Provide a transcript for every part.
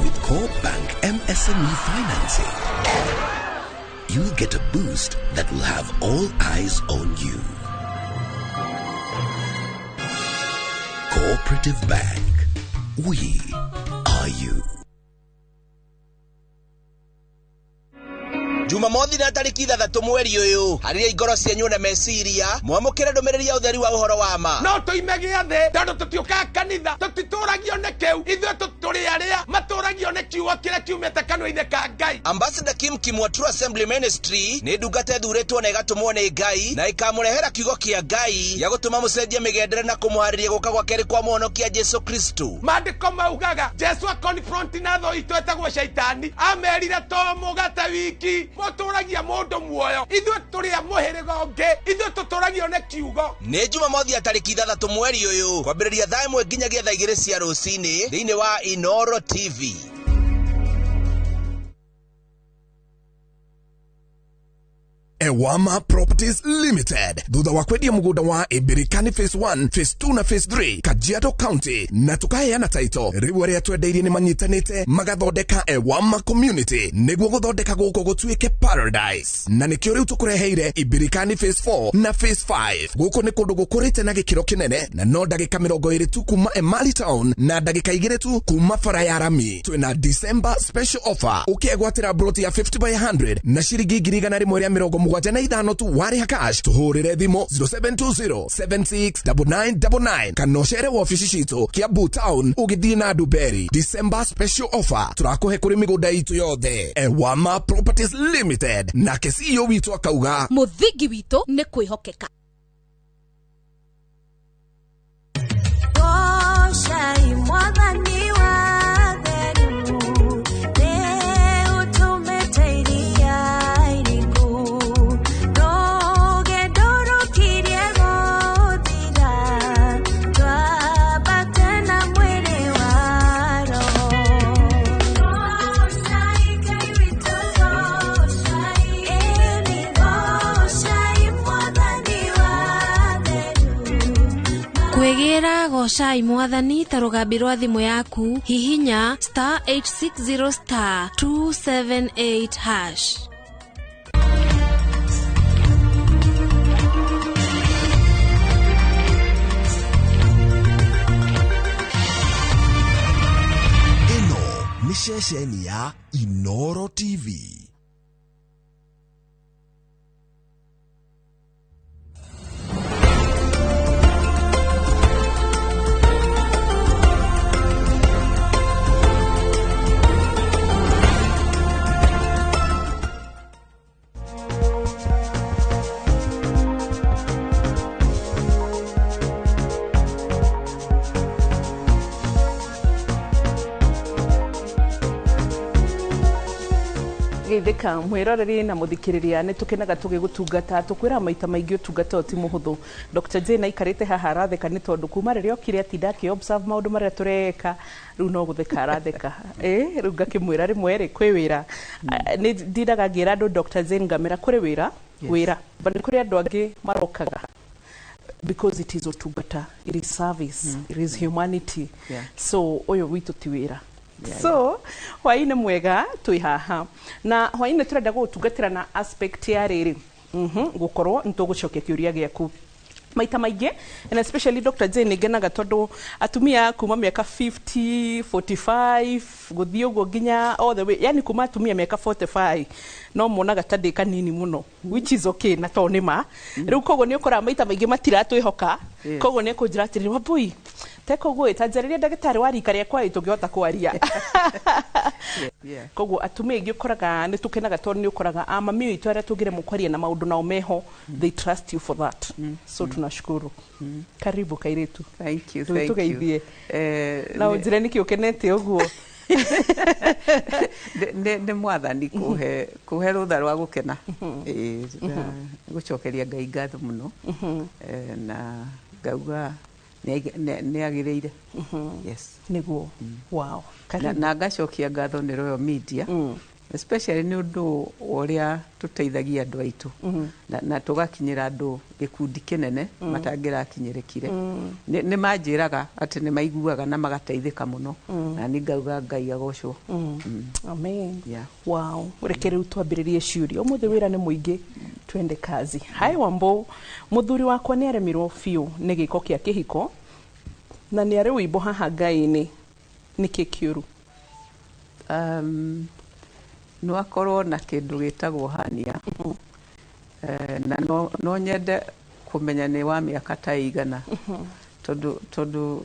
With Co-op Bank MSME financing, you'll get a boost that will have all eyes on you. Cooperative Bank. We are you. Jumamothi na tariki 3 mweri uyu hariria igoro cianyu na meciria mwamukire ndumiriri ya utheri wa uhoro wa ma no tuimegia thi tondu tutioka kanitha tutitũragio nĩ kiu ithuĩ tũtũrĩ arĩa matũragio nĩ kiugo kĩrĩa kiumĩte kanua-inĩ ka Ngai. Ambassador Kim Kimwa True Assembly Ministry nĩ ndungata ĩthuurĩtwo na ĩgatũmwo nĩ Ngai na ĩkamũrehera kiugo kĩa Ngai ya gũtũma mũcenjie mĩgendere na kũmũharĩria gũka gwa kerĩ kwa mũhonokia Jesu Kristo. Maandĩko maugaga Jesu confront na thũ itũ etagwo Shaitani amerire to mũgate wiki mũtũragia mũndũ muoyo ithuĩ tũrĩ a mũhĩrĩga ũngĩ ithuĩ tũtũragio nĩ kiugo. Nĩ Jumamothi ya tariki 3 mweri ũyũ kwambĩrĩria thaa 1 nginyagia thaa 2 cia rũcinĩ thĩinĩ wa Inoro TV. Ewama Properties Limited. Thutha wa kwendia mugunda wa Ibirikani Phase 1, Phase 2 na Phase 3 Kajiado County na tukaheana title riu aria twendeirie ni manyitanite magathondeka Ewama Community niguo guthondeka guko gutuike paradise na nikio riu tukureheire Ibirikani Phase 4 na Phase 5 guko ni kundu gukurite na gikiro kinene na no ndagika 20 tu kuma Emali Town na ndagika 2 tu kuma Faraya Rami. Twina December special offer ukiegwatira broti ya 50 by 100 na shiringi 175 mugwanja ithano tu wari cash tuhurire thimo 0720769999 kanochere wa ofisi cito Kiambu Town ugithii na Duberi. December special offer turakuhe kuri migunda itu yothe. Ewama Properties Limited na CEO witu akauga muthingi witu ni kwihokeka. Kwegera gocai mwathani ta rugambi rwa thimu yaku hihinya *860 *278#. ino ni ceceni ya Inoro TV. Geithika mwiroreri na muthikiriria ni tukenaga tugigutungata tukwira maita maingi utungata ti muhuthu. Dr. Jane ikarite haha aratheka ni tondu kuma riria okire atinda ki observe maundu maria tureka riu no gutheka aratheka riu ngakimwira rimwe ri kwi wira ni ndindaga ngira andu Dr. Jane ngamira kuri wira wira bani kuri andu angi marokaga because it is utungata, it is service, it is humanity. So oyo witu ti wira. So hwaine mwega twi haha na hwaine turenda gutungatira na aspect ya riri gukorwo nitugucokia kiuria giaku maita maingi and especially Dr. Jane ngenaga tondu atumia kuma miaka 50 45 guthii uguo nginya all the way yani kuma atumia miaka 45 no monaga tandi kanini muno which is okay na to nima riu koguo ni ukora maita maingi matiratwihoka koguo ni kunjira atiri wabui teko gwe tanjariria ndagitari wa rika riakwa itungihota kwaria koguo atumia ingi ukoraga ni tukenaga tondu ni ukoraga amami itu aria tugire mukwaria na maundu nao meho they trust you for that so tunashukuru karibu kairitu thank you tugeithie na unjire niki ukenete uguo ne mwathani kuhe rutha rwa gukena gucokeria Ngai ngatho muno na ngauga ne agireire yes niguo wow na ngacokia ngatho ni Royal Media especially nĩ ũndũ ũrĩa tũteithagia andũ aitũ na tũgakinyĩra andũ gĩkundi kĩnene matangĩrakinyĩrĩkire nĩ manjĩraga atĩ nĩ maiguaga na magateithĩka mũno na nĩ ngauga Ngai agocwo. Amen. Yeah. Wow, reke rĩu twambĩrĩrie ciũria. Ũmũthĩ wĩra nĩ mũingĩ, twende kazi. Hai Wambo, mũthuri wakwa nĩ aremirwo biũ nĩ gĩko kĩa kĩhiko na nĩ arĩ wĩimbo haha Ngai-inĩ, nĩkĩ kĩũru? No akorwo na kĩndũ gĩtagwo hania na no nyende kũmenya nĩ wa mĩaka ta igana tondũ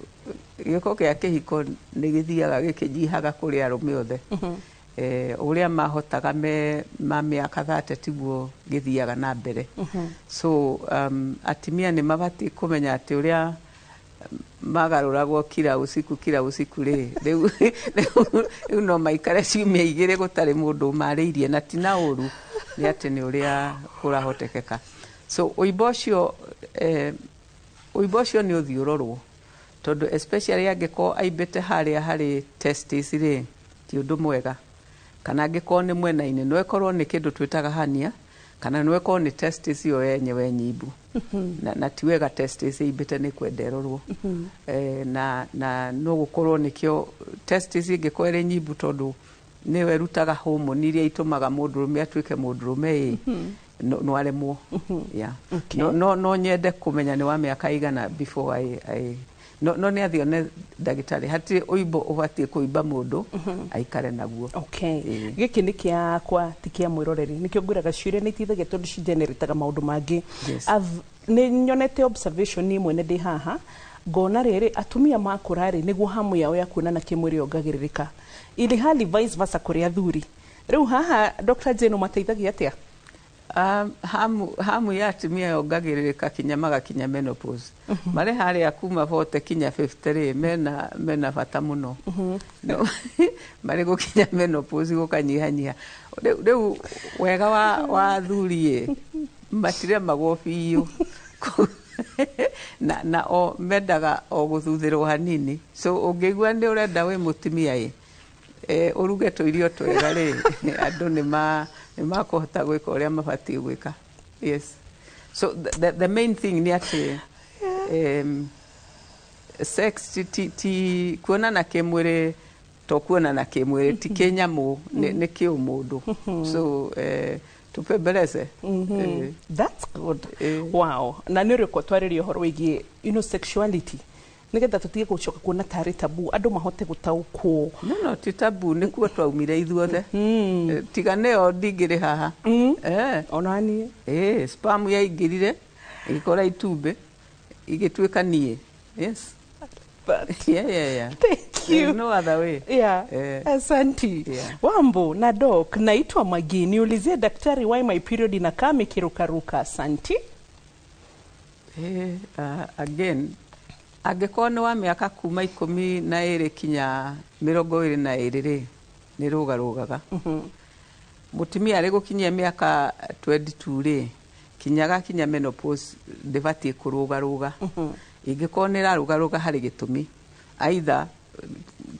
gĩko kĩa kĩhiko nĩ gĩthiaga gĩkĩnyihaga kũrĩ arũme othe ũrĩa mahotaga ma mĩaka 30 tiguo gĩthiaga na mbere. So atimia nĩ mabatiĩ kũmenya atĩ ũrĩa magarũragwo kila usiku rĩu no maikare ciumia igĩrĩ gũtarĩ mũndũ ũmarĩirie na ti na ũru nĩ atĩ nĩ ũrĩa kũrahotekeka. So ũimbo ũcio nĩ ũthiĩ ũrorwo tondũ especially angĩkorwo aimbĩte harĩa harĩ testis rĩ ti ũndũ mwega, kana angĩkorwo nĩ mwena-inĩ no ĩkorwo nĩ kĩndũ twĩtaga hania kana no ĩkorwo nĩ testis yo yenyewe nyimbu na ti wega testis aimbĩte nĩ kwenda ĩrorwo na no gũkorwo nĩkĩo testis ĩngĩkorwo ĩrĩ nyimbu tondũ nĩwe rutaga hormone iria itũmaga mũndũrũme atuĩke mũndũrũme no aremwo. No nyende kũmenya nĩ wa mĩaka igana before no nĩ athio nĩ ndagĩtarĩ hatirĩ ũimbo ũbatiĩ kũimba mũndũ aikare naguo. Gĩkĩ nĩ kĩakwa ti kĩa mwĩroreri nĩkĩo ngwĩraga ciũria nĩ iteithagia tondũ cigenerĩtaga maũndũ mangĩ. Nĩ nyonete observation imwe nĩ ndĩ haha ngona rĩrĩ atumia makũra rĩ nĩguo hamu yao ya kuonana kĩmwĩrĩ yongagĩrĩrĩka ili hali vice versa kũrĩ athuri. Rĩu haha Dr. Jane mateithagia atĩa? Hamu ya atumia yongagĩrĩrĩka kinya magakinya menopause. Marĩ harĩa kuma 40 kinya 50 mena bata mũno. Marĩ gũkinya menopause gũkanyihanyiha. Rĩu wega wa athuri matire magũbiyo na o mendaga o gũthuthĩrwo hanini. So ũngĩigua nĩ ũrenda wĩ mũtumia ũruge tũirio twega rĩ andũ nĩ makũhota gwĩka ũrĩa mabatiĩ gwĩka. Yes. So the main thing nĩ atĩ sex ti kuonana kĩmwĩrĩ to kuonana kĩmwĩrĩ ti kĩnyamũ nĩ kĩũmũndũ. So tupembeleze. That's good. Wow. Na nĩ ũrĩkwo twarĩria ũhoro wĩgiĩ sexuality nĩgetha tũtige gũcoka kuona tarĩ tabu andũ mahote gũtaũkwo. No ti tabu nĩ kuo twaumire ithuothe. Tiga nĩyo ndingĩrĩ haha. Ona niĩ sperm yaingĩrire ĩgĩkora itumbĩ igĩtuĩka niĩ. Yes. Thank you. No other way. Asante. Wambo na doc naitwa Magi niulizie daktari why my period inakaa mikirukaruka. Asante. Again angĩkorwo nĩ wa mĩaka kuma 12 kinya 22 nĩ rũgarũgaga. Mũtumia arĩ gũkinyia mĩaka 22 rĩ kinya menopause ndĩbatiĩ kũrũgarũga. Ingĩkorwo nĩ rarũgarũga harĩ gĩtũmi either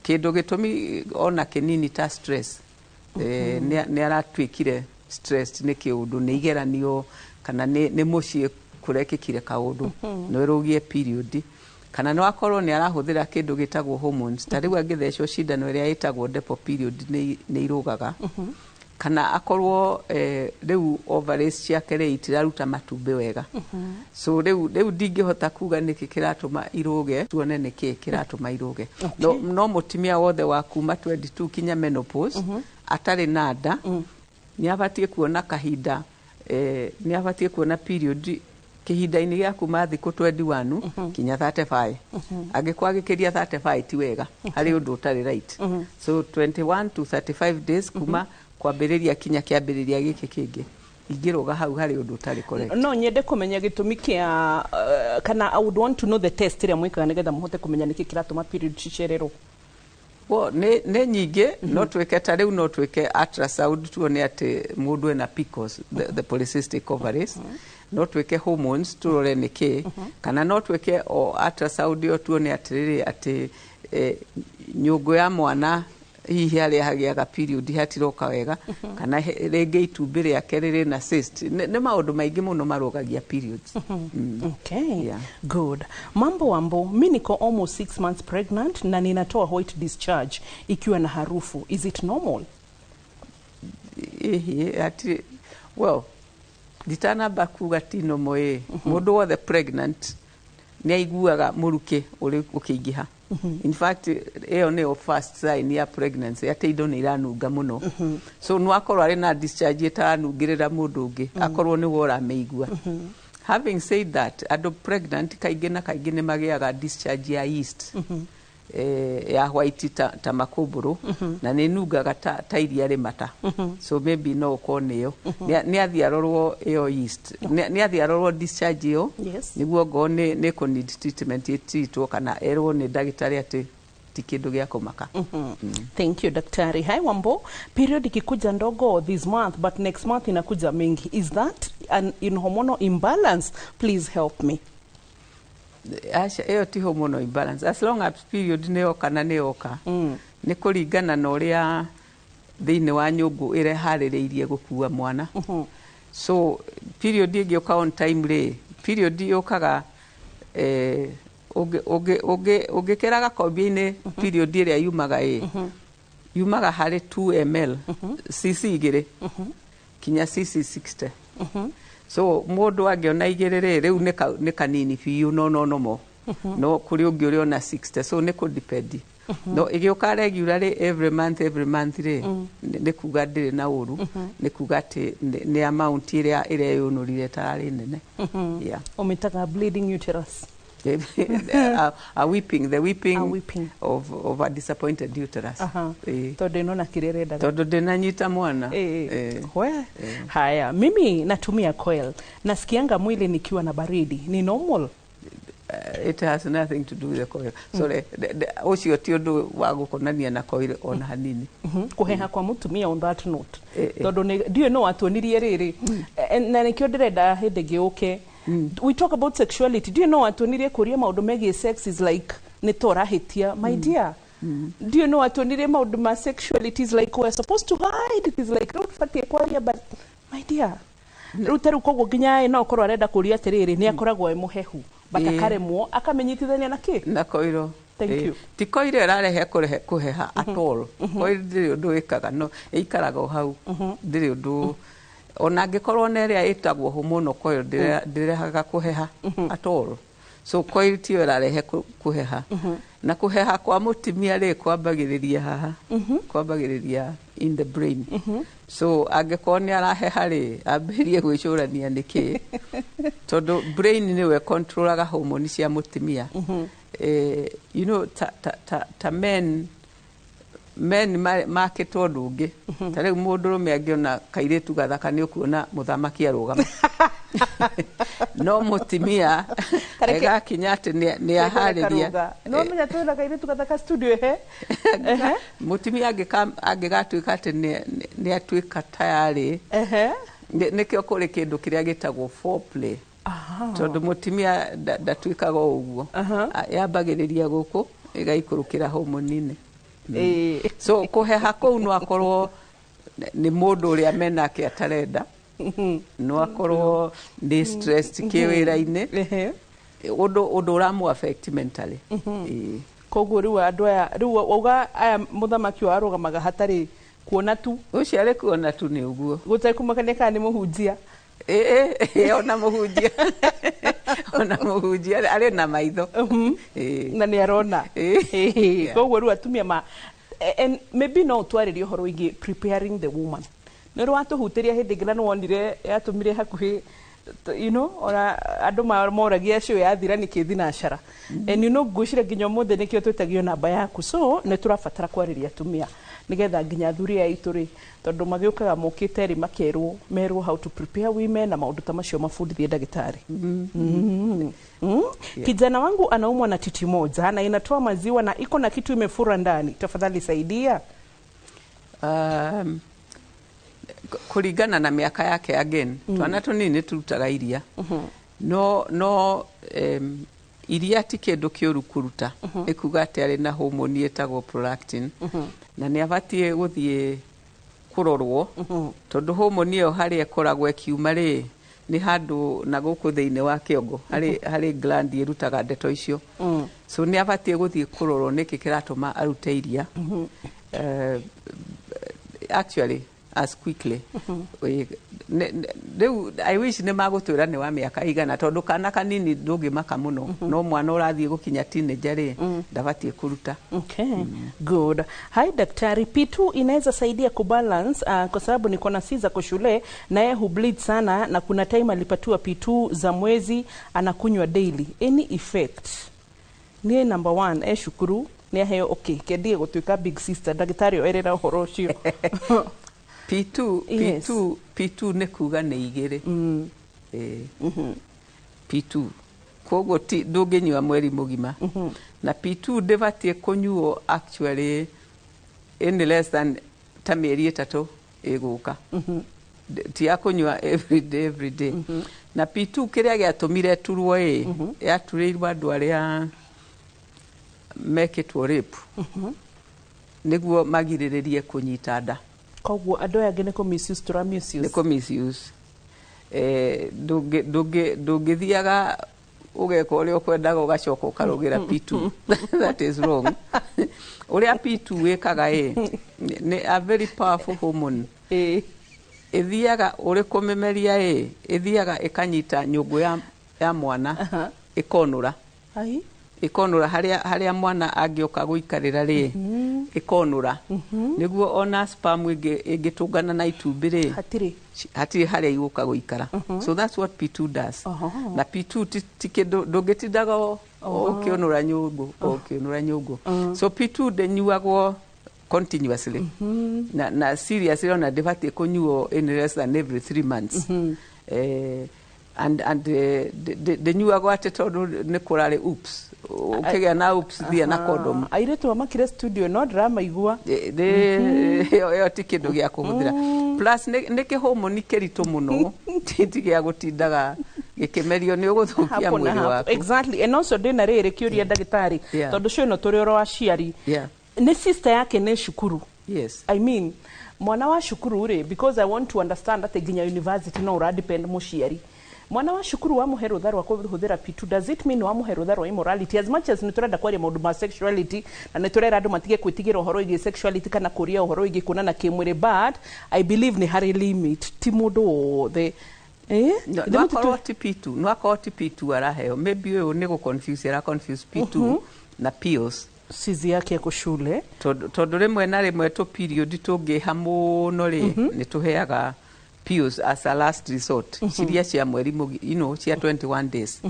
kĩndũ gĩtũmi ona kĩnini ta stress nĩ aratuĩkire stress nĩ kĩũndũ nĩ igeranio kana nĩ mũciĩ kũrekĩkire kaũndũ no ĩrũgie period kana no akorwo nĩ arahũthĩra kĩndũ gĩtagwo hormones ta rĩu angĩthecwo cindano ĩrĩa ĩtagwo depo period nĩ irũgaga kana akorwo rĩu ovaries ciake rĩ itiraruta matumbĩ wega. So rĩu ndingĩhota kuga nĩkĩ kĩratũma irũge tuone nĩkĩ kĩratũma irũge. No mũtumia wothe wa kuma 22 kinya menopause atarĩ na nda nĩ abatiĩ kuona kahinda nĩ abatiĩ kuona period kĩhinda-inĩ gĩa kuma thikũ 21 kinya 35. Angĩkorwo agĩkĩria 35 ti wega harĩ ũndũ ũtarĩ right. So 21 to 35 days kuma kwambĩrĩria kinya kĩambĩrĩria gĩkĩ kĩngĩ ingĩrũga hau harĩ ũndũ ũtarĩ correct. No nyende kũmenya gĩtũmi kĩa kana I would want to know the test ĩrĩa mwĩkaga nĩgetha mũhote kũmenya nĩkĩ kĩratũma period cicererwo. Nĩ nyingĩ no twĩke ta rĩu no twĩke ultrasound tuone atĩ mũndũ ena PCOS the polycystic ovaries. No twĩke hormones turore nĩkĩ kana no twĩke ultrasound yo tuone atĩrĩrĩ atĩ nyũngũ ya mwana hihi harĩa hagĩaga period hatiroka wega kana rĩngĩ itumbĩ rĩake rĩrĩ na cyst nĩ maũndũ maingĩ mũno marũgagia periods. Okay, yeah. Good. Mambo Wambo, mimi niko almost 6 months pregnant na ninatoa white discharge ikiwa na harufu. Is it normal? Well, nditanamba kuga ti normal mũndũ wothe pregnant nĩ aiguaga mũrukĩ ũrĩ ũkĩingĩha. In fact, ĩyo nĩyo first sign ya pregnancy, atĩ indo nĩ iranunga mũno. So no akorwo arĩ na discharge ĩtaranungĩrĩra mũndũ ũngĩ, akorwo nĩwe ũramĩigua. Having said that, andũ pregnant kaingĩ na kaingĩ nĩ magĩaga discharge ya yeast. Ya white ta makũmbũrũ na nĩ nungaga ta iria rĩmata. So maybe no ũkorwo nĩyo. Nĩ athiĩ arorwo ĩyo yeast. Nĩ athiĩ arorwo discharge ĩyo. Nĩguo ngoo nĩ kũ need treatment ĩtitwo kana erwo nĩ ndagĩtarĩ atĩ ti kĩndũ gĩa kũmaka. Thank you, Daktari. Hi Wambo, period ikikuja ndogo this month but next month inakuja mingi. Is that an hormonal imbalance? Please help me. Asha ĩyo ti hormonal imbalance. As long as period nĩyoka na nĩyoka nĩ kũringana na ũrĩa thĩinĩ wa nyũngũ ĩreharĩrĩirie gũkua mwana. So period ĩngĩoka on time rĩ, period yũkaga ũngĩkĩraga kombia-inĩ period ĩrĩa yumaga yumaga harĩ 2 ml cc igĩrĩ kinya cc 60. So mũndũ angĩona igĩrĩ rĩu nĩ kanini biũ no mo no kũrĩ ũngĩ ũrĩ ona 60. So nĩ kũdepend. No ĩgĩũka regularly every month rĩ nĩ kuga ndĩrĩ na ũru, nĩ kuga atĩ nĩ amount ĩrĩa yũnũrire tararĩ nene. Yeah. Omitaga bleeding uterus. A weeping of a disappointed uterus. Tondũ ĩnona kĩrĩa ĩrendaga. Tondũ ndĩnanyita mwana. Haya, mimi natumia coil. Nasikianga mwili nikiwa na baridi. Ni normal? It has nothing to do with the coil. Sorry, ũcio ti ũndũ wa gũkonania na coil ona hanini. Kũheha kwa mũtumia on that note. Tondũ ndiyo no atuonirie rĩrĩ. Na nĩkĩo ndĩrenda hĩndĩ ĩngĩ we talk about sexuality. Do you know atuonirie kũria maũndũ megiĩ sex is like nĩ torahitia my dear. Do you know atuonirie maũndũ ma sexuality is like we're supposed to hide. It is like don't fatie kwaria but my dear. Rĩu tarĩu koguo nginya no ũkorwo arenda kũria atĩrĩrĩ nĩ akoragwo e mũhehu but akaremwo akamenyithithania na kĩ na koiro. Thank you. Ti koiro ĩrarehe kũheha at all. Koiro ndĩrĩ ũndũ ĩkaga no ĩikaraga o hau ndĩrĩ ũndũ ona angĩkorwo na ĩrĩa ĩtagwo hormonal coil ndĩrehaga kũheha at all. So coil ti ĩrarehe kũheha na kũheha kwa mũtumia rĩ kwambagĩrĩria haha kwambagĩrĩria in the brain. So angĩkorwo nĩ araheha rĩ ambĩrĩrie gwĩcũrania nĩkĩ tondũ brain nĩwe controlaga hormone cia mũtumia. You know ta men makĩtwo ũndũ ũngĩ. Ta rĩu mũndũrũme angĩona kairĩtu gathaka nĩ ũkuona mũthamaki arũgama. No mũtumia agakinya atĩ nĩ aharĩria. No menya twĩna kairĩtu gathaka studio mũtumia angĩgatuĩka atĩ nĩ atuĩka tayarĩ nĩkĩo kũrĩ kĩndũ kĩrĩa gĩtagwo foreplay. Tondũ mũtumia ndatuĩkaga ũguo. Yambagĩrĩria gũkũ ĩgaikũrũkĩra hormone-inĩ. So kũheha kũu no akorwo nĩ mũndũ ũrĩa menake atarenda. No akorwo nĩ stressed kĩwĩra-inĩ. Ũndũ ũramũ affect mentally. Koguo rĩu andũ aya rĩu auga aya mũthamaki warũgamaga hatarĩ kuona tu. Ũcio arĩ kuona tu nĩ ũguo. Gũtekũmakania kana nĩ mũhunjia. Ona mũhunjia. Ona mũhunjia arĩ na maitho. Na nĩ arona. Koguo rĩu atumia and maybe no twarĩrie ũhoro wĩgiĩ preparing the woman. Nĩ rwatũhutĩria hĩndĩ ĩngĩ na nĩ wonire yatũmire hakuhĩ you know ona andũ moragia cio yathira nĩkĩ thinacara. And you know ngwĩciria nginya ũmũthĩ nĩkĩo twĩtagio namba yaku. So nĩ tũrabatara kwarĩria atumia nĩgetha nginya athuri aitũ rĩ tondũ magĩũkaga mokĩte rĩ merwo how to prepare women na maũndũ ta macio mabundithie ndagĩtarĩ. Kijana wangu anaumwa na titi moja na inatoa maziwa na iko na kitu imefura ndani. Tafadhali saidia. Kũringana na mĩaka yake again. Twana tũnini turutaga iria. No iria ti kindu kiuru kuruta ikuga ati ari na hormone etagwo prolactin na ni abatie guthie kurorwo tondu hormone iyo hari ekoragwo ekiuma ri ni handu na guku thiini wa kiongo hari gland irutaga ndeto icio so ni abatie guthie kurorwo niki kiratuma arute iria actually as quickly I wish ne magutwira ni wa miaka igana tondu kana kanini ndungimaka muno no mwana urathie gukinya teenager ri ndabatie kuruta. Okay, good. Hi daktari, P2 inaweza saidia kubalance kwa sababu niko na siza kwa shule na yeye hubleed sana na kuna time alipatiwa P2 za mwezi anakunywa daily. Any effect? Ni number 1 shukuru ni heyo okay kedie gutwika big sister daktari oerera uhoro ucio. P2 ne kuga ne igere P2 kogo ti ndunginywa mweri mugima na P2 devatie kunyuo actually in less than tameri 3 iguka ti akunywa every day na P2 kiria giatumire turwo yaturirwa andu aria meketwo rape niguo magiriririe kunyita nda koguo andu yangi niko misuse tura misuse niko misuse ndungithiaga ugeka uria ukwendaga ugacoka ukarugira P2 that is wrong uria P2 wekaga ni a very powerful hormone ithiaga uri kumemeria ithiaga ikanyita nyungu ya mwana ikonura ikonura haria mwana angioka guikarira ri ikonura niguo ona sperm igitungana na itumbi ri hatiri haria iguka guikara so that's what P2 does na P2 tikindu ndungitindaga ukionura nyungu so P2 denyuagwo continuously na seriously ona debatie kunyuo in less than every 3 months and the new agwate tondu ni kurare oops ukigea na oops thia na condom airetu wa makire studio no drama igua yo tikindu gia kuhuthira plus ni ki hormone kiritu muno titi gia gutindaga gikimerio ni uguthukia mwiri waku exactly and also dina riri kiuria ndagitari tondu cio no turi oro aciari ni sister yake ni shukuru yes I mean mwana wa shukuru ri because I want to understand that ginya university no ura depend muciari mwana wa shukuru wa muhero tharwa kuhuthira P2 does it mean wa muhero tharwa immorality as much as niturenda kwaria maundu ma sexuality na niturera andu matige kwitigira uhoro igi sexuality kana kuria uhoro igi kunana kimwiri but I believe ni hari limit ti mundu the no akoro P2 araheo maybe we ni go confuse P2 na pills sizi yake kwa shule tondu rimwe na rimwe to period tungiha muno ri ni tuheaga pills as a last resort ciria cia mweri cia 21 days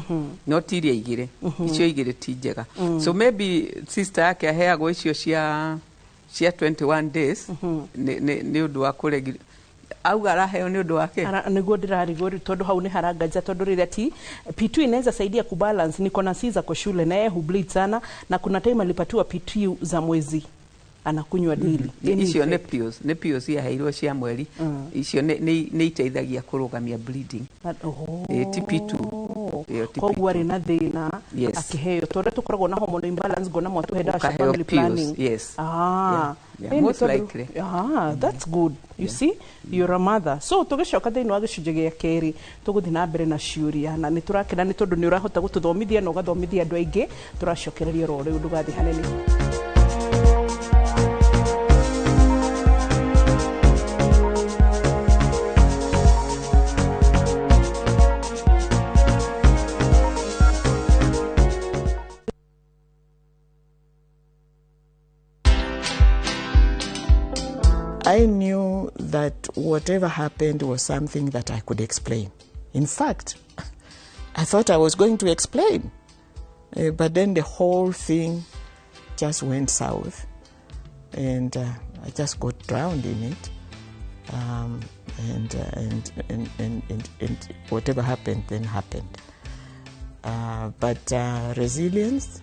no tiria igire icio igire ti njega so maybe sister yake aheagwo icio cia 21 days ni undu wa kuregi auga araheo ni undu wake niguo ndirarigori tondu hau ni haranganja tondu riria ti P2 inaweza saidia kubalance niko na siza kwa shule na yeye hubleed sana na kuna time alipatiwa P2 za mwezi anakunywa daily icio ne pills ya heirwo cia mweri icio ne iteithagia kurugamia bleeding TP2 koguo ari na thina akiheo tondu tukoragwo na hormone imbalance gona mwatu heda family planning yes most likely that's good you see you're a mother so tugicoka thiini wa gicunje gia keri tuguthi na mbere na ciuria na niturakena ni tondu ni urahota gututhomithia na ugathomithia andu aingi turacokereria ro riu ndugathi hanene I knew that whatever happened was something that I could explain. In fact, I thought I was going to explain. But then the whole thing just went south. And I just got drowned in it. And whatever happened then happened. But resilience,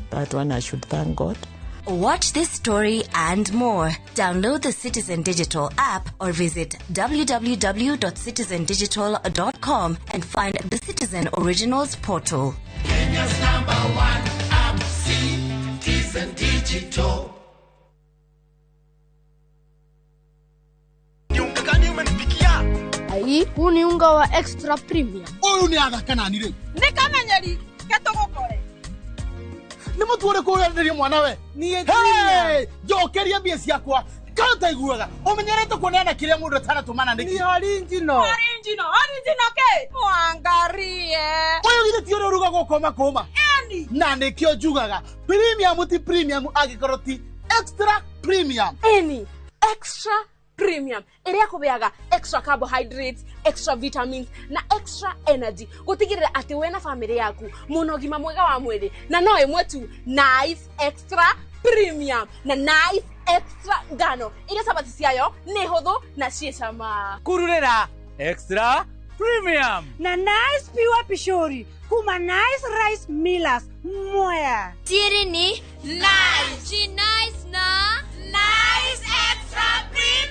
that one I should thank God. Watch this story and more. Download the Citizen Digital app or visit www.citizendigital.com and find the Citizen Originals portal. Kenya's #1 app, Citizen Digital. Ai, huu ni unga wa extra premium. Huyu ni athaka nani rĩu? Nĩ kamenyeri gatũgũkore. Nĩ mũtuore kũrĩa mwanawe. Niĩ hey, njokeria mbia ciakwa. Kanta iguaga. Ũmenyerete kuoneana kĩrĩa mũndũ ataratũmana nĩkĩ? Ni original. Original ke? Mwangarie. Ũyũ githĩ ti ũrĩa ũrugagwo koma. Eni. Na nĩkĩo njugaga. Premium ti premium angĩkorwo ti extra premium. Eni. Extra premium ĩrĩa kũbeaga extra carbohydrates, extra vitamins na extra energy gũtigĩrĩra atĩ we na family yaku mũno gima mwega wa mwĩrĩ na no ĩmwe tu nice extra premium na nice extra ngano ĩrĩa sabati ciayo nĩ hũthũ na ciĩ cama kururĩra extra premium na nice pure pishori kuma nice rice millers Mwea. Siri ni nice na nice extra premium.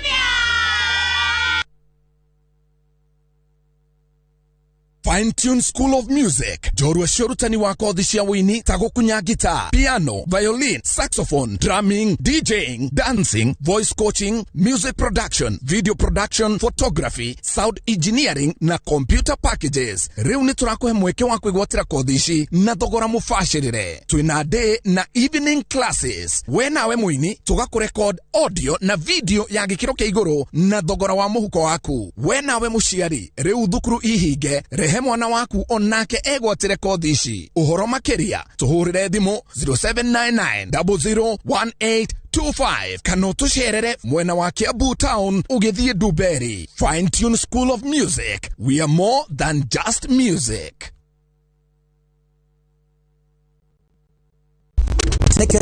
Fine Tune School of Music. Jorua shorutani wa kothi cia wini ta gukunya guitar, piano, violin, saxophone, drumming, DJing, dancing, voice coaching, music production, video production, photography, sound engineering na computer packages. Riu ni turakuhe mweke wa kwigwatira kothi ici na thogora mufashirire. Twina day na evening classes. We nawe muini tugakurecord audio na video ya gikiro kia iguru na thogora wa muhuko waku. We nawe muciari riu thukuru ihinge rehe mwana waku onake egwatire kothi ici. Uhoro makiria tuhurire thimu 0799001825 kana tusherere mwena wa Kiambu Town ugithie Duberi. Fine Tune School of Music. We are more than just music.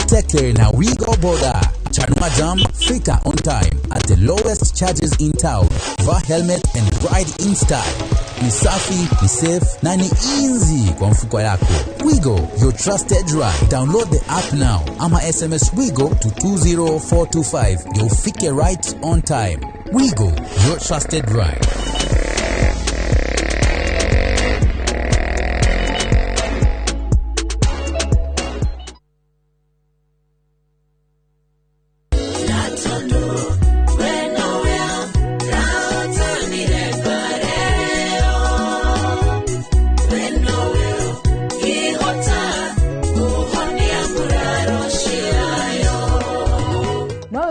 Teke na Wigo Boda. Chanua Jam, fika on time at the lowest charges in town. Va helmet and ride in style. Ni safi, ni safe, na ni easy kwa mfuko yako. Wigo, your trusted ride. Download the app now. Ama SMS Wigo to 20425. You'll fike right on time. Wigo, your trusted ride.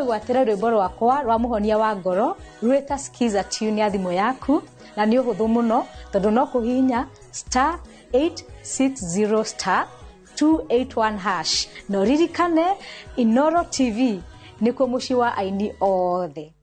Watera rwimbo rwakwa rwa muhonia wa ngoro rweta skiza tune ya thimo yaku na ni uhuthu muno tondu no kuhinya *860 *281# no ririkane Inoro TV niko muci wa aini othe.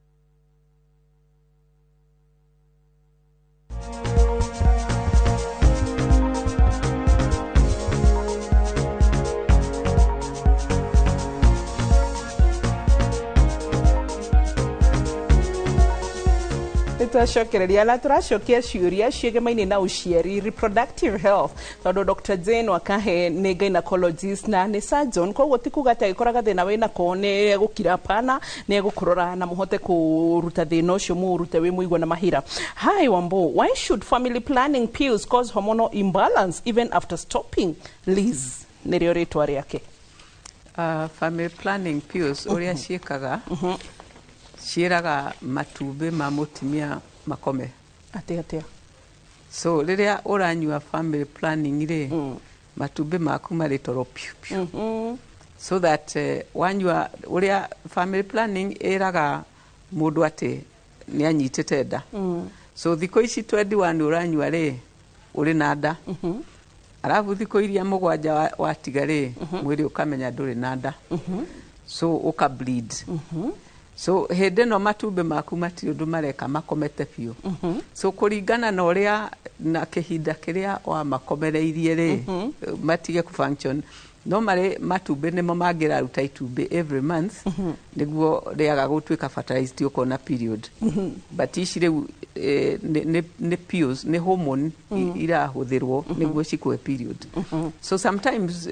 Turacokereria na turacokia ciuria ciegemaine na uciari reproductive health tondu Dr. Jane Wakahe ni gynecologist na ni surgeon koguo tikuga ati agikoraga thina wina ko ni gukira pana ni gukurora na muhote kuruta thina ucio murute wi muigwa na mahira. Hi Wambo, why should family planning pills cause hormonal imbalance even after stopping? Liz nirio ritwa riake. Family planning pills uria ciekaga cieraga matumbe ma mutimia makome atia so riria uranyua family planning ri matumbe maku mari toro piu so that wanyua uria family planning eraga mundu ati ni anyitete nda so thiko ici 21 uranyua ri uri na nda arabu thiko iria mugwanja watiga ri mwiri ukamenya nduri na nda so uka bleed so hende no matumbe maku mati undu mareka makomete piu so kuringana na uria na kihinda kiria wa makomereirie ri matige ku function no mare matumbe nimo mangira ruta itumbe every month niguo riaga gutwika fertilized ukona period but ici riu ne pills ne hormone irahuthirwo niguo cikwe period so sometimes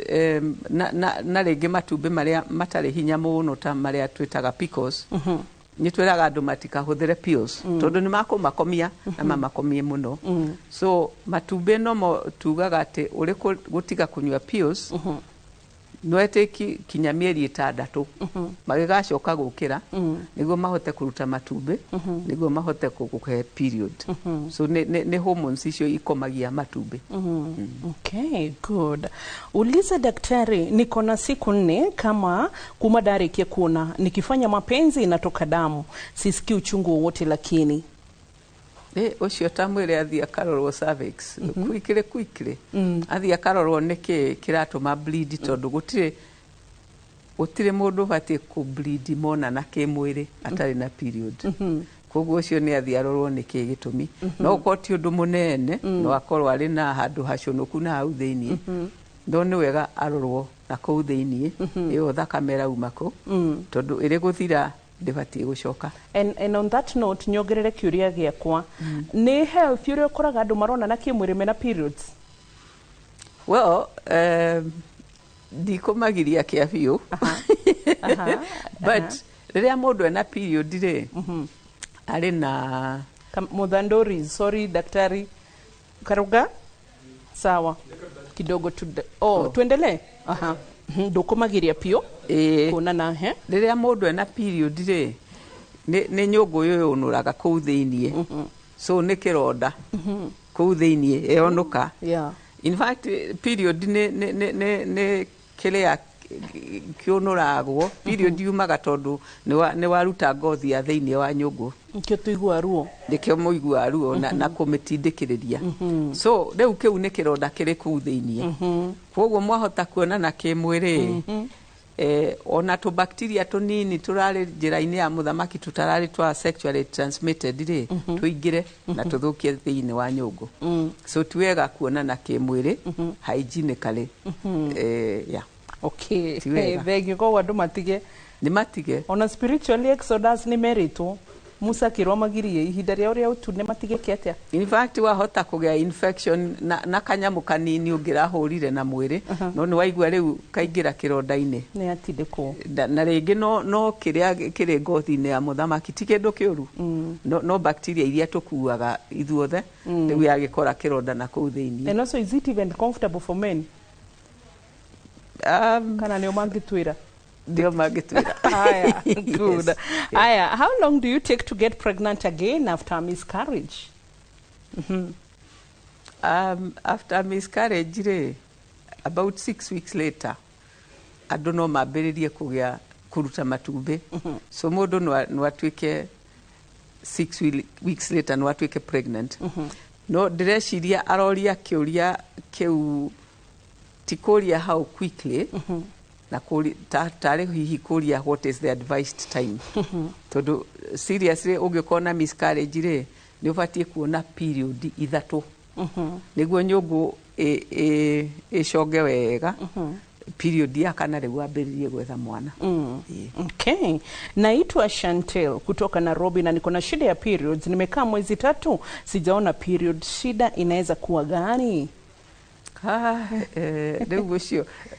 na rege matumbe maria matari hinya muno ta maria twitaga PCOS nĩ twĩraga andũ matikahuthĩre pills tondũ nĩ makũmakomia na mamakomie mũno. So matumbĩ no tugaga atĩ ũrĩ gũtiga kũnyua pills no etĩki kinya mĩeri 6 magĩgacoka gũkĩra nĩguo mahote kũruta matumbĩ nĩguo mahote kũgũhe period. So nĩ hormones icio ikomagia matumbĩ. Okay, good. Uliza daktari, niko na siku 4 kama kuma darikia kuona nikifanya mapenzi inatoka damu, sisikii uchungu wowote lakini ucio ta mwĩre athie akarorwo cervix quickly athie akarorwo nĩkĩ kĩratũma bleed tondũ gũtirĩ mũndũ batie ku bleed mona na kĩmwĩrĩ atarĩ na period. Koguo ucio nĩ athie arorwo nĩkĩ gĩtũmi. No ũkorwo ti ũndũ mũnene no akorwo arĩ na handũ haconoku na hau thĩinĩ no nĩ wega arorwo na kũu thĩinĩ ĩyo thakame ĩrauma kũ tondũ ĩrĩ gũthira ndĩbatie gũcoka. And on that note nyongerere kiuria gĩakwa nĩ health ũrĩa ũkoraga andũ marona na kĩmwĩrĩ mena periods? Well, ndikũmagiria kĩa biũ but rĩrĩa mũndũ ena period rĩ arĩ na Muthandori, sorry daktari Karuga, sawa kidogo tuendelee. Ndũkũmagiria piũ kuonana rĩrĩa mũndũ ena period rĩ nĩ nyũngũ yũnũraga kũu thĩinĩ so nĩ kĩronda kũu thĩinĩ eyonuka. In fact period nĩ kĩrĩa kĩũnũragwo period yumaga tondũ nĩ waruta ngothi ya thĩinĩ wa nyũngũ nikĩo tuigua ruo nikĩo mũigua ruo na kũmĩtindĩkĩrĩria. So rĩu kĩu nĩ kĩronda kĩrĩ kũu thĩinĩ koguo mwahota kuonana kĩmwĩrĩ ona tũ bacteria tũnini tũrarĩ njĩra-inĩ ya mũthamaki tũtararĩ twa sexually transmitted rĩ tũingĩre na tũthũkie thĩinĩ wa nyũngũ. So tiwega kuonana kĩmwĩrĩ hygienically. Okay, thengio koguo andũ matige nĩ matige ona spiritually Exodus nĩ meritwo Musa kĩrwo magirie ihinda rĩa ũrĩa ũtune matige kĩatĩa. In fact wahota kũgĩa infection na kanyamũ kanini ũngĩrahũrire na mwĩrĩ no nĩ waigua rĩu kaingĩra kĩronda-inĩ nĩ atindĩkwo na rĩngĩ no kĩrĩa kĩrĩ ngothi-inĩ ya mũthamaki ti kĩndũ kĩũru no bacteria iria tũkuaga ithuothe rĩu yagĩkora kĩronda na kũu thĩinĩ. And also is it even comfortable for men? Kana nĩo mangĩtwĩra ndio mangĩtwĩra. Aya, good. Yes. Aya, how long do you take to get pregnant again after miscarriage? After miscarriage rĩ about 6 weeks later andũ no mambĩrĩrie kũruta matumbĩ. So mũndũ no atuĩke 6 weeks later no atuĩke pregnant. No ndĩreciria aroria kĩũria kĩu ti kũria how quickly na tarĩ hihi kũria what is the advised time tondũ seriously ũngĩkorwo na miscarriage rĩ nĩ ũbatiĩ kuona period 3 nĩguo nyũngũ ĩconge wega period ya 4 rĩu ambĩrĩrie gwetha mwana. Okay, naitwa Chantel kutoka Nairobi na niko na shida ya periods, nimekaa mwezi 3 sijaona period, shida inaweza kuwa gani?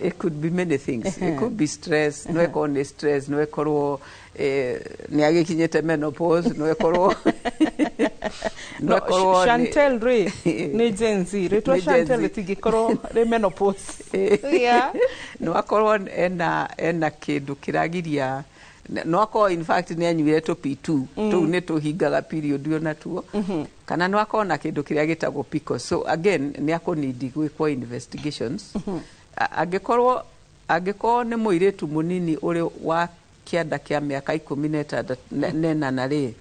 It could be many things. It could be stress. No ekorwo stress. No ekorwo ni agĩkinyĩte menopause. No ekorwo Chantel re ni Gen Z. Retwa Chantel tigĩkorwo re menopause. No akorwo ena kĩndũ kĩragiria no akorwo in fact nĩ anyuire to P2 tũu nĩ tũhingaga period yo natuo kana no akorwo na kĩndũ kĩrĩa gĩtagwo PCOS. So again nĩ akũnidi gwĩkwo investigations. Angĩkorwo nĩ mũirĩtu mũnini ũrĩ wa kĩanda kĩa mĩaka 18 rĩ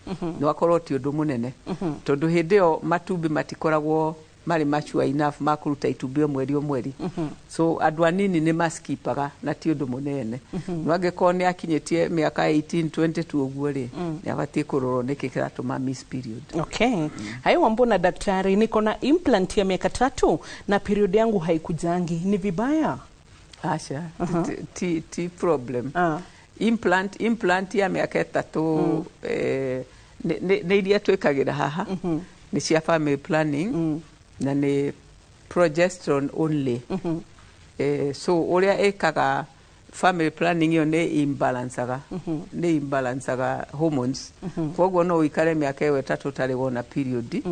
no akorwo ti ũndũ mũnene tondũ hĩndĩ ĩyo matumbĩ matikoragwo marĩ mature enough makuruta itumbĩ mweri. So andũ anini nĩ maskipaga na ti ũndũ mũnene. No angĩkorwo nĩ akinyĩtie mĩaka 18 22 ũguo rĩ nĩ abatiĩ kũrorwo nĩkĩ kĩratũma miss period. Okay. Hayo wambona daktari, niko na implant ya miaka 3 na period yangu haikujangi, ni vibaya? Asha, ti problem. Implant ya miaka 3 nĩ iria twĩkagĩra haha nĩ cia family planning na nĩ progesterone only. So ũrĩa ĩkaga family planning yo ne imbalanceaga ne imbalanceaga hormones kwoguo no ikare miaka ewe tatu tari wona period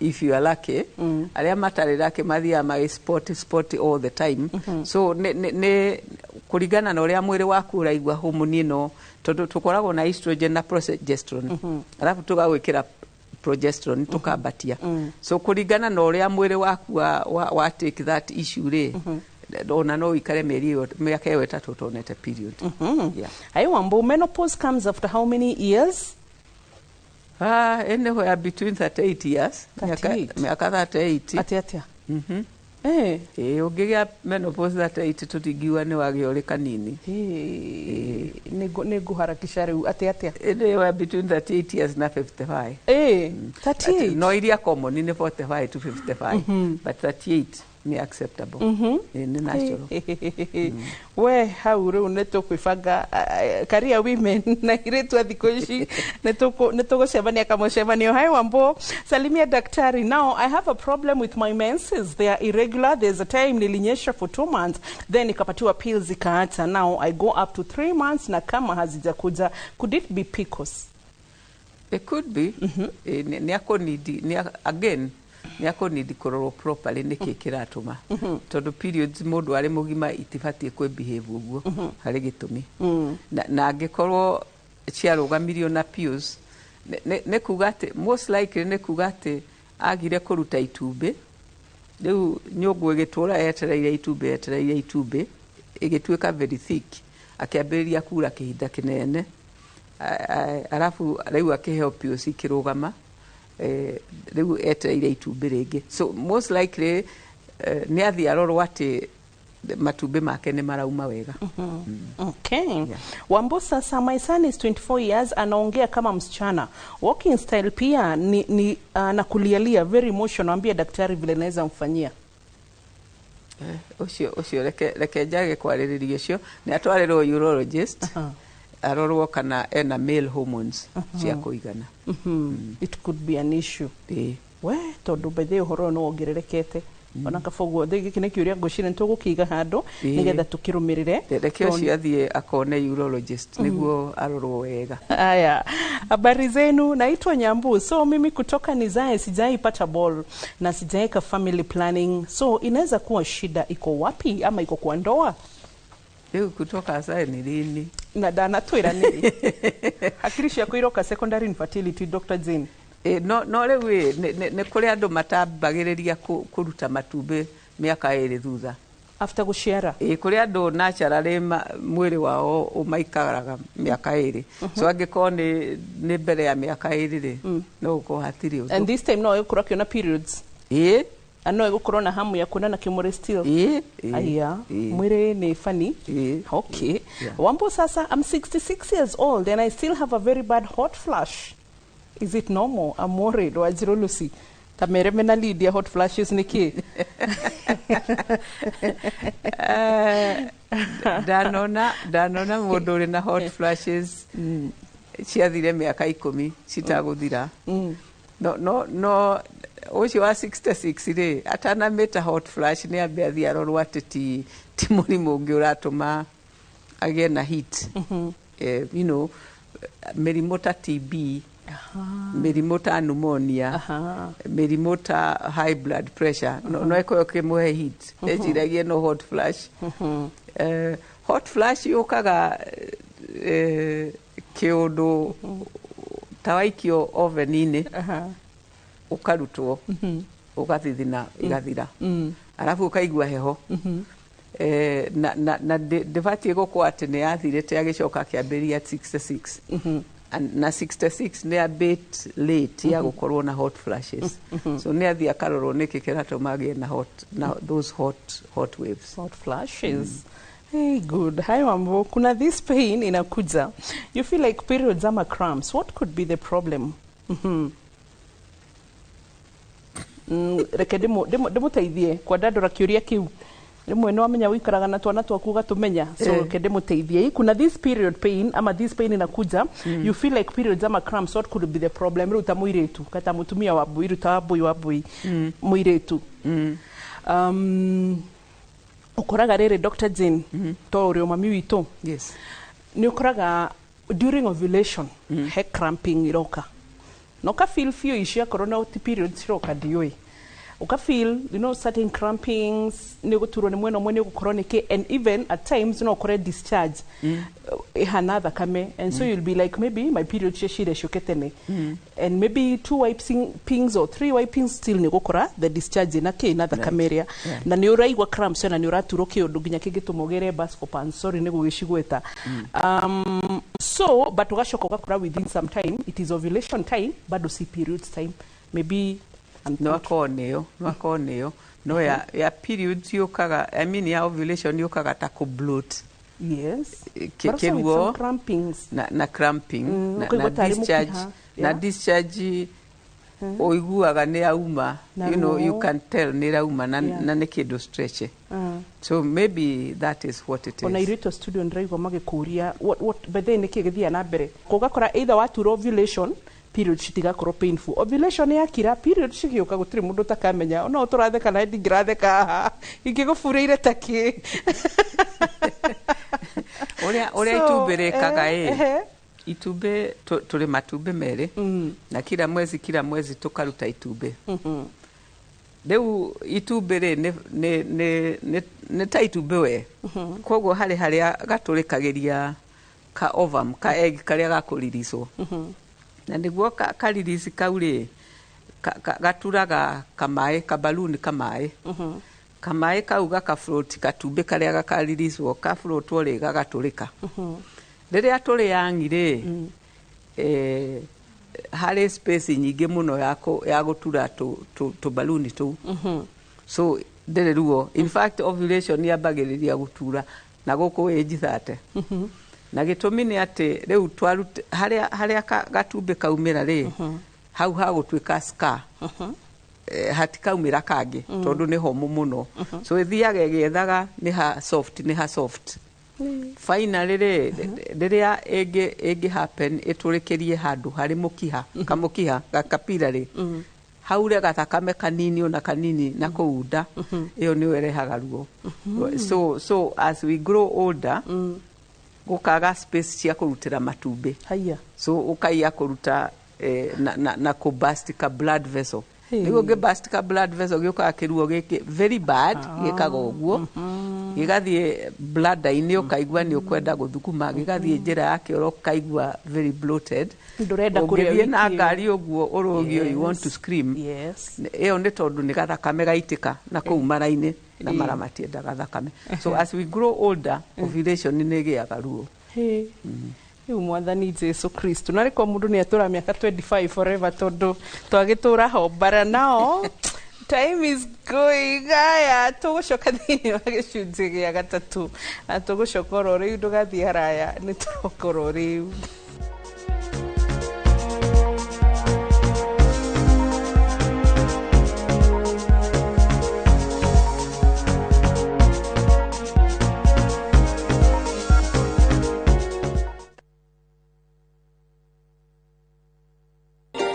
if you are lucky aria matari lucky mathia ma sport all the time so ne kuringana na uria mwiri waku uraigua hormone ino tondu tukoragwo na estrogen na progesterone alafu tugagwikira progesterone tukambatia so kuringana na uria mwiri waku wa take that issue ri ona no ikare miaka ewe tatu tonete period Ayo Wambo, menopause comes after how many years? Anywhere between 38 years. 38. Miaka 38. Atia. Ugigia menopause 38 tutigiwa ni wagiore kanini. Nego harakisha riu atia. Anywhere between 38 years na 55. 38. No iria common ni 45 to 55 but 38 ni acceptable. Ni natural. We hau riu netukwibanga career women na iretu athikoici netugucemania kamucemanio. Hi Wambo, salimia daktari. Now I have a problem with my menses. They are irregular. There's a time nilinyesha for 2 months then nikapatiwa pills zikaacha. Now I go up to 3 months na kama hazijakuja. Could it be PCOS? It could be. Again niako need kurorwo properly niki kiratuma tondu periods mundu ari mugima itibatie kwe behave uguo hari gitumi na angikorwo ciarugamirio na pills ne kugate most likely ne kugate agire kuruta itumbe riu nyungu igitura etereire itumbe igituika very thick akiambiriria kura kihinda kinene alafu riu akiheo pills ikirugama riu etereire itumbi ringi so most likely ni athi arorwo ati matumbi make ni marauma wega. Okay. Wambo, sasa my son is 24 years anaongea kama msichana. Walking style pia ni nakulialia very emotional. Ambia daktari vile naweza mfanyia. Ucio reke njage kwaririria cio ni atwarirwo urologist arorwo kana ena male hormones cia kuigana. It could be an issue. We tondu bethe uhoro no ongererekete ona kafogo thigi kine kiuria ngucire ntugukiga handu nigetha tukirumirire reke ucio athie akone urologist niguo arorwo wega. Aya, habari zenu, naitwa Nyambu. So mimi kutoka nizae sijaipata ball na sijaeka family planning, so inaweza kuwa shida iko wapi ama iko kwa ndoa? Leo kutoka asae ni lini? Na dana twira nini? Hakirishi ya kuiroka secondary infertility, Dr. Jane. No lewe ne kule andu matabagiriria kuruta matumbe miaka iri thutha after guciara. Kule andu naturally mwiri wao umaikaraga miaka iri so angiko ni mbere ya miaka iri ri no ko hatiri uto. And this time no ukura kiona periods. Ano igukorwo na hamu ya kuona na kimuri still. Aya, mwiri ni funny. Okay. Wambo, sasa I'm 66 years old and I still have a very bad hot flash. Is it normal? I'm worried. Wajiro Lucy. Tamere mena Lydia hot flashes niki. Danona mundu na hot flashes. Ciathire miaka 10 citaguthira. No ucio wa 66 ri atana meta hot flash ni ambe arorwo ati ti murimu ungi uratuma agie na heat. You know, mirimu ta TB, mirimu ta pneumonia, mirimu ta high blood pressure no eko kimuhe heat ejiragie no hot flash. Hot flash yukaga kiundu tawaikio oven-ini ukarutwo ugathithina igathira alafu ukaigua heho na devatie gukwa ati ni athirite agicoka kiambiria 66 na 66 ni a bit late ya gukorwo na hot flashes so ni athi akarorwo niki kiratuma na those hot waves, hot flashes. Hey, good. Hi Wambo, kuna this pain inakuja. You feel like periods ama cramps. What could be the problem? Reke demo teithie kwa dadora kiuria kiu. Rimwe no amenya wikaraga na twana twaku gatumenya so reke demo teithie. Kuna this period pain ama this pain inakuja. You feel like periods ama cramps. What could be the problem? Ruta muiretu kata mutumia wa bui ruta bui wa bui muiretu. ukoraga riri Dr. Jane to uri mami wito yes ni ukoraga during ovulation he cramping iroka no ka feel few ishia corona periods iroka dioi uka feel certain crampings ni guturo ni mweno mwene gukorwo niki and even at times correct discharge ihana thakame and so you'll be like maybe my period shire shuketene and maybe 2 wipings or 3 wipings still ni gukora the discharge na kina thakame area na ni uraigwa cramps na ni uraturo kiundu ginya kigitumugere Buscopan sorry ni gugishigweta so but ugashoka ugakora within some time it is ovulation time bado si periods time maybe no akoneo no ya periods yokaga I mean ya ovulation yokaga ta ko bloat yes keruo crampings na cramping na discharge na discharge oiguaga ne auma you can tell ne auma na ne kido stretch so maybe that is what it is ona irito studio ndraigo magikuria what but then nikigithia na mbere kugakora either watu ovulation period citigakorwo painful ovulation ya kira period cigioka gutiri mundu takamenya no turatheka na ndigiratheka ingigufureire taki oria itumbere kaga itumbe turi matumbe mere na kila mwezi tukaruta itumbe Deu itumbere ne ta itumbe we koguo hari gaturikagiria ka ovum ka egg karia gakuririso na niguo karirisi kauri gaturaga kamae kabaluni kamae kamae kau gakafloat katumbe karia gakaririswo ka float ore gagaturika riria turi yangire hari space nyingi muno ya gutura to baluni tu so ndereruo in fact ovulation yambagiriria gutura na guku age 30 na gitumi ni ati riu twarute haria gatumbe kaumira ri hau hagutwika scar hatikaumira kangi tondu ni homu muno so ithiaga igethaga ni ha soft finally riria ege happen iturikirie handu hari mukiha kamukiha gakapirari haure gathakame kanini ona kanini na kuunda iyo ni werehaga ruo so as we grow older gukaga space cia kurutira matumbe haya so ukaiya kuruta na kubust ka blood vessel nigo gebust ka blood vessel gioka kiruo giki very bad gikaga uguo gigathie blood ini ukaigwa ni ukwenda guthukuma gigathie njira yake ukaigwa very bloated ndurenda kuria na ngari uguo urugio you want to scream yes iyo ni tondu ni gathakame gaitika na kuumara-ini na maramati thakame so as we grow older ovulation ni giaga ruo Yu mwathani Jesu Kristo na riko mundu ni atura miaka 25 forever tondu twagitura ho bara nao time is going aya tugucoka thini wa gicunji gia gatatu na tugucokoro riu ndugathi haraya ni turokoro riu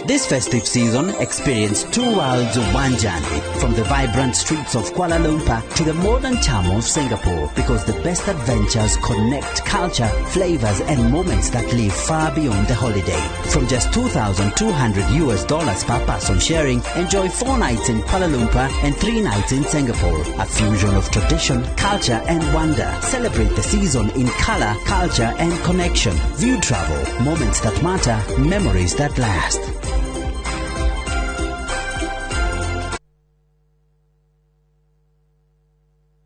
This festive season, experience two worlds of one journey. From the vibrant streets of Kuala Lumpur to the modern charm of Singapore. Because the best adventures connect culture, flavors and moments that live far beyond the holiday. From just $2,200 per person sharing, enjoy 4 nights in Kuala Lumpur and 3 nights in Singapore. A fusion of tradition, culture and wonder. Celebrate the season in color, culture and connection. View travel. Moments that matter. Memories that last.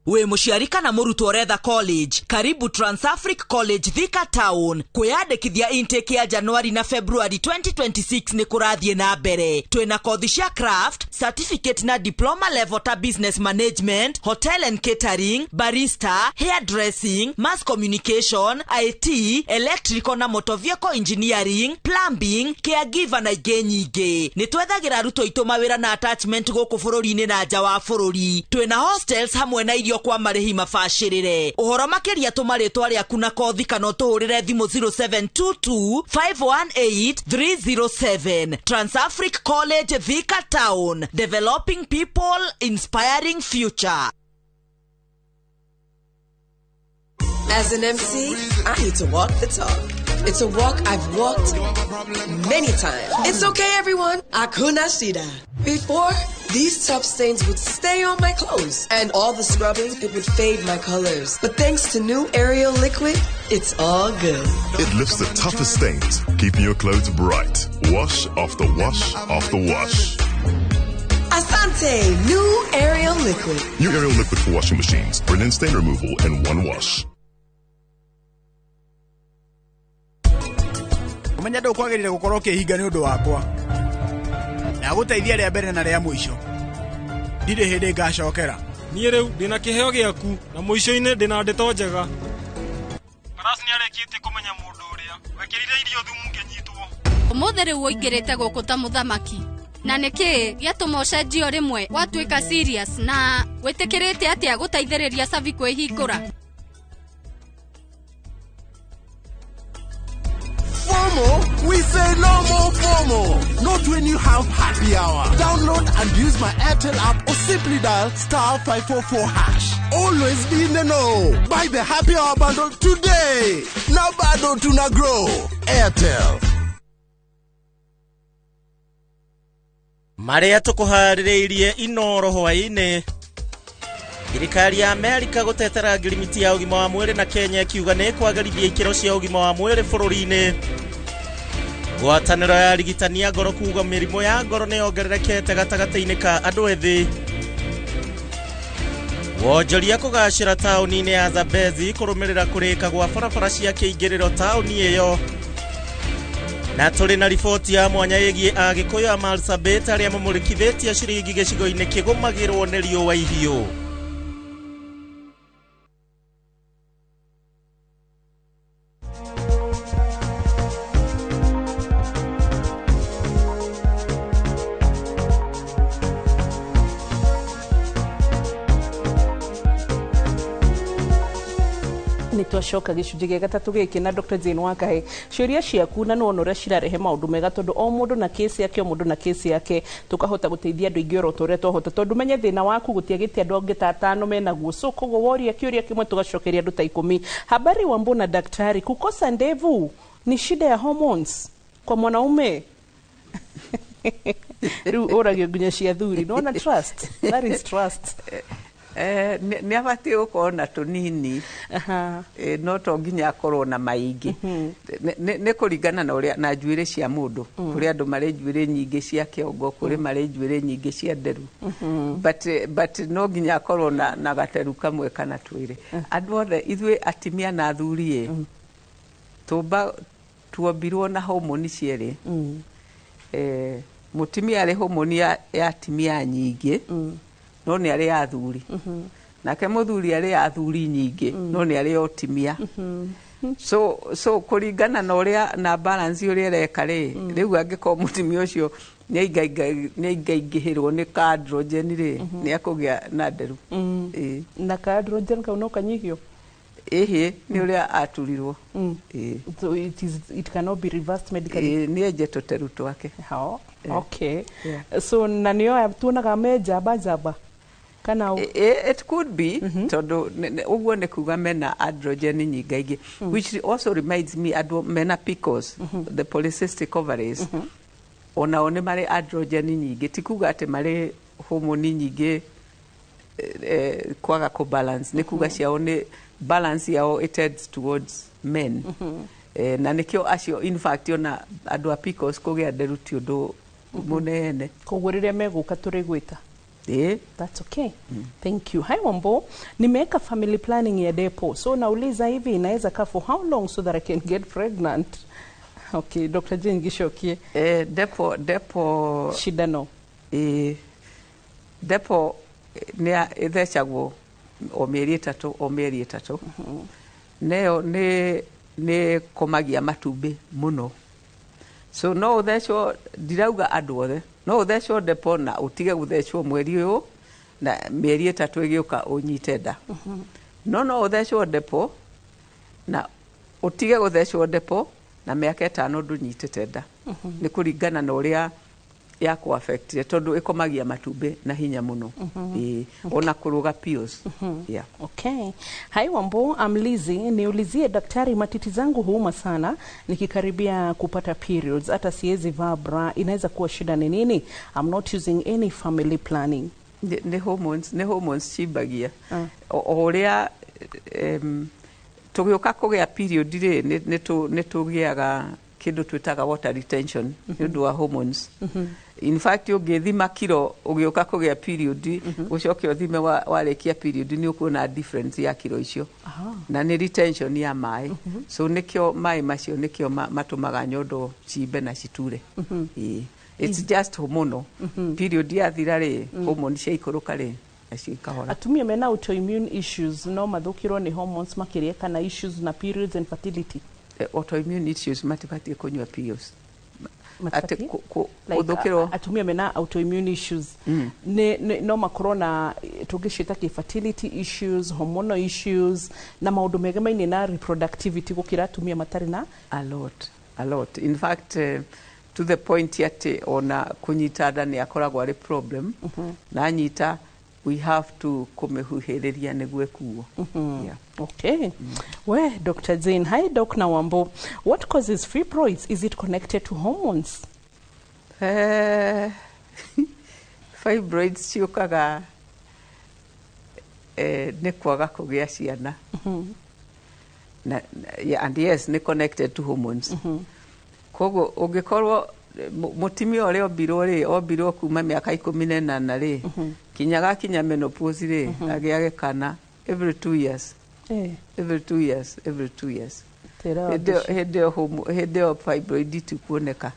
We muciari kana murutwo retha college karibu Transafric College Thika Town kwiyandikithia intake ya January na February 2026 ni kurathie na mbere twina kothi cia craft certificate na diploma level ta business management hotel and catering barista hairdressing mass communication IT electrical na motor vehicle engineering plumbing caregiver na ingĩ nyingĩ ni twethagira aruto itu mawira na attachment guku bururi-ini na nja wa bururi twina hostels hamwe na irio kwa marihi mabashirire uhoro makiria tumaritwa riaku na kothi kana tuhurire thimu 0722 518 307 Transafric College Thika Town. 1 Town, developing people, inspiring future. As an MC, I need to walk the talk. It's a walk I've walked many times. It's okay, everyone. Hakuna shida. Before, these tough stains would stay on my clothes, and all the scrubbing, it would fade my colors. But thanks to new Ariel liquid, it's all good. It lifts the toughest stains, keeping your clothes bright. Wash after wash after wash. Asante, new Ariel liquid. New Ariel liquid for washing machines. Brilliant stain removal in one wash. Umenya ndo kwagirire gukorwo kihinga ni undu wakwa na guteithia ria mbere na ria muico ndire hindi ngacokera nie riu ndina kiheo giaku na muico-ini ndina ndeto njega Karasi ni arekitie kumenya mundu uria wekirire irio thumu ngenyitwo umuthi riu uingirite guku ta muthamaki na niki giatuma ucenjio rimwe watuika serious na witikirite atia guteithiriria Savi kwihingura FOMO? We say no more FOMO. Not when you have happy hour. Download and use my Airtel app or simply dial *544#. Always be in the know. Buy the happy hour bundle today. Now bado tuna grow. Airtel. Maria tukuhaririirie inoro hwaini. Thirikari ya Amerika gutetera ngirimiti ya ugima wa mwiri na Kenya ikiuga ni kwagarithia ikiro cia ugima wa mwiri bururi-ini. Ngwataniro ya rigitani ya ngoro kuuga mirimo ya ngoro ni yongererekete gatagati-ini ka andu ethi. Wonjoria kugacira tauni-ini ya Zambezi kurumirira kurika gwa barabara cia kiingiriro tauni iyo. Na tuli na riboti ya mwanya yegie Agikuyu a Marsabit aria mamurikithitie ciringi gicigo-ini kigumagirwo ni riũa ihiũ. Nitwacoka gicunjĩ gĩa gatatu gĩkĩ na Dr. Jane Wakahe ciũria ciaku na nona ũrĩa cirarehe maũndũ mega tondũ o mũndũ na case yake o mũndũ na case yake tukahota gũteithia andũ aingĩ oro ũrĩa twahota tondũ menye thĩna waku gũtiagĩte andũ angĩ ta 5 menaguo so koguo woria kĩũria kĩmwe tugacokeria andũ ta 10. Habari wa mbona daktari, kukosa ndevu ni shida ya hormones kwa mwanaume? Riu ũragio nginya cia thuri nona trust, that is trust. Nĩ abatie gũkorwo na tũnini no to nginya akorwo na maingĩ nĩ kũringana na ũrĩa na njuĩrĩ cia mũndũ kũrĩ andũ marĩ njuĩrĩ nyingĩ cia kĩongo kũrĩ marĩ njuĩrĩ nyingĩ cia nderu but no nginya akorwo na gateru kamwe kana twĩrĩ andũ othe ithuĩ atimia na athuri tuombirwo na homoni cierĩ mutimia arĩ homoni ya atimia nyingĩ no nĩ arĩ athuri nake muthuri arĩ athuri nyingĩ no nĩ arĩ otimia so kũringana na ũrĩa na balance ũrĩa reka rĩu angĩkorwo mutimia ũcio nĩ aingaingĩhĩrwo nĩ androgen nĩ akũgĩa na nderu na androgen kau no kanyihio nĩ ũrĩa aturirwo so it cannot be reversed medically nĩ enje tũteru twake okay so na nĩo tuonaga me njamba kana it could be tondu uguo ni kuga mena androgen nyingaingi which also reminds me adu mena PCOS the polycystic ovaries ona one mari androgen nyingi tikuga ati mari hormone nyingi kwaga ko balance ni kuga ciao ni balance yao it heads towards men na nikio acio in fact ona adu a PCOS kugia nderu ti undu munene koguo riria meguka turigwita that's okay. Thank you. Hi Wambo, nimeweka family planning ya depo. So nauliza hivi inaweza kaa for how long so that I can get pregnant? Okay, Dr. Jane Gishokie. Depo shida no. Depo ni ithecagwo o mĩeri 3 Neo ne komagia matumbi muno. So no uthecwo ndirauga andu othe no uthecwo depo na utige guthecwo mweri uyu na mieri 3 igiuka unyite nda no uthecwo depo na utige guthecwo depo na miaka 5 ndunyitite nda ni kuringana na uria ya ku affect tondu ikomagia matumbe na hinya muno ona kuruga pios yeah. Okay. Hai Wambo, I'm Lizzy. Niulizie daktari, matiti zangu huuma sana nikikaribia kupata periods, hata siwezi vaa bra, inaweza kuwa shida ni nini? I'm not using any family planning. Ne hormones chimbagia oria tugioka kugia period ri ne tugiaga kindu twitaga water retention ndu wa hormones. In fact ungithima kilo ugioka kugia period ucoke uthime warekia period ni ukuona difference ya kilo icio na ni retention ya mai so nikio mai macio nikio matumaga nyondo chimbe na citure it's just hormonal period ya thirare hormone cia ikuruka ri acio ikahora. Atumia mena autoimmune issues no mathukirwo ni hormones makiria kana issues na periods and fertility. Autoimmune issues matibatie kunywa pills. Atumia mena autoimmune issues no makorwo na tugicita ki fertility issues, hormonal issues na maundu mega maini na reproductivity gukira atumia matari na a lot in fact to the point yet ona kunyita nda ni akoragwo ari problem na nyita we have to kumehuhiriria niguo kuo. Yeah. Okay. Well, Dr. Jane, hi Dr. Wambo. What causes fibroids? Is it connected to hormones? Fibroids ciukaga ne kwaga kugia ciana. And yes, ne connected to hormones. Kogo ungikorwo mutimia ore obirwo kuma miaka 18 ri kinyaga kinya menopause ri agiage kana every 2 years. Every 2 years. Hede fibroid tukuoneka.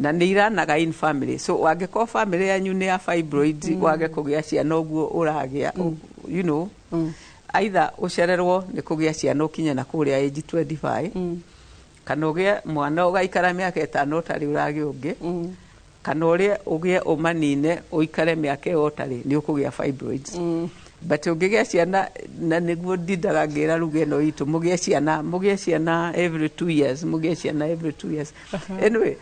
Na ni iranaga in family. So wangeko family yanyu ni ya fibroid wage kugia ciana oguo uragia you know either ucererwo ni kugia ciana ukinya na kuria age 25 kana ugie mwana ugaikara miaka 5 utari uragi ungi kana urie ugie umanine uikare miaka utari ni ukugia fibroids. But ugigia ciana na niguo dindaga ngira ruge no itu mugie ciana every 2 years mugie ciana every 2 years. Anyway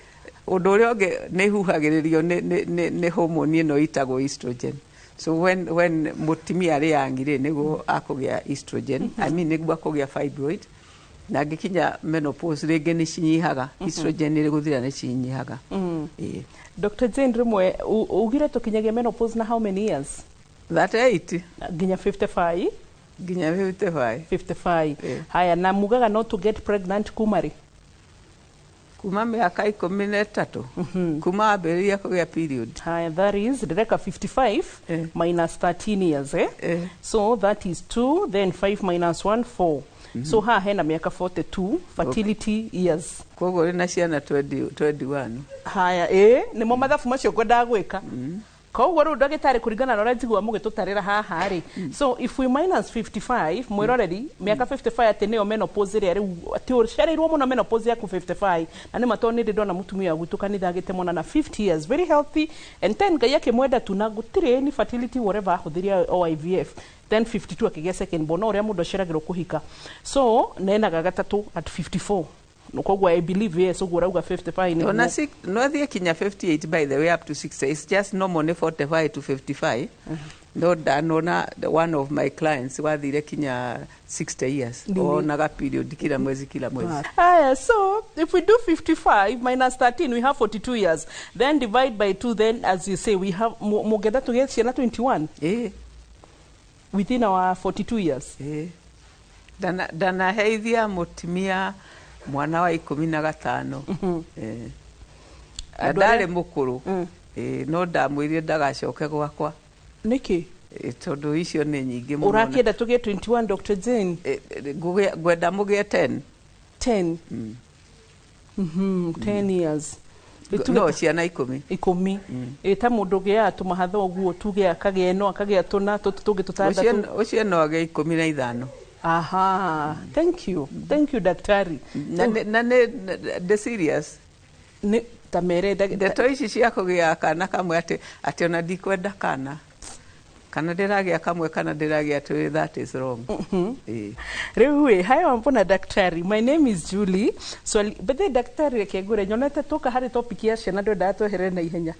undu uria ungi ni huhagiririo ni hormone ino itagwo estrogen. So when mutimia ri yangire niguo akugia estrogen I mean niguo akugia fibroid na gikinya menopause rege ni cinyihaga estrogen ni guthira ni cinyihaga. Dr. Jane rimwe ugire tukinyagia menopause na how many years? 38 ginya 55 ginya 55 haya na mugaga not to get pregnant kumari kuma miaka 13 kuma aberia kugia period. Haya, that is direka 55 minus 13 years so that is 2 then 5 minus 1 4 so ha hena miaka 42 fertility years kogo rina ciana 21. Haya ni mo mathafu macio kwenda gwika koguo ru ndagitari kuringana na ura njigua mugitutarira haha ri so if we minus 55 mwiroreri miaka 55 ati niyo menopause ri ati ucereirwo muno menopause yaku 55 na ni matoni ndi ndona mutumia gwitu kanitha agitemona na 50 years very healthy and 10 gaya kimwenda tu na gutire ni fertility whatever huthiria o IVF then 52 akigia second born uria mundu aceragirwo kuhika so nenaga gatatu at 54 Nukogwa I believe yes so gura uga 55 no thie kinya 58 by the way up to 60 it's just normal 45 to 55 no danona one of my clients wathire kinya 60 years onaga period kila mwezi so if we do 55 minus 13 we have 42 years then divide by 2 then as you say we have mugeda to get 21 within our 42 years dana heithia mutimia mwana wa 15 ndari mukuru no ndamwire ndagacoke gwakwa niki tondu icio ni nyingi muno urakienda tugie 21 Dr. Jane gwenda mugie 10 10 years no ciana 10 ta mundu gia tumahatha oguo tuge akagia no akagia tuna tuge tutandatu ucio no age 15 aha thank you daktari na the serious ni tamere ndeto ici cia kugia kana kamwe ati ona ndikwenda kana kana ndĩragĩa kamwe kana ndĩragĩa twĩrĩ, that is wrong. Rĩu we, haya Wambua daktari, my name is Julie. Bethe daktari reke ngũre, nyonete tũka harĩ topic ya ciana ndwendaga twehere na ihenya.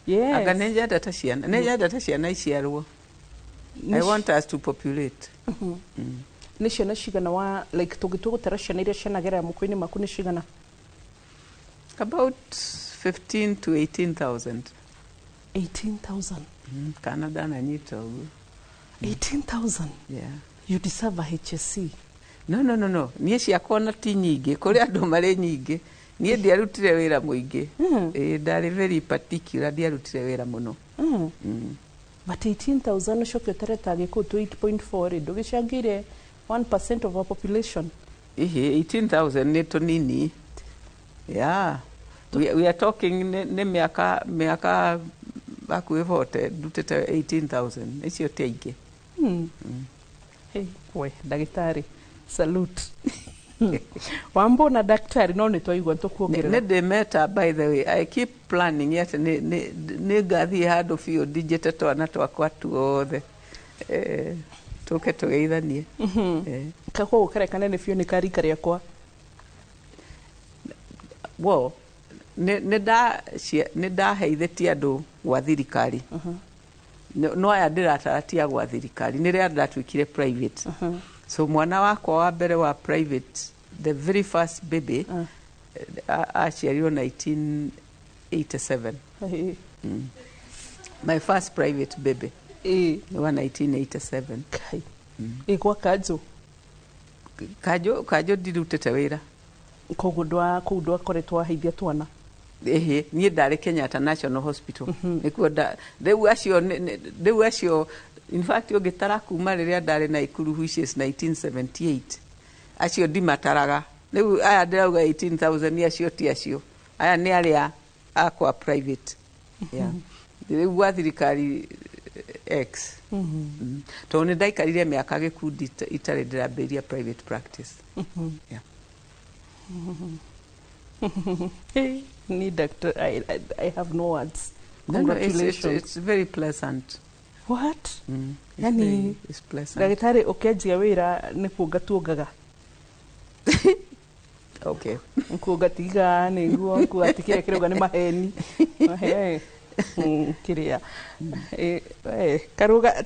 Yes. Anga nĩnyendete ciana, nĩnyendete ciana iciarwo. I want us to populate. Nĩ ciana cigana wa, like tũngĩtua gũtara ciana iria cianagerera mũkũ-inĩ maku nĩ cigana? About 15 to 18,000. 18,000? Canada na nyita ũguo. 18,000? Yeah. You deserve a HSC. No. Niĩ ciakwa na ti nyingĩ, kũrĩ andũ marĩ nyingĩ. Niĩ ndiarutire wĩra mũingĩ. Ndarĩ very particular, ndiarutire wĩra mũno. But 18,000 ũcoke ũtare ta Gĩkũyũ 8.4 ndũgĩcangĩire 1% of our population. 18,000 nĩ tũnini. Yeah. We are talking nĩ mĩaka bakuhĩ 40 ndutĩte 18,000. Icio ti aingĩ. Hey, we, ndagĩtarĩ. Salute. Wambua na daktari no nĩ twaigua tũkuongerera. Nĩ ndĩmeta, by the way, I keep planning yet nĩ ngathiĩ handũ biũ ndinjĩte twana twakwa tuothe. Tũke tũgeithanie. Kakuo gũkerekane nĩ biũ nĩ karika rĩakwa. Well, nĩ ndaheithĩtie andũ gwa thirikari. No aya ndĩrataratia gwa thirikari, nĩ rĩrĩa ndatuĩkire private. So mwana wakwa wa mbere wa private, the very first baby, aciarirwo 1987. My first private baby. Wa 1987. Gwa Kanjũ? Kanjũ ndirutĩte wĩra. Koguo kũu ndwakoretwo aheithia twana? Niĩ ndarĩ Kenyatta National Hospital. Nĩkuo rĩu acio, in fact ũngĩtara kuma rĩrĩa ndarĩ Naikuru, which is 1978, acio ndimataraga. Rĩu aya ndĩrauga 18,000 acio ti acio. Aya nĩ arĩa akwa private. Rĩu gwa thirikari X. Tondũ nĩ ndaikarire mĩaka Gĩkundi itarĩ ndĩrambĩrĩria private practice. Need doctor, I have no words. Congratulations. No, it's very pleasant. What? Yani, it's pleasant. Ndagĩtarĩ ũkĩanjia wĩra nĩ kuonga tuongaga. Okay. Kuonga tiga nĩguo, kuatikĩra kĩrauga nĩ maheni. Kĩrĩa. Karuga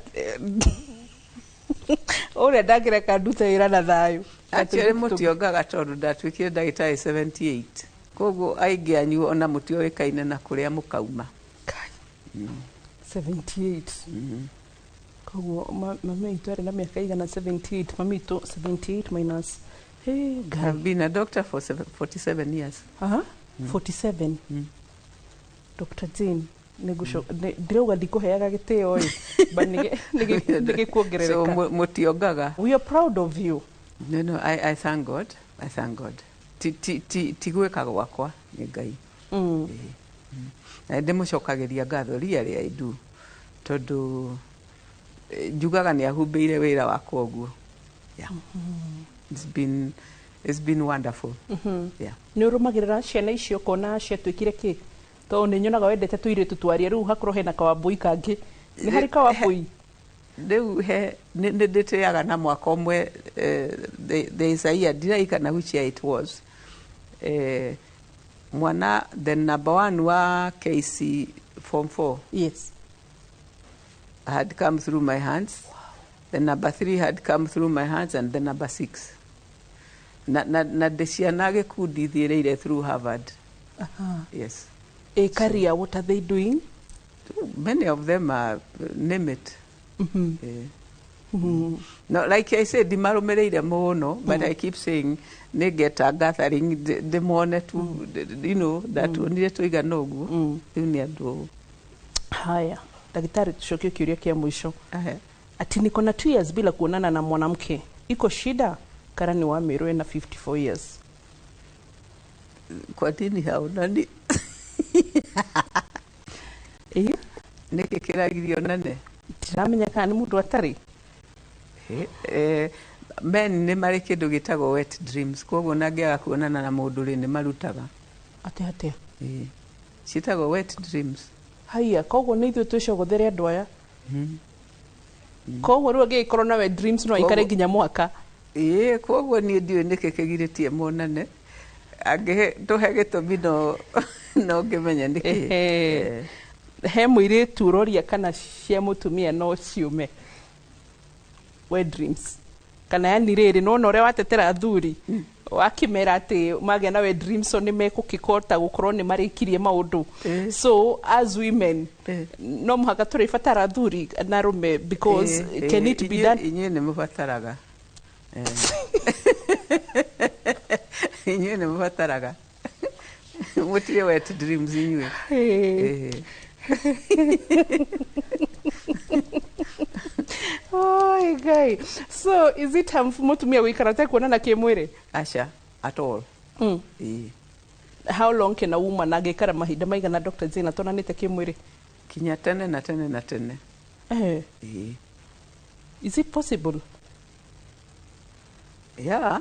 ũrĩa ndangĩreka ndute wĩra na thayũ. Actually mũtiongaga tondũ ndatuĩkire ndagĩtarĩ 78. Koguo aingĩ anyu ona mũtioĩkaine na kũrĩa mũkauma. 78. Koguo mami itu arĩ na mĩaka igana 78. Mami itu 78 minus. Hey, I've been a doctor for 47 years. 47. Dr. Jane, ndirauga ndikũheaga gĩtĩo nĩgĩkuongerereka. So mũtiongaga. We are proud of you. No, I thank God. I thank God. Ti gwĩka gwakwa nĩ Ngai. Na ndĩmũcokagĩria ngatho ria I do. Tondũ njugaga nĩ ahumbĩire wĩra wakwa ũguo. Yeah. It's been wonderful. Yeah. Nĩ ũrũmagĩrĩra ciana icio kona ciatuĩkire kĩ? Tondũ nĩ nyonaga wendete tũirĩtu twaria, rĩu hakorwo hena Kawambui kangĩ. Nĩ harĩ Kawambui? Rĩu nĩ ndĩtĩaga na mwaka ũmwe, there is a year, ndiraikana which year it was. Mwana, the number 1 wa KC Form 4. Yes. Had come through my hands. Wow. The number 3 had come through my hands, and the number 6. Na ciana gĩkundi thiĩrĩire through Harvard. Yes. A career, what are they doing? Many of them are, name it. No, like I said, ndimarũmĩrĩire mũno, but I keep saying, nĩ get a gathering, ndĩmone tu, you know, ndatuonire tũigana ũguo, rĩu nĩ andũ. Haya, daktari, tucokie kĩũria kĩa mũico. Ati niko na 2 years bila kuonana na mwanamke, iko shida? Karani wa Meru na 54 years. Kwa nini haonani? Nĩkĩ kĩragĩrio nane? Tiramenya kana nĩ mũndũ atarĩ. Men nĩ marĩ kĩndũ gĩtagwo wet dreams, koguo nangĩaga kuonana na mũndũ rĩ nĩ marutaga. Atĩa? Ciĩtagwo wet dreams. Haya, koguo nĩ ithuĩ twĩcogothere andũ aya. koguo rĩu angĩgĩkorwo nawe dreams no aikare nginya mwaka. Ĩĩ, koguo niĩ ndiũĩ nĩkĩ kĩgirĩtie monane, angĩtũhe gĩtũmi no ngĩmenya nĩkĩ. He mũirĩtu ũroria kana cia mũtumia no ciume we dreams, kana yani rĩrĩ nona ũrĩa watetera athuri wakimera atĩ magĩa nawe dreams nĩ mekũkĩkota gũkorwo nĩ marĩkirie maũndũ. So as women no mũhaka tũrĩbatara athuri na arũme because can it be done? Inyuĩ nĩ mũbataraga. Inyuĩ nĩ mũbataraga. Mũtirĩ wet dreams inyuĩ. Oh, guy. So is it mutumia wikara te kuonana kimwiri? Asha, at all. How long can a woman agikara mahinda maigana Dr. Zena tonanite kimwiri? Kinya tene na tene na tene. Is it possible? Yeah.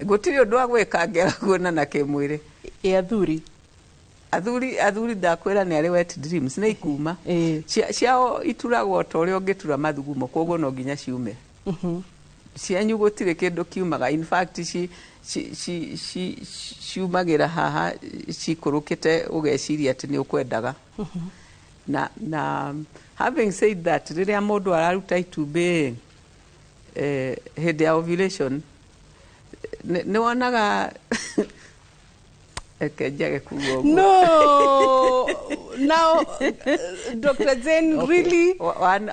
Gutiri undu wa gwika ngera kuonana kimwiri. Athuri. Athuri ndakwĩra nĩ arĩ wet dreams nĩ ikuma ciao ituragwo ta ũrĩa ũngĩtura mathugumo, koguo no nginya ciume. Cianyu gũtirĩ kĩndũ kiumaga, in fact ciumagĩra haha cikũrũkĩte ũgeciria atĩ nĩ ũkwendaga. Na having said that, rĩrĩa mũndũ araruta itumbĩ hĩndĩ ya ovulation nĩ wonaga no. Now, Dr. Zen, really?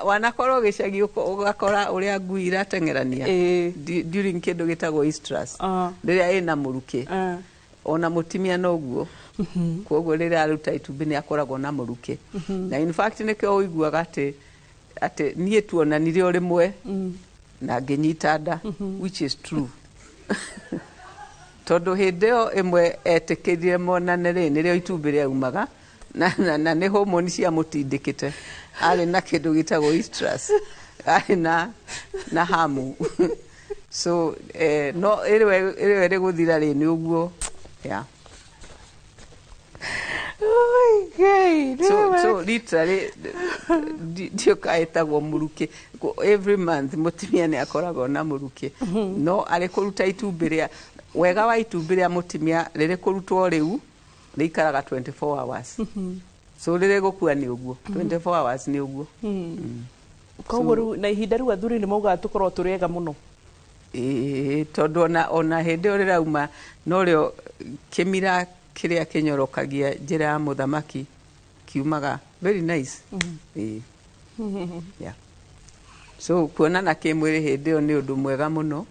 Wanakorwo gĩcagi ũgakora ũrĩa ngui irateng'erania during kĩndũ gĩtagwo estrus, rĩrĩa ĩna mũrukĩ. Ona mũtumia noguo. Koguo rĩrĩa aruta itumbĩ nĩ akoragwo na mũrukĩ. Na in fact nĩkĩo ũiguaga atĩ niĩ tuonanire o rĩmwe na ngĩnyita nda, which is true. Tondu hĩndĩ ĩyo ĩmwe etĩkĩrire monane nĩrĩo itumbĩ rĩaumaga na nĩ homoni cia mũtindĩkĩte, arĩ na kĩndũ gĩtagwo estrus, arĩ na hamu. So no ĩrĩwe rĩgũthira rĩ nĩ ũguo. So literally ndioka etagwo mũrukĩ. Every month mũtumia nĩ akoragwo na mũrukĩ, no arĩ kũruta itumbĩ rĩa wega wa itumbĩ rĩa mũtumia rĩrĩ kũrutwo rĩu rĩikaraga 24 hours. So rĩrĩ gũkua nĩ ũguo 24 hours nĩ ũguo. Koguo na ihinda rĩu athuri nĩ maugaga tũkorwo tũrĩega mũno. Tondũ ona hĩndĩ ĩyo rĩrauma no rĩo kĩmira kĩrĩa kĩnyorokagia njĩra ya mũthamaki kiumaga. Very nice. Yeah. So kuonana kĩmwĩrĩ hĩndĩ ĩyo nĩ ũndũ mwega mũno.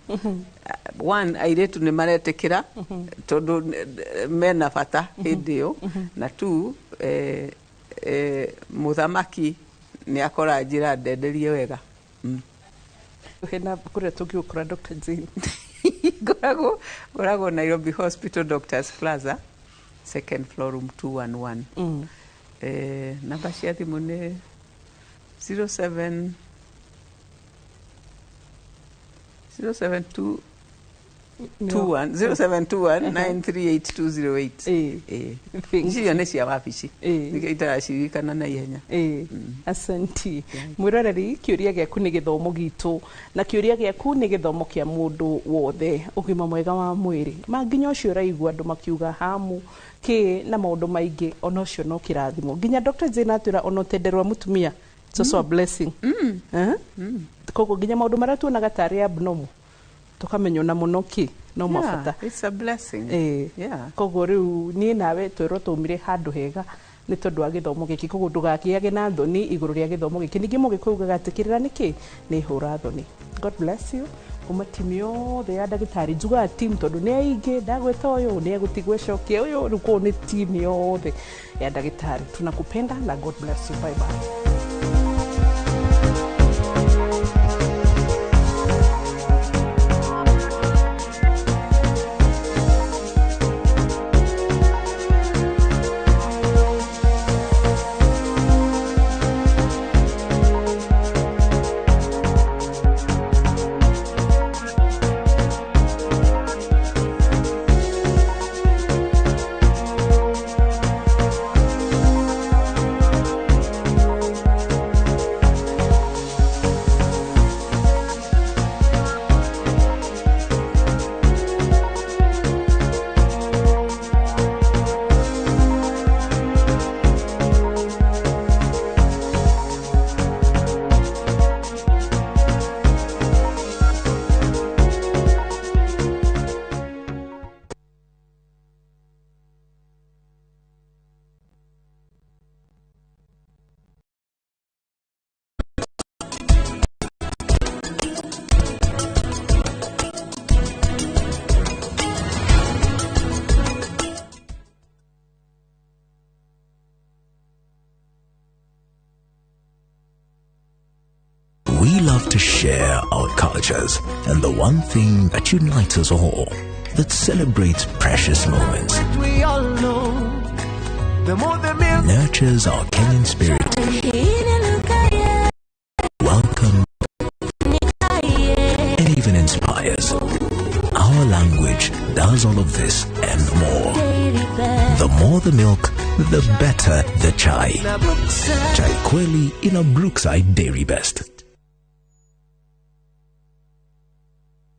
One, airĩtu nĩ maretĩkĩra tondũ mena bata hĩndĩ ĩyo, na two, mũthamaki nĩ akora njĩra ndenderie wega. Hena kũrĩa tũngĩũkora Dr. Zane? Ngoragwo Nairobi Hospital Doctors Plaza, second floor room 211. Namba cia thimũ nĩ 0721-938-208. Icio nĩ cia wabici itaracirikana na ihenya. Asanti. Mwĩroreri, kĩũria gĩaku nĩ gĩthomo gitũ, na kĩũria gĩaku nĩ gĩthomo kĩa mũndũ wothe. Ũgima mwega wa mwĩrĩ, nginya ũcio ũraigua andũ makiuga hamu na maũndũ maingĩ, ona ũcio no kĩrathimo. Nginya Dr. Zena atwĩra ona ũtenderwa mũtumia, it's also a blessing. Koguo nginya maũndũ marĩa tuonaga tarĩ abnormal tukamenya na mũno no mabata. It's a blessing. Koguo rĩu niĩ nawe twĩrwo tũmire handũ hega nĩ tondũ wa gĩthomo gĩkĩ, koguo ndũgakĩage na thoni igũrũ rĩa gĩthomo gĩkĩ. Ningĩ mũgĩkũyũ gũgatĩkĩrĩra nĩkĩ nĩ hũra thoni. God bless you. Kuma timu yothe ya ndagĩtarĩ, njugaga team tondũ nĩ aingĩ, ndagwĩta ũyũ nĩ egũtigwĩcokia ũyũ, rĩu kũu nĩ team yothe ya ndagĩtarĩ. Tunakupenda na God bless you. Bye bye. to share our cultures and the one thing that unites us all, that celebrates precious moments, We all know the more the milk. nurtures our Kenyan spirit, welcome, and even inspires. Our language does all of this and more. The more the milk, the better the chai. Chai Kweli in a Brookside Dairy Best.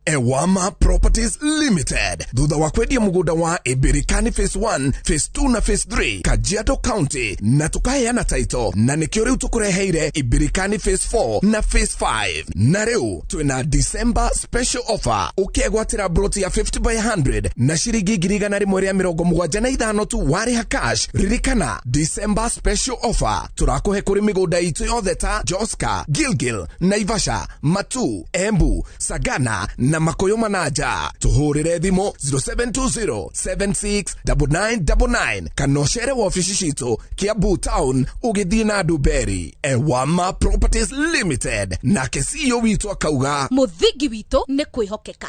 Ewama Properties Limited. Thutha wa kwendia mugunda wa Ibirikani Phase 1, Phase 2 na Phase 3 Kajiado County, na tukaheana title na nikio riu tukureheire Ibirikani Phase 4 na Phase 5. Na riu twina December special offer ukegwatira broti ya 50/100 na shiringi 175 tu wariha cash. Ririkana December special offer turakuhe kuri migunda itu yothe ta Joska, Gilgil, Naivasha, Matu, Embu, Sagana na Makoyo Manaja. Tuhurire thimo 0720769999 kanoshere wa ofisi shito Kiambu Town ugithii na Duberi. Ewama Properties Limited na kesio witu akauga muthigi witu ni kwihokeka.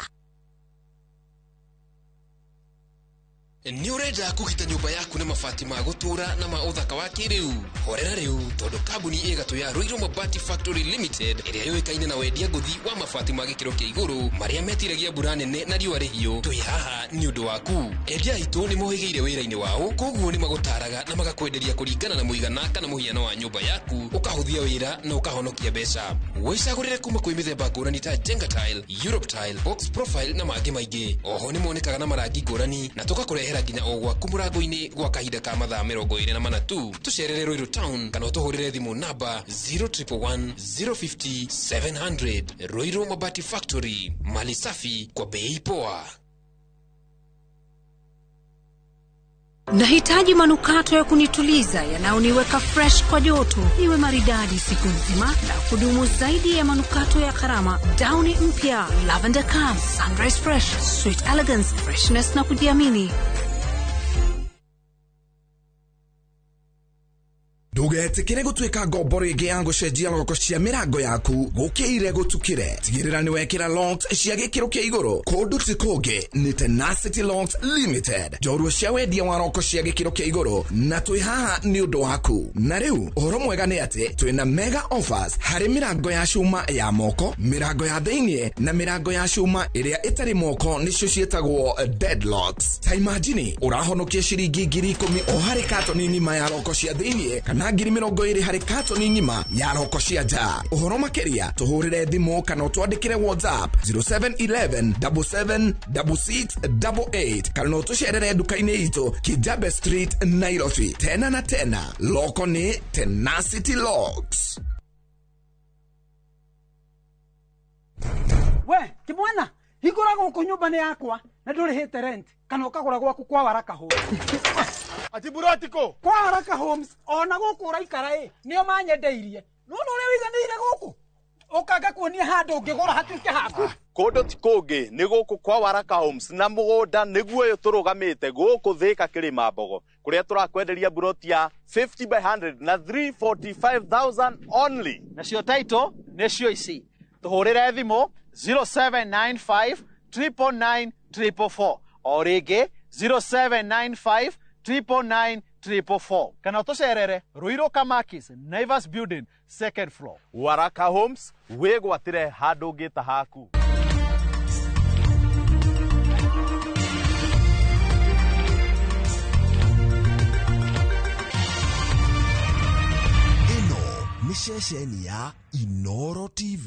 Ni urenda kugita nyumba yaku na mabati ma gutura na ma uthaka wa kiriu. Horera riu tondu kambuni igatu ya Ruiru Mabati Factory Limited iria yoikaine na wendia nguthi wa mabati ma gikiro kia iguru maria metiragia mbura nene na riua rihio. Twi haha ni undu waku. Endia itu ni mohigeire wira-ini wao, koguo ni magutaraga na magakwenderia kuringana na muigana kana muhiano wa nyumba yaku, ukahuthia wira na ukahonokia mbeca. Wicagurire kuma kwi mithemba ngurani ta Jenga Tile, Europe Tile, Box Profile na mangi maingi. Oho ni monekaga na marangi ngurani na tukakurehera nginya o gwaku murango-ini gwa kahinda ka mathaa 24 tu. Tucerere Ruiru Town kana tuhurire thimu namba 0111 050 700. Ruiru Mabati Factory, mali safi kwa bei poa. Nahitaji manukato ya kunituliza yanayoniweka fresh kwa joto, iwe maridadi siku nzima na kudumu zaidi ya manukato ya gharama. Downy mpya, Lavender Calm, Sunrise Fresh, Sweet Elegance, freshness na kujiamini. Ndugetikire gutwika ngombo ringi ya gucenjia loko cia mirango yaku gukire gutukire. Tigirira ni wekira locks cia gikiro kia iguru. Kundu ti kungi ni Tenacity Locks Limited. Njorua cia wendia wa loko cia gikiro kia iguru na twi haha ni undu waku. Na riu uhoro mwega ni ati twina mega offers hari mirango ya cuma ya moko, mirango ya theinie na mirango ya cuma iria itari moko nicio cietagwo deadlocks. Ta imagine urahonokia ciringi 10,000 o hari katoni ng'ima ya loko cia theinie kana 20,000 hari katoni ng'ima ya loko cia nja. Uhoro makiria tuhurire thimu kana twandikire WhatsApp 0711776688 kana utucerere duka-ini itu Kijabe Street, Nairobi. Tena na tena loko ni Tenacity Locks. We kimwana higura guku nyumba ni yakwa na ndurihite rent kana ukagura gwaku kwa Waraka Homes. Ati burotiko kwa Waraka Homes ona guku uraikara nio manyendeirie no uri wiganire guku ukaga kuonia handu ngigura hatuike haku kundu ti kungi ni guku kwa Waraka Homes na mugunda niguo yo turugamite guku Thika Kirima Mbogo kuria turakwenderia buroti ya 50/100 na 345,000 only. Nacio title necio ici tuhurire thimu 0795 999 444 o ringi 0795 999 444 kana utucerere Ruiru Kamakis Naivas Building 2nd floor. Waraka Homes wigwatire handu ngita haku. Ino ni ceceni ya Inoro TV.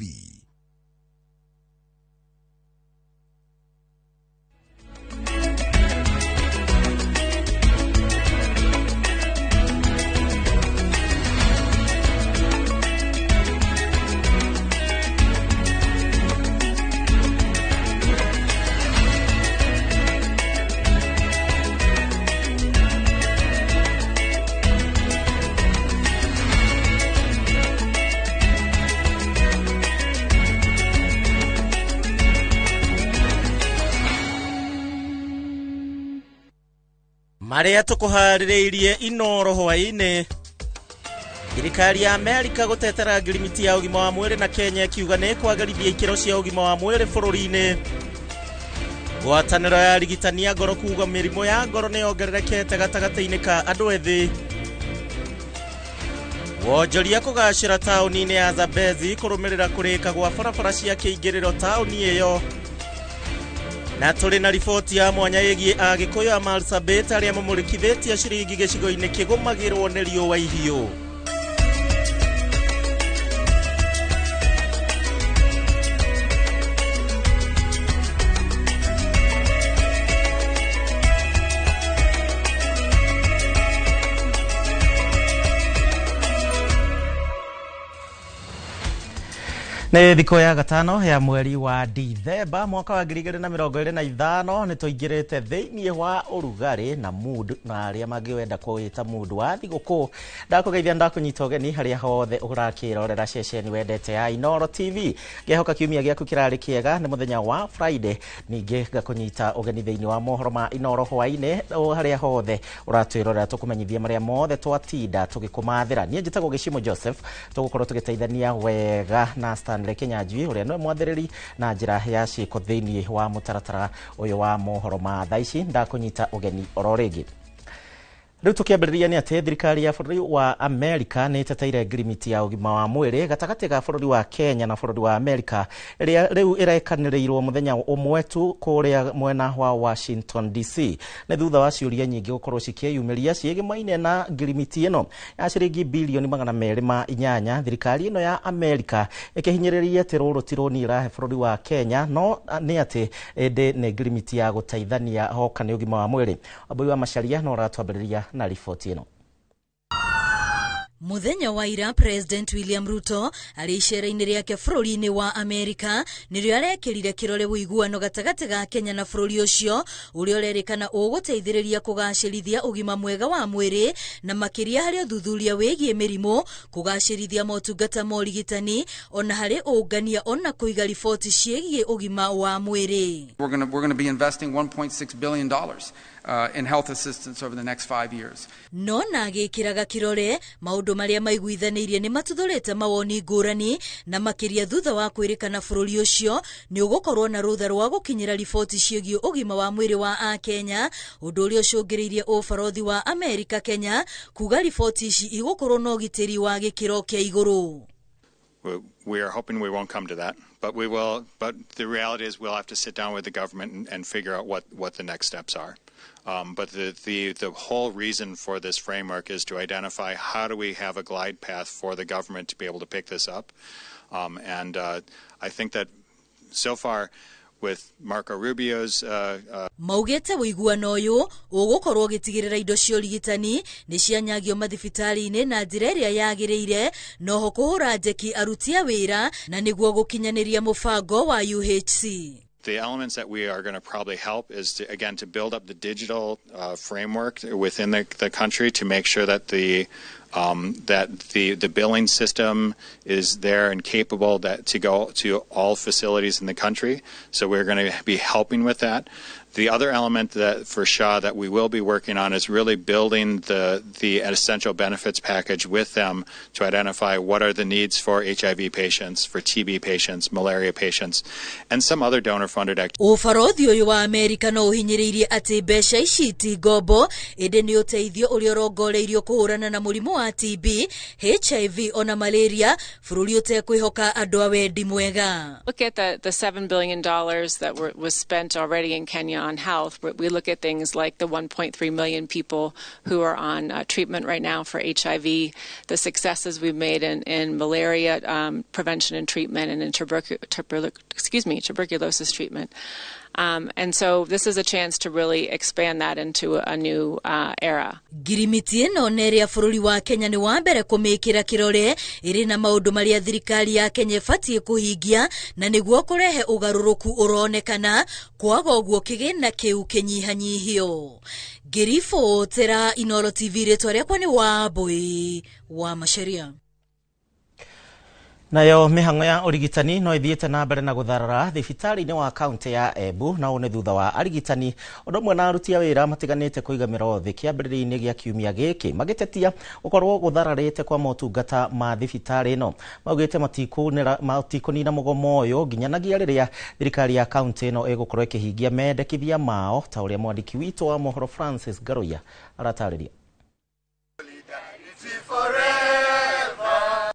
maria tukuhaririirie Inoro hwaini Thirikari ya Amerika gutetera ngirimiti ya ugima wa mwiri na Kenya ikiuga ni kwagarithia ikiro cia ugima wa mwiri bururi-ini. Ngwataniro ya arigitani ya ngoro kuuga mirimo ya ngoro ni yongererekete gatagati-ini ka andu ethi. Wonjoria kugacira tauni-ini ya Zambezi kurumirira kurika gwa barabara cia kiingiriro tauni iyo. Na tuli na riboti ya mwanya yegie agikuyu a Marsabit aria mamurikithitie ciringi gicigo-ini kigumagirwo ni riũa ihiũ. Nĩ thikũ ya gatano ya mweri wa Dithemba mwaka wa 2025 nĩ tũingĩrĩte thĩinĩ wa ũrugarĩ na mood na arĩa mangĩwenda kũwĩta mood wa thigũkũ. Ndakũgeithia ndakũnyita ũgeni harĩa hothe ũrakĩrorera ceceni wendete ya Inooro TV. Ngĩhoka kiumia gĩaku kĩrarĩ kĩega, nĩ mũthenya wa Friday, ningĩ ngakũnyita ũgeni thĩinĩ wa mohoro ma Inooro hwaĩ-inĩ harĩa hothe ũratwĩrorera tũkũmenyithia marĩa mothe twatinda tũgĩkũmathĩra. Niĩ njĩtagwo Gĩcimo Joseph, tũgũkorwo tũgĩteithania wega na Stanley Kinyanjui uria no mwathĩrĩri na njĩra ya ciĩko thĩinĩ wa mũtaratara ũyũ wa mohoro ma thaa ici. Ndakũnyita ũgeni oro rĩngĩ. Rĩu tũkĩambĩrĩria nĩ atĩ thirikari ya bũrũri wa Amerika nĩ ĩteteire ngirimiti ya ũgima wa mwĩrĩ gatagatĩ ga bũrũri wa Kenya na bũrũri wa Amerika ĩrĩa rĩu ĩrekanĩrĩirwo mũthenya ũmwe tu kũrĩa mwena wa Washington DC. Nĩ thutha wa ciũria nyingĩ gũkorwo cikĩyumĩria ciĩgĩmaine na ngirimiti ĩno ya ciringi bilioni 208. Thirikari ĩno ya Amerika ĩkĩhinyĩrĩria atĩ rũrũ ti rũni ĩrahe bũrũri wa Kenya, no nĩ atĩ ĩndĩ nĩ ngirimiti ya gũteithania hoka nĩ ũgima wa mwĩrĩ. Wambui wa Macharia no ratwambĩrĩria na riboti ĩno. Muthenya wa ira President William Ruto arĩ icera-inĩ rĩake bũrũri-inĩ wa Amerika nĩrĩo arekĩrire kĩrore ũiguano gatagatĩ ga Kenya na bũrũri ũcio ũrĩa ũrerĩkana ũgũteithĩrĩria kũgacĩrithia ũgima mwega wa mwĩrĩ na makĩria harĩ ũthuthuria wĩgiĩ mĩrimũ, kũgacĩrithia motungata ma ũrigitani ona harĩ ũngania ona kũiga riboti ciĩgiĩ ũgima wa mwĩrĩ. We're going to be investing $1.6 billion in health assistance over the next 5 years. No na agĩkĩraga kĩrore maũndũ marĩa maiguithanĩirie nĩ matũthũrĩte mawoni ngũrani na makĩria thutha wa kwĩrĩkana bũrũri ũcio nĩ ũgũkorwo na rũtha rwa gũkinyĩra riboti ciĩgiĩ ũgima wa mwĩrĩ wa Akenya, ũndũ ũrĩa ũcũngĩrĩirie ũbarothi wa Amerika Kenya kuga riboti ici igũkorwo na ũgitĩri wa gĩkĩro kĩa igũrũ. We are hoping we won't come to that, but we will. But the reality is we'll have to sit down with the government and figure out what the next steps are. But the whole reason for this framework is to identify how do we have a glide path for the government to be able to pick this up. I think that so far with Marco Rubio's maugete ũiguano ũyũ ũgũkorwo ũgĩtigĩrĩra indo cia ũrigitani nĩ cianyagio mathibitarĩ-inĩ na njĩra ĩrĩa yagĩrĩire, noho kũhũra njeki aruti a wĩra na nĩguo gũkinyanĩria mũbango wa UHC. The elements that we are going to probably help is to, again, to build up the digital framework within the country to make sure that the billing system is there and capable to go to all facilities in the country. So we're going to be helping with that. The other element that for SHA that we will be working on is really building the essential benefits package with them to identify what are the needs for HIV patients, for TB patients, malaria patients, and some other donor-funded activities. Ũbarothi ũyũ wa Amerika no ũhinyĩrĩirie atĩ mbeca ici ti ngombo, ĩndĩ nĩ ũteithio ũrĩa ũrongoreirio kũhũrana na mũrimũ wa TB, HIV ona malaria, bũrũri ũtekwĩhoka andũ a wendi mwega. Look at the $7 billion that was spent already in Kenya on health. We look at things like the 1.3 million people who are on treatment right now for HIV, the successes we've made in malaria prevention and treatment, and in tuberculosis treatment. And so this is a chance to really expand that into a new era. Ngirimiti ĩno nerĩa bũrũri wa Kenya nĩ wa mbere kũmĩkĩra kĩrore ĩrĩ na maũndũ marĩa thirikari ya Kenya ĩbatiĩ kũhingia na nĩguo kũrehe ũgarũrũku ũronekana, kwaga ũguo kĩgĩna kĩu kĩnyihanyihio. Ngĩribotera Inooro TV, rĩtwa rĩakwa nĩ Wambui wa Macharia. Nayo mihango ya urigitani no ithiete na mbere na gutharara thibitari-ini wa kaunti ya Embu na une thutha wa arigitani undu na aruti a wira matiganite kuigamira thi kiambiriria-ini gia kiumia giki magitetia ukorwo guthararite kwa motungata ma thibitari no maugite matikunina mugomo uyu nginyanagia riria thirikari ya kaunti no igukorwo ikihingia mendekithia mao ta uria mwandiki witu wa mohoro Francis Garoya aratariria.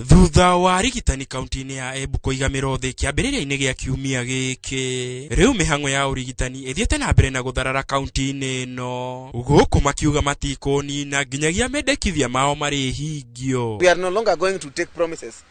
Thutha wa arigitani kaunti-ini ya Embu kuigamira thi kiambiriria-ini gia kiumia giki riu mihango ya urigitani ithiete na mbere na gutharara kaunti-ini no guku makiuga matikunina nginyagia mendekithia mao mari hingio. We are no longer going to take promises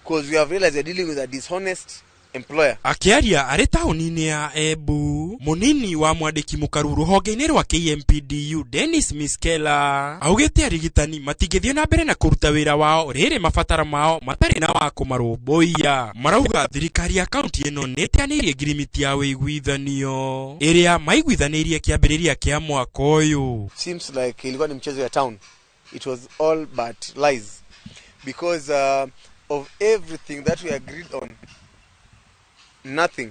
because we have realized we are dealing with a dishonest employer. Akiaria ari tauni-ini ya Embu munini wa mwandiki mukaru ruhonge-ini rwa KMPDU Dennis Miskela augite arigitani matingithie na mbere na kuruta wira wao riri mabatara mao matari na wa kumarumbuia. Marauga thirikari ya kaunti ino nitianirie ngirimiti ya wiguithanio iria maiguithanirie kiambiriria kia mwaka uyu. Seems like ilikuwa ni mchezo ya town. It was all but lies because of everything that we agreed on, nothing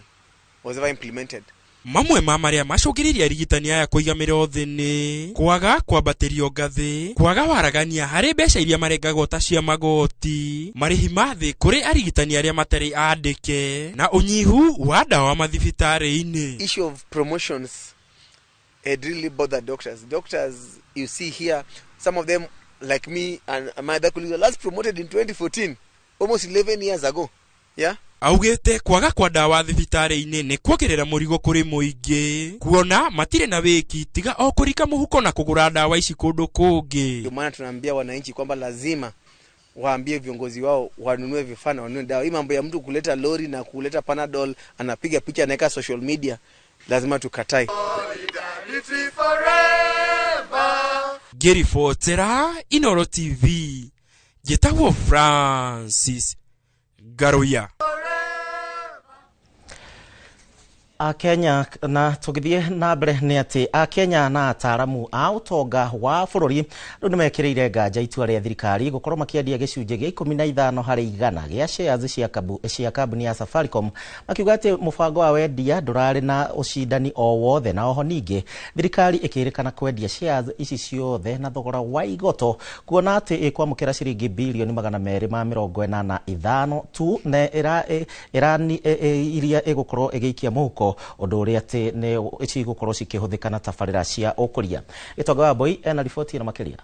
was ever implemented. Mamwe maria macungiriria arigitani aya kuigamira thi ni kwaga kwambatirio ngathi, kwaga waragania hari mbeca iria marengagwo ta cia magoti, marihi ma thi kuri arigitani aria matari andike na unyihu wa dawa mathibitari-ini. Issue of promotions it really bothered doctors. Doctors, you see here, some of them like me and my other colleagues were last promoted in 2014, almost 11 years ago. Yeah. Augete kwaga kwa dawa thibitari-ini ni kuongerera murigo kuri muingi kuona matire na wiki tiga o kurika muhuko na kugura dawa ici kundu kungi. Ndio maana tunaambia wananchi kwamba lazima waambie viongozi wao wanunue vifaa na wanunue dawa. Hii mambo ya mtu kuleta lori na kuleta Panadol anapiga picha anaweka social media lazima tukatai. Geri Fotera, Inoro TV, Getawo Francis Garoya. Kenya na tugithie na mbere ni ati Kenya na ataramu a utonga wa bururi riu nimekireire nganja itua ria thirikari gukorwo makiendia gicunje gia 15 harĩ 100 gia shares cia kambuni ya Safaricom makiuga ati mubango wa wendia ndurari na ucindani o wothe na oho ningi thirikari ikirikana kwendia shares ici ciothe na thogora wa igoto kuona ati ikwamukira ciringi bilioni 245 tu na irani iria igukorwo igiikia muhuko undu uria ati ne icigukorwo cikihuthikana tabarira cia ukuria. Itonga wa Boy ena riboti na makiria.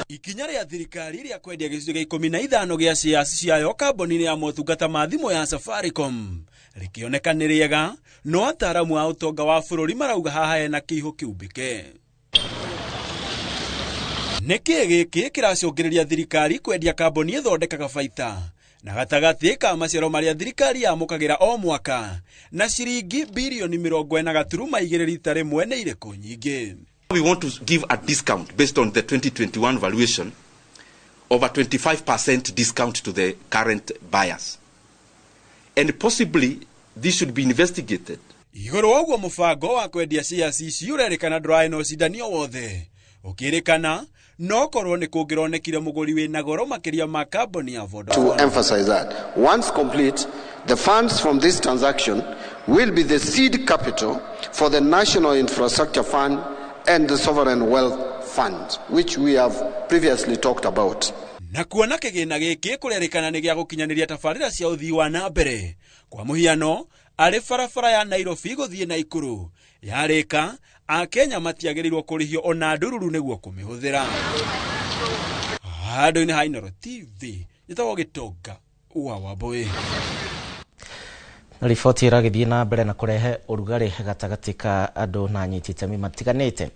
Ikinya ria thirikari ria kwendia gicunjĩ gia 15 gia shares ciayo kambuni-ini ya motungata ma thimu ya Safaricom rikioneka ni riega, no ataramu a utonga wa bururi marauga haha ena kiihu kiumbike. Niki giki kiracungiriria thirikari kwendia kambuni ithondekaga baita na gatagati ka maciaro maria thirikari yamukagira o mwaka na ciringi bilioni 40 rita rimwe ni iriku nyingi. We want to give a discount based on the 2021 valuation of a 25% discount to the current buyers, and possibly this should be investigated. Igoro ogwo mubango wa kwendia shares ici urerikana ndũrarĩ na ũcindanio wothe ukirikana no korwo ni kungironekire muguri wina goro makiria ma kambuni ya Vodafone. To emphasize that once complete, the funds from this transaction will be the seed capital for the National Infrastructure Fund and the Sovereign Wealth Fund, which we have previously talked about. Na kuona kigina giki kurerikana ni gia gukinyaniria tabarira cia uthii wa na mbere kwa muhiano ari barabara ya Nairobi guthie Naikuru yarika Akenya matiagirirwo kurihio ona ndururu niguo kumihuthira. Handu-ini ha Inoro TV nitawo Gitonga wa Boy. Riboti iragithie na mbere na kurehe urugari gatagati ka andu na anyiti itemi matiganite.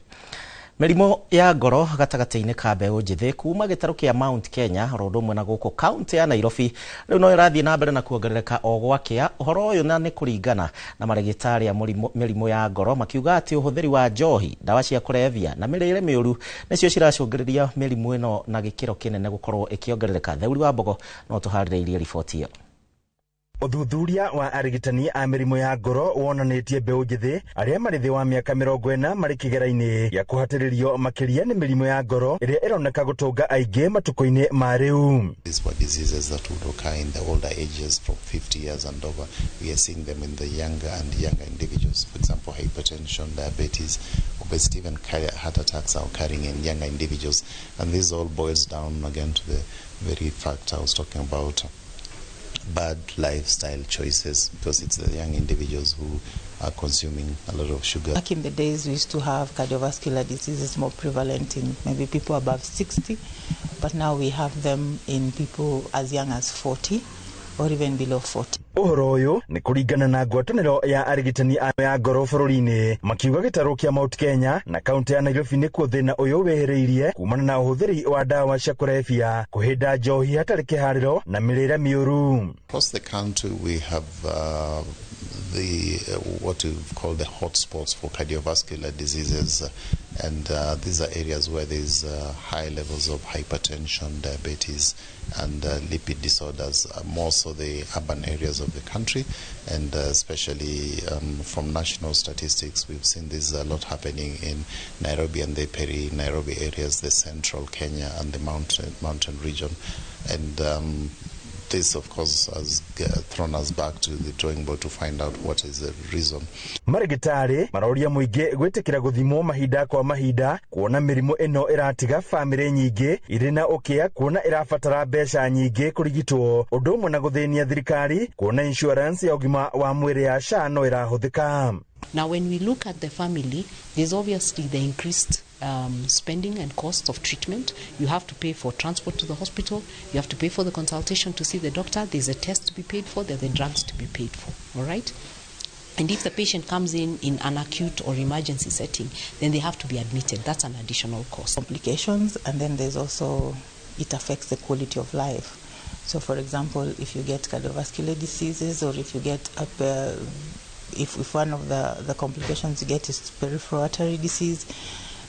Mirimo ya ngoro gatagati-ini ka mbeũ njithi kuma gitaru kia Mount Kenya rodo mwe na guku kaunti ya Nairobi riu no irathie na mbere na kuongerereka o gwakia uhoro uyu na ni kuringana na marigitari ya mirimo ya ngoro makiuga ati uhuthiri wa njohi, dawa cia kurevia na mirire miuru nicio ciracungiriria mirimo ino na gikiro kinene gukorwo ikiongerereka. Theuri wa Mbogo no tuhaririirie riboti iyo. Uthuthuria wa arigitani a mĩrimũ ya ngoro wonanĩtie mbeũ njĩthĩ arĩa marĩ thĩ wa mĩaka 40 marĩ kĩgera-inĩ gĩa kũhatĩrĩrio makĩria nĩ mĩrimũ ya ngoro ĩrĩa ĩroneka gũtũnga aingĩ matukũ-inĩ ma rĩu. These were diseases that would occur in the older ages from 50 years and over. We are seeing them in the younger individuals. For example, hypertension, diabetes, obesity, even heart attacks are occurring in younger individuals. And this all boils down again to the very fact I was talking about. Bad lifestyle choices, because it's the young individuals who are consuming a lot of sugar. Back in the days, we used to have cardiovascular diseases more prevalent in maybe people above 60, but now we have them in people as young as 40 or even below 40. Ũhoro ũyũ nĩ kũringana na ngwatanĩro ya arigitani ya ngoro bũrũri-inĩ makiuga gĩtarũ kĩa Mount Kenya na kaunti ya Nairobi nĩkuo thĩna ũyũ wĩhĩrĩirie kumana na ũhũthĩri wa ndawa cia kũrebia, kũhĩnda njohi hatarĩ kĩharĩro na mĩrĩre mĩũru. Across the country we have what we call the hotspots for cardiovascular diseases, and these are areas where there's high levels of hypertension, diabetes, and lipid disorders, more so the urban areas of the country, and especially from national statistics, we've seen this a lot happening in Nairobi and the peri-Nairobi areas, the central Kenya and the mountain region, and this of course has thrown us back to the drawing board to find out what is the reason. Marigitari maroria muingi gwitikira guthimwo mahinda kwa mahinda kuona mirimu ino iratiga family nyingi irina ukia kuona irafatara mbeca nyingi kurigitwo undu umwe na guthenia thirikari kuona insurance ya ugima wa mwiri ya SHA no irahuthika. Now when we look at the family, there's obviously the increased spending and costs of treatment. You have to pay for transport to the hospital, you have to pay for the consultation to see the doctor, there's a test to be paid for, there are the drugs to be paid for, all right? And if the patient comes in an acute or emergency setting, then they have to be admitted. That's an additional cost. Complications, and then there's also, it affects the quality of life. So for example, if you get cardiovascular diseases, or if you get if one of the complications you get is peripheral artery disease,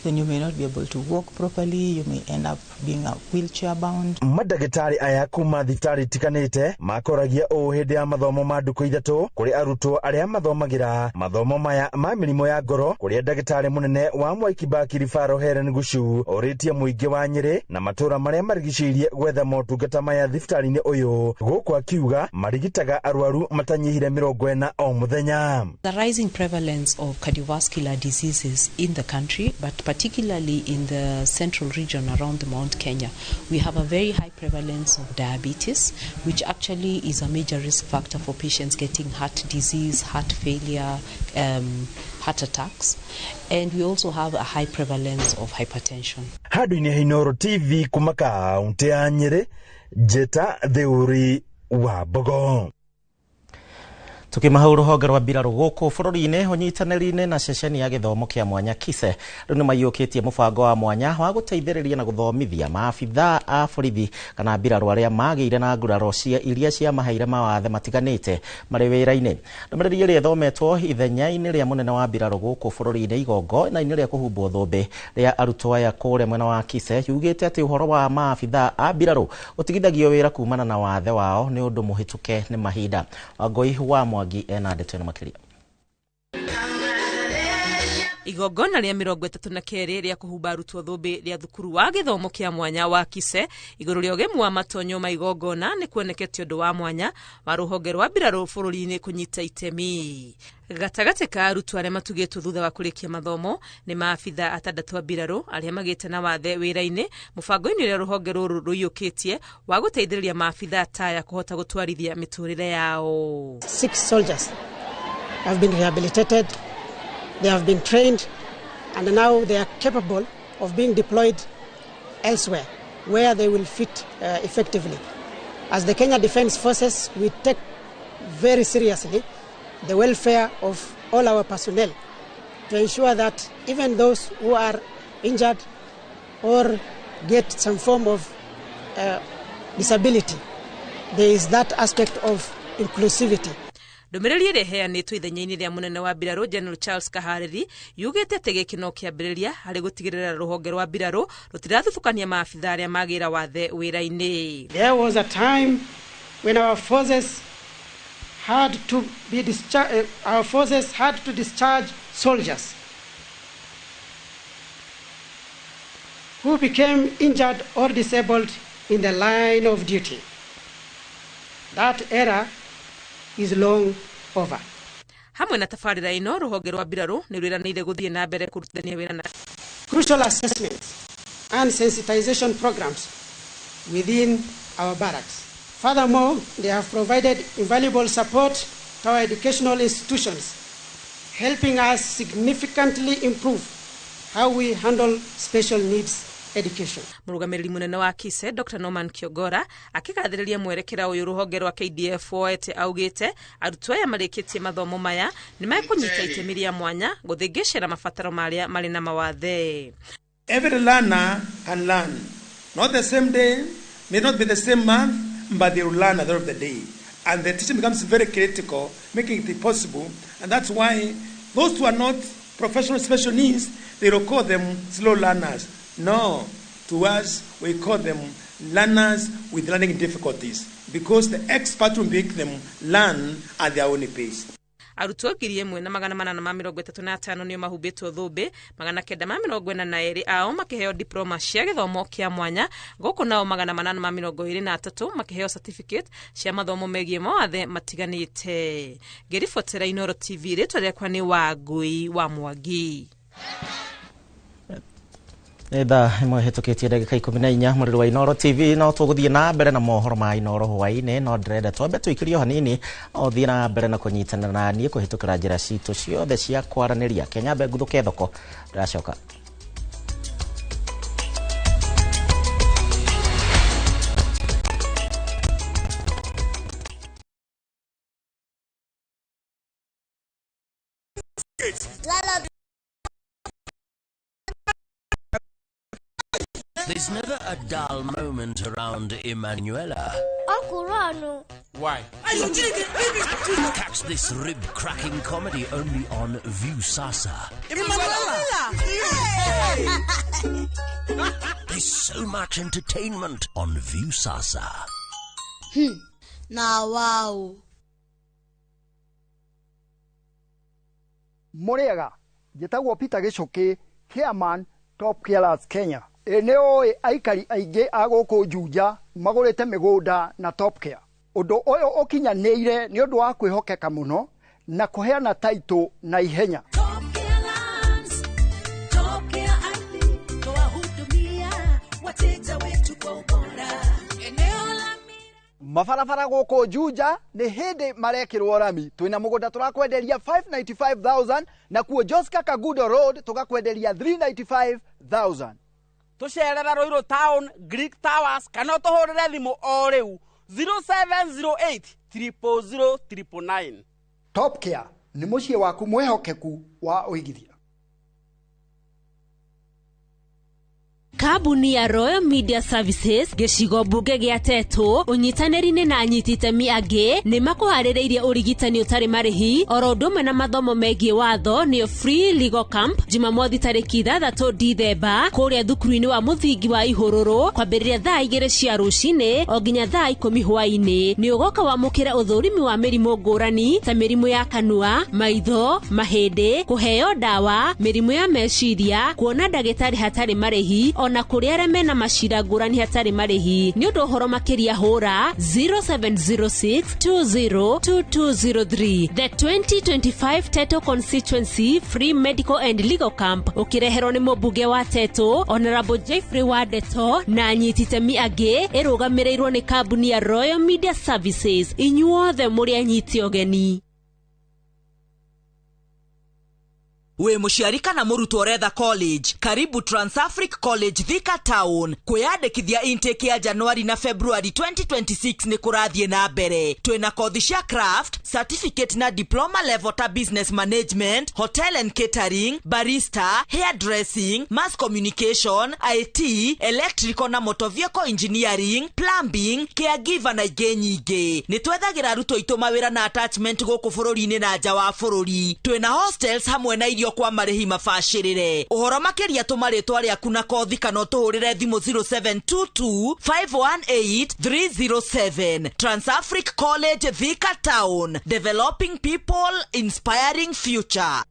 then you may not be able to walk properly, you may end up being wheelchair bound. Madagitari aya kuma thitari tikanite makoragia o hindi ya mathomo ma nduku ithatu kuri arutwo aria mathomagira mathomo maya ma mirimo ya ngoro kuri ndagitari munene wa Mwai Kibaki Referral Helen Gushu oritie muingi wa Nyeri na matura maria marigicirie gwetha motungata maya thibitari-ini uyu guku akiuga marigitaga arwaru matanyihire 40 o muthenya. The rising prevalence of cardiovascular diseases in the country, but particularly in the central region around the Mount Kenya, we have a very high prevalence of diabetes, which actually is a major risk factor for patients getting heart disease, heart failure, heart attacks, and we also have a high prevalence of hypertension. Hadu-ini Hinoro TV kuma kaunti ya Nyeri, Jeta Theuri wa Bogo. Tukimahau ruhonge rwa mbirarũ gũkũ bũrũri-inĩ ũnyitanĩri-inĩ na ceceni ya gĩthomo kĩa mwanya KISE rĩu nĩ maiyũkĩtie mũbango wa mwanya wa gũteithĩrĩria na gũthomithia maabithaa a borithi kana mbirarũ arĩa magĩire na nguraro iria cia maheire mawathe matiganĩte marĩ wĩra-inĩ. Ndũmĩrĩri ĩrĩa ĩthometwo ithenya-inĩ rĩa mũnene wa mbirarũ gũkũ bũrũri-inĩ igongona-inĩ rĩa kũhumbwo thũmbĩ rĩa arutwo aya kũrĩa mwena wa KISE yugĩte atĩ ũhoro wa maabithaa a mbirarũ ũtigithagio wĩra kumana na wathe wao nĩ ũndũ mũhĩtũke nĩ mahinda. Wangui wa Mwangi ena ndeto makiria. Igongona rĩa 32 rĩa kũhumba arutwo thũmbĩ rĩa thukuru wa gĩthomo kĩa mwanya wa KISE igũrũ rĩa ũgemu wa matonyo ma igongona nĩ kuonekete ũndũ wa mwanya wa rũhonge rwa mbirarũ bũrũri-inĩ kũnyita itemi. Gatagatĩ ka arutwo arĩa matugĩtwo thutha wa kũrĩkia mathomo nĩ maabithaa 6 a mbirarũ arĩa magĩte na wathe wĩra-inĩ mũbango-inĩ ũrĩa rũhonge rũrũ rũiyũkĩtie wa gũteithĩrĩria maabithaa taya kũhota gũtwarithia mĩtũrĩre yao. 6 soldiers have been rehabilitated, they have been trained, and now they are capable of being deployed elsewhere where they will fit effectively. As the Kenya Defence Forces, we take very seriously the welfare of all our personnel to ensure that even those who are injured or get some form of disability, there is that aspect of inclusivity. Ndũmĩrĩri ĩrĩa ĩheanĩtwo ithenya-inĩ rĩa mũnene wa mbirarũ General Charles Kahariri yugĩte atĩ gĩkeno kĩambĩrĩria harĩ gũtigĩrĩra rũhonge rwa mbirarũ rũtirathutũkania maabithaa arĩa magĩra wathe wĩra-inĩ. There was a time when our forces had to discharge soldiers who became injured or disabled in the line of duty. That era is long over. Hamwe na tafarira ino ruhonge rwa mbiraru ni rwiranire guthie na mbere kurutithania wira na crucial assessments and sensitization programs within our barracks. Furthermore, they have provided invaluable support to our educational institutions, helping us significantly improve how we handle special needs education. Murugamiriri munene wa KISE Dr. Norman Kiogora akikathiriria mwerekera uyu ruhonge rwa KDF woete augite arutwo aya marikitie mathomo maya ni mekunyita itemi ria mwanya guthingicira mabataro maria mari na mawathe. Every learner can learn. Not the same day, may not be the same month, but they will learn at the end of the day. And the teaching becomes very critical, making it possible. And that's why those who are not professional special needs, they will call them slow learners. No, to us, we call them learners with learning difficulties because the expert will make them learn at their own pace. Arutwo 1,835 nio mahubitwo thumbi 942 ao makiheo diploma cia githomo kia mwanya guku nao 823 makiheo certificate cia mathomo megie mawathe matiganite. Ngiribotera Inooro TV ritwa riakwa ni Wangui wa Mwangi. Eda imwe hitukitie ndagika 14 muriro wa Inooro TV no tuguthie na mbere na mohoro ma Inooro hwaine no ndrenda twambe tuikirio hanini o thie na mbere na kunyitana na nie kuhitukira njira citu ciothe cia kwaraniria Kenya mbe nguthuke thoko ndacoka. There's never a dull moment around Emanuela. Uncle Ronald. Why? Catch this rib-cracking comedy only on Viusasa. Emanuela! There's so much entertainment on Viusasa. Now, wow. Moriaga, Jetagwo Peter Gichoki, Chairman, Top Carers Kenya. Eneo aikari aige agoko Juja magorete migunda na Top Care. Undu oyo okinyaneire ni undu wa kwihokeka muno na kuheana title na ihenya. Top Care ardhi twahudumia wateja wetu kwa ubora. Eneo la mabarabara goko Juja ni hindi marekirwo rami. Twina mugunda turakwenderia 595,000 na kuo Joska Kagudo Road tugakwenderia 395,000. Tusherera Roiro Town, Greek Towers, kana tuhurire thimu o riu 0708 000 999. Top Care ni mucie waku mwehokeku wa uigithia. Kabuni ya Royal Media Services gicigo mbunge gia Tetu unyitaneri-ini na anyititemi angi ni makuharireirie urigitani utari marihi oro ndumwe na mathomo megie watho ni free legal camp Jumamothi tariki 3 Dithemba kuria thukuru-ini wa muthingi wa Ihururu kwambiriria thaa 2 cia rucini o nginya thaa 10 hwaini. Ni ugoka wamukira uthurimi wa mirimu ngurani ta mirimu ya kanua, maitho, mahindi, kuheo dawa, mirimu ya meciria, kuona ndagitari hatari marihi na kuri areme na mashira ngurani hatari marihi. Ni undu horo makiria hura 0706202203. The 2025 Teto Constituency Free Medical and Legal Camp ukirehero ni mubunge wa Teto Honorable Jeffrey Wadeto na anyititemi angi irugamirirwo ni kabuni ya Royal Media Services. Inyuothe muri anyiti ogeni. We muciari kana murutwo retha college, karibu Transafric College Thika Town. Kwiyandikithia intake ya January na February 2026 ni kurathie na mbere. Twina kothi cia craft, certificate na diploma level ta business management, hotel and catering, barista, hairdressing, mass communication, IT, electrical na motor vehicle engineering, plumbing, caregiver na ingĩ nyingĩ. Ni twethagira arutwo itu mawira na attachment guku bururi-ini na nja wa bururi. Twina hostels hamwe na irio kwagĩrithio kwa marĩhi mabacĩrĩre. Ũhoro makĩria tũmarĩtwa rĩaku na kothi kana ũtũhũrĩre thimũ 0722 518 307. Trans-Africa College Thika Town, developing people, inspiring future.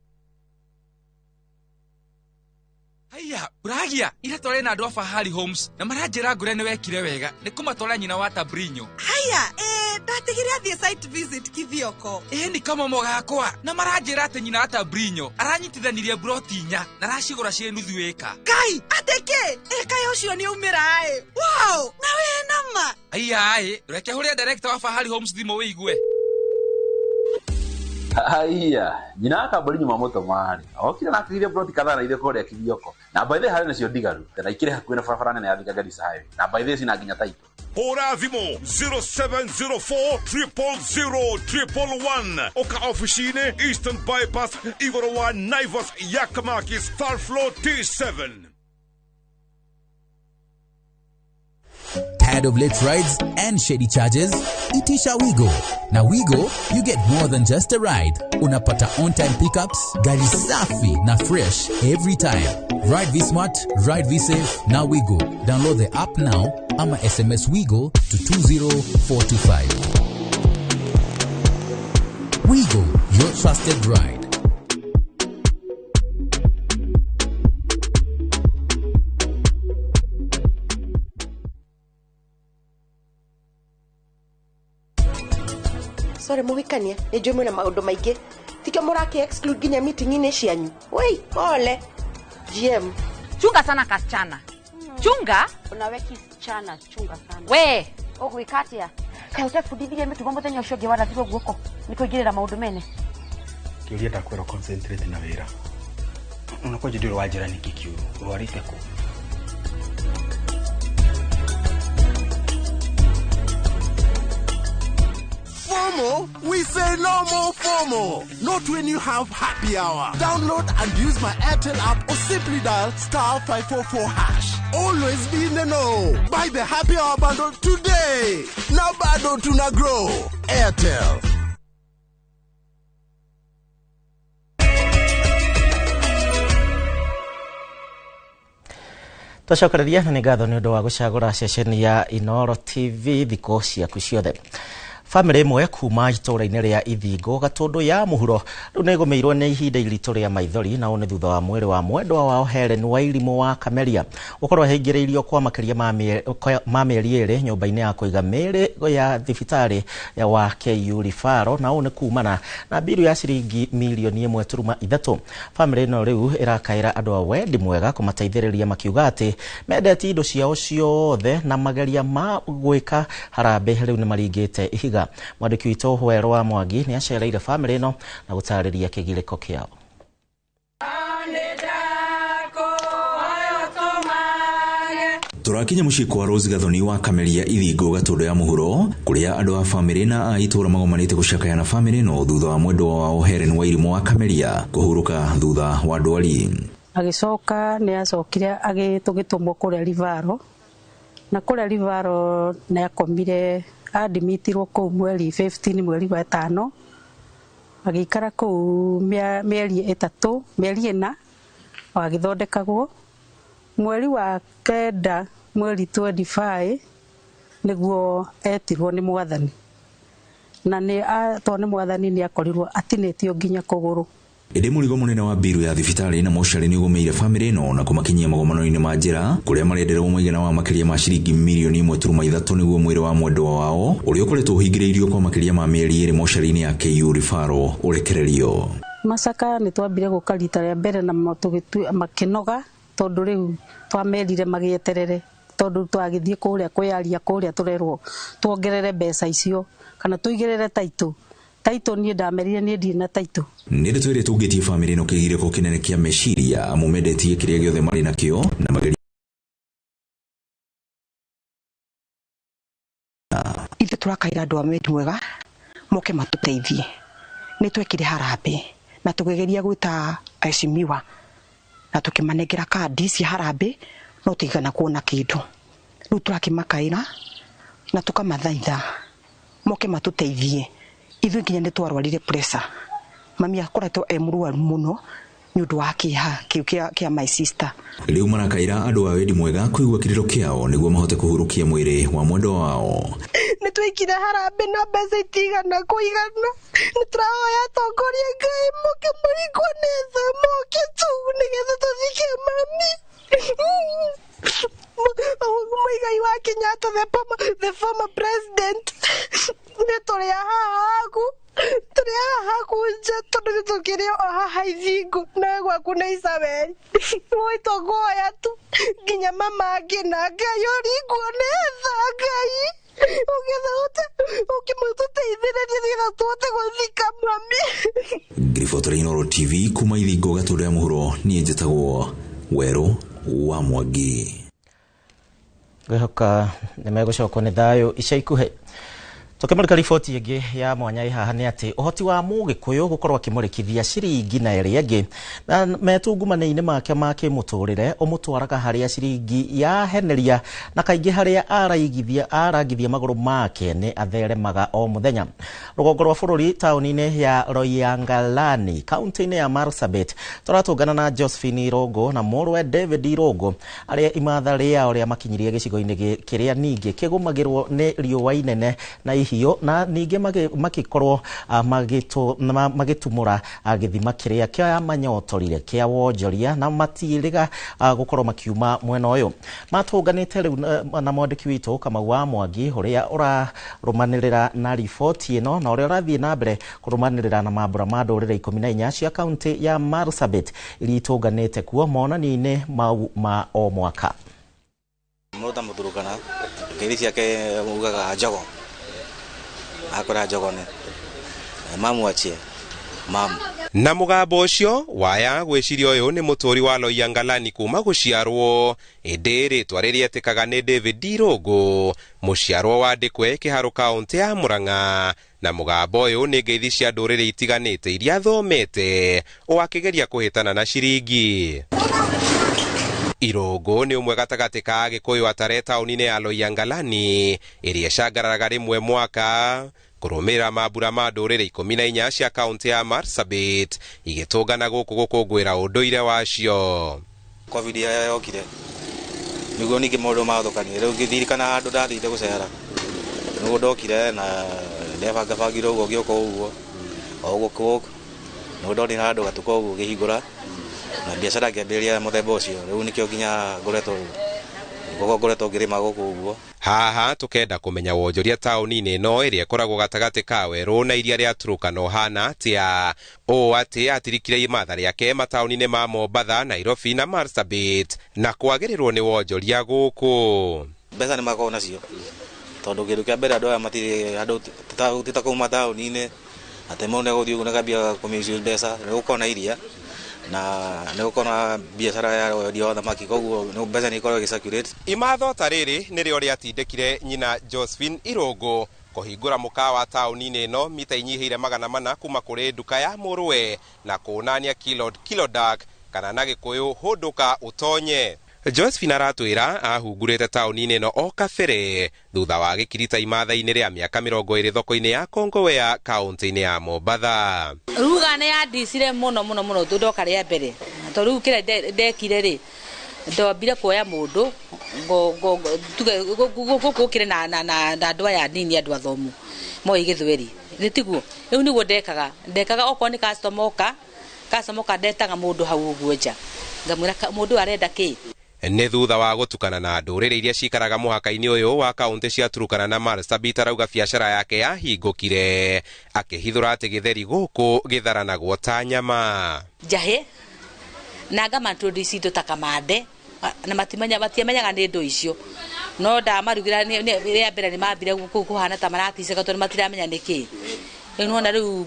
Haya, uragia ira tore na andũ Fahari Homes na maranjĩra ngũre nĩ wekire wega nĩ kũmatwara nyina wa Tabrinyo. Haya, ndatigire athiĩ site visit Kithioko. Ni kama mogakwa na maranjĩra atĩ nyina wa Tabrinyo aranyitithanirie broti 4 na aracigũra ciĩ nuthu ĩka. Kai, ateke, ĩka ũcio nĩ umĩra Wow, na we nama. Haya, reke hũrĩa director wa Fahari Homes thimũ wĩigue. Haya, nyina akambori nyuma moto mari. Okire na akire broti kadhaa na ile kore ya Kithioko. Na by the hari nacio ndigaru. Tena ikire hakuĩ na barabara nene ya Thika Garissa Highway. Na by the sina nginya taito. Hora thimo 0704 000 Oka officine Eastern Bypass Igorowa Naivas Yakamaki Star Floor T7. Tired of late rides and shady charges? Itisha Wigo. Now Wigo, you get more than just a ride. Unapata on-time pickups, gari safi na fresh every time. Ride V-Smart, ride V-Safe, now Wigo. Download the app now, ama SMS Wigo to 20425. Wigo, your trusted ride. Sorry muhikania ni njui mwina maundu maingi tikio muraki exclude ginya meeting ini cianyu. Wei pole GM chunga sana kasichana chunga unawe kisichana chunga sana we ogwikatia kai utafudithie mitugo muthenya ucio ngi warathirwo guoko nikuingirira maundu mene kiuria takwero concentrate na wira unakuwa jidiro wajira nikikiu warite ku FOMO? We say no more FOMO. Not when you have happy hour. Download and use my Airtel app or simply dial *544#. Always be in the know. Buy the happy hour bundle today. Now bado tuna grow. Airtel. Twacokereria na nĩ ngatho nĩ ũndũ wa gũcagũra ceceni ya Inoro TV thikũ ciaku ciothe. Family imwe kuma itũra-inĩ rĩa Ithingo Gatũndũ ya mũhuro rĩu nĩ ĩgũmĩirwo nĩ ihinda iritũ rĩa maithori na nĩ thutha wa mwĩrĩ wa mwendwa wao Helen Wairimu wa Kameria gũkorwo ahingĩrĩirio kwa makĩria ma mĩeri ĩrĩ nyũmba-inĩ ya kũiga mĩĩrĩ ya thibitarĩ wa KU Rifaro na nĩ kumana na mbiru ya ciringi mirioni 1.3. Family ĩno rĩu ĩrakaĩra andũ a wendi mwega kũmateithĩrĩria makiuga atĩ mendete indo ciao ciothe na mageria ma gwĩka harambĩ rĩu nĩ maringĩte ihiga. Mwandĩki witũ Werwa Mwangi nĩ acereire family ĩno na gũtarĩria kĩgirĩko kĩao. Turakinya muciĩ kwa Rose Gathoni wa Kameria Ithingo Gatũndũ ya mũhuro kuria andũ a family na a itũra magomanĩte gũcakaya na family no thutha wa mwendwa wao Helen Wairimu wa Kameria kũhurũka thutha wa ndwari. Agicoka nĩ acokire agĩtũgĩtũmwo kũrĩa Rivaro na kũrĩa Rivaro nĩ akomire admitirwo kũu mweri 15 mweri wa 5 agĩikara kũu mĩeri 3 mĩeri 4 agĩthondekagwo mweri wa 9 mweri 25 nĩguo etirwo nĩ mwathani na nĩ atwo nĩ mwathani nĩ akorirwo atinĩtio nginya kũgũrũ. Ĩndĩ mũrigo mũnene wa mbiru ya thibitarĩ na mocarĩ nĩ ũgũmĩire family ĩno na kũmakinyia magomano-inĩ ma njĩra kũrĩa marenderwo mũigana wa makĩria ma ciringi mirioni 1.3 nĩguo mwĩrĩ wa mwendwa wao ũrĩa ũkoretwo ũhingĩrĩirio kwa makĩria ma mĩeri 2 mocarĩ-inĩ ya KU Rifaro ũrekererio. Macaka nĩ twambire gũka rita rĩa mbere na makĩnoga tondũ rĩu twamerire magĩeterere tondũ twagĩthiĩ kũrĩa kwĩaria kũrĩa tũrerwo tuongerere mbeca icio kana tũigĩrĩre taito niĩ ndamerire niĩ ndirĩ na taito. Nĩ twĩrĩ tũngĩtie family ĩno kĩgirĩko kĩnene kĩa meciria amu mendetie kĩrĩa gĩothe marĩ nakĩo na mageria ithe turakaira andũ a wendi mwega moke matũteithie nĩ twekire harambĩ na tũgegeria gwĩta aheshimiwa na tũkĩmanengera kandi cia harambĩ no tũigana kuona kĩndũ rĩu tũrakĩmakaĩra na tũkamathaitha moke matũteithie ithuĩ nginya nĩ twarwarire pressure mami akoretwo mũrwaru mũno nĩ ũndũ wa kĩeha kĩu kĩa my sister. Rĩu marakaira andũ a wendi mwega kũigua kĩrĩro kĩao nĩguo mahote kũhurukia mwĩrĩ wa mwendwa wao. Nĩ twĩkire harambĩ na mbeca itigana kũigana. Nĩ tũrahoya atongoria Ngai moke mũrigwo nĩ tha moke tu nĩgetha tũthikie mami. Mũigai wa Kenyatta, the former president. Nĩ tũrĩ hahaku. Tũrĩ hahaku nja tondũ nĩtũkĩrĩ o haha ithingo na gwaku na Isabel. Woi tũgoya tu nginya mama angĩna Ngai ũringwo nĩ tha Ngai. Ũkĩmũtũteithĩrĩria nĩgetha tũhote gũthika mami. Ngiriboto Inooro TV kuma ithingo gatũra ya mũhuro niĩ njĩtagwo Werũ wa Mwangi. Ngĩhoka nĩmegũcokwo nĩ thayũ ica ikuhĩ. Tũkĩmũrĩka riboti ĩngĩ ya mwanya haha nĩ atĩ ũhoti wa Mũgĩkũyũ gũkorwo akĩmũrĩkithia ciringi na ĩrĩa ĩngĩ na metungumania-inĩ make ma kĩmũtũrĩre ũmũtwaraga harĩa ciringi yaheneria na kaingĩ harĩa arangithia magũrũ make nĩ atheremaga o mũthenya. Rũgongo rwa bũrũri taũni-inĩ ya Loyangalani kaunti-inĩ ya Marsabit tũratũngana na Josephine Irongo na mũrwe David Irongo arĩa imatha rĩao rĩa makinyirie gĩcigo-inĩ kĩrĩa ningĩ kĩgũmagĩrwo nĩ riũa inene na hiyo na ningĩ magĩkorwo magĩtumũra gĩthima kĩrĩa kĩa manyotorire kĩa wonjoria na matirĩga gũkorwo makiuma mwena ũyũ. Matũnganĩte rĩu na mwandĩki witũ Kamau wa Mwangi ũrĩa ũrarũmanĩrĩra na riboti ĩno na ũrĩa ũrathiĩ na mbere kũrũmanĩrĩra na mambũra ma ndũrĩrĩ 14 cia kaunti ya Marsabit iria itũnganĩte kuo monani-inĩ mau ma o mwaka. Mũrũta mũthurũkana ngiri ciake ugaga njogo akora njogone mamwachie mamu na mugambo ucio waya gwiciria uyu ni muturi wa Loyangalani kuma guciarwo indi ritwa ririetikaga ni David Irongo muciarwo wa Ndikwe kiharo kaunti ya Murang'a na mugambo uyu ni ngeithi cia nduriri itiganite iria thomete o akigeria kuhitana na ciringi. Irongo ni umwe gatagati ka Agikuyu atare taũni-inĩ ya Loyangalani iria cangaraga rimwe mwaka kurumira mambura ma ndũrĩrĩ 14 cia kaunti ya Marsabit igĩtũngana gũkũ gũkũngũĩra ũndũire wacio. Covid yokire niguo ningĩ maũndũ mathũkanire rĩu ngĩthirikana handũ ndathire gũcera niguo ndokire na ndebangabangire ũguo ngĩũka ũguo o gũkũ niguo ndonire handũ gatuka ũguo ngĩhingũra na biacara ngĩambĩrĩria mũthemba ũcio rĩu nĩkĩo nginya ngoretwo ngĩrĩma gũkũ ũguo. Haha tukenda kumenya wonjoria taũni-inĩ ĩno ĩrĩa ĩkoragwo gatagatĩ ka werũ na iria rĩa Turkana ũhana atĩa ũũ atĩ atirikire imatha rĩake mataũni-inĩ ma Mombatha, Nairobi na Marsabit na kwagĩrĩrwo nĩ wonjoria gũkũ. Mbeca nĩ makoragwo nacio tondũ kĩndũ kĩa mbere andũ aya matirĩ andũ titakuuma taũni-inĩ atĩ mũndũ nĩagũthiĩ ũguo nakambia kũmĩcio mbeca nĩgũkorwo na iria na nĩgũkorwo na biacara ya wendia wa thamaki koguo mbeca nĩikoragwo igĩcirculate. Imatho ta rĩrĩ nĩrĩo rĩatindĩkire nyina Josephine Irongo kũhingũra mũkawa taũni-inĩ ĩno mita inyihĩire 400 kuma kũrĩ nduka ya mũrwe na kuonania Kilodark kana na Gĩkũyũ hũndũka ũtonye. Josephine aratwĩra ahungurĩte taũni-inĩ ĩno o kabere thutha wa gĩkirita imatha-inĩ rĩa mĩaka 20 thoko-inĩ ya Kongowea kaunti-inĩ ya Mombatha. Ruga nĩ yandicire mũno ndoka rĩa mbere tondũ rĩu kĩrĩa ndekire rĩ ndombire kuoya mũndũ gũkĩrĩ na andũ aya nini andũ athomu moĩ Gĩthweri nĩ tiguo rĩu nĩguo ndekaga okorwo nĩ customer oka ndetaga mũndũ hau ũguo nja ngamwĩra mũndũ arenda kĩ. Nĩ thutha wa gũtukana na ndũrĩrĩ iria cikaraga mũhaka-inĩ ũyũ wa kaunti cia Turkana na Marsabit arauga biacara yake yahingũkire akĩhithũra atĩ gĩtheri gũkũ gĩtharanagwo ta nyama. Njahĩ na ngamantroduce indo ta kamande na matiamenyaga nĩ indo icio no ndamarugĩra rĩa mbere nĩ mambire kũhana ta maraticeka tondũ matiramenya nĩkĩ rĩu nona rĩu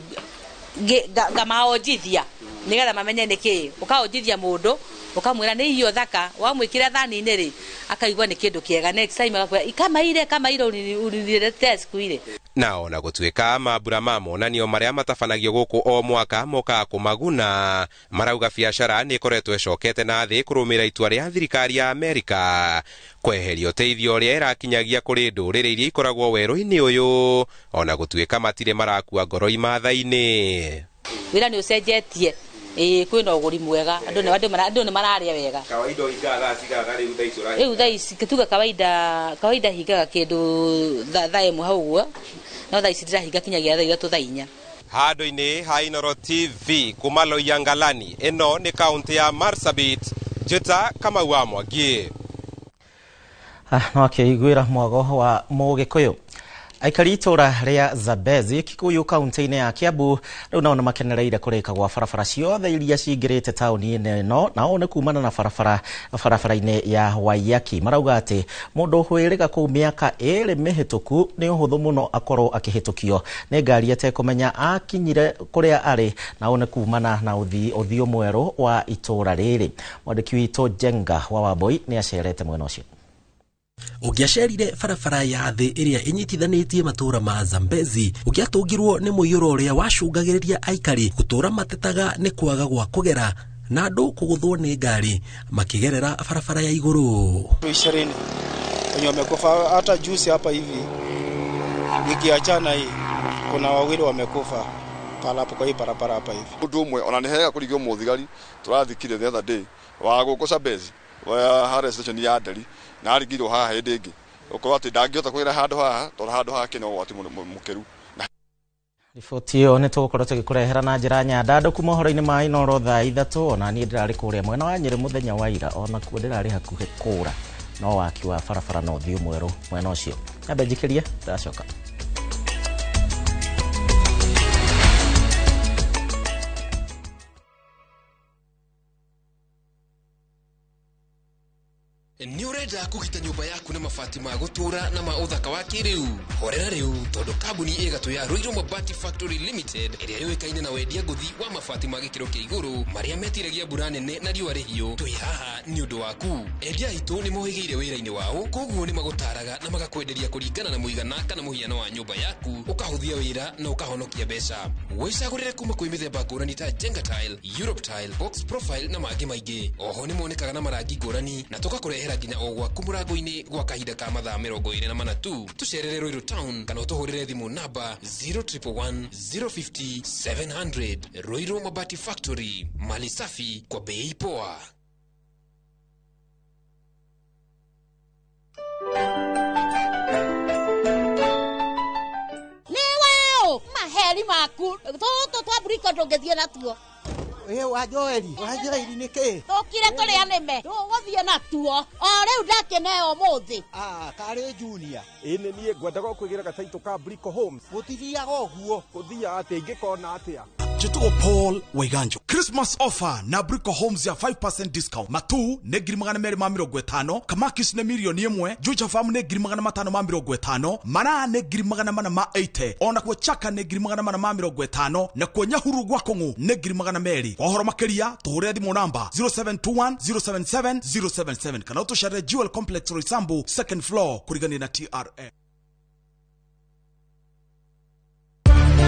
ngamaonjithia nĩgetha mamenye nĩkĩ ũkaonjithia mũndũ ukamwĩra nĩ irio thaka wamwĩkĩra thani-inĩ rĩ akaigua nĩ kĩndũ kĩega next time akakwĩra kamaire unire test kuire. Na ona gũtuĩka mambura ma monanio marĩa matabanagio gũkũ o mwaka mokaga kũmaguna marauga biacara nĩ ĩkoretwo ĩcokete na thĩ kũrũmĩrĩra itua rĩa thirikari ya Amerika kweheria ũteithio ũrĩa ĩrakinyagia kũrĩ ndũrĩrĩ iria ikoragwo werũ-inĩ ũyũ ona gũtuĩka matirĩ marakua ngoro imatha-inĩ. Wĩra nĩ ũcenjetie kwina uguri mwega andu ni mararia wega kawaida higaga sigaga riu thaicura riu thaici kituga kawaida higaga kindu thaemu hau guo no thaici ndirahinga kinyagia thaa 3 thaa 4 Hado-ini ha Inoro TV kuma Loiyangalani ino ni kaunti ya Marsabit Jeta kama wa Mwangi no akĩiguĩra mwago wa Mũgĩkũyũ aikari itura ria Zambezi Kikuyu kaunti-inĩ ya Kiambu rĩu nao nĩmakenereire kũrĩka gwa barabara ciothe iria cingĩrĩte taũni-inĩ ĩno nao nĩ kumana na barabara-inĩ ya Waiyaki marauga atĩ mũndũ hwĩrĩga kũu mĩaka 2 mĩhĩtũku nĩ ũhũthũ mũno akorwo akĩhĩtũkio nĩ ngari atekũmenya akinyire kũrĩa arĩ nao nĩ kumana na ũthiũ mwerũ wa itura rĩrĩ mwandĩki witũ Jenga wa Wambui nĩ acerete mwena ũcio Ũngĩacerire barabara ya thĩ ĩrĩa ĩnyitithanĩtie matũra ma Zambezi ũkĩatũngirwo nĩ mũiyũro ũrĩa wacũngagĩrĩria aikari gũtũra matetaga nĩ kwaga gwa kũgera na andũ kũgũthwo nĩ ngari makĩgerera barabara ya igũrũ 20 wenye wamekufa hata juzi hapa hivi nikiachana hii kuna wawili wamekufa palapo kwa hii barabara hapa hivi Ũndũ ũmwe ona nĩ hega kũrigio mũthigari tũrathikire the other day wa gũkũ Zambezi wa harĩa station ya Nderi na arigirwo haha hĩndĩ ĩngĩ ũkorwo atĩ ndangĩhota kwĩra handũ haha tondũ handũ haha kĩna ũgwati mũkĩru riboti ĩyo nĩ tũgũkorwo tũgĩkũrehera na njĩra nyandandũku mohoro-inĩ ma Inoro thaa 3 ona niĩ ndĩrarĩ kũrĩa mwena wa Nyĩrĩ mũthenya wa ira ona kuo ndĩrarĩ hakuhĩ kũra no waki wa barabara na ũthiũ mwerũ mwena ũcio nyambe njikĩrie ndacoka Ni urenda kugita nyumba yaku na mabati ma gutura na ma uthaka wa kiriu horera riu tondu kambuni igatu ya Ruiru Mabati Factory Limited iria yoikaine na wendia nguthi wa mabati ma gikiro kia iguru maria metiragia mbura nene na riũa rĩhiũ twi haha ni undu waku endia itu ni mohigire wira-ini wao koguo ni magutaraga na magakwenderia kuringana na muigana kana muhiano wa nyumba yaku ukahuthia wira na ukahonokia mbeca wicagurire kuma kwi mithemba ngũrani ta Jenga Tile, Europe Tile, Box Profile na mangĩ maingĩ oho ni monekaga na marangi ngũrani na tukakurehera nginya o gwaku mũrango-inĩ gwa kahinda ka mathaa 24 tu tucerere Ruiru Town kana ũtũhũrĩre thimũ namba 0111 050 700 Ruiru Mabati Factory mali safi kwa bei poa Niwao maheri maku toto twa briko ndũngĩthiĩ natuo Wajoeli nĩkĩ? Tũkire tũrĩa nĩme. Tũgũthiĩ natuo. O rĩu ndakeneo mũthĩ. Karĩ Junior. Ĩnĩ niĩ ngwendaga kwĩgĩra gataitũ ka Brico Homes. Gũtithiaga ũguo. Gũthiaga atĩ ingĩkona atĩa. Jituo Paul Waiganjo. Christmas offer na Brico Homes ya 5% discount. Matu ne 250, Kamakis ne 1,000,000, Juja Farm ne 550, Mana ne 480, ona kwa Chaka ne 450, na kwa Nyahuru Gwakongo ne 200. Wahoro makeria tuhure thimũ namba 0721 077 077 kana utushare Jewel Complex Roysambu 2nd floor kurigani na TRA.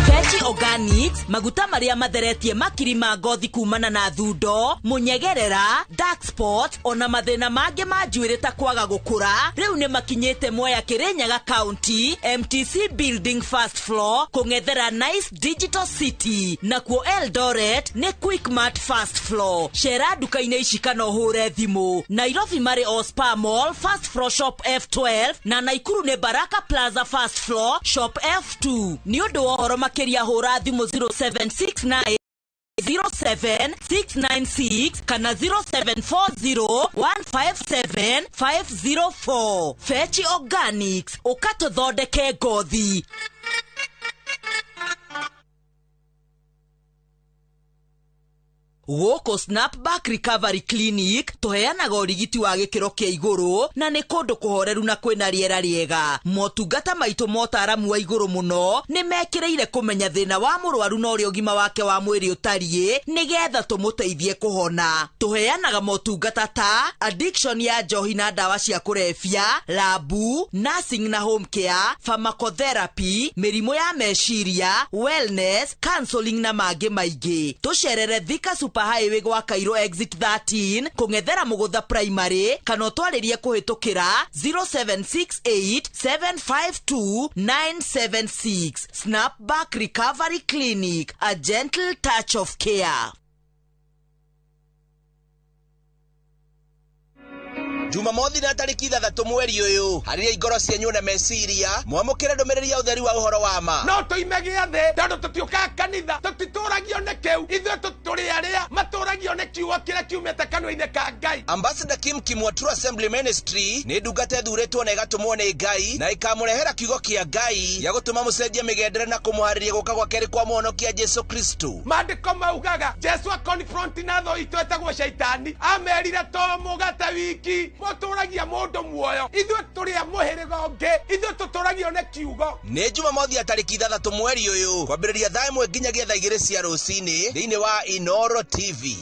Fetch Organics maguta maria matheretie makiri ma ngothi kumana na thundo munyegerera dark spot ona mathina mangĩ ma njuĩrĩ ta kwaga gũkũra rĩu nĩ makinyĩte Mwea Kĩrĩnyaga County MTC Building first floor kũng'ethera Nice Digital City nakuo Eldoret nĩ Quickmart first floor cera duka-inĩ ici kana ũhũre thimũ Nairobi marĩ Ospa Mall first floor shop F12 na Naikuru nĩ Baraka Plaza first floor shop F2 nĩ ũndũ wa ũhoro makĩria hũra thimũ 0769 07696 kana 0740157504 Fetch Organics ukatũthondeke ngothi Woko Snapback Recovery Clinic tuheanaga ũrigiti wa gĩkĩro kĩa igũrũ na nĩ kũndũ kũhoreru na kwĩna rĩera rĩega motungata maitũ motaaramu wa igũrũ mũno nĩ mekĩrĩire kũmenya thĩna wa mũrwaru na ũrĩa ũgima wake wa mwĩrĩ ũtariĩ nĩgetha tũmũteithie kũhona tuheanaga motungata ta addiction ya njohi na ndawa cia kũrebia labu nursing na home care pharmacotherapy mĩrimũ ya meciria wellness counseling na mangĩ maingĩ tucerere Thika Super Highway gwa Cairo exit 13 kũng'ethera Mũgũtha primary kana ũtwarĩrie kũhĩtũkĩra 0768752976 Snapback Recovery Clinic, a gentle touch of care. Jumamothi na tariki 3 mweri uyu hariria igoro cianyu na meciria mwamukire ndumiriri ya utheri wa uhoro wa ma no tuimegia the tondu tutioka kanitha tutitũragio nĩ kĩu ithuĩ tũtũrĩ arĩa matũragio nĩ kiugo kĩrĩa kiumĩte kanua-inĩ ka Ngai. Ambassador Kim wa True Assembly Ministry nĩ ndungata ĩthurĩtwo na ĩgatũmwo nĩ Ngai na ĩkamũrehera kiugo kĩa Ngai ya gũtũma mũcenjie mĩgendere na kũmũharĩria gũka gwa kerĩ kwa mũhonokia Jesu Kristo. Maandĩko maugaga Jesu confront na thũ itũ etagwo Shaitani amerire to mũgate wiki mũtũragia mũndũ muoyo ithuĩ tũrĩ a mũhĩrĩga ũngĩ ithuĩ tũtũragio nĩ kiugo. Nĩ Jumamothi ya tariki 3 mweri ũyũ kwambĩrĩria thaa 1 nginyagia thaa 2 cia rũcinĩ thĩinĩ wa Inoro TV.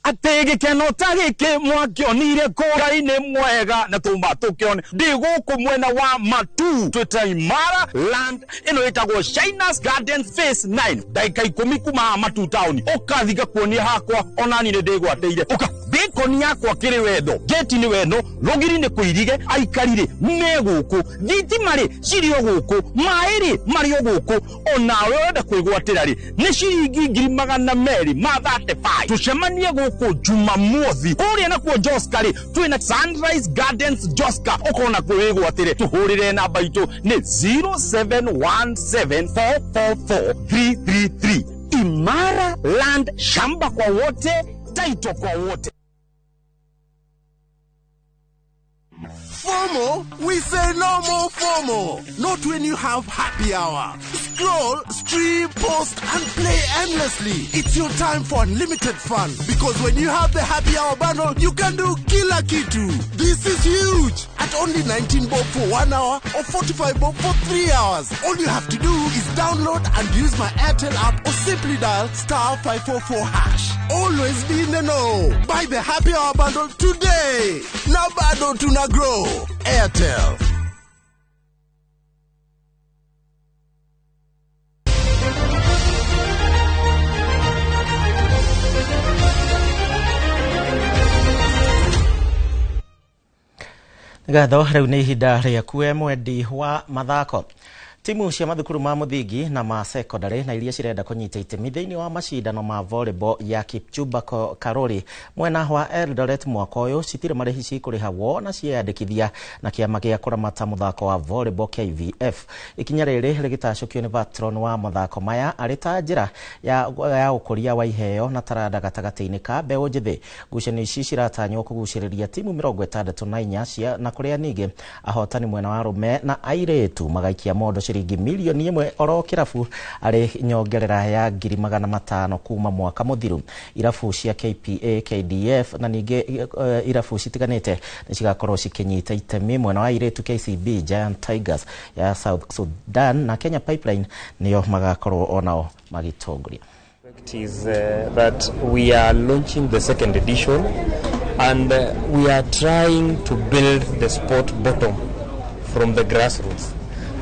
Ate gikeno ta giki mwakionire kũra-inĩ mwega na tũma tũkĩone ndĩ gũkũ mwena wa Matu twĩta Imara land ĩno ĩtagwo Shinas Gardens Phase 9 ndagĩka 10 kuma Matu town ũkathiga kuonia hakwa onani nĩ ndĩgwatĩire ũka bĩkoni yakwa kĩrĩ wendo geti nĩ wendo rũgiri nĩ kũirige aikarire me gũkũ thitima rĩ cirĩ o gũkũ maĩ rĩ marĩ o gũkũ onawe wenda kwĩgwatĩra rĩ nĩ ciringi 235 tũcemanie gũkũ Jumamothi ũrĩa nakuo Joska rĩ twĩna Sunrise Gardens Joska ũkona kwĩgwatĩre tũhũrĩre namba itũ nĩ 0717444333 Imara land shamba kwa wote taito kwa wote. FOMO? We say no more FOMO. Not when you have happy hour. Scroll, stream, post, and play endlessly. It's your time for unlimited fun. Because when you have the happy hour bundle, you can do kila kitu. This is huge. At only 19 bob for 1 hour or 45 bob for 3 hours. All you have to do is download and use my Airtel app or simply dial *544#. Always be in the know. Buy the happy hour bundle today. Now bado tuna grow. Airtel. Gatho rĩu nĩ ihinda rĩaku mwendi wa mathako. Timu cia mathukuru ma muthingi na ma secondary na iria cirenda kunyita itemi thĩinĩ wa macindano ma volleyball ya Kipchumba Karori mwena wa Eldoret mwaka ũyũ citirĩ marĩhi cikũrĩhwo na ciĩyandĩkithia na kĩama gĩa kũramata mũthako wa volleyball KVF. Ikinya rĩrĩ rĩgĩtacũkio nĩ patron wa mathako maya arĩ ta njĩra ya ũkũria wa iheo na taranda gatagatĩ-inĩ ka mbeũ njĩthĩ. Ngucanio ici ciratanywo kũgucĩrĩria timu 64 na kũrĩa ningĩ ahotani mwena wa arũme na airĩtu magaikia mondo shilingi milioni 1 oro kirafu arĩ nyongerera ya 500,000 kuma mwaka muthiru. Irafu cia KPA, KDF na ningĩ irafu citiganĩte nĩ cigakorwo cikinyita itemi mwena wa airĩtu KCB, Giant Tigers ya South Sudan na Kenya Pipeline nĩo magakorwo onao magitongoria. Is that we are launching the second edition and we are trying to build the sport bottom from the grassroots.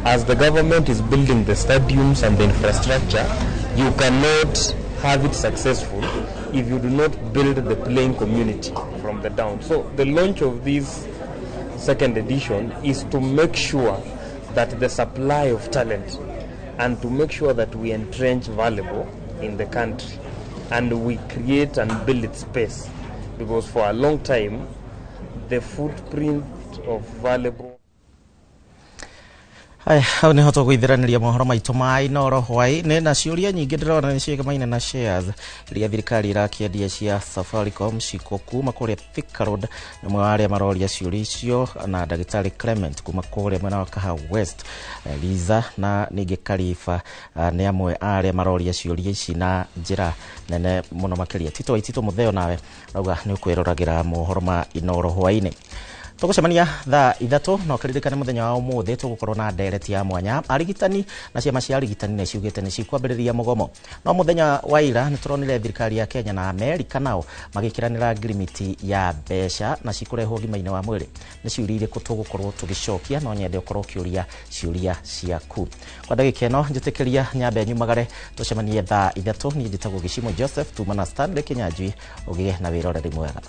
As the government is building the stadiums and the infrastructure, you cannot have it successful if you do not build the playing community from the down. So the launch of this second edition is to make sure that the supply of talent and to make sure that we entrench volleyball in the country and we create and build its space, because for a long time the footprint of volleyball. Hau nĩ hoto gũithĩranĩria mohoro maitũ ma Inoro hwaĩ-inĩ na ciũria nyingĩ ndĩrona nĩ ciĩgamaine na shares iria thirikari irakĩendia cia Safaricom ciko kuma kũrĩa Thika Road nĩ mwe wa arĩa maroria ciũria icio na ndagĩtarĩ Clement kuma kũrĩa mwena wa Kaha West. Liza na ningĩ Karifa nĩ amwe a arĩa maroria ciũria ici na njĩra nene mũno makĩria. Tito Waitito Mutheo nawe rauga nĩ ũkwĩroragĩra mohoro ma Inoro hwaĩ-inĩ. Tugucemania thaa 3 no kiririkane muthenya wa umuthi tugukorwo na ndereti ya mwanya arigitani na ciama cia arigitani nĩ ciugĩte nĩ cikwambĩrĩria mugomo. No muthenya wa ira nĩ turonire thirikari ya Kenya na Amerika nao magĩkĩranĩra ngirimiti ya mbeca na cikurehwo ũgima-inĩ wa mwĩrĩ. Nĩ ciũria irĩkũ tugukorwo tũgĩcokia no nyende ũkorwo ũkĩũria ciũria ciaku. Kwa ndagĩka ĩno njĩtĩkĩria nyambe nyumagare tucemanie thaa 3. Niĩ njĩtagwo Gĩcimo Joseph tuma na Stanley Kinyanjui ũgĩe na wĩroreri mwega.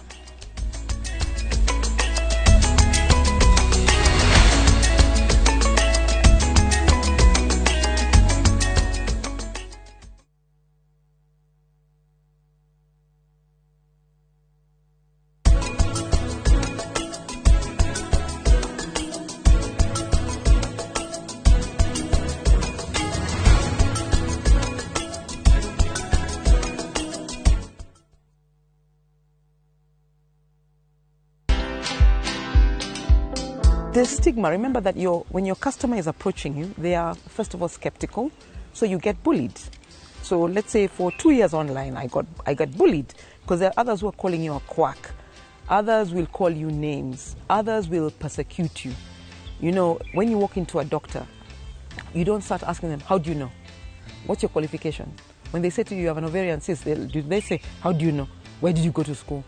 the stigma. Remember that when your customer is approaching you, they are first of all skeptical, so you get bullied. So let's say for 2 years online, I got bullied because there are others who are calling you a quack. Others will call you names. Others will persecute you. You know, when you walk into a doctor, you don't start asking them, how do you know? What's your qualification? When they say to you, you have an ovarian cyst, they say, how do you know? Where did you go to school?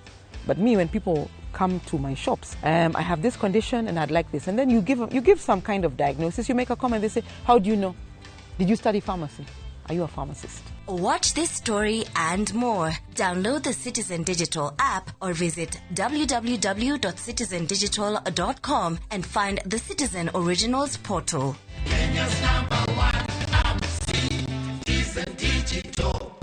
But me, when people come to my shops, I have this condition and I'd like this. And then you give some kind of diagnosis. You make a comment, they say, how do you know? Did you study pharmacy? Are you a pharmacist? Watch this story and more. Download the Citizen Digital app or visit www.citizendigital.com and find the Citizen Originals portal. Kenya's #1 MC, Citizen Digital.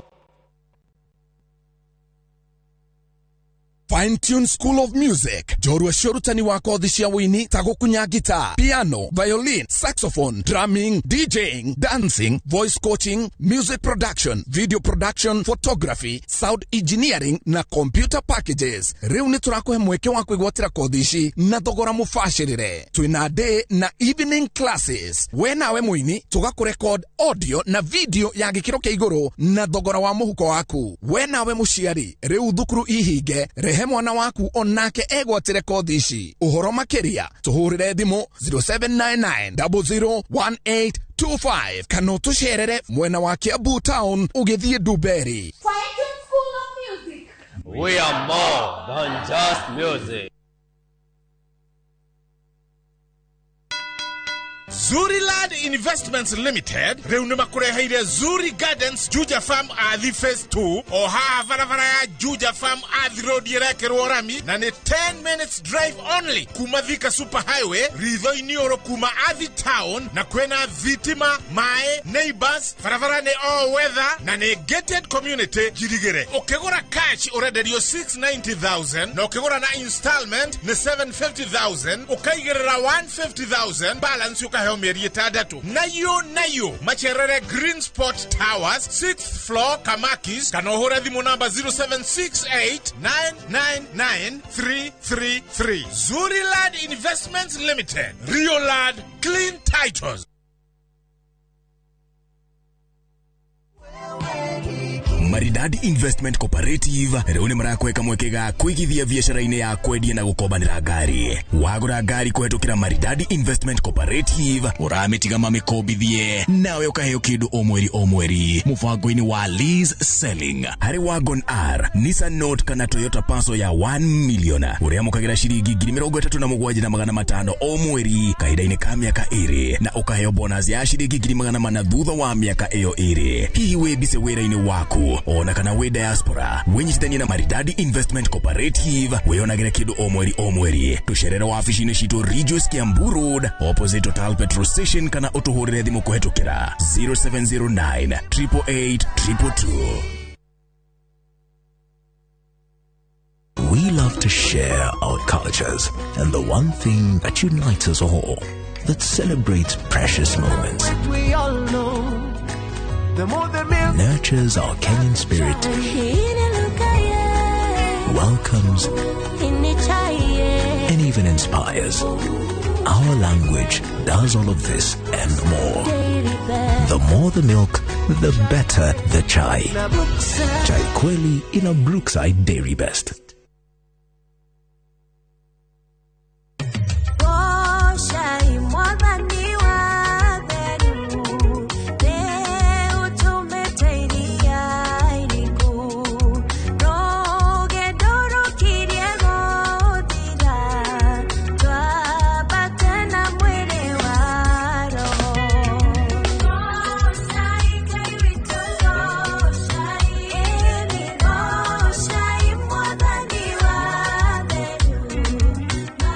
Fine Tune School of Music. Jorua shorutani wa kothi cia wini ta gukunya guitar, piano, violin, saxophone, drumming, DJing, dancing, voice coaching, music production, video production, photography, sound engineering na computer packages. Riu ni turakuhe mweke wa kwigwatira kothi ici na thogora mufashirire. Twina day na evening classes. We nawe muini tugakurecord audio na video ya gikiro kia iguru na thogora wa muhuko waku. We nawe muciari riu thukuru ihinge he mwana waku onake egwatire kothi ici. Uhoro makiria tuhurire thimu 0799001825 kana utusherere mwena wa Kiambu Town ugithie Duberi. Fine Tune School of Music. We are more than just music. Zuriland Investments Limited reune makureheire Zuri Gardens Juja Farm Athi Phase 2 o haha barabara ya Juja Farm Athi Road yerekerwo rami na ni 10 minutes drive only kuma Thika Super Highway ritho inioro kuma Athi Town na kwena thitima mae neighbors barabara ni all weather na ni gated community jirigere. Ukigura cash urenderio 690,000 na ukigura na installment ni 750,000 ukaigerera 150,000 balance ukaheo mieri itandatu. Nayo macherere Green Spot Towers 6th floor Kamakis kana uhura thimu namba 0768999333. Zuriland Investments Limited, Rio Land, clean titles. Maridadi Investment Cooperative reune marakweka mwekega kuigithia biashara-ini ya kwendia na gukombanira ngari. Wagura ngari kuhetukira Maridadi Investment Cooperative uramitigama mikobithie nawe ukaheo kindu o mweri mubango-ini wa lease selling. Hari Wagon R, Nissan Note kana Toyota Passo ya 1 million uria mukagira shiringi 37,500 o mweri kahinda-ini ka miaka 2 na ukaheo bonus ya shiringi 400 thutha wa miaka iyo 2. Hihi webise wira-ini waku ona kana we diaspora wenyitithania na Maridadi Investment Cooperative weyonagire kindu o mweri tusherere wabici-ini citu Regius Kiambu Road opposite Total Petrol Station kana utuhurire thimu kuhetukira 0709 888 222. We love to share our cultures, and the one thing that unites us all, that celebrates precious moments, We all know the more the milk nurtures our Kenyan spirit, welcomes and even inspires. Our language does all of this and more. The more the milk, the better the chai. Chai Kweli in a Brookside Dairy Best.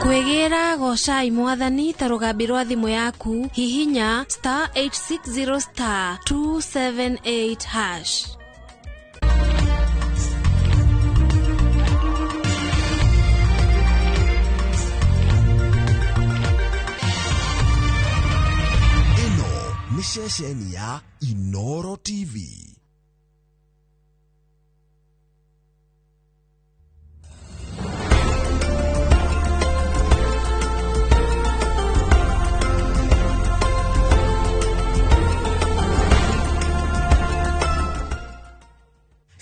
Kwegera gocai mwathani ta rugambi rwa thimu yaku hihinya *860*278#. Ino ni ceceni ya Inoro TV.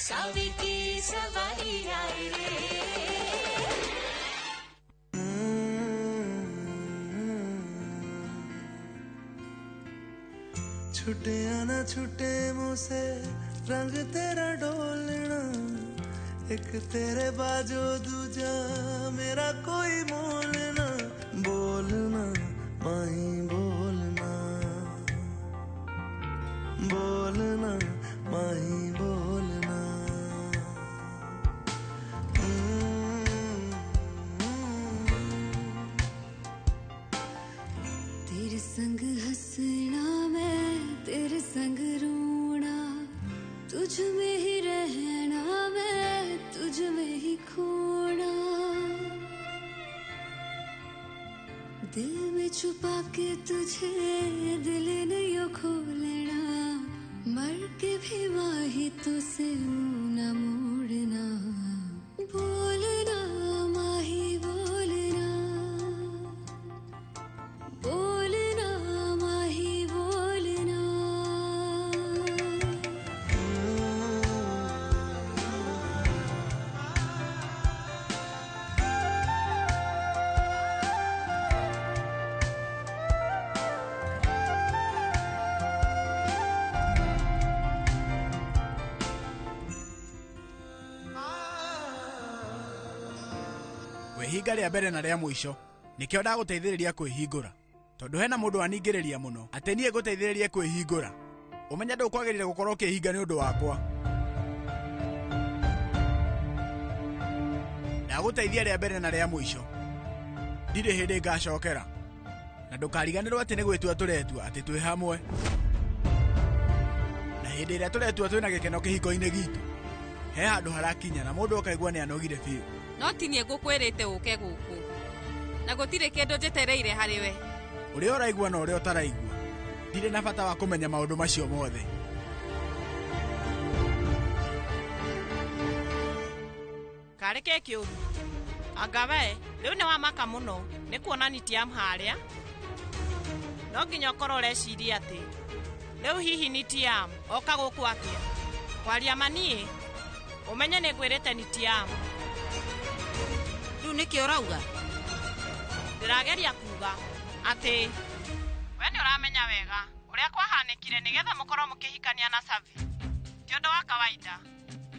Savi ki savari aaye re. छुटे आना छुटे मुझसे रंग तेरा डोलना एक तेरे बाजो दूजा मेरा कोई मोल ना बोलना माही बोलना बोलना माही बोलना तेरे संग हंसना मैं तेरे संग रोना तुझ में ही रहना मैं तुझ में ही खोना दिल में छुपा के तुझे दिल नहीं खोलना मर के भी माही तुझसे न मोड़ना बोलना माही बोलना बोलना माही बोलना Kwihinga ria mbere na ria mwisho nikio ndaguteithiriria kwihingura tondu hena mundu aningiriria muno ati nie guteithiririe kwihingura umenya ndukwagirire gukorwo kihinga ni undu wakwa ndaguteithia ria mbere na ria mwisho ndire hindi ngacokera na ndukariganirwo ati ni gwitua turetua ati twi hamwe na hindi ria turetua twina gikeno kihingo-ini gitu he handu harakinya na mundu akaigua ni anogire biu no tinie ngukwirite uke guku na gutire kindu njetereire hariwe uri oraigua na uri utaraigua ndire na bata wa kumenya maundu macio mothe kareke kiuru angawe riu ni wamaka muno ni kuona nitiam haria no nginya ukorwo ureciria ati riu hihi nitiam oka guku atia kwaria manie umenye ni ngwirite nitiam riu niki urauga ndirageria kuga ati we ni uramenya wega uria kwahanikire nigetha mukorwo mukihikania na Savi ti undu wa kawaida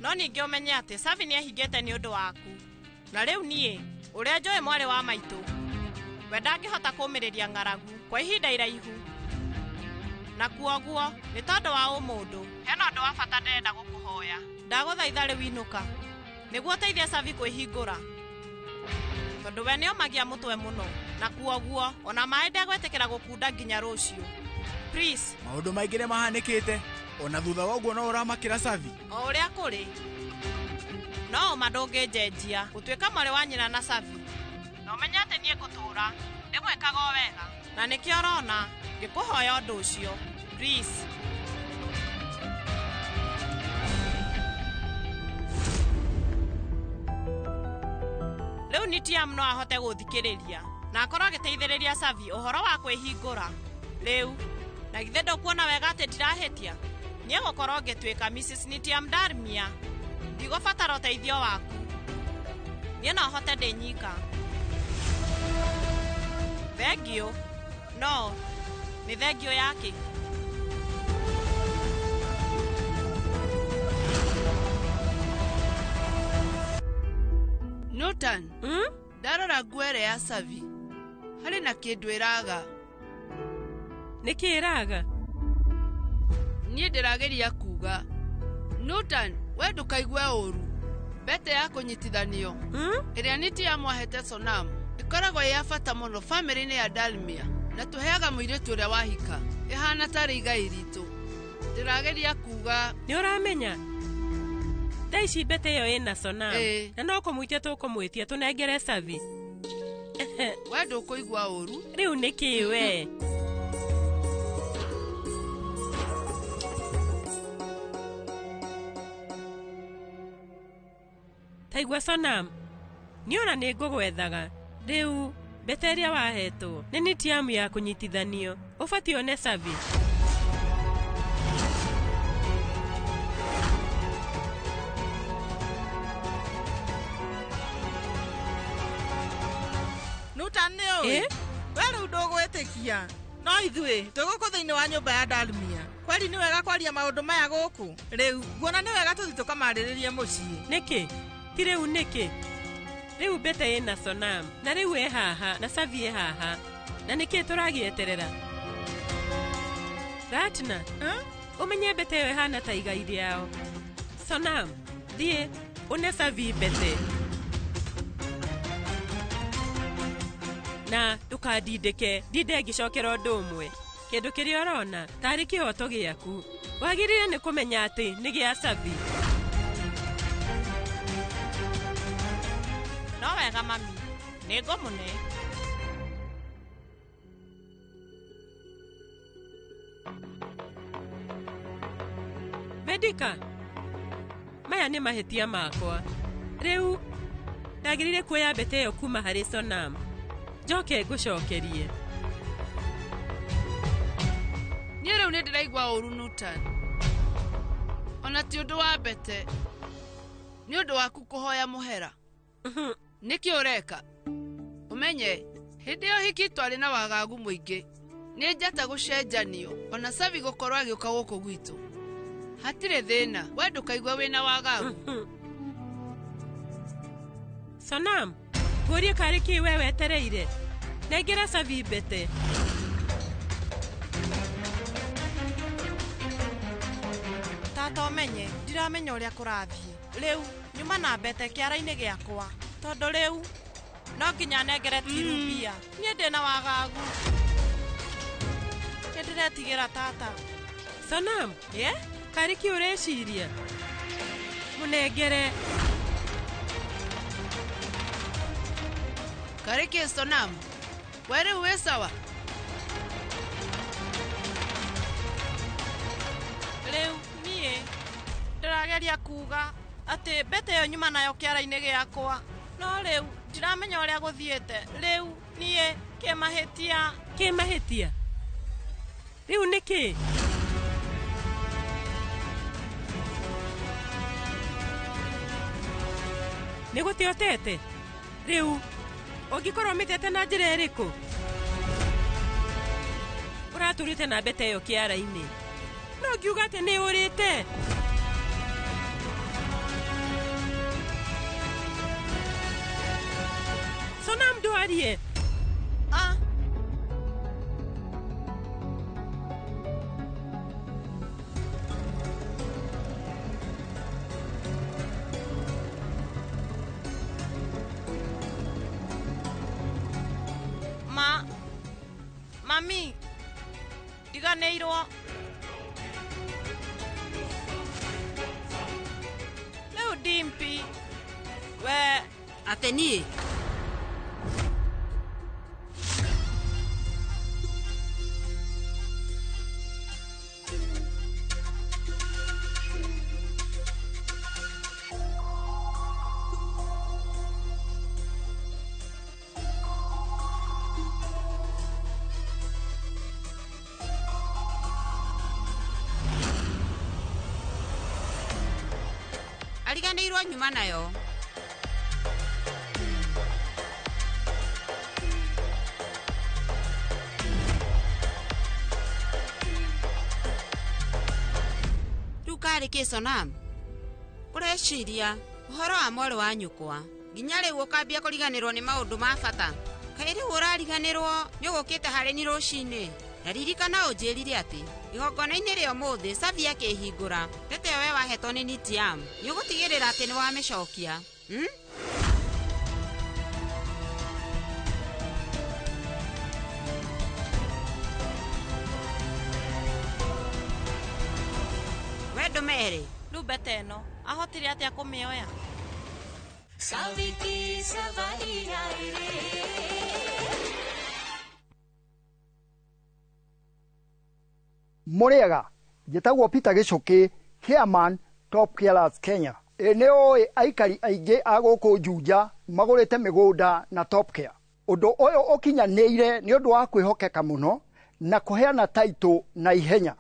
no ningi umenye ati Savi ni ahingite ni undu waku na riu nie uria njoe mwari wa maitu we ndangihota kumiriria ngaragu kwa ihinda iraihu na kuoguo ni tondu wa umundu hena undu wa bata ndenda gukuhoya ndaguthaitha riu inuka niguo teithia Savi kwihingura tondu we niomagia mutwe muno na kuoguo ona mai ndegwetikira gukunda nginya rucio please maundu maingi ni mahanikite ona thutha wa uguo no uramakira Savi o uria kuri no madongejenjia gutwika mwari wa nyina na Savi no menya ati nie gutura ndimwekaga wega na nikio rona ngikuhoya undu ucio please riu nitiam no ahote guthikiriria na akorwo agiteithiriria Savi uhoro wa kwihingura riu na githe ndukuona wega ati ndirahitia nie gukorwo ngitwika Mrs Nitiam Darmia ndigũbatara ũteithio waku nie no hote ndinyika thengio no ni thengio yake Newton ndarora ngwere ya Savi hari na kindu iraga niki iraga nie ndirageria kuga Newton we ndukaigwe uru bete ya kunyitithanio iria Nitiam ahete Sonam ikoragwo ya bata muno family-ini ya Dalmia na tuheaga muiritu uria wahika ihana tari igai ritu ndirageria kuga ni uramenya Daishi bete yo ina Sonam na no kumuitia tukumwitia tunengere Savi we ndukuigwa uru riu niki we taigwa Sonam niona ni ngugwethaga riu beteria wahetwo ni Nitiam ya kunyitithanio ubati one Savi we ndũgwĩtĩkia no ithuĩ tũgũkũ thĩinĩ wa nyũmba ya Dalmia kweli nĩ wega kwaria maũndũ maya gũkũ rĩu nguona nĩ wega tũthiĩ tũkamarĩrĩrie mũciĩ nĩkĩ ti rĩu nĩkĩ rĩu Bete ĩna Sonam na rĩu haha na Savi haha na nĩkĩ tũragĩeterera Ratna umenye Bete ĩyo hana ta igai rĩao Sonam thiĩ une Savi Bete na ndukadindĩke ndinde ngĩcokera ũndũ ũmwe kĩndũ kĩrĩa ũrona tarĩ kĩhoto gĩaku wagĩrĩire nĩ kũmenya atĩ nĩ gĩa Savi no wega mami nĩ ngũmũne Vedika maya nĩ mahĩtia makwa rĩu ndagĩrĩire kuoya Bete ĩyo kuma harĩ Sonam njoke ngũcokerie niĩ rĩu nĩ ndĩraigua ũru Nutan ona ti ũndũ wa Bete nĩ ũndũ waku kũhoya mũhera nĩkĩ ũreka ũmenye hĩndĩ ĩyo hiki twarĩ na wagagu mũingĩ nĩ njata gũcenjanio ona Savi gũkorwo agĩũka gũkũ gwitũ hatirĩ thĩna we ndũkaigua wĩna wagagu Sonam ngũrie karĩ kĩ we wetereire nengera Savi Bete tata ũmenye ndiramenya ũrĩa kũrathiĩ rĩu nyuma na Bete kĩara-inĩ gĩakwa tondũ rĩu no nginya nengere tiru mbia niĩ ndĩna wagagu nĩ ndĩretigĩra tata Sonam karĩ kĩ ũreciria mũnengere karĩ kĩ Sonam we rĩu wĩ sawa rĩu niĩ ndĩrageria kuga atĩ Bete ĩyo nyuma nayo kĩara-inĩ gĩakwa no rĩu ndiramenya ũrĩa gũthiĩte rĩu niĩ kĩmahĩtia rĩu nĩkĩ nĩ gũtĩotete rĩu ũngĩkorwo mĩtete na njĩra ĩrĩkũ ũratũrĩte na Bete ĩyo kĩara-inĩ no ngiuga atĩ nĩ ũrĩte Sonam ndwarie mami ndiganĩirwo rĩu Dimpi we atĩ niĩ ariganĩirwo nyuma nayo rĩu karĩ kĩ Sonam ũreciria ũhoro wa mwarĩ wa nyũkwa nginya rĩu ũkambia kũriganĩrwo nĩ maũndũ ma bata kaĩ rĩu ũrariganĩrwo nĩ ũgũkĩte harĩ ni rũcinĩ ndaririkana ũnjĩrire atĩ igongona-inĩ rĩa ũmũthĩ Savi akĩhingũra Bete ĩyo we wahetwo nĩ Nitiam nĩ ũgũtigĩrĩra atĩ nĩ wamĩcokia we ndũmere rĩu Bete ĩno ahotire atĩa kũmĩoya Mũrĩega njĩtagwo Peter Gĩcũkĩ Chairman Top Carers Kenya nĩ ũĩ aikari aingĩ a gũkũ Juja magũrĩte mĩgũnda na Top Care ũndũ ũyũ ũkinyanĩire nĩ ũndũ wa kwĩhokeka mũno na kũheana taitũ na ihenya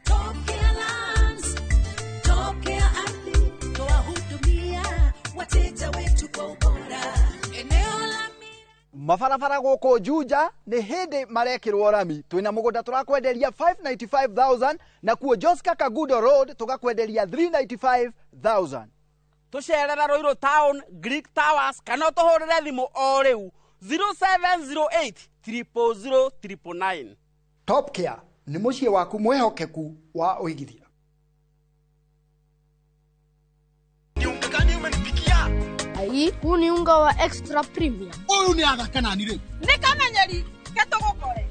mabarabara gũkũ Juja nĩ hĩndĩ marekĩrwo rami. Twĩna mũgũnda tũrakwenderia 595,000 na kuo Joska Kagudo Road tũgakwenderia 395,000. Tũcerera Ruiru Town, Greek Towers, kana tũhũrĩre thimũ o rĩu 0708 000 999. Top Care nĩ mũciĩ waku mwehokeku wa ũigithia. Ai, huu ni unga wa extra premium. Huyu ni athaka nani rĩu? Nĩ kamenyeri, ketũgũkore.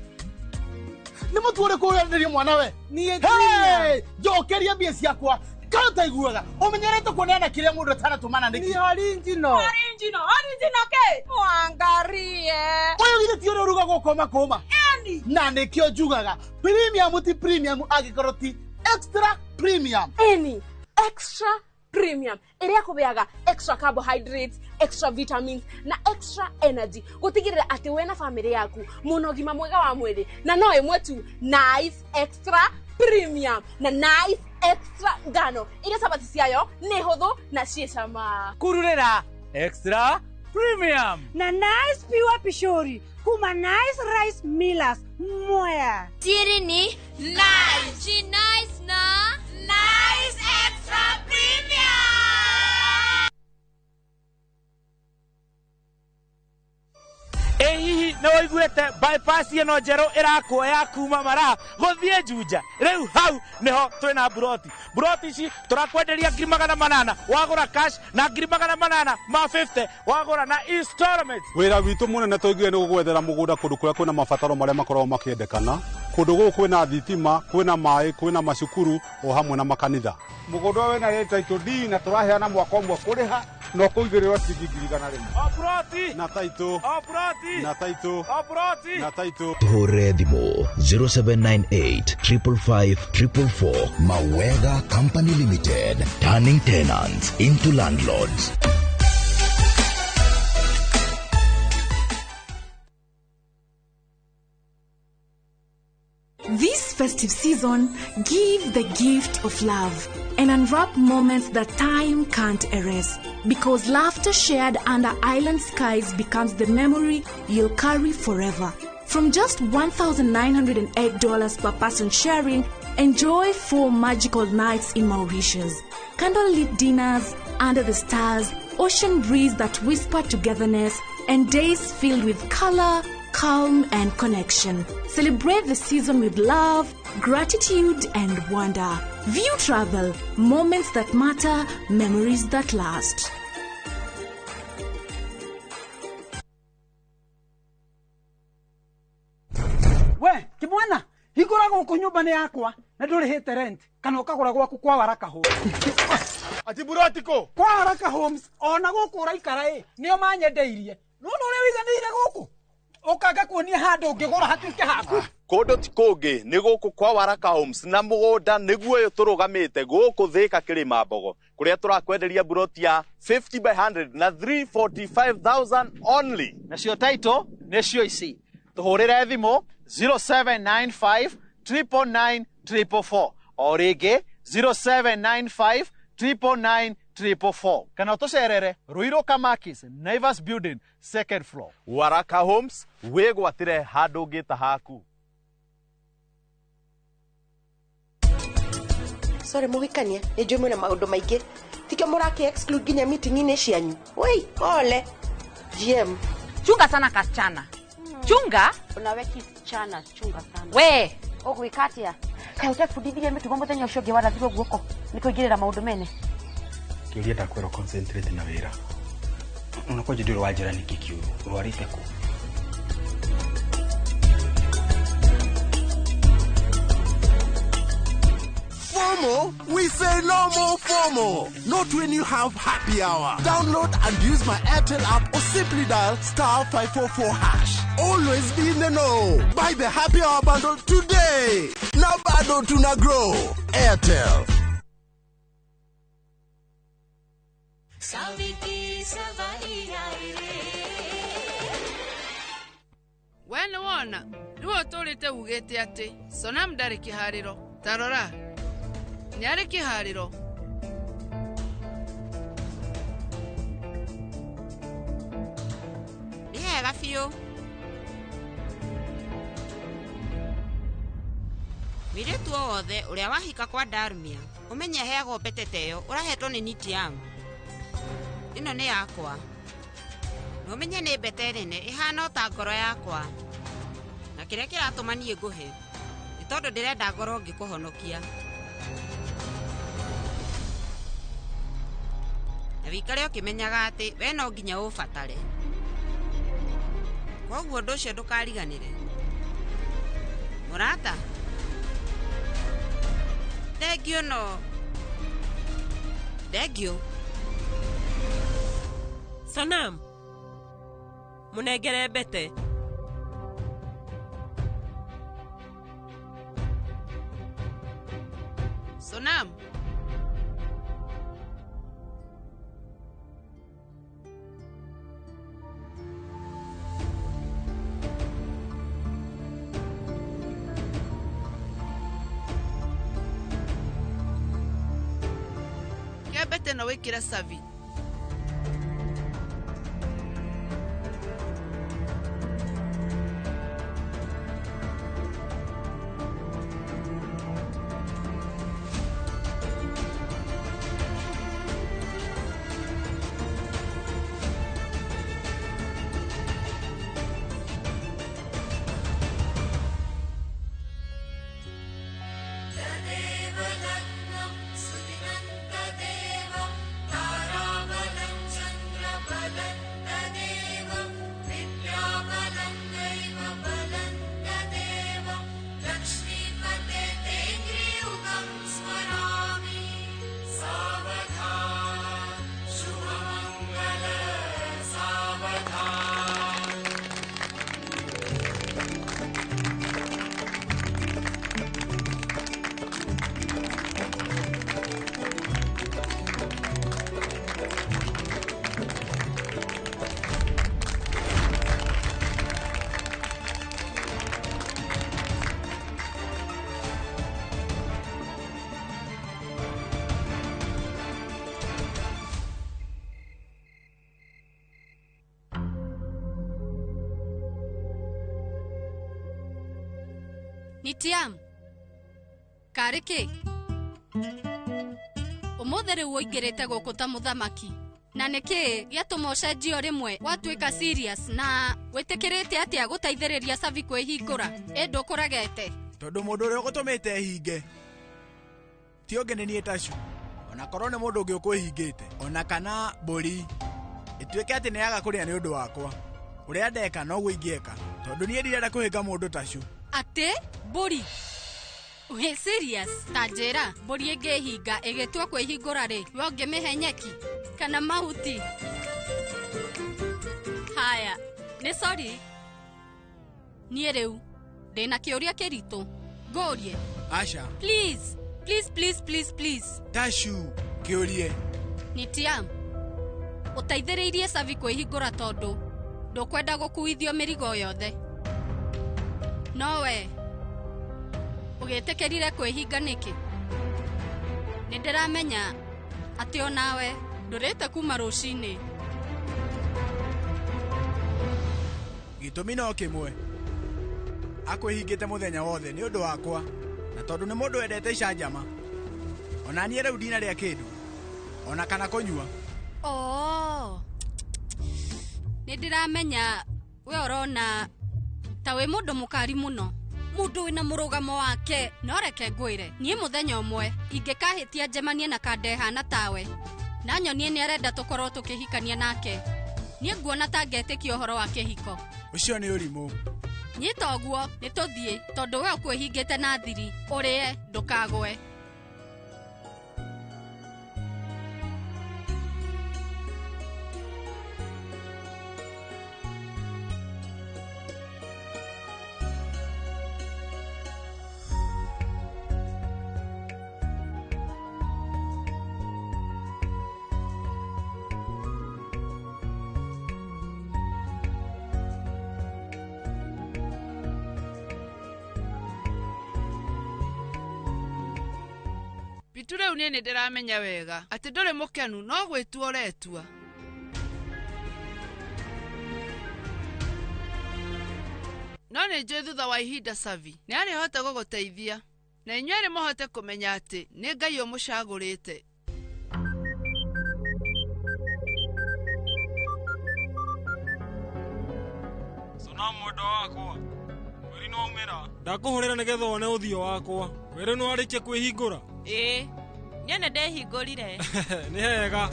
Nĩ mũtuore kũrĩanĩria mwana we. Hey, njokeria mbia ciakwa. Kata iguaga. Ũmenyerete kuonana kĩrĩa mũndũ atanatũmana nĩkĩ? Ni original. Original ke? Mwangarie. Ũyũ githĩ ti ũrĩa ũrugagwo koma. Eni. Na nĩkĩo njugaga. Premium ti premium angĩkorwo ti extra premium. Eni. Extra premium. Ĩrĩa kũbeaga extra carbohydrates, extra vitamins na extra energy. Gũtigĩrĩra atĩ we na family yaku mũno gima mwega wa mwĩrĩ. Na no ĩmwe tu nice extra premium na nice extra ngano. Ĩrĩa sabati ciayo nĩ hũthũ na ciĩ cama. Kururĩra extra premium. Na nice pure pishori. Kuma nice rice millers. Mwea. Siri ni nice. She nice na nice extra premium. Hihi nĩ woiguĩte bypass ĩno njerũ ĩrakuoya kuma Mara gũthiĩ Juja. Rĩu hau nĩho twĩna buroti ici tũrakwenderia 800,000 wagũra cash na 800,000 ma 50 wagũra na installment. Wĩra witũ mũnene tũigire nĩ gũgwethera mũgũnda kũndũ kũrĩa kwĩna mabataro marĩa makoragwo makĩendekana. Kũndũ gũkũ kwĩna thitima, kwĩna maĩ, kwĩna macukuru o hamwe na makanitha. Mũgũnda wĩna title deed na tũraheana mwaka ũmwe kũrĩha no kũigĩrĩrwo ciringi 100. O buroti na taito. O buroti na taito. O buroti na taito. Tũhũre thimũ 0798 555 444. Mawega Company Limited, turning tenants into landlords. This festive season, give the gift of love and unwrap moments that time can't erase. Because laughter shared under island skies becomes the memory you'll carry forever. From just $1,908 per person sharing, enjoy 4 magical nights in Mauritius. Candlelit dinners under the stars, ocean breeze that whisper togetherness, and days filled with color, calm, and connection. Celebrate the season with love, gratitude, and wonder. View Travel, moments that matter, memories that last. We, kimwana, higura gũkũ nyũmba-inĩ yakwa na ndũrĩhĩte rent kana ũkagũra gwaku kwa Waraka Homes. Ati burotiko kwa Waraka Homes ona gũkũ ũraikara nĩo manyendeirie. No ũrĩa wiganĩire gũkũ ũkanga kuonia handũ ũngĩgũra hatuĩke haku. Kũndũ ti kũngĩ nĩ gũkũ kwa Waraka Homes na mũgũnda nĩguo ũyũ tũrũgamĩte gũkũ Thika Kĩrĩma Mbogo kũrĩa tũrakwenderia buroti ya 50 by 100 na 345,000 only. Nacio title nĩcio ici. Tũhũrĩre thimũ 0795 999 444 o rĩngĩ 0795 999 444 kana ũtũcerere Ruiru Kamakis Naivas Building 2nd floor. Waraka Homes wĩgwatĩre handũ ngĩta haku. Sorry mũhikania, nĩ njũĩ mwĩna maũndũ maingĩ. Tikio mũraki exclude nginya meeting-inĩ cianyu. Wei, ole. GM. Chunga sana kasichana. Chunga? Unawe kisichana, chunga sana. We, ũgwĩka atĩa? Kaĩ ũtebundithirie mĩtugo mũthenya ũcio ũngĩ warathirwo guoko nĩ kũingĩrĩra maũndũ mene? Kĩũria ndakwĩrwo concentrate na wĩra. Unakuja ndio wajira ni kikiu. Urwarite ku. FOMO? We say no more FOMO. Not when you have happy hour. Download and use my Airtel app or simply dial *544#. Always be in the know. Buy the happy hour bundle today. Now bado tuna grow. Airtel. When wona ruo tũrĩte ugĩte atĩ Sonam ndarĩ kĩharĩro. Tarora nĩ arĩ kĩharĩro. Nĩ hega biũ Miritu wothe uria wahika kwa Darmia umenye heagwo pete teyo urahetwo ni Nitiam. Ino ni yakwa. No menye ni bete nene ihana ta ngoro yakwa. Na kiria kiratuma nie nguhe ni tondu ndirenda ngoro ngikuhonokia. Na wikare ukimenyaga ati we no nginya ufatare. Koguo ndu ucio ndukariganire. Murata. Thengio no. Thengio. Sonam. Munengere bete. Sonam. Bete na wikira savi. Nitiam. Kariki. Umothere woingirite guku ta muthamaki. Na niki giatuma ucenjio rimwe watuika serious na witikirite atia guteithiriria Savi kwihingura. Endo kuragete. Tondu mundu uria ugutumite hinge. Ti ongenenie tacu. Ona korwo ni mundu ungi ukwihingite. Ona kana mburi. Ituike ati ni yaga kuria ni undu wakwa. Uria ndeka no guingieka. Tondu nie ndirenda kuhinga mundu tacu. Ate mburi. Uhe serious tajera mburi ingihinga igitua kwihingura ri we ungimihe nyeki kana mahuti. Haya ni sorry nie riu ndina kiuria kiritu ngorie. Asha please please please please please Tashu kiurie. Nitiam uteithiriirie Savi kwihingura tondu ndukwenda gukuithio mirigo yothe. Nowe ugetekerire kwihinga niki? Nindiramenya ati onawe ndurite kuma rucini. Gitumi no kimwe. Akwihingite muthenya wothe ni undu wakwa. Na tondu ni mundu endete icanjama. Ona nie riu ndina ria kindu. Ona kana kunyua. Oh. Nindiramenya we urona ta we mundu mukari muno. Mundu wina murugamo wake no reke ngwire nie muthenya umwe ingikahitia njemanie na kandehana tawe na nyonie ni arenda tukorwo tukihikania nake nie nguona ta ngetikio horo wa kihiko ucio ni urimu nie toguo ni tuthie tondu we ukwihingite na thiri urie ndukagwe. Biture unie ni ndiramenya wega ati nduri mukenu no gwitua uretua. No ni njui thutha wa ihinda Savi ni arihota guguteithia na inyuĩ mũhote kũmenya atĩ nĩ Ngai ũmũcagũrĩte. Sonam mwendo wakwa, wĩri no umĩra. Ndakũhũrĩra nĩgetha one ũthiũ wakwa. Wĩri nĩ warĩkia kwĩhingũra? Ĩĩ, niĩ nĩ ndehingũrire. Nĩ hega.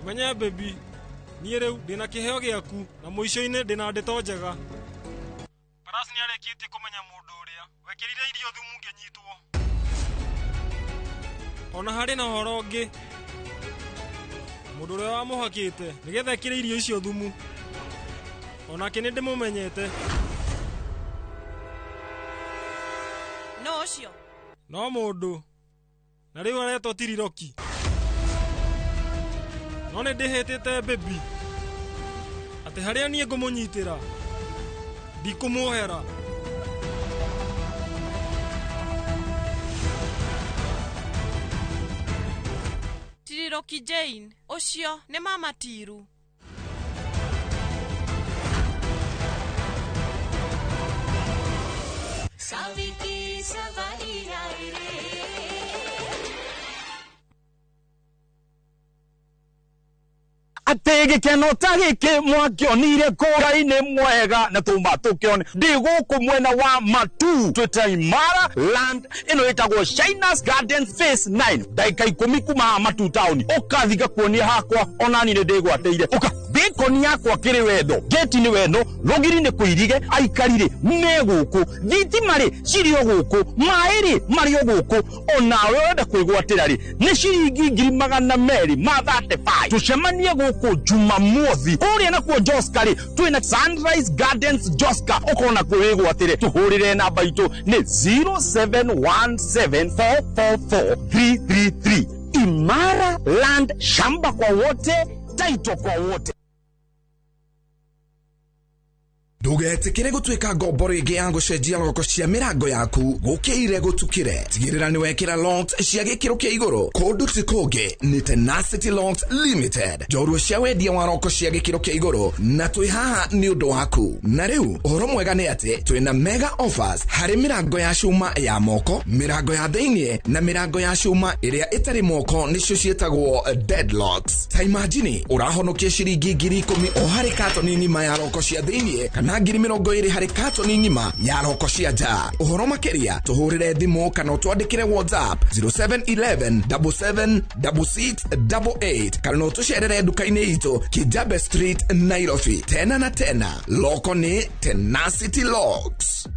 Ũmenye baby, niĩ rĩu ndĩna kĩheo gĩaku na mũico-inĩ ndĩna ndeto njega. Barasi nĩ arĩkĩtie kũmenya mũndũ ũrĩa wekĩrire irio thumu ngĩnyitwo. Ona harĩ na ũhoro ũngĩ, mũndũ ũrĩa wamũhakĩte nĩgetha ekĩre irio icio thumu, onake nĩ ndĩmũmenyete. No ũcio? No mũndũ, na rĩu aretwo Tiriroki. No nĩ ndĩhĩtĩte baby atĩ harĩa niĩ ngũmũnyitĩra ndikũmuohera. Tiriroki Jane, ũcio nĩ Mama Tiru. Saviti Savaria Atege keno tagike mwakionire kora-inĩ mwega na tuma tukione ndiguku mwena wa Matu twita Imara land ino itagwo Shinas Garden Phase 9 daika 10 kuma Matu town ukathiga kuonia hakwa onani ni ndigwateire uka bikoni yakwa kiri wendo geti ni wendo rogiri ni kuirige aikarire meguku thitimari cirio guku mairi mario guku onawe wenda kwigwatira ri ni ciringi 235 tucemanie guku Jumamothi uria na kwa Joska ri twina Sunrise Gardens Joska ukona kwigwatire tuhurire namba itu ni 0717444333 Imara land shamba kwa wote taito kwa wote. Ndugetikire gutwika ngombo ringi ya gucenjia loko cia mirango yaku gukire gutukire tigirira ni wekira loans cia gikiro kia iguru kundu tikoge ni Tenacity Loans Limited jorua cia wendia wa loko cia gikiro kia iguru na twi haha ni undu waku na riu uhoro mwega ni ati twina mega offers hari mirango ya cuma ya moko mirango ya theinie na mirango ya cuma iria itari moko nicio cietagwo deadlocks ta imagine urahonokia ciringi 10,000 o hari katoni ngima ya loko cia theinie na 20,000 hari katoni ngima ya loko cia nja uhoro makiria tuhurire thimu kana utwandikire WhatsApp 0711776688 kana utucerere duka-ini itu Kijabe Street Nairobi tena na tena loko ni Tenacity Locks.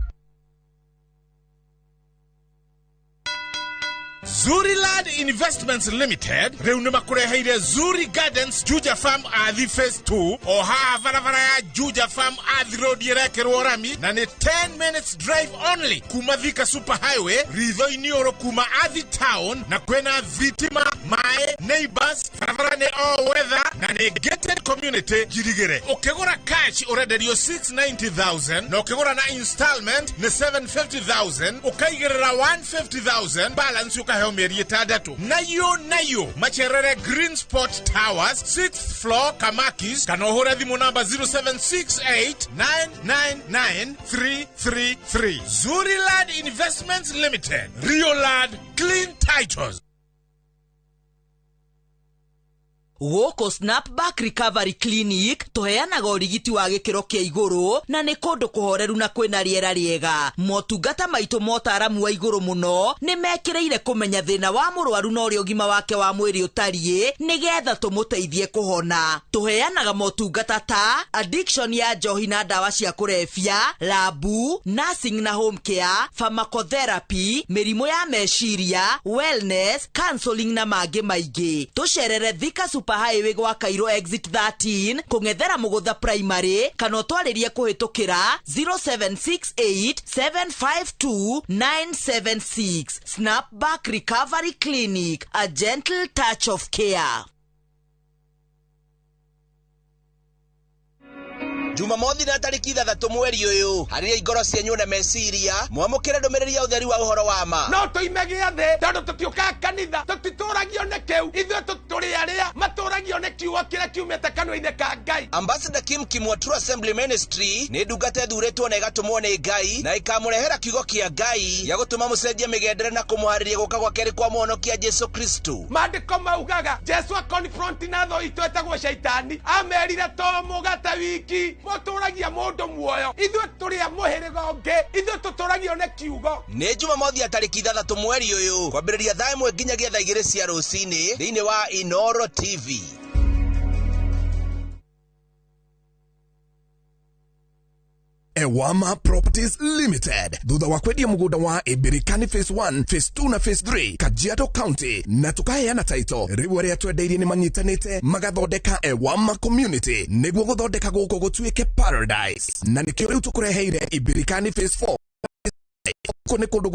Zuriland Investments Limited reune makureheire Zuri Gardens Juja Farm Athi Phase 2 o haha varavara ya Juja Farm Athi Road yerekerwo rami na ni 10 minutes drive only kuma Thika Super Highway ritho inioro kuma Athi Town na kwena thitima mae neighbors varavara ni all weather na ni gated community jirigere ukigura cash urenderio 690,000 na ukigura na installment ni 750,000 ukaigerera 150,000 balance ukaheo mieri itandatu nayo macherere Green Spot Towers 6th floor Kamakis kana uhure thimu namba 0768999333 Zuriland Investments Limited, Rio Land, clean titles. Woko Snapback Recovery Clinic tuheanaga urigiti wa gikiro kia iguru na ni kundu kuhoreru na kwina riera riega motungata maitu motaramu wa iguru muno ni mekireire kumenya thina wa murwaru na uri ugima wake wa mwiri utarie nigetha tumuteithie kuhona tuheanaga motungata ta addiction ya njohi na dawa cia kurefia labu nursing na home care pharmacotherapy mirimu ya meciria wellness counseling na mangi maingi tucerere Thika Super Highway gwa Cairo exit 13 kungethera mugutha primary kana utwaririe kuhitukira 0768752976 Snapback Recovery Clinic, a gentle touch of care. Jumamothi na tariki 3 mweri uyu hariria igoro cienyu na meciria mwamukire ndumiriri ya utheri wa uhoro wa ma no tuimege athe tondu tutiuka kanitha tutitũragio nĩ kĩu ithuĩ tũtũrĩ arĩa matũragio nĩ kiugo kĩrĩa kiumĩte kanua-inĩ ka Ngai. Ambassador Kim Kimwa True Assembly Ministry nĩ ndungata ĩthurĩtwo na ĩgatũmwo nĩ Ngai na ĩkamũrehera kiugo kĩa Ngai ya gũtũma mũcenjie mĩgendere na kũmũharĩria gũka gwa kerĩ kwa mũhonokia Jesu Kristo. Maandĩko maugaga Jesu akonfronti na thũ itũ ĩtagwo Shaitani amerire to mũgate wiki mũtũragia mũndũ muoyo ithuĩ tũrĩ a mũhĩrĩga ũngĩ ithuĩ tũtũragio nĩ kiugo. Nĩ Jumamothi ya tariki 3 mweri ũyũ kwambĩrĩria thaa 1 nginyagia thaa 2 cia rũcinĩ thĩinĩ wa Inoro TV. Ewama Properties Limited thutha wa kwendia mugunda wa Ibirikani Phase 1, Phase 2 na Phase 3 Kajiado County na tukaheana title riu aria twendeirie ni manyitanite magathondeka Ewama Community niguo guthondeka guku gutuike paradise na nikio riu tukureheire Ibirikani Phase 4 kone kundu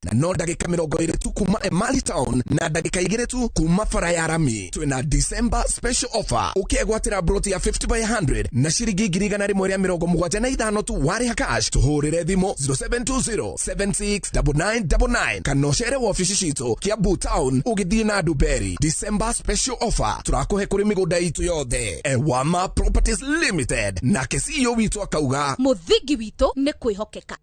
na no ndagika 20 tu kuma Emali Town na ndagika 2 tu kuma Faraya Rami. Twina December special offer ukegwatira broti ya 50/100 na shiringi 175 tu wari cash tuhurire thimo 0720769999 kanoshere wa ofisi cito Kiambu Town ugithie na Duberi. December special offer turakuhe kuri migunda itu yothe. Ewama Properties Limited na CEO witu akauga muthingi witu ni kwihokeka.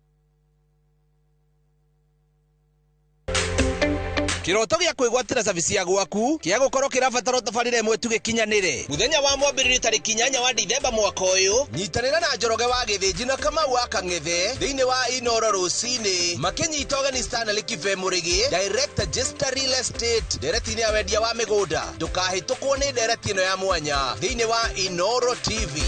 Kiroto gya kwigwatira service ya gwaku kia gukorwo kirabatara tabarire imwe tu gikinyanire muthenya wa mwambiriri tariki 8 wa Dithemba mwaka uyu nyitanira na Njoroge wa Githinji na Kamau wa Kang'ethe thiini wa Inoro rucini makinyita ogeni Stanley Kive Murigi Director Jester Real Estate directini ya wendia wa migunda ndukahitukwo ni ndereti ino ya mwanya thiini wa Inoro TV.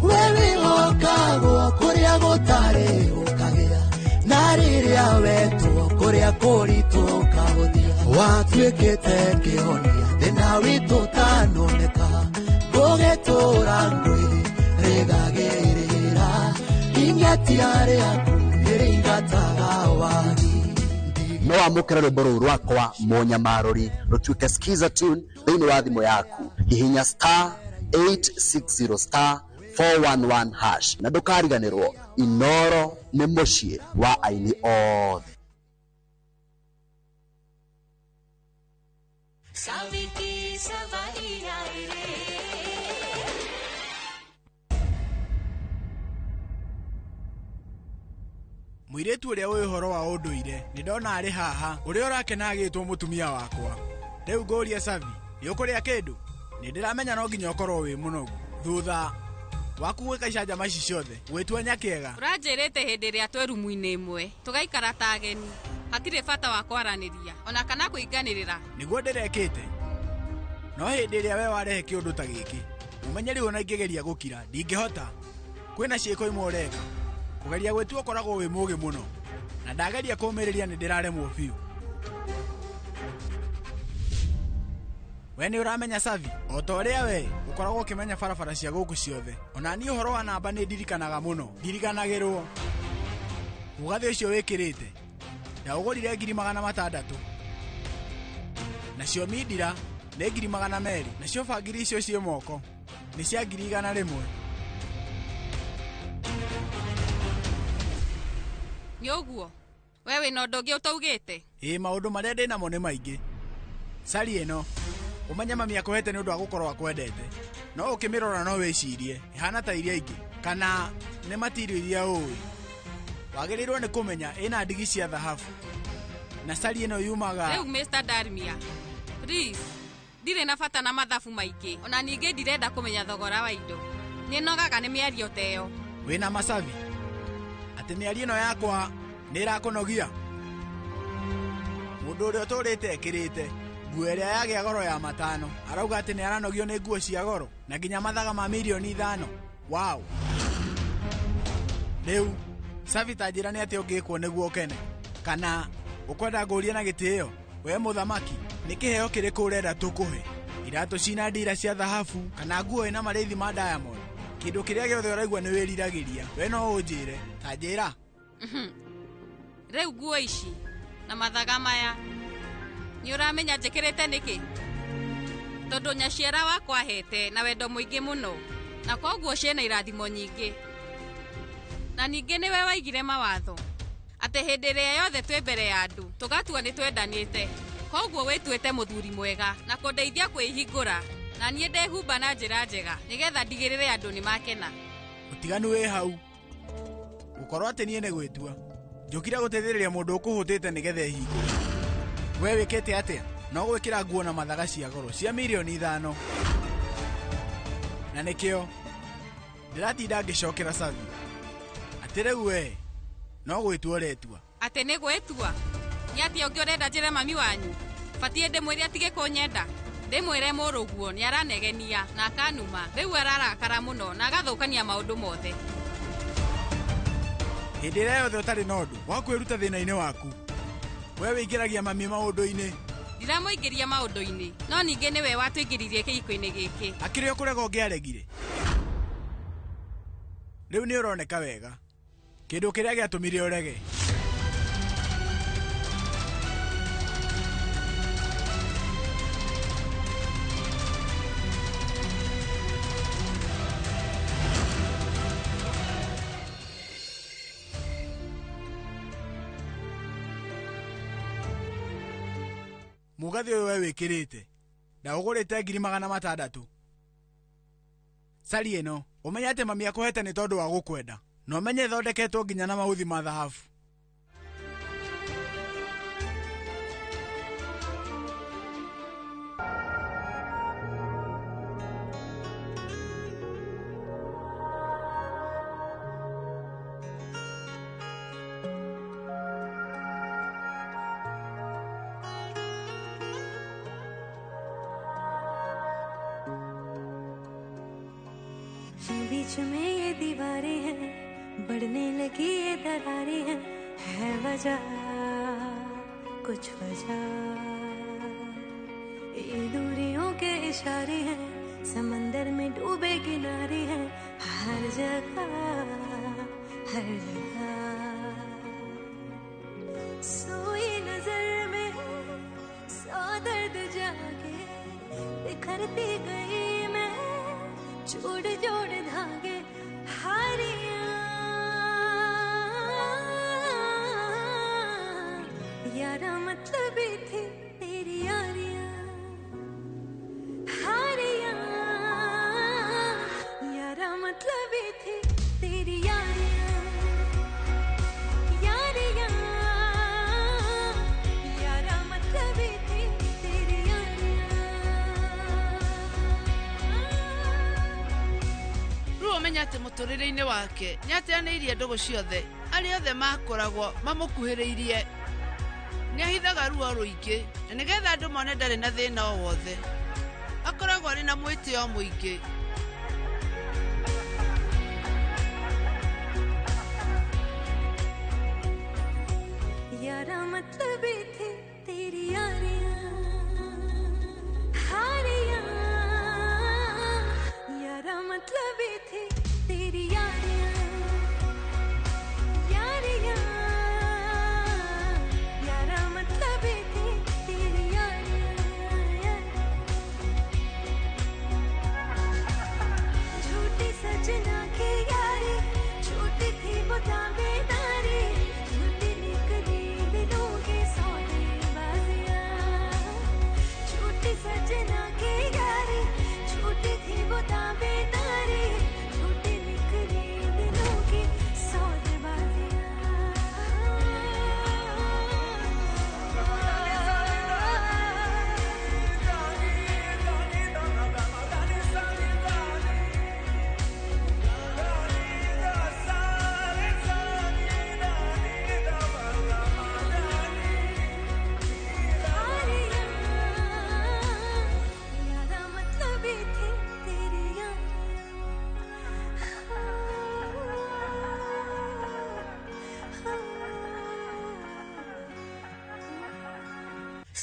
Wewe okagwo kuria gutare ukagea na riria wetu kuria kuritu kahuthia watuikite kihonia thina witu tanoneka gugitura ngwiri rigagirira ingetiare aku iringataga wagi no amukira rwimbo rũu rwakwa Mũnyamarũri rũtuĩke skiza tune thĩinĩ wa thimũ yaku hihinya *860 411 hash na ndũkariganĩrwo Inoro nĩ mũciĩ wa aini othe. Saviti Savaria Muiretu uria wi horo wa unduire ni ndona ari haha uria urakena agitwo mutumia wakwa riu ngoria Savi ni ukuria kindu ni ndiramenya no nginya ukorwo wi munogu thutha waku gwika icanja maci ciothe gwitwa nyakiega uranjirite hindi ria twe rumu-ini imwe tugaikara ta ageni hatire bata wa kwaraniria ona kana kuinganirira niguo ndirekite no hindi ria we warehe kiundu ta giki umenyeri ona ingigeria gukira ndingihota kwina ciiko imwe ureka kugeria gwetua koragwo wi mugi muno na ndageria kumiriria ni ndiraremwo biu. We ni uramenya Savi o ta uria we ukoragwo ukimenya barabara cia guku ciothe ona ni uhoro wa namba ni ndirikanaga muno ndirikanagirwo mugathi ucio wikirite ndaugurire 600 nacio mindira ni 200 nacio bangiri icio cie moko ni cia 100 nyoguo wewe no ndongi utaugite maundu maria ndinamo ni maingi sari ino umenya mami akohete ni undu wa gukorwo akwendete no ukimirora no wicirie ihana ta iria ingi kana ni matirio iria ui wagirirwo ni kumenya ina ndigi cia thahabu na sari ino yumaga riu Mr. Darmia please ndire na bata na mathabu maingi ona ningi ndirenda kumenya thogora wa indo ni nogaga ni miario teyo wina Masavi ati miario ino yakwa ni irakunogia mundu uria uturite ekirite nguo iria yagia goro ya matano arauga ati ni aranogio ni nguo cia goro na nginya mathaga ma milioni 5 wow riu Savi tajira ni ati ungikwo niguo kene kana ukwenda nguria na gitio we muthamaki ni kiheo kiriku urenda tukuhe iratu cina ndira cia thahabu kana nguo ina marithi ma diamond kindu kiria giothe uraigua ni wiriragiria we no unjire tajira riu nguo ici na mathaga maya ni uramenya njikirite niki tondu nyaciara wakwa hete na wendo muingi muno na koguo ciena irathimo nyingi na ningi niwe waigire mawatho ate hindi ria yothe twi mbere ya andu tugatua ni twendanite koguo wituite muthuri mwega na kundeithia kwihingura na nie ndehumba na njira njega nigetha ndigirire andu ni makena utiganu wi hau gukorwo ati nie ne gwitua njukire guteithiriria mundu ukuhutite nigetha ihingo we wikite atia no gwikira nguo na mathaga cia goro cia milioni 5 na nikio ndiratinda ngicokera Savi ati riu we no gwitua retua ati ni gwitua ni ati ungi urenda njire mami wanyu batie ndimwire atige kunyenda ndimwire muruguo ni aranegenia na akanuma riu ararakara muno na agathukania maundu mothe hindi ria yothe utari na undu wa kwiruta thina-ini waku we wingiragia mami maundu-ini ndiramuingiria maundu-ini no ningi niwe watuingiririe kihiko-ini giki akiri ukurega ungiaregire riu ni uroneka wega kindu kiria giatumire urege mugathi uyu we wikirite ndaugurite 600,000 sari ino umenya ati mami akuhete ni tondu wa gukwenda no menye thondeketwo nginya na mauthi ma thahabu बीच में ये दीवारें हैं बढ़ने लगी ये दरारें हैं है वजह कुछ वजह ये दूरियों के इशारे हैं समंदर में डूबे किनारे हैं हर जगह सोई नजर में सौ दर्द जागे बिखरती गई मैं जोड़ जोड़ धागे हारियां यारा मतलब थी तेरी यारियां हारियां यारा मतलब थी तेरी यारियां यारियां यारा मतलब थी तेरी umenya ati muturire-ini wake niateaneirie ndugu ciothe aria othe makoragwo mamukuhiriirie niahithaga ruo ruingi na nigetha andu mone ndari na thina o wothe akoragwo ari na mwitio muingi यारा मतलब थी तेरी यारियां हारियां यारा मतलब थी तेरी यारियां यारियां यारा मतलब थी तेरी यारियां झूठी सजना की यारी झूठी थी वो दावेदारी झूठी निकली दिलों की सौदेबाजियां झूठी सजना की यारी झूठी थी वो दावेदारी झूठी निकली दिलों की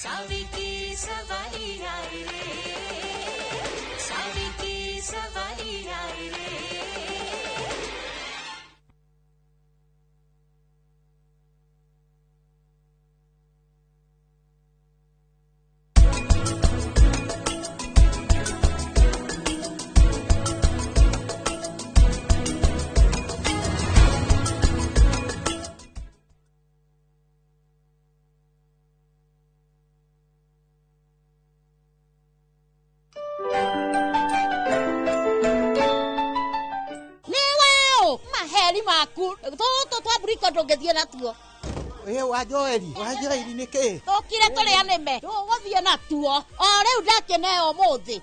सावी की सवारी आई रे सावी की सवारी आई रे waku to twaburiko ndungithie natuo Wajoeli niki tukire turi anime tuguthie natuo o riu ndakeneo muthi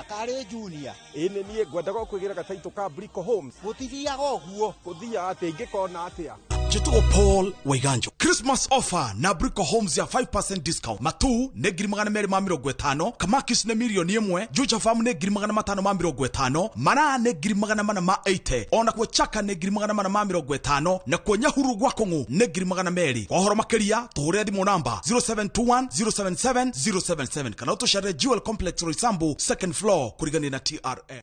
kari junior ine nie ngwenda gukwigira gataito ka Brico Homes gutithiaga uguo kuthia ati ngikona atia Jitugo Paul Waiganjo. Christmas offer na Brico Homes ya 5% discount. Matu ne giri magana meri mamiro gwetano. Kamakis ne milioni yemwe. Juja famu ne giri magana matano mamiro gwetano. Mana ne giri magana mana ma 80. Ona kwe chaka ne giri magana mana mamiro gwetano. Na kwe nyahuru gwakongu ne giri magana meri. Kwa horo makeria, tuhurea di monamba 0721 077 077. Kanauto share Jewel Complex Roysambu, second floor, kurigani na TRA.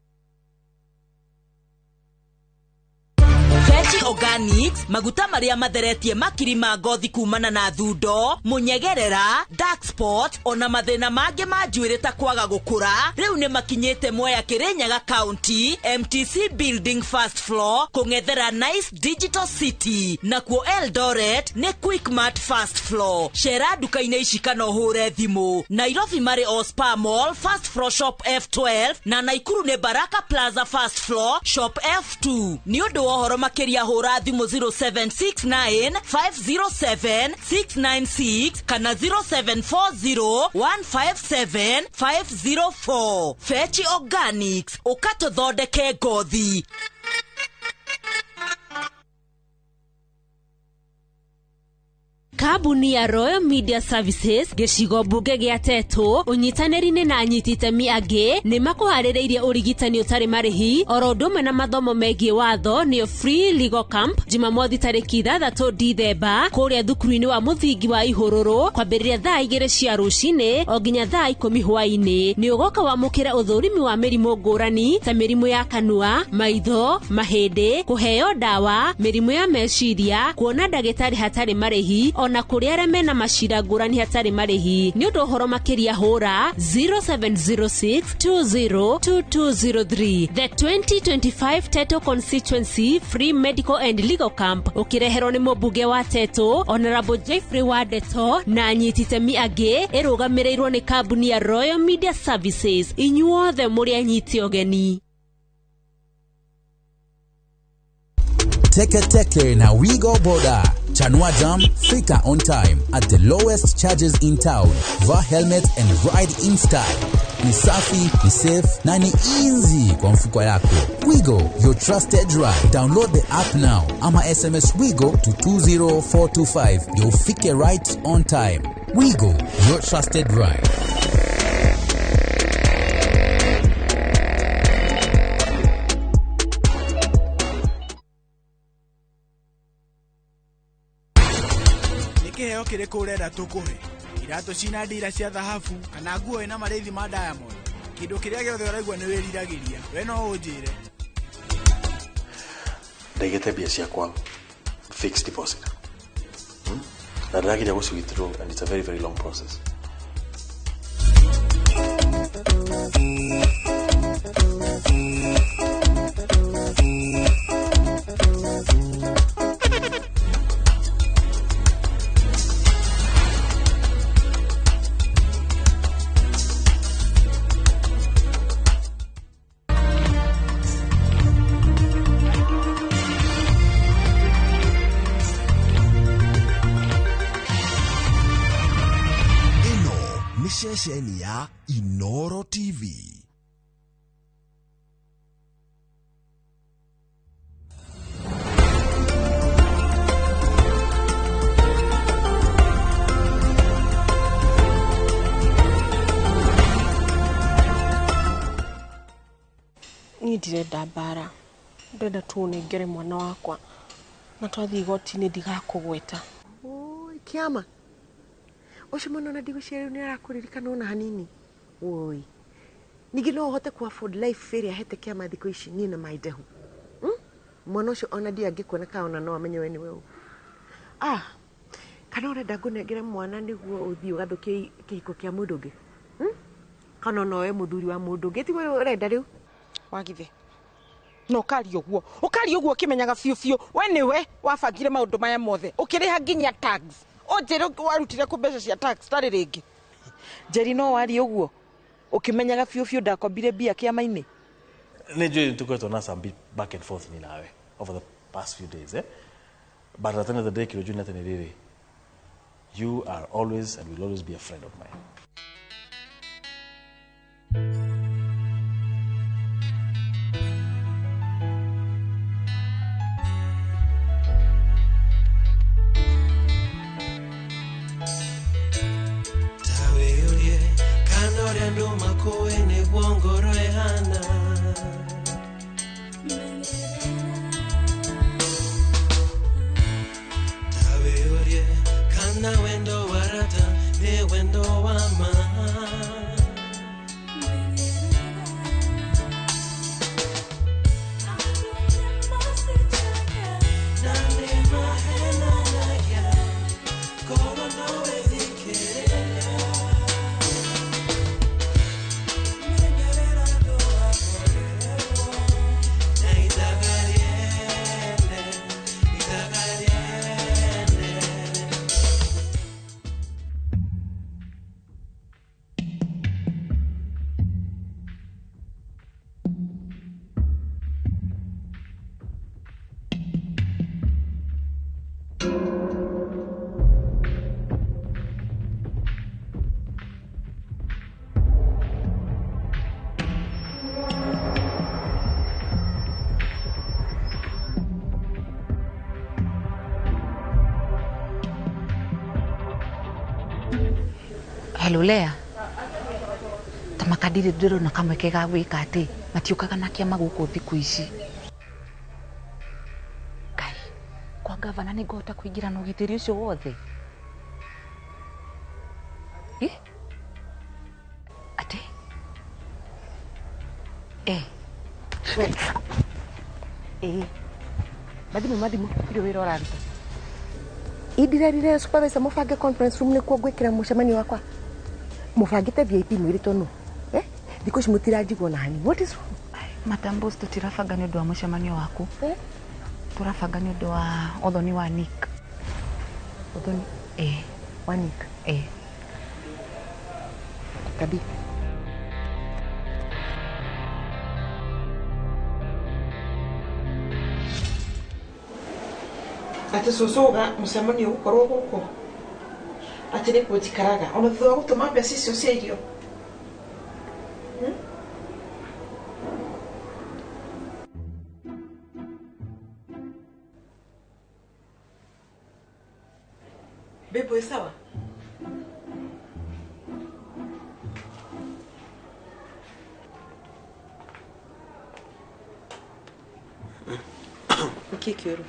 Veggie Organics, maguta maria matheretie makiri ma ngothi kumana na thundo, munyegerera, dark spot, ona mathina mange ma njuĩrĩ ta kwaga gũkũra, rĩu nĩ makinyĩte Mwea Kirinyaga County, MTC Building first floor, kũng'ethera Nice Digital City, nakuo Eldoret nĩ Quickmart first floor. Cera nduka-inĩ ici kana ũhũre thimũ. Nairobi marĩ o Spar Mall first floor shop F12 na Naikuru nĩ Baraka Plaza first floor shop F2. Nĩ ũndũ wa ũhoro makĩria hũra thimũ 0769 507 696 kana 0740 157 504. Veggie Organics, ũkatũthondeke ngothi. Kabuni ya Royal Media Services gĩcigo mbunge gĩa Tetu ũnyitanĩri-inĩ na anyiti itemi angĩ nĩ makũharĩrĩirie ũrigitani ũtarĩ marĩhi oro ũndũ ũmwe na mathomo megiĩ watho nĩyo Free Legal Camp Jumamothi tarĩki 6 Dithemba kũrĩa thukuru-inĩ wa mũthingi wa Ihũrũrũ kwambĩrĩria thaa 2 cia rũcinĩ o nginya thaa 10 hwaĩ-inĩ. Nĩ ũgoka wamũkĩre ũthũrimi wa mĩrimũ ngũrani ta mĩrimũ ya kanua, maitho, mahĩndĩ, kũheo ndawa, mĩrimũ ya meciria, kuona ndagĩtarĩ hatarĩ marĩhi ona kũrĩ arĩa mena macira ngũrani hatarĩ marĩhi. Nĩ ũndũ ũhoro makĩria hũra 0706202203. The 2025 Tetu Constituency Free Medical and Legal Camp ũkĩreherwo nĩ mũmbunge wa Tetu Honorable Jeffrey Wadeto na anyiti itemi angĩ ĩrũgamĩrĩirwo nĩ kambuni ya Royal Media Services. Inyuothe mũrĩ anyiti ũgeni. Teke na Wigo Boda. Chanua Jam, fika on time at the lowest charges in town. Vaa helmet and ride in style. Ni safi, ni safe, na ni easy kwa mfuko yako. Wigo, your trusted ride. Download the app now. Ama SMS Wigo to 20425. You'll fike right on time. Wigo, your trusted ride. Kiheo kiriko urenda tukuhe iratu cina ndira cia thahabu kana nguo ina marithi ma Diamond kindu kiria giothe uraigua ni wiriragiria we no unjire ndaigete bia ciakwa fixed deposit na ndagiria guci withdraw and it's a very very long process. Sheni ya Inoro TV. Ni ndirenda mbara, ndenda tu nengere mwana wakwa na twathi igoti-inĩ ndigakũgweta. Oi kiama ucio mwana na ndigũciarĩrwo nĩ arakũririkana ona hanini. Oi ningĩ no ũhote ku afford life ĩrĩa hete kĩama thikũ ici niĩ na maidehu mwana ũcio ona ndiangĩkuona ka ona no amenye we nĩ weũ. Kana ũrenda ngũnengere mwana nĩguo ũthiĩ ũgathũkie kĩhiko kĩa mũndũ ũngĩ kana no we mũthuri wa mũndũ ũngĩ tiguo ũrenda rĩu wagithe no ũkaria ũguo ũkĩmenyaga biũ we nĩwe wabangire maũndũ maya mothe ũkĩrĩha nginya tax Ojero warutire ku mbeca cia tax tarĩ rĩngĩ. Njeri no wari ũguo ũkĩmenyaga biũ ndakombire bia kĩama-inĩ. Nĩ njũĩ tukoretwo na some back and forth ni nawe over the past few days, But at the end of the day, Kirojuni Nataniriri, you are always and will always be a friend of mine. Hello Lea. Tamakadiri ndiro na kamweke ga gwika ati matiukaga na kiama guku thiku ici. Kai. Kwa gavana ni ngota kuingira na ugitiri ucio wothe. Ati? Madimu ndio wira oraruta. Idirarire supervisor mufange conference room nikuo gwikira mucemanio wakwa. Mufangite VIP mwirito no. Thiko cimutirajigwo na hani. What is wrong? Madam Boss tutirabanga ni undu wa mucemanio waku. Turabanga ni undu wa uthoni wa Nick. Uthoni? Wa Nick. Kabi. Ati sosoga mucemanio ukorwo guko. Ati ni kutikaraga ona thutha gutuma mbeca icio cia irio. Bebo sawa? Kikiru.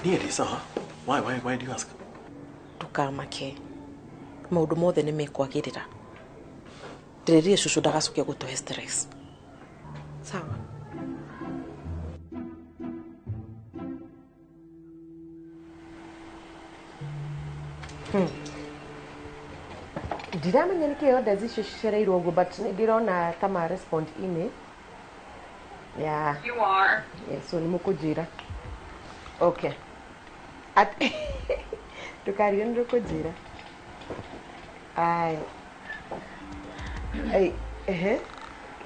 Niye sawa? Why do you ask? Tukamake. Maundu mothe ni mekwagirira. Ndiririe cucu ndagacokia gutuhe stress. Sawa. Ndiramenya niki yoda zicio cicereirwo uguo but ndirona kama respond email. Yeah. You are. Yes, so ni mukujira. Okay. Tukario ndukujira. Ai.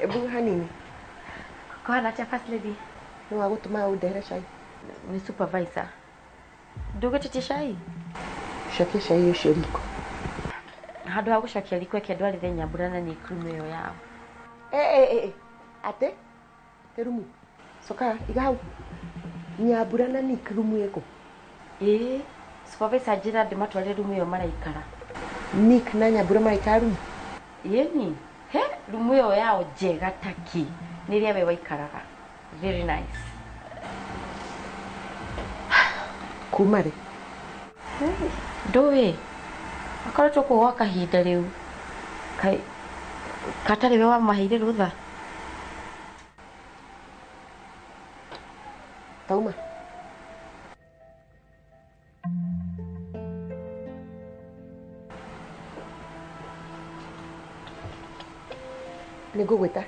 Ebu hanini. Kwa na cha first lady. Ni wagutuma udere shai. Ni supervisor. Ndugu tete shai. Shakia shai yo shiriko. Hado hago shakia liko ke ndwari the nyambura ni krume yo yao. Ate? Terumu. Soka igau. Nyambura ni krumu yeko. Supervisor jira de matwale rumu yo maraikara. Nick na nyambura maraikaru. Yeni. Rumu yo yao jega taki. Niria we waikaraga. Very nice. Kumare. Doe. Akaroto ko waka hinda riu. Kai katare we wa mahire rutha. Tauma. Nigugwita.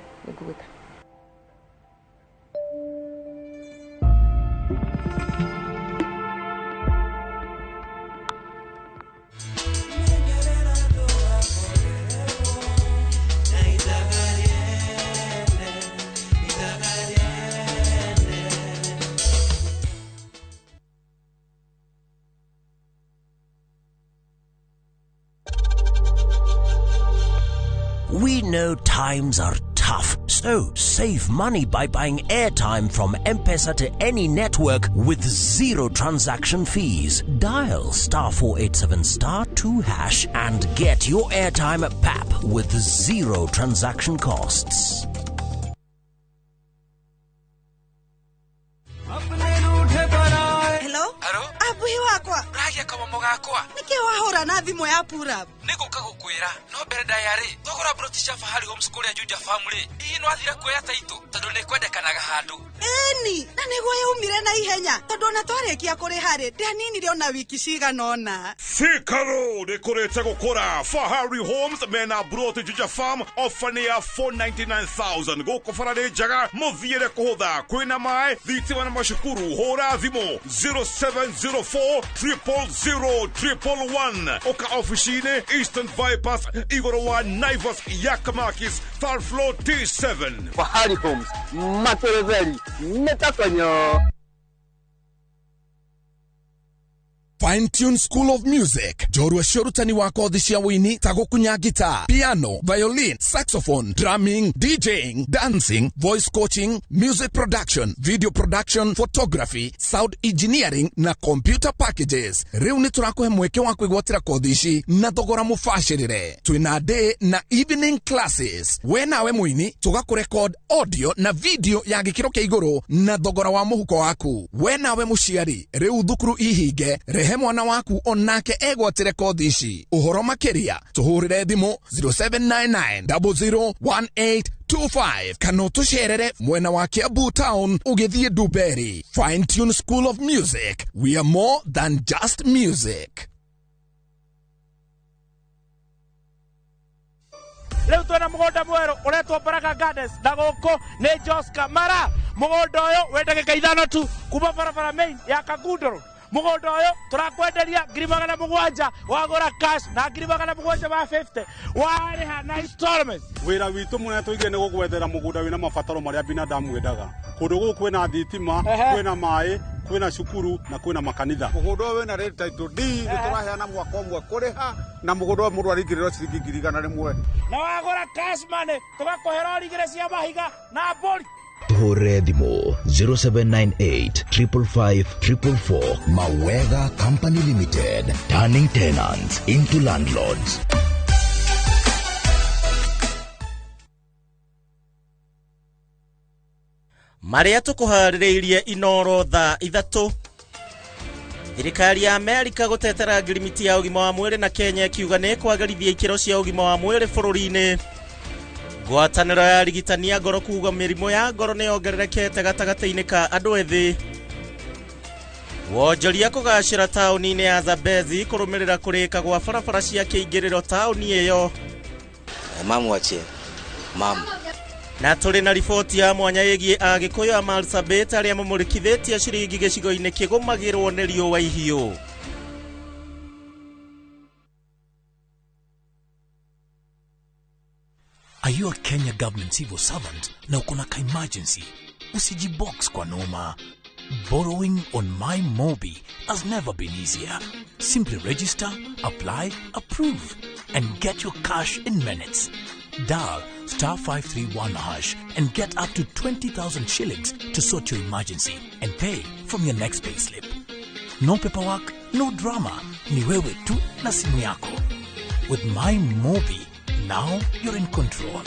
We know times are tough, so save money by buying airtime from M-Pesa to any network with 0 transaction fees. Dial *487*2# and get your airtime PAP with 0 transaction costs. Hello? Abuhi wakwa. Ragia kama mogakwa. Niki wahora na thimo ya pura. Niko kagukwira. No bere diary. Togora British Fahari Homeschool ya Juja family. Ii no athira kuya taito. Tondu ne kwendekanaga handu. Eni, na niguo yaumire na ihenya. Tondu na twarekia kuri hari. Ndanini rio na wiki ciganona. Sikaro dekorete gukora. Fahari Homes mena brought Juja farm offania 499,000. Goko farade jaga muthiere kuhutha. Kwina mai thitima na mashukuru. Hora thimo 0704 000 Oka officine Eastern Bypass Igorowa Naivas Yakamakis third floor T7. Fahari Homes Matereveli Metakonyo. Fine Tune School of Music. Jorua shorutani wako thishia wini tago kunya guitar, piano, violin, saxophone, drumming, DJing, dancing, voice coaching, music production, video production, photography, sound engineering na computer packages. Riu ni turakuhe mweke wa kwigwatira kodhishi na thogora mufashirire. Twina day na evening classes. We nawe mwini tugakurecord audio na video ya gikiro kia iguru na thogora wa muhuko waku. We nawe mushiari riu thukuru ihige rehe mwana waku onake egwatire kodhishi. Uhoro makiria tuhurire thimu 0799001825 kana tusherere mwena wa Kiambu Town ugithie Duberi. Fine Tune School of Music. We are more than just music. Leo tuna mugonda mwero uretwo Baraka Gardens na goko ni Jos Kamara. Mugonda uyu wendage kaithano tu kuma barabara main ya Kagundoro. Mugonda uyu turakwenderia $7,000 wagura cash na $7,000 ba 50 wariha na installments. Wira witu muna tuige ni gugwethera mugunda wina mabataro maria binadamu wendaga. Kundu guku kwina thitima, kwina mai, kwina cukuru na kwina makanitha. Mugunda wina rent title deed turaheana mwaka umwe kuriha na mugunda mundu aringiriro ciringi 100,000 na wagura cash money tugakuhera rigire cia mahiga na bori. Tuhore thimo 0798555444. Mawega Company Limited, turning tenants into landlords. Maria tukuhaririirie inoro tha ithatu. Thirikari ya Amerika gutetera ngirimiti ya ugima wa mwiri na Kenya kiuga ni kwagarithia ikiro cia ugima wa mwiri bururi-ini. Ngwataniro ya rigitani ya ngoro kuuga mirimo ya ngoro ni yongererekete gatagati-ini ka andu ethi. Wonjoria kugacira tauni-ini ya Zambezi kurumirira kurika gwa barabara cia kiingiriro tauni iyo. Mamwachie. Mam. Na tuli na ripoti ya mwanya yegie Agikuyu ya Marsabit aria mamurikithitie ciringi gicigo-ini kigumagirwo ni riũa ihiũ. Are you a Kenya government civil servant na uko na emergency? Usijibox kwa noma. Borrowing on MyMobi has never been easier. Simply register, apply, approve, and get your cash in minutes. Dial *531# and get up to 20,000 shillings to sort your emergency and pay from your next payslip. No paperwork, no drama. Ni wewe tu na simu yako. With MyMobi, now you're in control.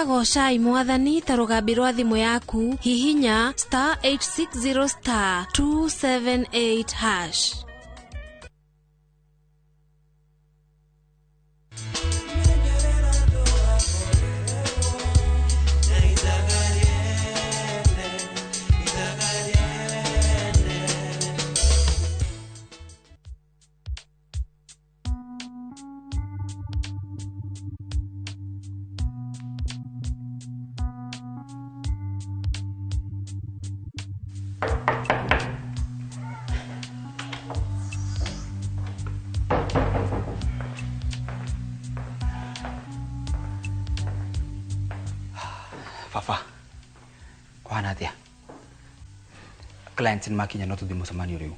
Goshai mwathani ta rugambi rwa thimu yaku hihinya *860*278#. clients in makinya no tuthi mucemanio riu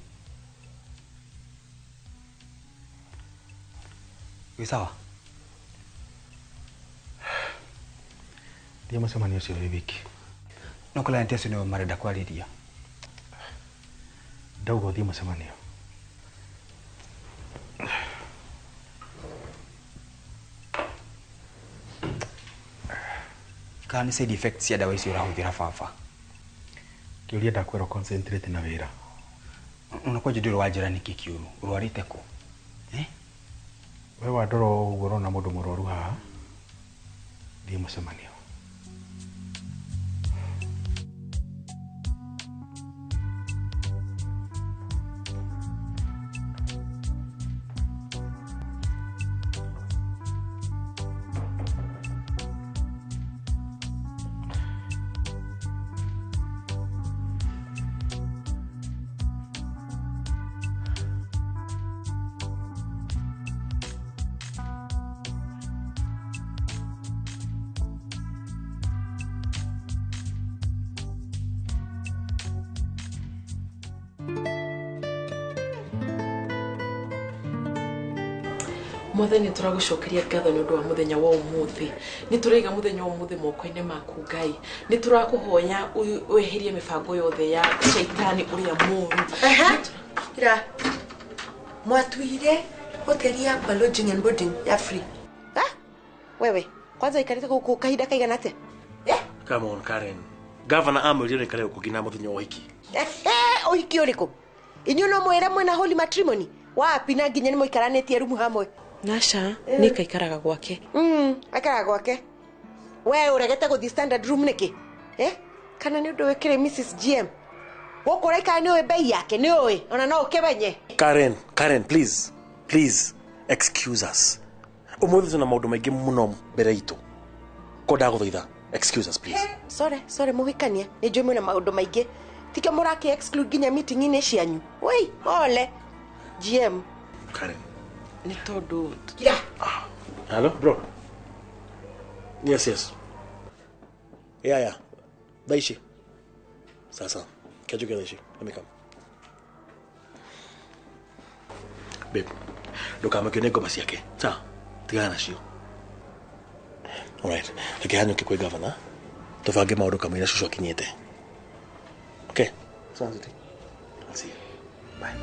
wi sawa dia mucemanio cio wiki no client acio nio marenda kwariria ndauga uthie mucemanio kana side effects ya dawa icio urahuthira baba kiuria ndakwira concentrate na wira unakuja ndiro wajira niki kiuru urwarite ku wewe wadoro ugoro na mundu muroru haha thie mucemanio Mothe ni turagucokeria ngatho ni undu wa muthenya wa umuthi ni turaiga muthenya wa umuthi moko-ini maku Ngai ni turakuhoya weherie mibango yothe ya shaitani uria muru ira mwatuire hoteli ya lodging and boarding ya free wewe kwanza ikarite guku kahinda kaigana ate Come on Karen, governor amwirire kare ukugina muthenya wa hiki uhiki uriku inyu no mwira mwena holy matrimony wapi na nginya ni muikaranetie rumu hamwe Nasha ni kaikaraga gwake akaraga gwake we uregete guthi standard room niki kana ni undu wekire Mrs GM gukuraika ni we bei yake ni we ona no ukibenye Karen please excuse us umuthi tuna maundu maingi muno mbere itu koda guthaitha excuse us please sorry muhikania ni njui mwina maundu maingi tike muraki exclude ginya meeting ine cianyu wei ole GM Karen ni tondu hello bro yes yeah daishi sasa kejo ke daishi let me come babe dokama kene ngoma ciake ta tigana nacio alright tukihanyo kikwe governor tufange maundu kamwe na cucu akinyete okay sounds good I'll see you bye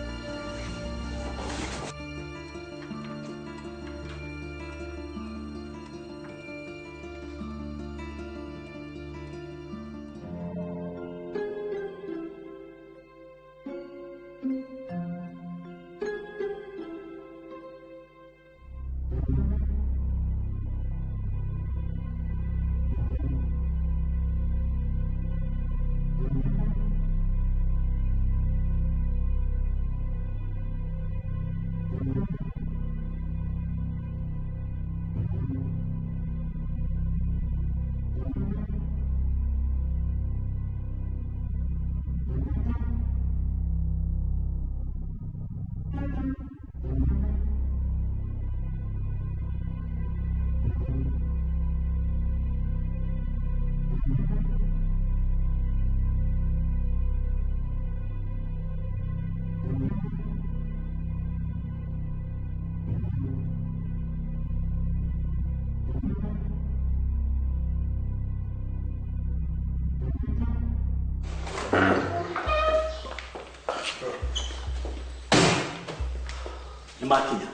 Makinya.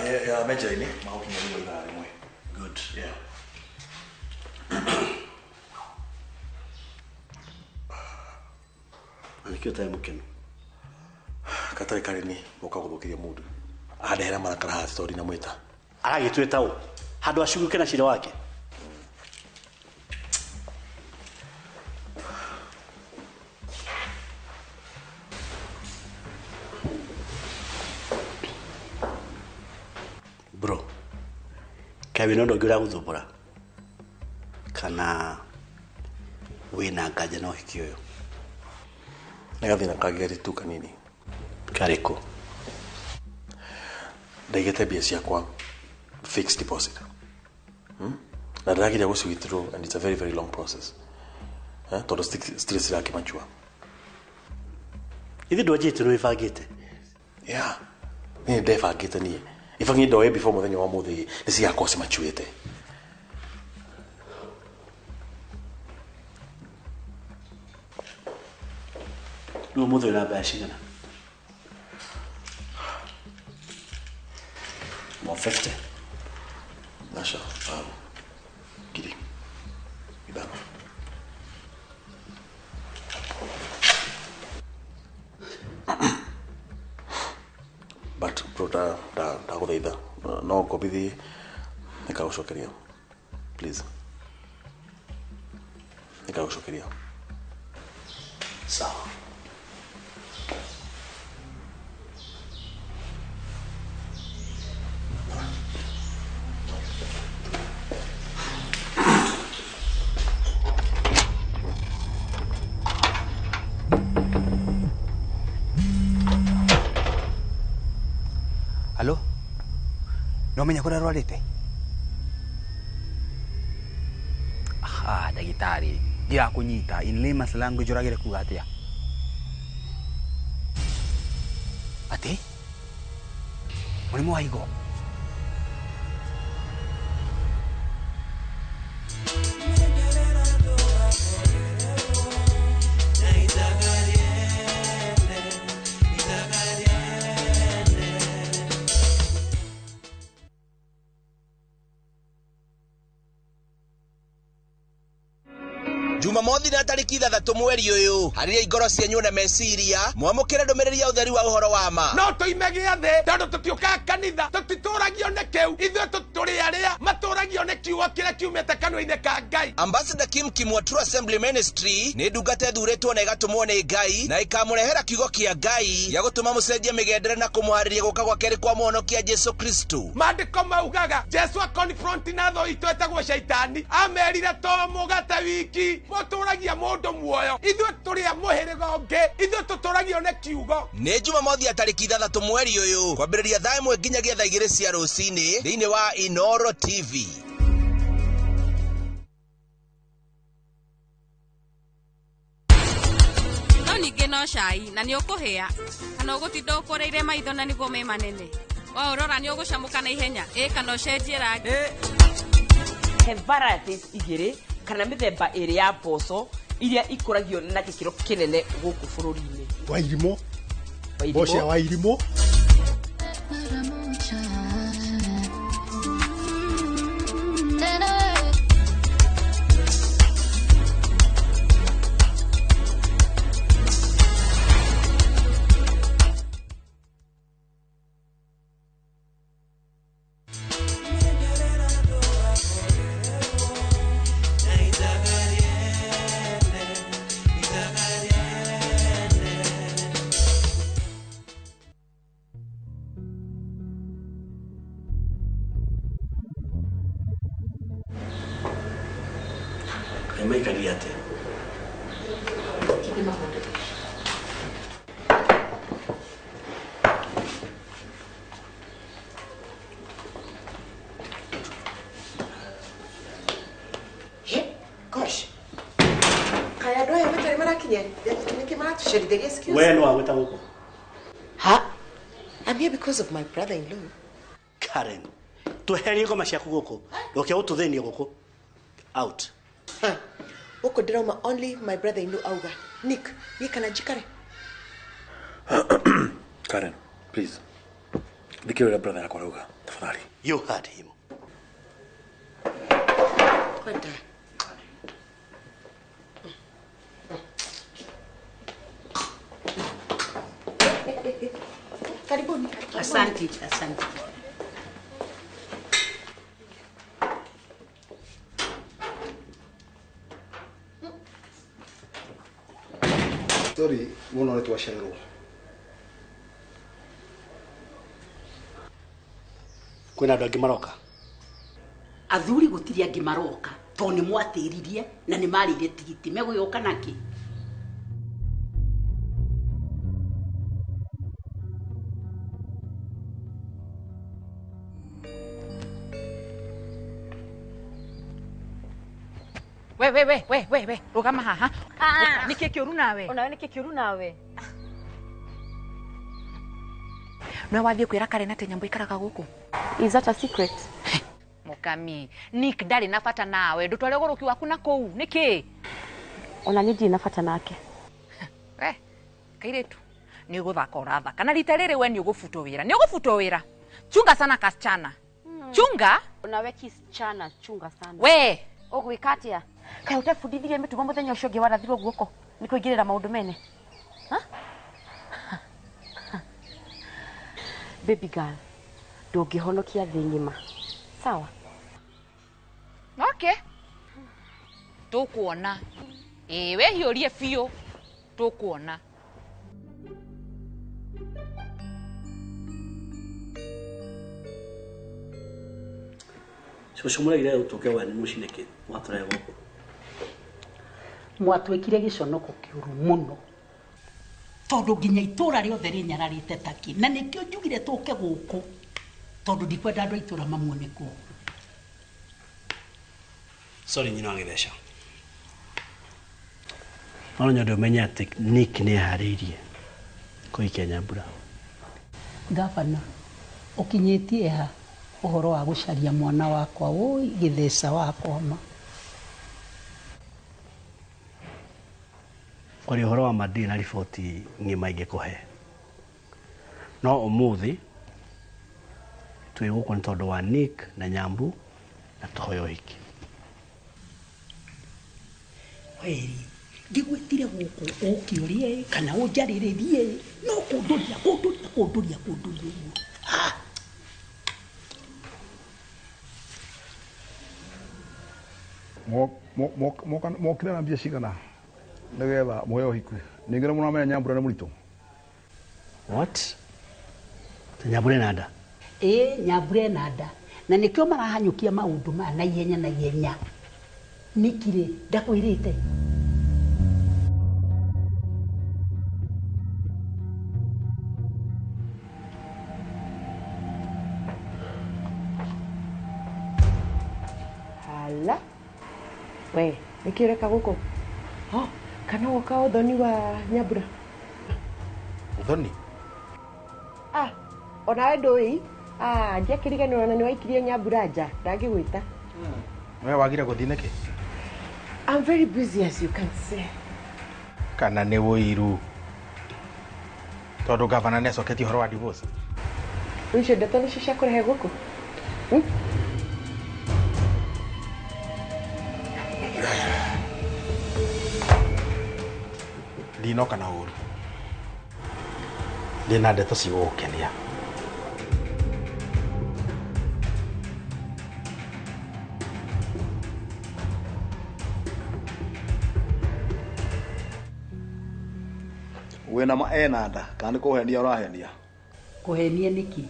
Yeah, meja ini mau kinya ni ila rimwe. Good. Yeah. Alikio time kenu. Katari Karini moka guthukiria mundu. Adehera marakara ha story na mwita. Aragitweta u. Handu ashuguke na shida wake. Bro, kabino ndo gira guthumbura kana wina ngaja no hikio yo negathina kageri tu kanini kariko ndaigete bia ciakwa fixed deposit na ndagiria guci withdraw and it's a very long process tondu stress yake machua Hithi ndwanjĩte nĩ wĩbangĩte? Yeah. Niĩ ndebangĩte niĩ. Ibangi ndoe before mũthenya wa mũthĩ nĩ cigakorwo cimachuĩte. Rĩu mũthĩ wĩna mbaya cigana? 150. Nasha. Gidi. Ibano. But bro, da guthaitha no ngobithi nikagucokeria please nikagucokeria sawa. Halo? No menya kũrĩa arwarĩte? Ndagĩtarĩ, ndirakũnyita. In layman's language ũragĩre kuga atĩa? Atĩ? Mũrimũ wa higo? Jumamothi na tariki 3 mweri uyu hariria igoro cianyu na meciria mwamukire ndumiriri ya utheri wa uhoro wa ma no tuime giathe tondu tutioka kanitha tutitũragio nĩ kiu ithuĩ tũtũrĩ arĩa matũragio nĩ kiugo kĩrĩa kiumĩte kanua-inĩ ka Ngai. Ambassador Kim Kimwa True Assembly Ministry nĩ ndungata ĩthurĩtwo na ĩgatũmwo nĩ Ngai na ĩkamũrehera kiugo kĩa Ngai gĩa gũtũma mũcenjie mĩgendere na kũmũharĩria gũka gwa kerĩ kwa mũhonokia Jesu Kristo. Maandĩko maugaga Jesu akonfront na thũ itũ etagwo Shaitani amerire to mũgate wiki mũtũragia mũndũ muoyo ithuĩ tũrĩ a mũhĩrĩga ũngĩ ithuĩ tũtũragio nĩ kiugo. Nĩ Jumamothi ya tariki 3 mweri ũyũ kwambĩrĩria thaa 1 nginyagia thaa 2 cia rũcinĩ thĩinĩ wa Inoro TV. Ningĩ no cai na nĩ ũkũhĩa kana ũgũtinda ũkũrĩire maitho na nĩguo me manene waũrora nĩ ũgũcamũka na ihenya kana ũcenjie rangi. He varieties igĩrĩ kana mĩthemba ĩrĩ ya mboco iria ikũragio na gĩkĩro kĩnene gũkũ bũrũri-inĩ. Wairimũ, mboco ya Wairimũ. Maikariate. Gosh. Kaya doya matari marakinya. Niki matushirideria skills. Wewe ndo wagweta huko. Ha? I'm here because of my brother-in-law. Karen. Tuherie ngoma ciaku guku. Ndoke ututhenie guku. Out. Uko drama only my brother-in-law auga. Nick, ye kana jikare. Karen, please. Dikirira brother yako auga. Tafadhali. You heard him. Kwenda. Karibuni. Asante, asante. Sorry, muno nitwacererwo. Kwina andũ angĩ maroka? Athuri gũtirĩ angĩ maroka to nĩ mwatĩririe na nĩ marĩire tigiti megũgĩũka naki. We, rugama haha. Niki kiuru nawe? Onawe niki kiuru nawe? no wathie kwira Karen ate Nyambu ikaraga guku. Is that a secret? Mukami, Nick ndari na bata nawe, ndutware guruki waku na kuu, niki? Ona nidi na bata nake. Kairetu, ni uguthaka urathaka. Na rita riri we ni ugufutwo wira. Ni ugufutwo wira. Chunga sana kasichana. Chunga? Unawe kisichana, chunga sana. We, ogwikatia. Kai utefundithirie mitugo muthenya ucio ngi warathirwo guoko. Ni kuigirira maundu mene. Baby girl, ndungihonokia thi ngima. Sawa? Okay. Tukuona. We hiurie biu. Tukuona. Shomura utoke wani mushineke mwaturaye goko. Mwatwikire giconoko kiuru muno. Tondu nginya itura riothe rinyararite taki na nikio njugire tuke guku. Tondu ndikwenda andu itura mamuone ku. Sorry nyina wangithesha. Ono ndo menya ati Nick ni haririe kuikia Nyambura. Gavana ukinyitie ha uhoro wa gucaria mwana wakwa woi githesa wakwa ma. Kuri uhoro wa madini na riboti ngima ingikuhe. No umuthi twi guku ni tondu wa Nick na Nyambu na tohoyo hiki. Weri ngigwetire guku ukiorie kana unjariririe no kunduria mokire na mbia cigana nigetha muheo hiku ningire muno amenya Nyambura ni murito. What? Nyambura na nda? Nyambura na nda na nikio marahanyukia maundu ma na ihenya nikire ndakwirite. Hala. We, nikireka guko. Kana woka uthoni wa Nyambura. Uthoni? Ona ndoi. Njekiriganirwo na ni waikirie Nyambura nja. Ndangigwita. We wagire guthi niki? I'm very busy as you can see. Kana ni woiru. Tondu gavana ni acoketi horo wa divorce. Ucio ndeto ni cia kurehe guku. Ndinoka na uru. Ndina ndeto cigukenia. Wena ma enada kana kuhenia urahenia. Kuhenia niki?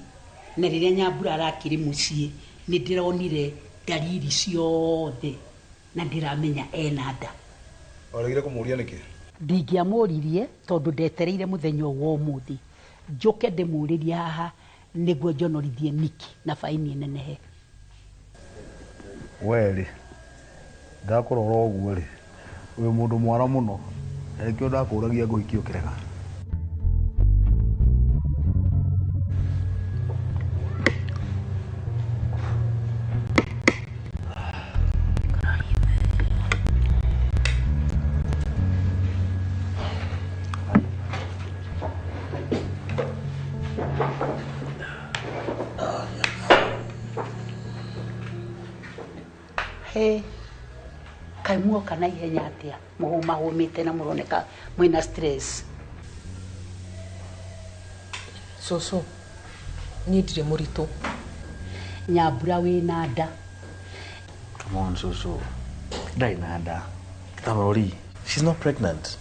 Na riria Nyambura arakiri mucii ni ndironire dalili ciothe na ndiramenya enada. Oragire kumuria niki? Ndingiamuririe tondu ndetereire muthenya wo muthi njuke ndimuririe haha niguo njonorithie Niki na faini nenehe. Weri ndakurora uguo ri wi mundu mwara muno ekio ndakuragia nguikio kirega. Kai muoka na ihenya atia mahumite na muroneka mwina stress. Soso ni ndire murito. Nyambura wina nda. Come on, Soso. Dai na nda. Kitamori. She's not pregnant.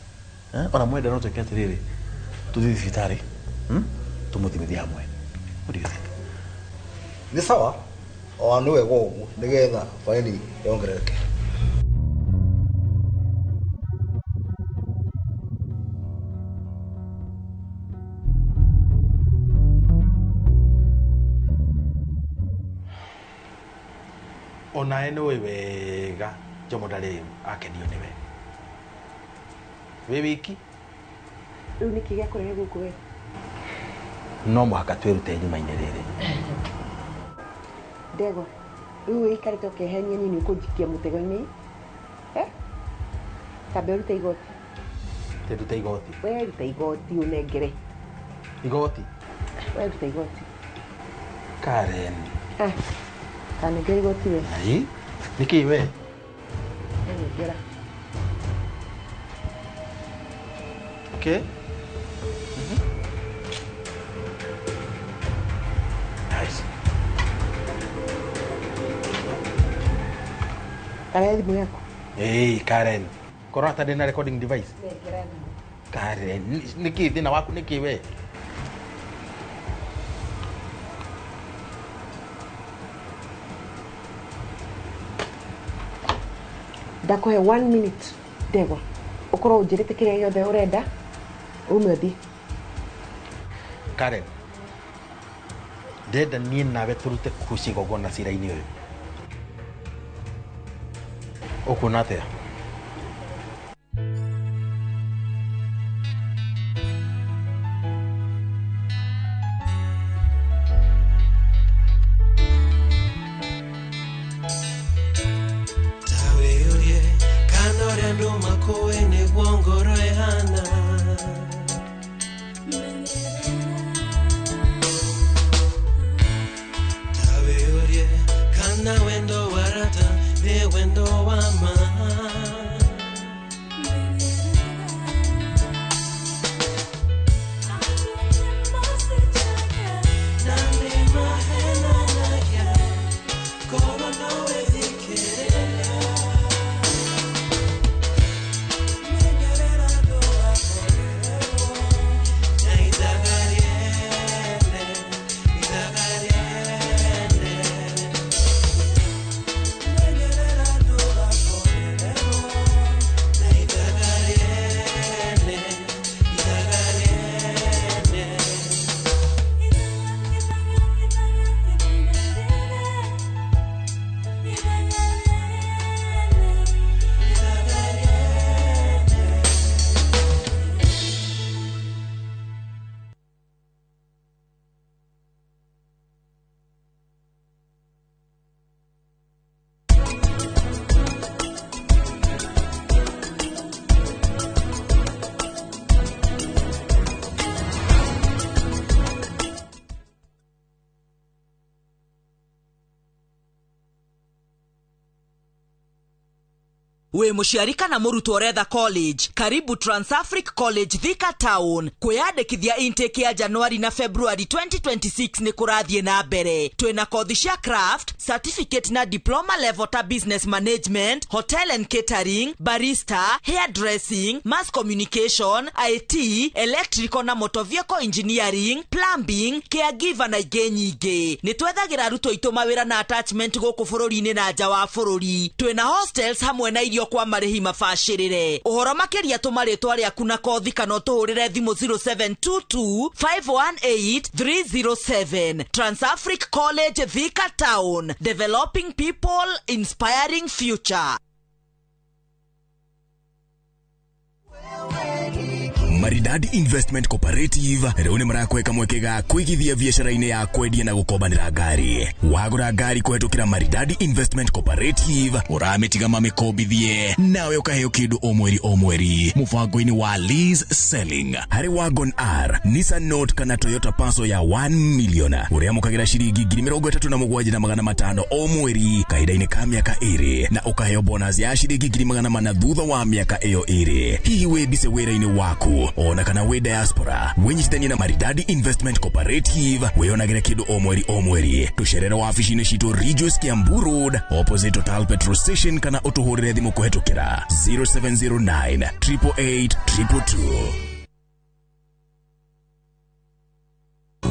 Ona mwenda no tekete riri. Tuthi thibitari. Tumuthimithia hamwe. What do you think? Ni sawa? O anu wego uguo nigetha faini yongerereke. Ona eno wega jomo dale akenio niwe. We wiki? Riu niki gya kurehe guku we. no mũhaka twĩrute nyuma-inĩ rĩrĩ. Ndego, rĩu ikarĩte ũkehenia nini ũkũnjikia mũtego-inĩ. Kabe ũrute igoti. Ndute igoti. We ruta igoti ũnengere. Igoti? We ruta igoti. Karen. Kanengere igoti we. Ai, nĩkĩ we? Nengera. Okay. Nice. Karen thimũ yaku. Hey, Karen. Korwo hata ndĩna recording device. Karen, nĩkĩ thĩna waku nĩkĩ we? Ndakuhe 1 minute Ndegwa. Ukorwo unjirite kiria yothe urenda. Umethi. Karen. Ndenda niĩ nawe tũrute kuhusu igongona cira-inĩ ũyũ. Ũkuona atĩa? We muciari kana murutwo retha college, karibu Transafric College Thika Town. Kwiyandikithia intake ya January na February 2026 ni kurathie na mbere. Twina kothi cia craft, certificate na diploma level ta business management, hotel and catering, barista, hairdressing, mass communication, IT, electrical na motor vehicle engineering, plumbing, caregiver na ingĩ nyingĩ. Ni twethagira arutwo aitũ mawĩra na attachment gũkũ bũrũri-inĩ na nja wa bũrũri. Twina hostels hamwe na irio kwa marĩhi mabacĩrĩre. Ũhoro makĩria tũmarĩtwa rĩaku na kothi kana ũtũhũrĩre thimũ 0722 518 307. Transafric College Thika Town, developing people, inspiring future. Maridadi Investment Cooperative rĩu nĩ marakweka mwekega kwĩgithia biacara-inĩ ya kwendia na gũkombanĩra ngari. Wagũra ngari kũhetũkĩra Maridadi Investment Cooperative ũramĩtiga mamĩkombithie nawe ũkaheo kĩndũ o mweri mũbango-inĩ wa lease selling. Harĩ Wagon R, Nissan Note kana Toyota Passo ya 1 million ũrĩa mũkagĩra ciringi 37,500 o mweri kahinda-inĩ ka mĩaka 2 na ũkaheo bonus ya ciringi 400 thutha wa mĩaka ĩyo 2. Hihi wĩmbice wĩra-inĩ waku ona kana we diaspora wenyitithanie na Maridadi Investment Cooperative weyonagĩre kĩndũ o mweri. Tũcerere wabici-inĩ citũ Regius Kiambu Road opposite Total Petrol Station kana ũtũhũrĩre thimũ kũhetũkĩra 0709 888 222.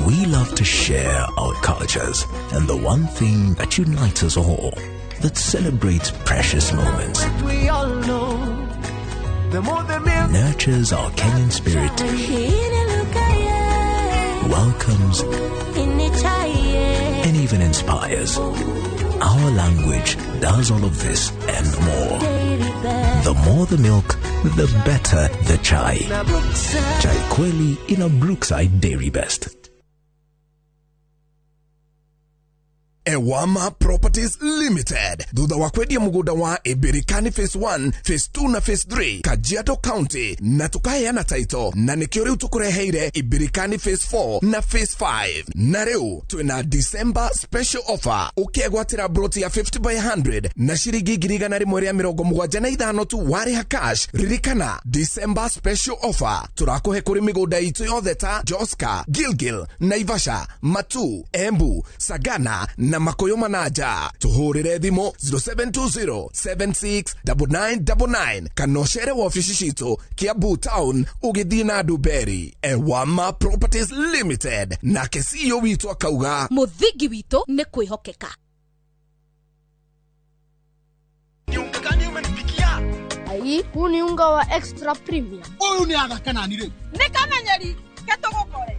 We love to share our cultures, and the one thing that unites us all, that celebrates precious moments, We all know the more the merrier. nurtures our Kenyan spirit, welcomes, and even inspires. Our language does all of this and more. The more the milk, the better the chai. Chai Kweli in a Brookside Dairy Best. Ewama Properties Limited. Thutha wa kwendia mugunda wa Ibirikani Phase 1, Phase 2 na Phase 3 Kajiado County na tukaheana title na nikio riu tukureheire Ibirikani Phase 4 na Phase 5 na riu twina December special offer ukiegwatira broti ya 50 by 100 na shiringi 175 tu wariha cash. Ririkana December special offer turakuhe kuri migunda itu yothe ta Joska, Gilgil, Naivasha, Matu, Embu, Sagana na Makoyo Manaja. Tuhurire thimo 0720769999 kanoshere wa ofisi shito Kiambu Town ugithina Duberi. Ewama Properties Limited na kesio witu akauga muthigi witu ni kwihokeka. Ai, huu ni unga wa extra premium. Huyu ni athaka nani rĩu? Nĩ kamenyeri ketũgũkore.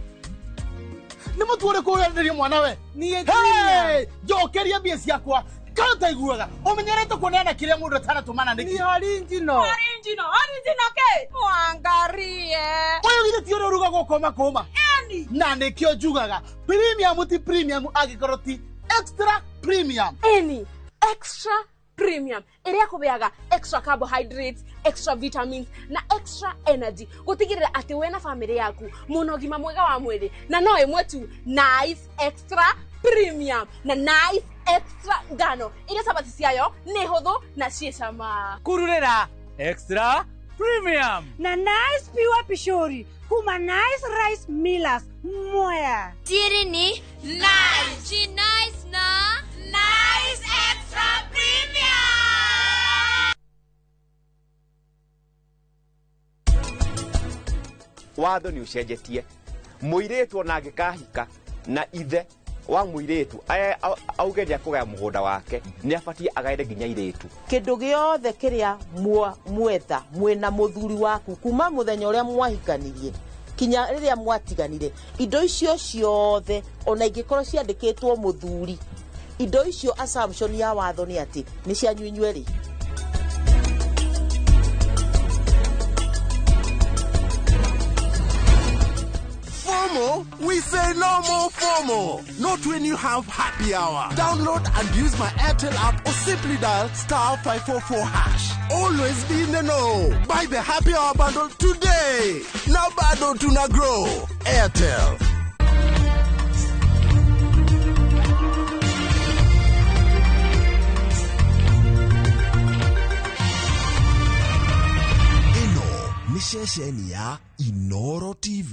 Nĩ mũtuore kũrĩa mwanawe. Hey, njokeria mbia ciakwa. Kanta iguaga. Ũmenyerete kuoneana kĩrĩa mũndũ ataratumana nĩkĩ? Ni original. Original ke? Mwangarie. Ũyũ githĩ ti ũrĩa ũrugagwo koma. Eni. Na nĩkĩo njugaga. Premium ti premium angĩkorwo ti extra premium. Eni. Extra premium iria kubeaga extra carbohydrates, extra vitamins na extra energy gutigirira ati we na family yaku muno gima mwega wa mwiri na no imwe tu nice extra premium na nice extra ngano iria sabati ciayo ni huthu na ciecama kururira extra premium na nice pure pishori kuma nice rice millers moya tiri ni nice na nice extra premium. Watho ni ucenjetie muiretu ona angikahika na ithe wa muiretu auge ni akugaya mugunda wake ni abatie agaire nginya iretu kindu giothe kiria mwetha mwena muthuri waku kuma muthenya uria mwahikanirie kinya riria mwatiganire indo icio ciothe ona ingikorwo ciandikitwo muthuri indo icio assumption ya watho ni ati ni cianyuinywe FOMO? We say no more FOMO. Not when you have happy hour. Download and use my Airtel app or simply dial *544#. Always be in the know. Buy the happy hour bundle today. Now bado tuna grow. Airtel. Ino ni shesheni ya Inoro TV.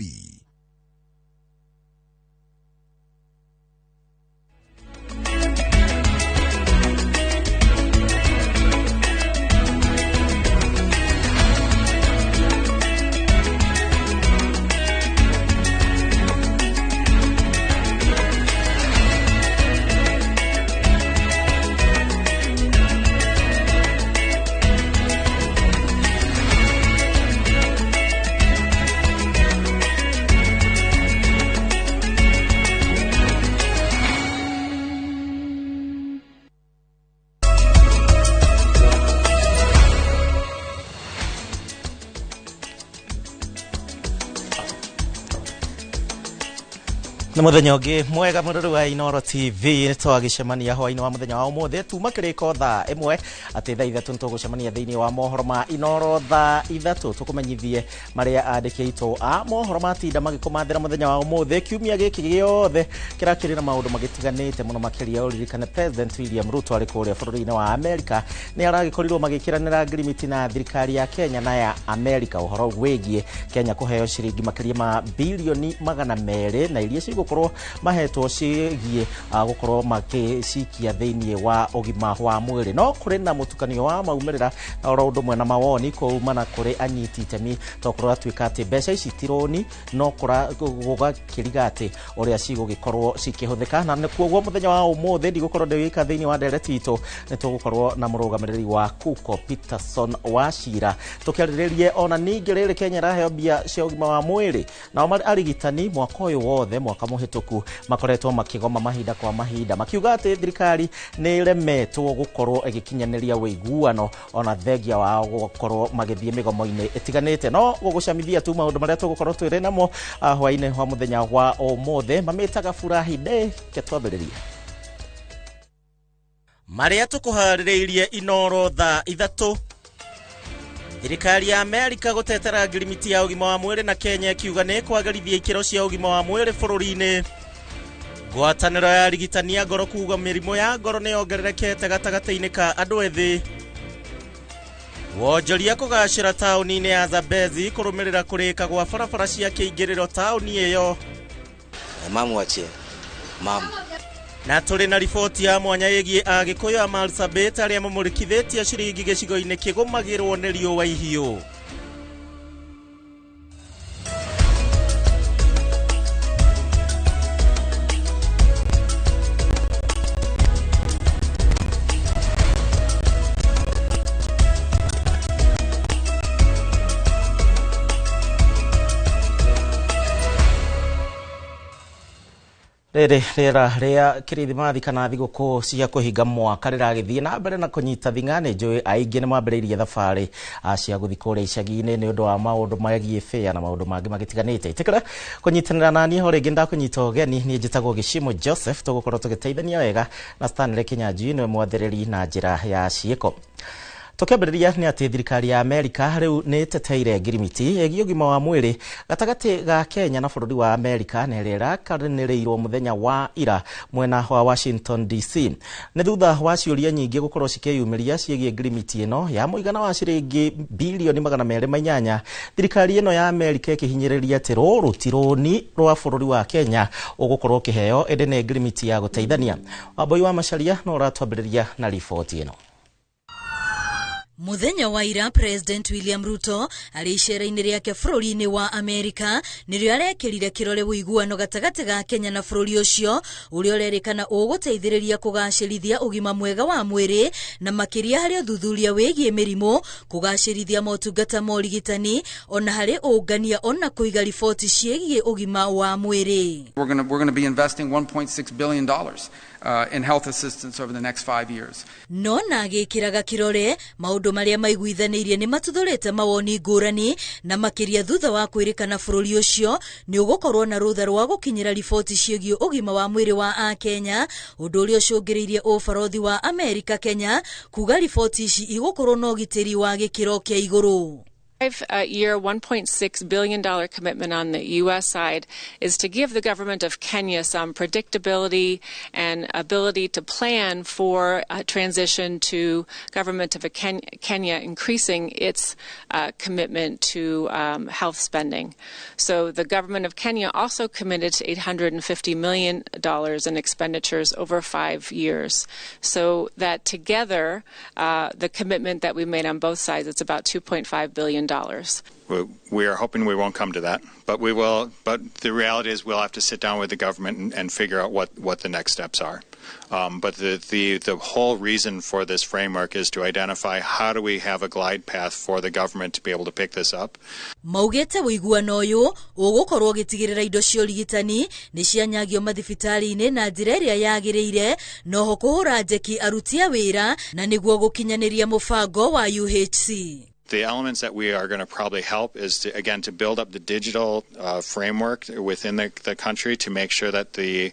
na muthenya ungi mwega mururu wa Inoro TV nitwagicemania hwaini wa muthenya wa umuthe tuma kiriko thaa imwe ati thaa ithatu nitugucemania thiini wa mohoro ma Inoro thaa ithatu tukumenyithie maria andiki itu a mohoro matinda magikumathira muthenya wa umuthe kiumia giki giothe kirakirira maundu magitiganite muno makiria uririkane President William Ruto ari kuria bururi-ini wa America ni aragikorirwo magikiranira agreement na thirikari ya Kenya na ya America uhoro wigie Kenya kuheo ciringi makiria ma bilioni 200 na iria gukorwo mahetwo cigie gukorwo makicikia thiini wa ugima wa mwiri no kuri na mutukanio wa maumirira oro undu mwe na mawoni kuumana kuri anyiti itemi tokorwo atwika ati mbeca ici tironi no kura gugakiriga ati uria cigugikorwo cikihuthika na kuoguo muthenya wa umuthe ndigukorwo ndiwika thiini wa ndereti itu nitugukorwo na murugamiriri wa Kuko Peterson wa Shira tukiariririe ona ningi riri Kenya raheo bia cia ugima wa mwiri na arigitani mwaka uyu wothe mwaka muhituku makoretwo makigoma mahinda kwa mahinda makiuga ati thirikari ni remetwo gukorwo igikinyaniria wiguano ona thegia wao gukorwo magithie migomo-ini itiganite no gugucamithia tu maundu maria tugukorwo twire namo hwaini wa muthenya wa umuthe mamitaga furahi de ketwambiriria maria tukuhaririirie inoro thaa 3. Thirikari ya Amerika gutetera ngirimiti ya ugima wa mwiri na Kenya kiuga ni kwagarithia ikiro cia ugima wa mwiri bururi-ini. Ngwataniro ya arigitani ya ngoro kuuga mirimo ya ngoro ni yongererekete gatagati-ini ka andu ethi. Wonjoria kugacira tauni-ini ya Zambezi kurumirira kurika gwa barabara cia kiingiriro tauni iyo. Mamu achie. Mamu. Na tuli na riboti ya mwanya yegie Agikuyu a Marsabit aria mamurikithitie ciringi gicigo-ini kigumagirwo ni riũa ihiũ. Rera ria kirithimathi kana thigũkũ cia kũhinga mwaka rĩragĩthiĩ na mbere na kũnyita thing'ani njũĩ aingĩ nĩ mambĩrĩirie thabarĩ cia gũthiĩ kũrĩa icagi-inĩ nĩ ũndũ wa maũndũ megiĩ fare na maũndũ mangĩ magĩtiganĩte. Itikĩra kũnyitanĩra na niĩ ho rĩngĩ ndakũnyita ũgeni niĩ njĩtagwo Gĩchimo Joseph, tũgũkorwo tũgĩteithania wega na Stanley Kinyanjui nĩwe mwathĩrĩri na njĩra ya ciĩko. Tukĩambĩrĩria nĩ atĩ thirikari ya Amerika rĩu nĩ teteire ngirimiti ĩgiĩ ũgima wa mwĩrĩ gatagatĩ ga Kenya na bũrũri wa Amerika na ĩrĩa ĩrakanĩrĩirwo mũthenya wa ira mwena wa Washington DC. Nĩ thutha wa ciũria nyingĩ gũkorwo cikĩyumĩria ciĩgiĩ ngirimiti ĩno ya mũigana wa ciringi bilioni 208. Thirikari ĩno ya Amerika ĩkĩhinyĩrĩria atĩ rũrũ ti rũni rwa bũrũri wa Kenya ũgũkorwo ũkĩheo ĩndĩ nĩ ngirimiti ya gũteithania. Wambui wa Macharia no ũratwambĩrĩria na riboti ĩno. Muthenya wa ira President William Ruto ari icera-inĩ rĩake bũrũri-inĩ wa Amerika nĩrĩo arekĩrire kĩrore ũiguano gatagatĩ ga Kenya na bũrũri ũcio ũrĩa ũrerĩkana ũgũteithĩrĩria kũgacĩrithia ũgima mwega wa mwĩrĩ na makĩria harĩ ũthuthuria wĩgiĩ mĩrimũ, kũgacĩrithia motungata ma ũrigitani ona harĩ ũngania ona kũiga riboti ciĩgiĩ ũgima wa mwĩrĩ. We're going to be investing $1.6 billion in health assistance over the next 5 years. No na agĩkĩraga kĩrore maũndũ marĩa maiguithanĩirie nĩ matuthũrĩte mawoni ngũrani na makĩria thutha wa kwĩrĩkana bũrũri ũcio nĩ ũgũkorwo na rũtha rwa gũkinyĩra riboti ciĩgiĩ ũgima wa mwĩrĩ wa Akenya, ũndũ ũrĩa ũcũngĩrĩirie ũbarothi wa Amerika Kenya kuga riboti ici igũkorwo na ũgitĩri wa gĩkĩro kĩa igũrũ. Five-year, $1.6 billion commitment on the U.S. side is to give the government of Kenya some predictability and ability to plan for a transition to government of Kenya increasing its commitment to health spending. So the government of Kenya also committed to $850 million in expenditures over 5 years. So that together, the commitment that we made on both sides, it's about $2.5 billion. We are hoping we won't come to that, but we will. But the reality is, we'll have to sit down with the government and figure out what the next steps are. But the whole reason for this framework is to identify how do we have a glide path for the government to be able to pick this up. Maugete ũiguano ũyũ ũgũkorwo ũgĩtigĩrĩra indo cia ũrigitani nĩ cianyagio mathibitarĩ-inĩ na njĩra ĩrĩa yagĩrĩire, noho kũhũra njeki aruti a wĩra na nĩguo gũkinyanĩria mũbango wa UHC. The elements that we are going to probably help is to build up the digital framework within the country to make sure that the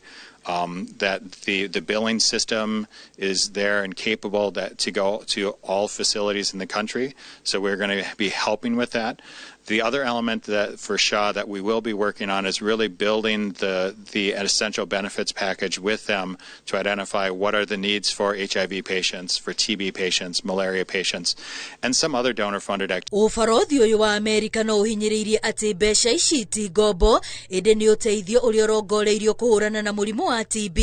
billing system is there and capable to go to all facilities in the country. So we're going to be helping with that. The other element that for SHA that we will be working on is really building the essential benefits package with them to identify what are the needs for HIV patients, for TB patients, malaria patients, and some other donor-funded activities. Ũbarothi ũyũ wa Amerika no ũhinyĩrĩirie atĩ mbeca ici ti ngombo, ĩndĩ nĩ ũteithio ũrĩa ũrongoreirio kũhũrana na mũrimũ wa TB,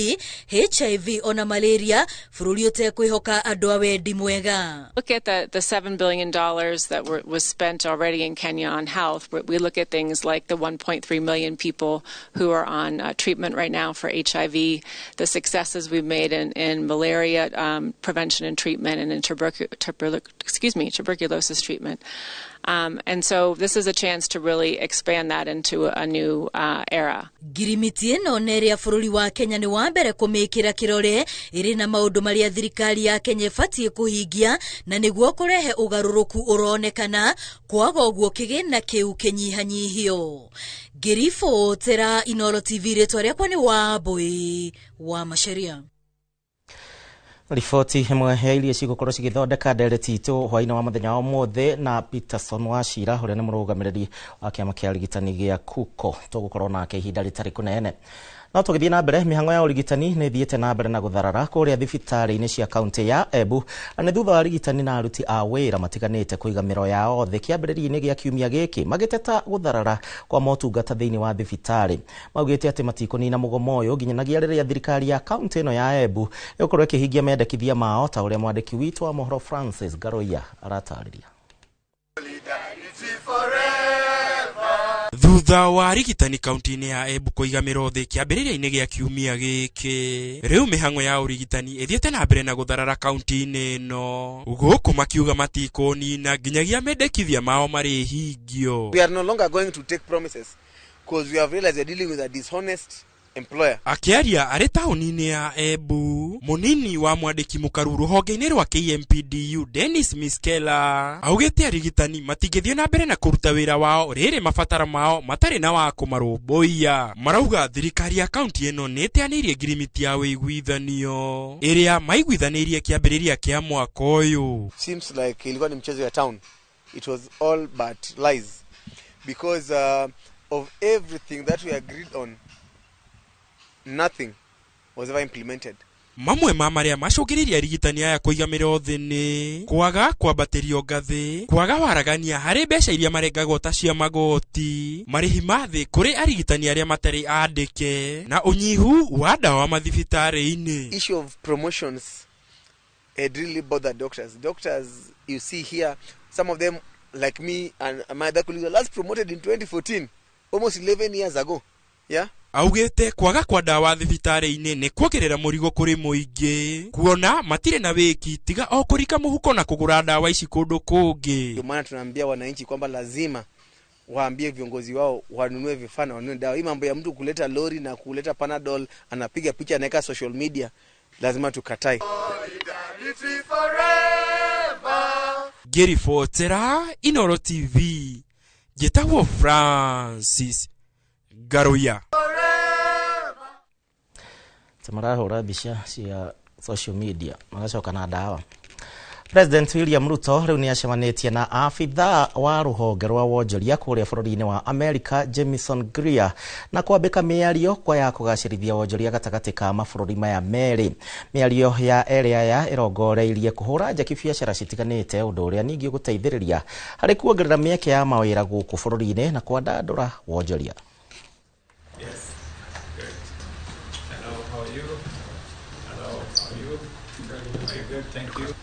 HIV ona malaria, bũrũri ũtekwĩhoka andũ a wendi mwega. Look at the $7 billion that was spent already in Kenya on health. We look at things like the 1.3 million people who are on treatment right now for HIV, the successes we've made in malaria prevention and treatment, and in tuberculosis treatment. And so this is a chance to really expand that into a new era. Ngirimiti ĩno nerĩa bũrũri wa Kenya nĩ wa mbere kũmĩkĩra kĩrore ĩrĩ na maũndũ marĩa thirikari ya Kenya ĩbatiĩ kũhingia na nĩguo kũrehe ũgarũrũku ũronekana, kwaga ũguo kĩgĩna kĩu kĩnyihanyihio. Ngĩribotera Inooro TV, rĩtwa rĩakwa nĩ Wambui wa Macharia. Riboti imwe ya iria cigũkorwo cigĩthondeka ndereti itũ hwaĩ-inĩ wa mũthenya wa ũmũthĩ na Peterson Wachira ũrĩa nĩ mũrũgamĩrĩri wa kĩama kĩa ũrigitani gĩa KUKO tũgũkorwo nake ihinda rĩtarĩ kũnene. No tũgĩthiĩ na mbere, mĩhang'o ya ũrigitani nĩ thiĩte na mbere na gũtharara kũrĩa thibitarĩ-inĩ cia kaunti ya Embu, na nĩ thutha wa arigitani na aruti a wĩra matiganĩte kũiga mĩro yao thĩ kĩambĩrĩria-inĩ gĩa kiumia gĩkĩ magĩteta gũtharara kwa motungata thĩinĩ wa thibitarĩ. Maugĩte atĩ matikũnina mũgomo ũyũ nginyanagia rĩrĩa thirikari ya kaunti ĩno ya Embu ĩgũkorwo ĩkĩhingia mendekithia mao, ta ũrĩa mwandĩki witũ wa mohoro Francis Garoia aratarĩria. Thutha wa arigitani kaunti-inĩ ya Embu kũiga mĩro thĩ kĩambĩrĩria-inĩ gĩa kiumia gĩkĩ, rĩu mĩhang'o ya ũrigitani ĩthiĩte na mbere na gũtharara kaunti-inĩ ĩno, gũkũ makiuga matikũnina nginyagia mendekithia mao marĩ hingio. We are no longer going to take promises because we have realized we are dealing with a dishonest employer. Akiaria arĩ taũni-inĩ ya Embu, mũnini wa mwandĩki mũkaru rũhonge-inĩ rwa KMPDU Dennis Miskela augĩte arigitani matingĩthiĩ na mbere na kũruta wĩra wao rĩrĩ mabatara mao matarĩ na wa kũmarũmbũiya. Marauga thirikari ya kaunti ĩno nĩ ĩteanĩirie ngirimiti ya wĩiguithanio ĩrĩa maiguithanĩirie kĩambĩrĩria kĩa mwaka ũyũ. Seems like ilikuwa ni mchezo ya town. It was all but lies because of everything that we agreed on, nothing was ever implemented. Mamwe ma marĩa macũngĩrĩirie arigitani aya kũiga mĩro thĩ nĩ kwaga kwambatĩrio ngathĩ, kwaga waragania harĩ mbeca iria marengagwo ta cia magoti, marĩhi ma thĩ kũrĩ arigitani arĩa matarĩ andĩke, na ũnyihu wa ndawa mathibitarĩ-inĩ. Issue of promotions it really bothered doctors. Doctors, you see here, some of them like me and my other colleagues were last promoted in 2014, almost 11 years ago. Yeah. Augĩte kwaga kwa ndawa thibitarĩ-inĩ nĩ kuongerera mũrigo kũrĩ mũingĩ, kuona matirĩ na wĩki tiga o kũrika mũhuko na kũgũra ndawa ici kũndũ kũngĩ. Ndio maana tunaambia wananchi kwamba lazima waambie viongozi wao wanunue vifaa na wanunue dawa. Hii mambo ya mtu kuleta lori na kuleta Panadol anapiga picha anaweka social media, lazima tukatae. Ngĩribotera Inooro TV, njĩtagwo Francis Garoia. Marahũra mbica cia social media magacoka na ndawa. President William Ruto rĩu nĩ acemanĩtie na afitha wa rũhonge rwa wonjoria kũrĩa bũrũri-inĩ wa America Jamieson Greer na kwambĩka mĩario kwa ya kũgacĩrithia wonjoria gatagatĩ ka mabũrũri maya merĩ. Mĩario ya erĩ aya ĩrongoreirie kũhũra njeki biacara citiganĩte, ũndũ ũrĩa ningĩ gũteithĩrĩria harĩ kuongerera mĩeke ya mawĩra gũkũ bũrũri-inĩ na kwandandũra wonjoria. Thank you.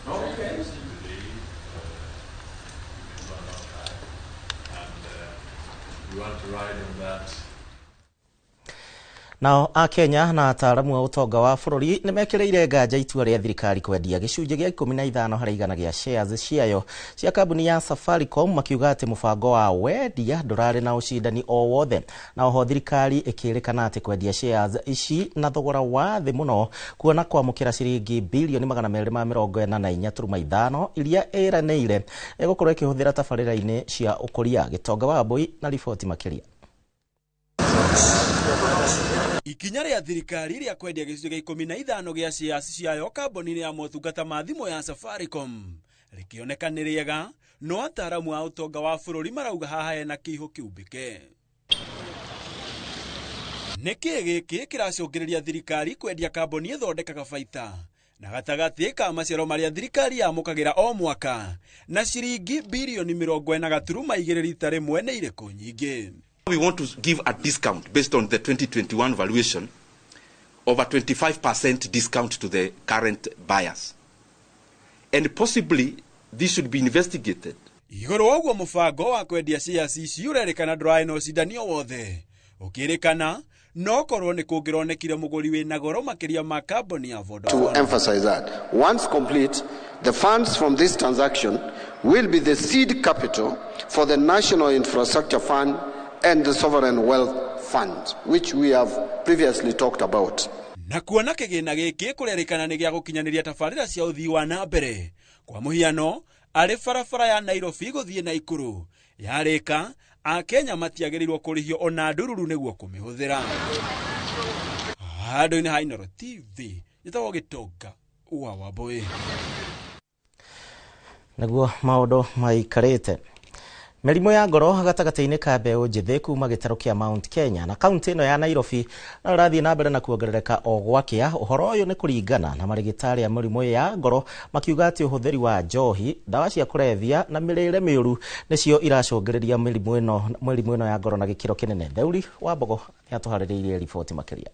Okay. You want to ride on that? Nao a Kenya na ataaramu a ũtonga wa bũrũri nĩ mekĩrĩire nganja itua rĩa thirikari kwendia gĩcunjĩ gĩa 15 harĩ igana gĩa shares ciayo cia kambuni ya Safaricom, makiuga atĩ mũbango wa wendia ndũrarĩ na ũcindani o wothe. Na oho thirikari ĩkĩrĩkana atĩ kwendia shares ici na thogora wa thĩ mũno, kuona kwamũkĩra ciringi bilioni 244.5 iria ĩranĩire ĩgũkorwo ĩkĩhũthĩra tabarĩra-inĩ cia ũkũria. Gĩtonga wa Mbũi na riboti makĩria. Ikinya rĩa thirikari rĩa kwendia gĩcunjĩ gĩa 15 gĩa shares ciayo kambuni-inĩ ya motungata ma thimũ ya Safaricom rĩkĩoneka nĩ rĩega, no ataaramu a ũtonga wa bũrũri marauga haha hena kĩihũ kĩumbĩke. Nĩkĩ gĩkĩ kĩracũngĩrĩria thirikari kwendia kambuni ĩthondekaga baita na gatagatĩ ka maciaro marĩa thirikari yamũkagĩra o mwaka na ciringi bilioni 40.2 rita rĩmwe nĩ irĩkũ nyingĩ. We want to give a discount based on the 2021 valuation of a 25% discount to the current buyers. And possibly this should be investigated. Igũrũ ũguo mũbango wa kwendia shares ici ũrerĩkana ndũrarĩ na ũcindanio wothe. Ũkĩrĩkana no korwo nĩ kũngĩronekire mũgũri wĩna goro makĩria ma kambuni ya Vodafone. To emphasize that once complete, the funds from this transaction will be the seed capital for the National Infrastructure Fund and the Sovereign Wealth Fund, which we have previously talked about. Na kuona kĩgĩna gĩkĩ kũrerĩkana nĩ gĩa gũkinyanĩria tabarĩra cia ũthii wa na mbere. Kwa mũhiano, arĩ barabara ya Nairobi gũthiĩ Naikuru yarĩka Akenya matiagĩrĩirwo kũrĩhio ona ndururu nĩguo kũmĩhũthĩra. Handũ-inĩ ha Inooro TV nĩtagwo Gĩtonga wa Wambũi. Naguo maũndũ maikarĩte. Mĩrimũ ya ngoro gatagatĩ-inĩ ka mbeũ njĩthĩ kuma gĩtarũ kĩa Mount Kenya na kaunti ĩno ya Nairobi no rathiĩ na mbere na kuongerereka o gwakĩa. Ũhoro ũyũ nĩ kũringana na marĩgĩtarĩ a mĩrimũ ya ngoro makiuga atĩ ũhũthĩri wa njohi, ndawa cia kũrebia na mĩrĩre mĩũru nĩcio iracũngĩrĩria mĩrimũ ĩno ya ngoro na gĩkĩro kĩnene. Theuri wa Mbogo nĩatũharĩrĩirie riboti makĩria.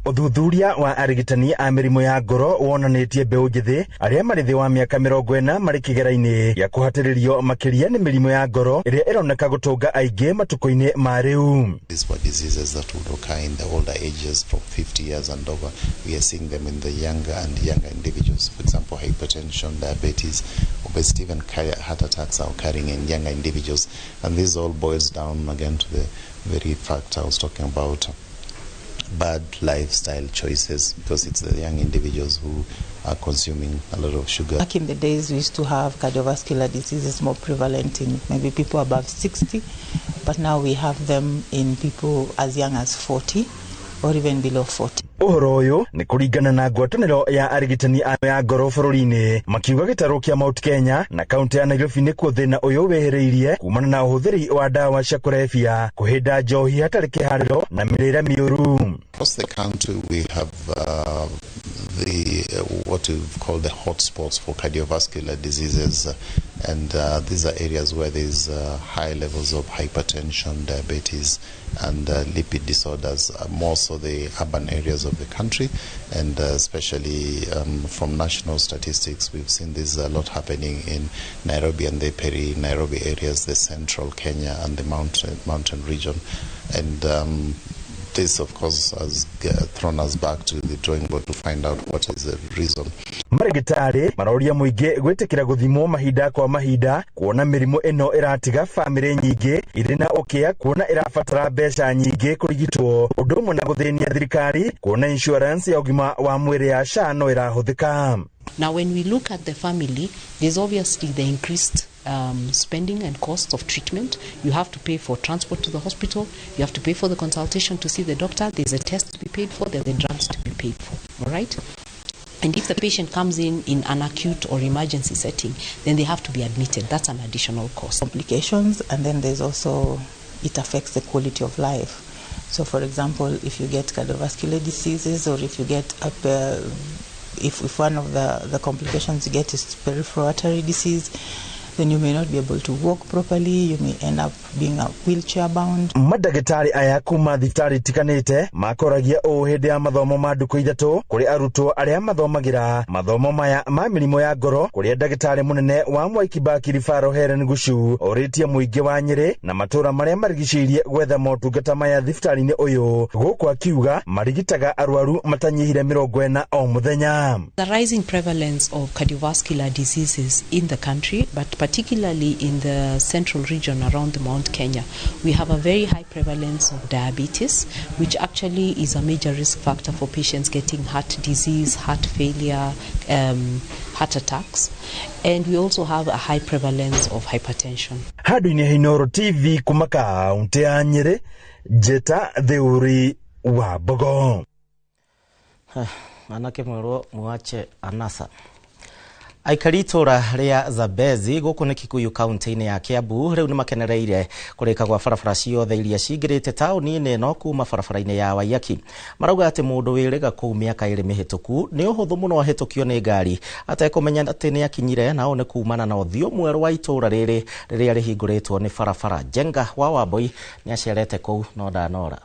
Uthuthuria wa arigitani a mĩrimũ ya ngoro wonanĩtie mbeũ njĩthĩ arĩa marĩ thĩ wa mĩaka 40 marĩ kĩgera-inĩ gĩa kũhatĩrĩrio makĩria nĩ mĩrimũ ya ngoro ĩrĩa ĩroneka gũtũnga aingĩ matukũ-inĩ ma rĩu. These were diseases that would occur in the older ages from 50 years and over. We are seeing them in the younger individuals. For example, hypertension, diabetes, obesity, even heart attacks are occurring in younger individuals. And this all boils down again to the very fact I was talking about. Bad lifestyle choices, because it's the young individuals who are consuming a lot of sugar. Back in the days, we used to have cardiovascular diseases more prevalent in maybe people above 60, but now we have them in people as young as 40 or even below 40. Ũhoro ũyũ nĩ kũringana na ngwatanĩro ya arigitani ya ngoro bũrũri-inĩ makiuga gĩtarũ kĩa Mount Kenya na kaunti ya Nairobi nĩkuo thĩna ũyũ wehĩrĩirie kumana na ũhũthĩri wa ndawa cia kũrebia, kũhĩnda njohi hatarĩ kĩharĩro na mĩrĩre mĩũru. Across the country we have what we've called the hotspots for cardiovascular diseases, and these are areas where there's high levels of hypertension, diabetes, and lipid disorders, more so the urban areas of the country, and especially from national statistics, we've seen this a lot happening in Nairobi and the peri-Nairobi areas, the central Kenya and the mountain region, and this of course has thrown us back to the drawing board to find out what is the reason. Marigitari maroria muingĩ gwĩtĩkĩra gũthimwo mahinda kwa mahinda kuona mĩrimũ ĩno ĩratiga famĩlĩ nyingĩ irĩ na ũkĩa, kuona ĩrabatara mbeca nyingĩ kũrigitwo, ũndũ ũmwe na gũthĩnia thirikari kuona insurance ya ũgima wa mwĩrĩ ya SHA no ĩrahũthĩka. Now, when we look at the family, there's obviously the increased spending and costs of treatment. You have to pay for transport to the hospital. You have to pay for the consultation to see the doctor. There's a test to be paid for. There's the drugs to be paid for. All right? And if the patient comes in an acute or emergency setting, then they have to be admitted. That's an additional cost. Complications, and then there's also, it affects the quality of life. So, for example, if you get cardiovascular diseases, or if you get if one of the complications you get is peripheral artery disease, then you may not be able to walk properly, you may end up being wheelchair bound. Madagĩtarĩ aya kuma thibitarĩ itiganĩte makoragia ũũ hĩndĩ ya mathomo ma ndukũ ithatũ kũrĩ arutwo arĩa mathomagĩra mathomo maya ma mĩrimũ ya ngoro, kũrĩa ndagĩtarĩ mũnene wa Mwai Kibaki Rifaro Helen Gushu orĩtie mũingĩ wa Nyĩrĩ na matũũra marĩa marigicĩirie gwetha motungata maya thibitarĩ-inĩ ũyũ, gũkũ akiuga marigitaga arwaru matanyihire 40 o mũthenya. The rising prevalence of cardiovascular diseases in the country, but particularly in the central region around the Mount Kenya, we have a very high prevalence of diabetes, which actually is a major risk factor for patients getting heart disease, heart failure, heart attacks, and we also have a high prevalence of hypertension. Handũ-inĩ ha Inooro TV kuma kaunti ya Nyĩrĩ, Njeta Theuri wa Mbogo. Anake mwerwo muache anasa. Aikari itũra rĩa Zambezi gũkũ nĩ Kikuyu kaunti-inĩ ya Kiambu rĩu nĩ makenereire kũrĩka gwa barabara ciothe iria cingĩrĩte taũni-inĩ ĩno kuma barabara-inĩ ya Waiyaki. Marauga atĩ mũndũ wĩrĩga kũu mĩaka ĩrĩ mĩhĩtũku nĩ ũhũthũ mũno ahĩtũkio nĩ ngari atekũmenya atĩ nĩ akinyire, na ũũ nĩ kumana na ũthiũ mwerũ wa itũra rĩrĩ rĩrĩa rĩhingũrĩtwo nĩ barabara. Jenga wa Wambũi nĩ acerete kũu no ndanora.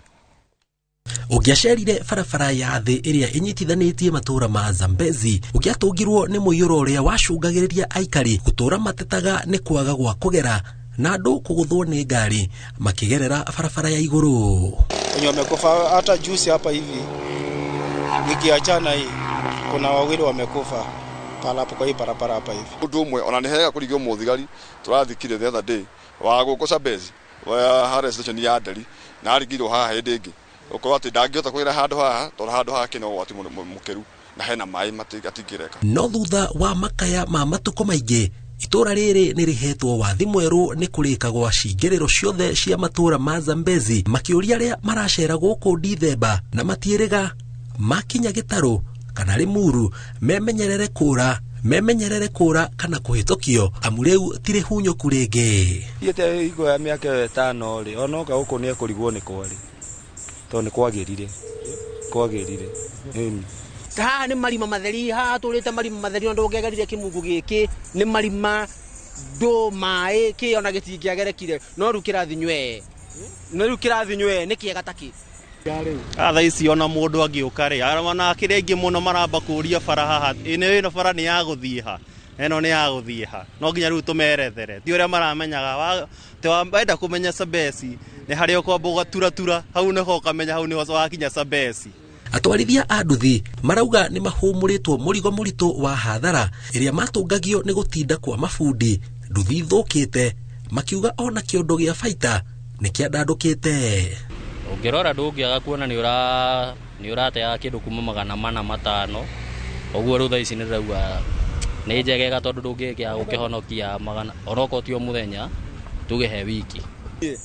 Ũngĩacerire barabara ya thĩ ĩrĩa ĩnyitithanĩtie matũũra ma Zambezi, ũngĩatũngirwo nĩ mũiyũro ũrĩa wacũngagĩrĩria aikari gũtũũra matetaga nĩ kwaga gwa kũgera na andũ kũgũthwo nĩ ngari makĩgerera barabara ya igũrũ. Wenye wamekufa hata juzi hapa hivi, nikiachana hii kuna wawili wamekufa palapo kwa hii barabara hapa hivi. Ũndũ ũmwe ona nĩ hega kũrigio mũthigari tũrathikire the other day wa gũkũ Zambezi wa harĩa station ya Nderi na arigirwo haha hĩndĩ ĩngĩ uko ati ndangĩhota kwĩra handũ haha tondũ handũ haha kĩno wati mũkeru na hena maĩ matingĩreka. No thutha wa makaya ma matukũ maingĩ Itura riri ni rihetwo wathi mweru ni kurika gwa cingiriro ciothe cia matura ma Zambezi makiuria aria maracera guku Dithemba na matiiriga makinya gitaru kana Limuru memenyerere kura kana kuhitukio amu riu tiri hunyoku ringi. Yete igo ya miaka 5 ri onoka guku ni ekurigwo ni kwari to ni kwagirire haha ni marima matheri haha turite marima matheri ndo ngegerire kimungu giki ni marima ndo mai ki ona gitingiagerekire no rukira thinywe ni kiega taki atha ici ona mundu angiuka ri arana kirengi muno maramba kuria bara haha ino bara ni ya guthie ha eno ni ya guthie ha no nginya riu tumerethere ti uria maramenyaga te wenda kumenya Zambezi ni hari ukomba ugaturatura hau niho ukamenya hau niho wakinya Zambezi. Atwarithia a nduthi marauga ni mahumuritwo murigo muritu wa hathara iria matungagio ni gutinda kwa mafundi nduthi thukite makiuga ona kiondo gia baita ni kiandandukite. Ungirora ndungiaga kuona ni urateaga kindu kuma 450 oguo rutha ici ni rauga ni njegega tondu ndungikia gukihonokia magana onoko ti o muthenya tugehe wiki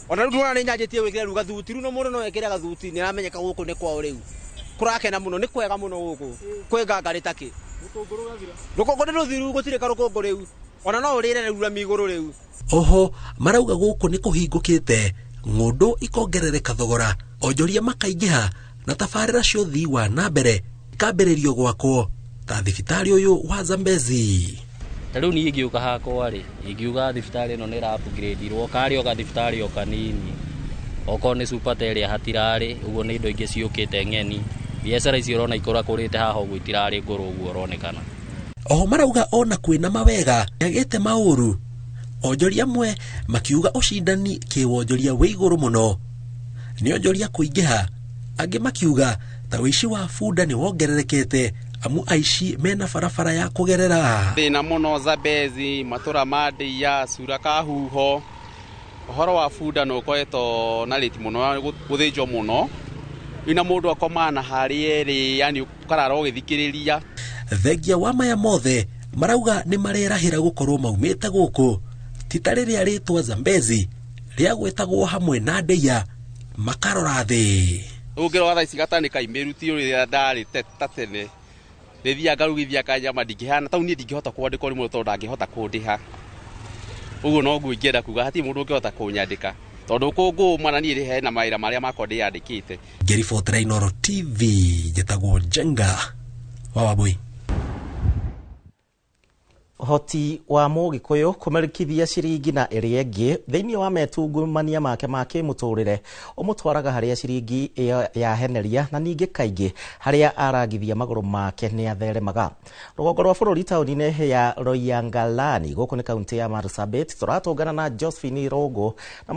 ona ndu ni nyanjitie wikira ruga thuti ru no mundu no ekira gathuti ni aramenyeka guku ni kwao riu kurakena muno ni kwega muno guku kwengangari taki rukongo ruthiru gutirika rukongo riu ona no urire rura miguru riu. Oho marauga guku ni kuhingukite ngundu ikongerereka thogora onjoria makaingiha na tabarira cio thii wa na mbere ikambiririo gwakwo ta thibitari uyu wa Zambezi. Riu ni ingiuka hakwa ri ingiuga thibitari ino ni ra-upgrade-irwo kari oka thibitari o kanini oko ni supateri hatirari uguo ni indo ingi ciukite ng'eni biacara icio urona ikora kurite haha uguo itirari nguru uguo uronekana. Oho marauga ona kwina mawega yagite mauru onjoria mwe makiuga ucindani kiwonjoria wi iguru muno ni onjoria kuingiha angi makiuga ta wici wa funda ni wongererekete amu aici mena barabara ya kugerera thina muno Zambezi matura madia sura kahuho uhoro wa funda no koeto na rate muno guthinjo muno ina mundu akomana hari eri yani karara ugithikiriria. Thengia wa maya mothe marauga ni marerahira gukorwo maumite guku titari ria ritwa Zambezi ria gwetagwo hamwe na ndeia makarora thi ugiro watha ici gatanika imiruti uri ndari tatene rithia ngarugithia kanyama ndingihana tau ni ndingihota kwandika uri muto ndangihota kundiha uguo no nguingienda kuga hati mundu ungihota kunyandika tondu kungu mwana ni ri he na maira maria makondi yandikite. Gerifort Rainoro TV jetagwo Jenga Wawabui. Hoti wa Mugikuyu kumerikithia ciringi na iria ingi thiini wa metungumania make ma kimuturire umutwaraga haria ciringi ya heneria na ningi kaingi haria aragithia maguru make ni atheremaga. Rugongo rwa bururi tauni-ini ya Loyangalani guku ni kaunti ya Marsabit turatungana na Josephine Irogo na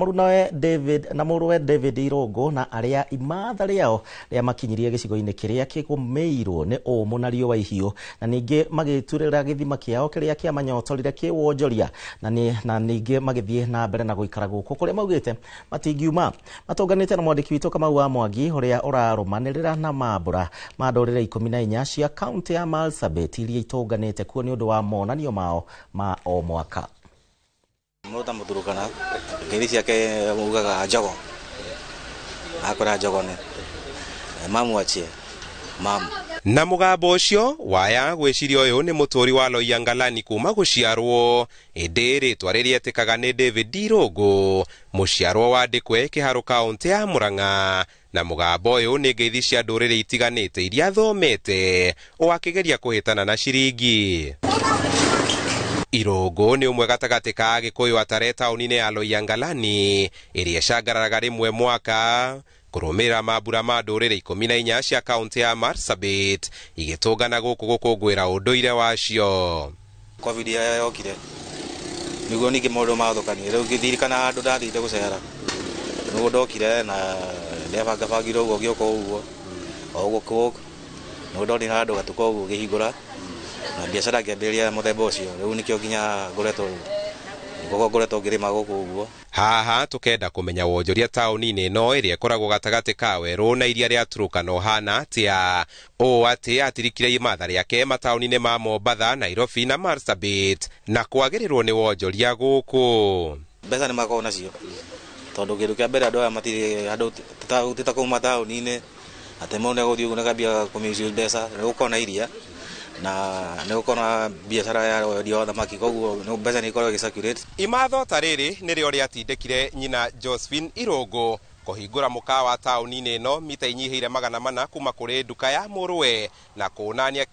muruwe David Irogo na aria imatha riao ria makinyirie gicigo-ini kiria kigumeirwo ni umu na riua ihiu na ningi magiturira githima kiao kiria kia manyotorire kiwonjoria na ningi magithie na mbere na guikara guku kuria maugite matingiuma. Matunganite na mwandiki witu Kamau wa Mwangi uria urarumanirira na mambura ma ndurire 14 cia kaunti ya Marsabit iria itunganite kuo ni undu wa monanio mao ma o mwaka. Muta muturukana ngiri ciake ugaga njogo akora njogo ne mamu achie mamu na mugambo ucio waya gwiciria uyu ni muturi wa Loyangalani kuma guciarwo indi ritwa riria etikaga ni David Irogo muciarwo wa Ndikwe kiharo kaunti ya Murang'a na mugambo uyu ni ngeithi cia ndurire itiganite iria thomete o akigeria kuhitana na ciringi. Irogo ni umwe gatagati ka Agikuyu atare tauni-ini ya Loyangalani iria cangaraga rimwe mwaka kurumira mambura ma ndurire 14 cia kaunti ya Marsabit igitungana guku gukungwira unduire wacio. Covid yokire niguo ningi maundu mathukanie riu ngithirikana andu ndathire gucera niguo ndokire na ndebangabangire uguo gioka uguo oguo niguo ndoni na andu gatuka uguo gihingura na biacara ngiambiria muthemba ucio riu nikio nginya nguretwo ngirima guku uguo. haha tukenda kumenya wonjoria tauni-inĩ ĩno ĩrĩa ĩkoragwo gatagatĩ ka werũ na iria rĩa Turkana ũhana atĩa. Ũũ atĩ atirikire imatha rĩake mataũni-inĩ ma Mombatha, Nairobi na Marsabit na kwagĩrĩrwo nĩ wonjoria gũkũ. Mbeca nĩ makoragwo nacio tondũ kĩndũ kĩa mbere andũ aya matirĩ andũ tũtakuma taũni-inĩ atĩ mũndũ nĩagũthiĩ ũguo nakambia kũmĩcio mbeca, nĩgũkorwo na iria na nĩgũkorwo na biacara ya wendia wa thamaki, koguo mbeca nĩ ikoragwo igĩcirculate. Imatho ta rĩrĩ nĩrĩo rĩatindĩkire nyina Josephine Irũngũ kũhingũra mũkawa taũni-inĩ ĩno mita inyihĩire 400 kuma kũrĩ nduka ya Mũrũwe na kũnania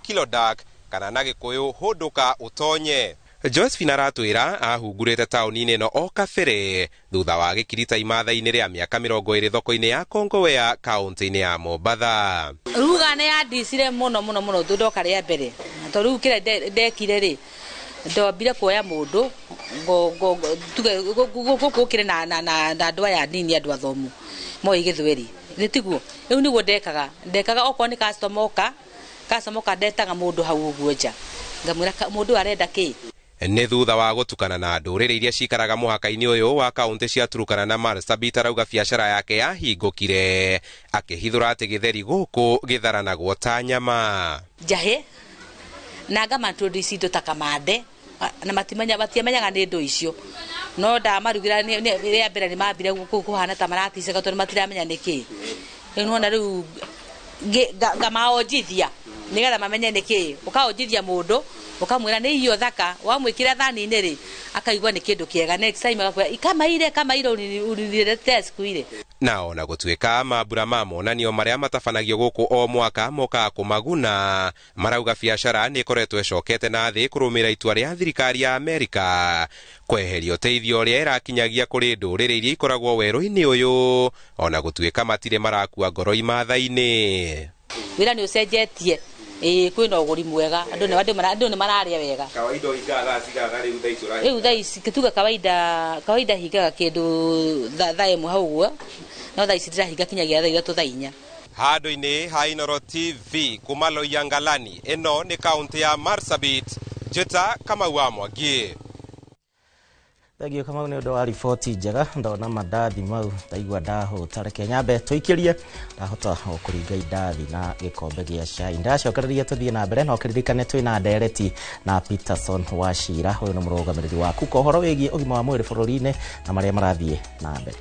Kilodak kana na Gĩkũyũ hũndũka ũtonye. Josephine aratwĩra ahungurĩte taũni-inĩ ĩno o kabere thutha wa gĩkirita imatha-inĩ rĩa mĩaka 20 thoko-inĩ ya Kongowea kaũntĩ-inĩ ya Mombatha. Ruga nĩ yandicire mũno ndoka rĩa mbere tondũ rĩu kĩrĩa ndekire rĩ ndombire kuoya mũndũ gũkĩrĩ na andũ aya nini andũ athomu moĩ Gĩthweri nĩ tiguo rĩu nĩguo ndekaga okorwo nĩ customer oka ndetaga mũndũ hau ũguo nja ngamwĩra mũndũ arenda kĩ. Nĩ thutha wa gũtukana na ndũrĩrĩ iria cikaraga mũhaka-inĩ ũyũ wa kaũntĩ cia Turkana na Marsabit arauga biacara yake yahingũkire akĩhithũra atĩ gĩtheri gũkũ gĩtharanagwo ta nyama. Njahĩ na ngamantroduce indo ta kamande na matiamenyaga nĩ indo icio no ndamarugĩra rĩa mbere nĩ mambire kũhana ta maraticega tondũ matiramenya nĩkĩ. Rĩu nona rĩu ngamaonjithia nĩgetha mamenye nĩkĩ. Ũkaonjithia mũndũ ukamwĩra nĩ irio thaka wamwĩkĩra thani-inĩ rĩ akaigua nĩ kĩndũ kĩega next time agakwĩra kamaire unire test kuire. Na ona gũtuĩka mambura ma monanio marĩa matabanagio gũkũ o mwaka mokaga kũmaguna marauga biacara nĩ ĩkoretwo ĩcokete na thĩ kũrũmĩrĩra itua rĩa thirikari ya Amerika kweheria ũteithio ũrĩa ĩrakinyagia kũrĩ ndũrĩrĩ iria ikoragwo werũ-inĩ ũyũ ona gũtuĩka matirĩ marakua ngoro imatha-inĩ. Wĩra nĩ ũcenjetie kwĩna ũgũri mwega andũ nĩ mararĩa wega. Kawaida hingaga cigaga rĩu thaa ici tuga kawaida hingaga kĩndũ thaa ĩmwe hau ũguo no thaa ici ndĩrahinga kinyagia thaa 3 thaa 4. Handũ-inĩ ha Inooro TV kuma Loiyangalani ĩno nĩ kaũntĩ ya Marsabit njĩta Kamau wa Mwangi. Thegio Kamau nĩ ũndũ wa riboti njega ndona mandathi mau taigua ndahũta reke nyambe tũikĩrie ndahota kũringa indathi na gĩkombe gĩa cai ndacokereria tũthiĩ na mbere no kĩririkane twĩna ndereti na Peterson Wachira ũyũ nĩ mũrũgamĩrĩri waku kwa ũhoro wĩgiĩ ũgima wa mwĩrĩ bũrũri-inĩ na marĩa marathiĩ na mbere.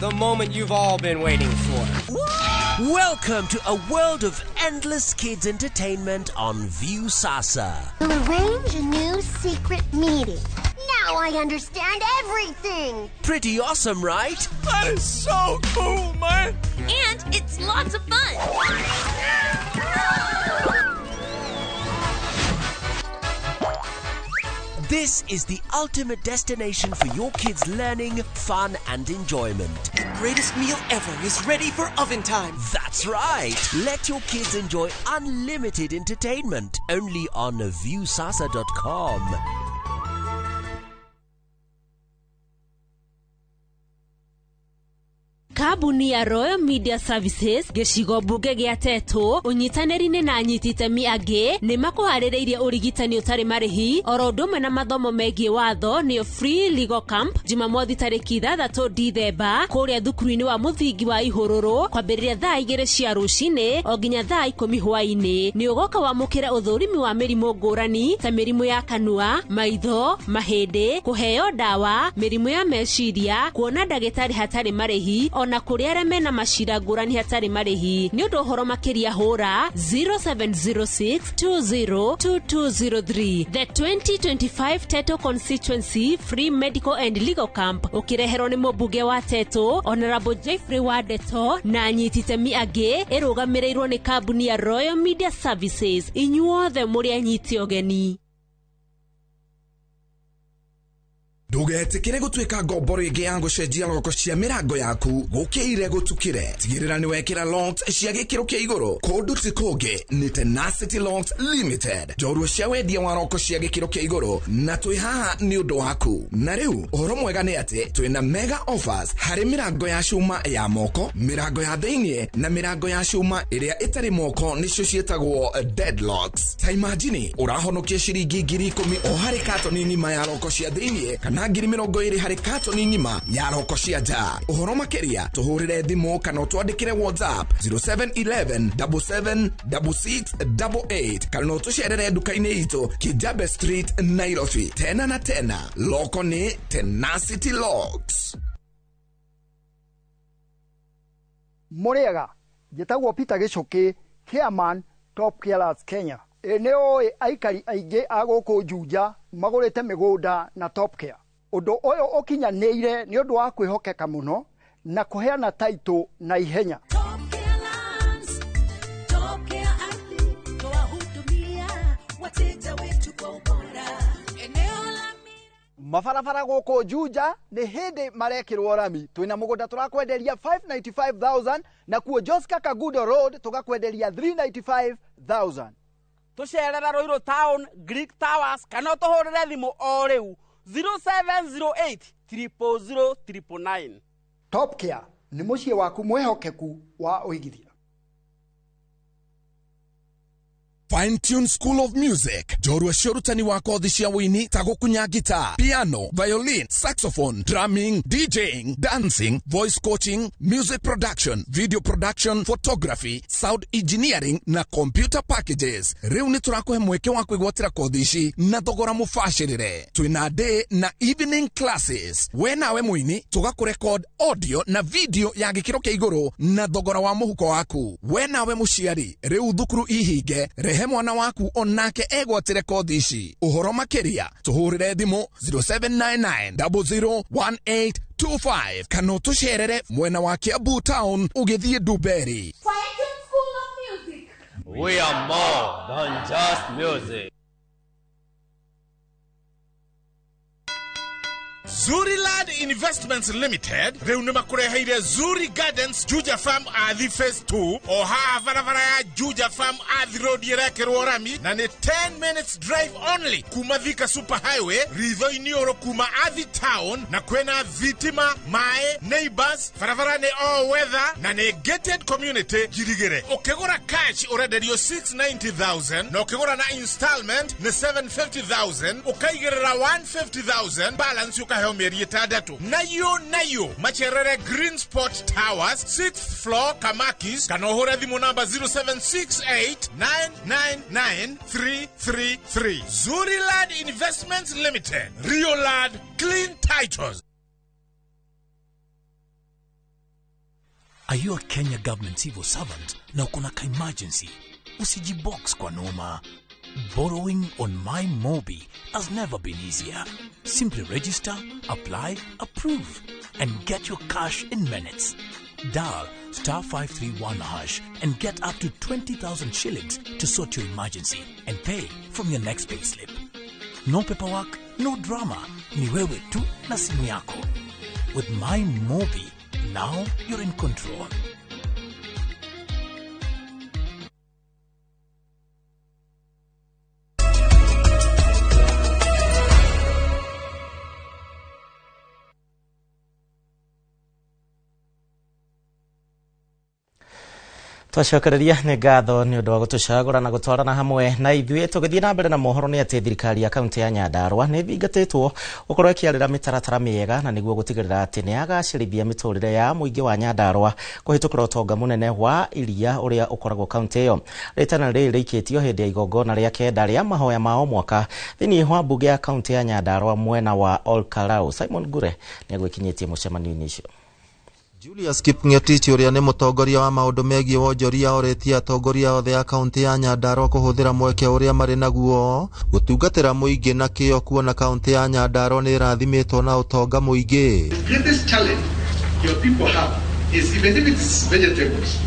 The moment you've all been waiting for. Welcome to a world of endless kids entertainment on Viusasa. We'll arrange a new secret meeting. Now I understand everything. Pretty awesome, right? That is so cool, man. And it's lots of fun. This is the ultimate destination for your kids' learning, fun, and enjoyment. The greatest meal ever is ready for oven time. That's right. Let your kids enjoy unlimited entertainment only on viusasa.com. Kabuni ya Royal Media Services gĩcigo mbunge gĩa Tetũ ũnyitanĩri-inĩ na anyiti itemi angĩ nĩ makũharĩrĩirie ũrigitani ũtarĩ marĩhi oro ũndũ ũmwe na mathomo megiĩ watho nĩyo Free Legal Camp Jumamothi tarĩki 6 Dithemba kũrĩa thukuru-inĩ wa mũthingi wa Ihũrũrũ kwambĩrĩria thaa 2 cia rũcinĩ o nginya thaa 10 hwaĩ-inĩ. Nĩ ũgoka wamũkĩre ũthũrimi wa mĩrimũ ngũrani ta mĩrimũ ya kanua, maitho, mahĩndĩ, kũheo ndawa, mĩrimũ ya meciria, kuona ndagĩtarĩ hatarĩ marĩhi na kũrĩa arĩa mena macira ngũrani hatarĩ marĩhi. Nĩ ũndũ ũhoro makĩria hũra 0706202203. The 2025 Teto Constituency Free Medical and Legal Camp ũkĩreherwo nĩ mũmbunge wa Teto Honorable Jeffrey Wadeto na anyiti itemi angĩ ĩrũgamĩrĩirwo nĩ kambuni ya Royal Media Services. Inyuothe mũrĩ anyiti ũgeni. Ndugetikire gutwika ngombo ringi ya gucenjia loko cia mirango yaku gukire gutukire tigirira ni wekira locks cia gikiro kia iguru kundu ti kungi ni Tenacity Locks Limited jorua cia wendia wa loko cia gikiro kia iguru na twi haha ni undu waku na riu uhoro mwega ni ati twina mega offers hari mirango ya cuma ya moko mirango ya theinie na mirango ya cuma iria itari moko nicio cietagwo deadlocks ta imagine urahonokia ciringi 10,000 o hari katoni ngima ya loko cia theinie na ngiri 20 hari katoni ngima ya loko cia nja uhoro makiria tuhurire thimu kana twandikire WhatsApp 0711776688 kana utusherere dukaini itu Kijabe Street Nairobi tena na tena loko ni Tenacity Locks. Muriega njitagwo Peter Gicuki chairman Top Carers Kenya eneo aikari aingi aguku Juja magurite migunda na Top Care undu uyu ukinyaneire ni undu wa kwihokeka muno na kuheana title na ihenya. Mafarabara guku Juja ni hindi marekirwo rami twina mugunda turakwenderia 595,000 na kuo Joska Kagudo Road tugakwenderia 395,000. Tucerera Roiro Town Greek Towers kana tuhurire thimu o riu 0708 000 999. Top Care ni mucie waku mwehokeku wa uigithia. Fine Tune School of Music jorua shorutani wa kothi cia wini ta gukunya guitar, piano, violin, saxophone, drumming, DJing, dancing, voice coaching, music production, video production, photography, sound engineering na computer packages. Riu ni turakuhe mweke wa kwigwatira kothi ici na thogora mufashirire. Twina day na evening classes. We nawe mwini tugakurecord audio na video ya gikiro kia iguru na thogora wa muhuko waku. We nawe muciari riu thukuru ihinge he mwana waku onake egwatire kothi ici uhoro makiria tuhurire thimu 0799001825 kana tusherere mwena wa Kiambu Town ugithie Duberi. School of Music. We are more than just music. Zuriland Investments Limited reuni makureheire Zuri Gardens Juja Farm Athi Phase 2 o haa varavara ya Juja Farm Athi Road yerekerwo rami na ni 10 minutes drive only kuma Thika Super Highway ritho inioro kuma Athi Town na kwena Thitima Mae Neighbors varavara ni all weather na ni gated community Girigere. Ukigura cash urenderio 690,000 na ukigura na installment ni 750,000 ukaigerera 150,000 balance ukaheo mieri itandatu. Nayo macherere Green Spot Towers 6th floor Kamakis kana uhure thimu namba 0768999333. Zuriland Investments Limited, Rio Land, clean titles. Are you a Kenya government civil servant na ukona ka emergency? Usijibox kwa noma. Borrowing on MyMobi has never been easier. Simply register, apply, approve, and get your cash in minutes. Dial *531# and get up to 20,000 shillings to sort your emergency and pay from your next payslip. No paperwork, no drama. Ni wewe tu na simu yako. With MyMobi, now you're in control. Twacokereria ni ngatho ni undu wa gutucagura na gutwarana hamwe na ithuĩ tugithii na mbere na mohoro ni ati thirikari ya kaunti ya Nyandarua ni thingatitwo gukorwo ikiarĩra mĩtaratara mĩega na nĩguo gutigĩrĩra atĩ ni agacĩrithia mĩtũrĩre ya mũingĩ wa Nyandarua kũhĩtũkĩra ũtonga mũnene wa iria ũrĩa ũkoragwo kaunti ĩyo. Rĩtana rĩrĩ rĩikĩtio hĩndĩ ya igongona rĩa kenda rĩa mahoya ma o mwaka thĩinĩ wa mbunge ya kaunti ya Nyandarua mwena wa Olkalau. Simon Gure ni agwĩkinyĩtie mũcemanio-inĩ ũcio. Julius Kipngetich uria ni mutongoria wa maundu megie wonjoria oretie atongoria othe ya kaunti ya Nyandarua kuhuthira mweke uria mari naguo gutungatira muingi na kio kuona kaunti ya Nyandarua ni rathimitwo na utonga muingi. The greatest challenge your people have is even if it's vegetables.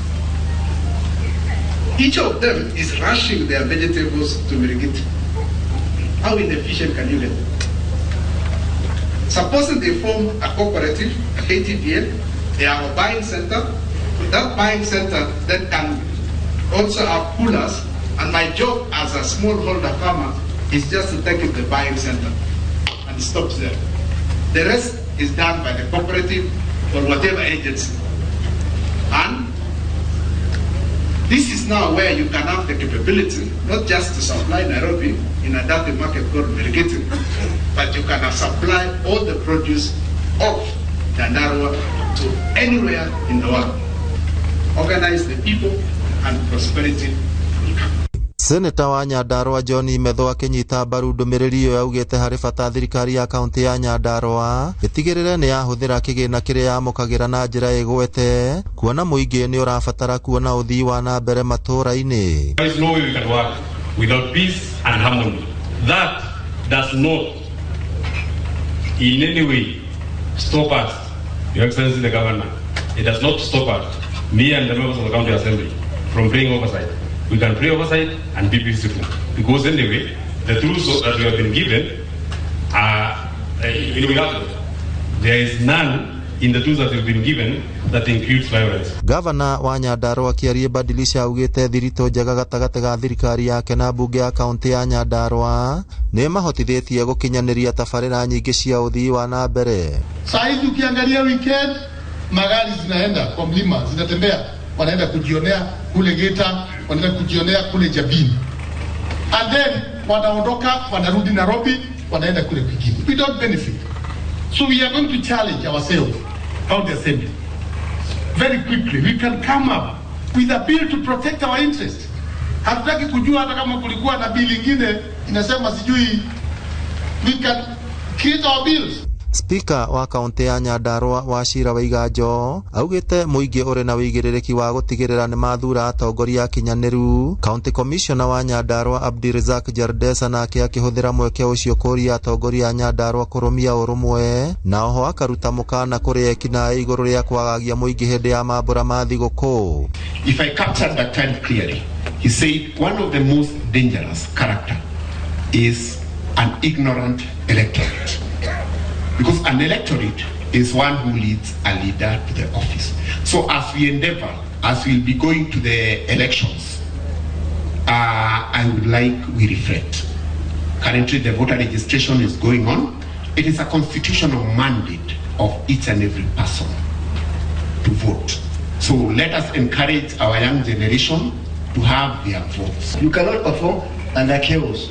Each of them is rushing their vegetables to Mirigiti. How inefficient can you get? Supposing they form a cooperative, a KTPL, they have a buying center. That buying center then can also have coolers, and my job as a smallholder farmer is just to take it to the buying center, and it stops there. The rest is done by the cooperative or whatever agency. And this is now where you can have the capability, not just to supply Nairobi in a dirty market called Merigiti, but you can supply all the produce of Nyandarua to anywhere in the world. Organize the people and prosperity will come. Seneta wa Nyandarua John Metho akinyita mbaru ndumiriri yo yaugite hari bata thirikari ya kaunti ya Nyandarua itigirire ni yahuthira kigina kiria yamukagira na njira igwete kuona muingi ni urabatara kuona uthii wa na mbere matura-ini. There is no way we can work without peace and harmony. That does not in any way stop us, Your Excellency the Governor. It does not stop us, me and the members of the County Assembly, from playing oversight. We can play oversight and be peaceful. Because anyway, the tools that we have been given are, there is none in the tools that we've been given that includes violence. Governor wa Nyandarua akiaria badilisha augite thirito njega gatagate ga thirikari yake na bunge ya kaunti ya Nyandarua ni mahotithĩtie gukinyaniria tabarĩra nyingĩ cia uthii wa na mbere. Sasa ukiangalia weekend magari zinaenda kwa mlima, zinatembea, wanaenda kujionea kule Geta, wanaenda kujionea kule Jabini, and then wanaondoka wanarudi Nairobi, wanaenda kule kwingine. We don't benefit. So we are going to challenge ourselves, County Assembly, very quickly. We can come up with a bill to protect our interests. Hatutaki kujua hata kama kulikuwa na bill ingine inasema sijui. We can create our bills. Speaker wa kaunti ya Nyandarua Wachira Waiganjo augite muingi uri na wigirĩrĩki wa gutigirira ni mathura atongoria akinyanĩru. County Commissioner wa Nyandarua Abdirazak Jardesa nake akihuthira mweke ucio kuria atongoria a Nyandarua kurumia urumwe na oho akaruta mukana kuri ekina iguru ria kwagagia muingi hindi ya mambura ma thiguku. If I captured that time clearly, he said one of the most dangerous character is an ignorant electorate. Because an electorate is one who leads a leader to the office. So as we endeavor, as we'll be going to the elections, I would like we reflect. Currently the voter registration is going on. It is a constitutional mandate of each and every person to vote. So let us encourage our young generation to have their votes. You cannot perform under chaos.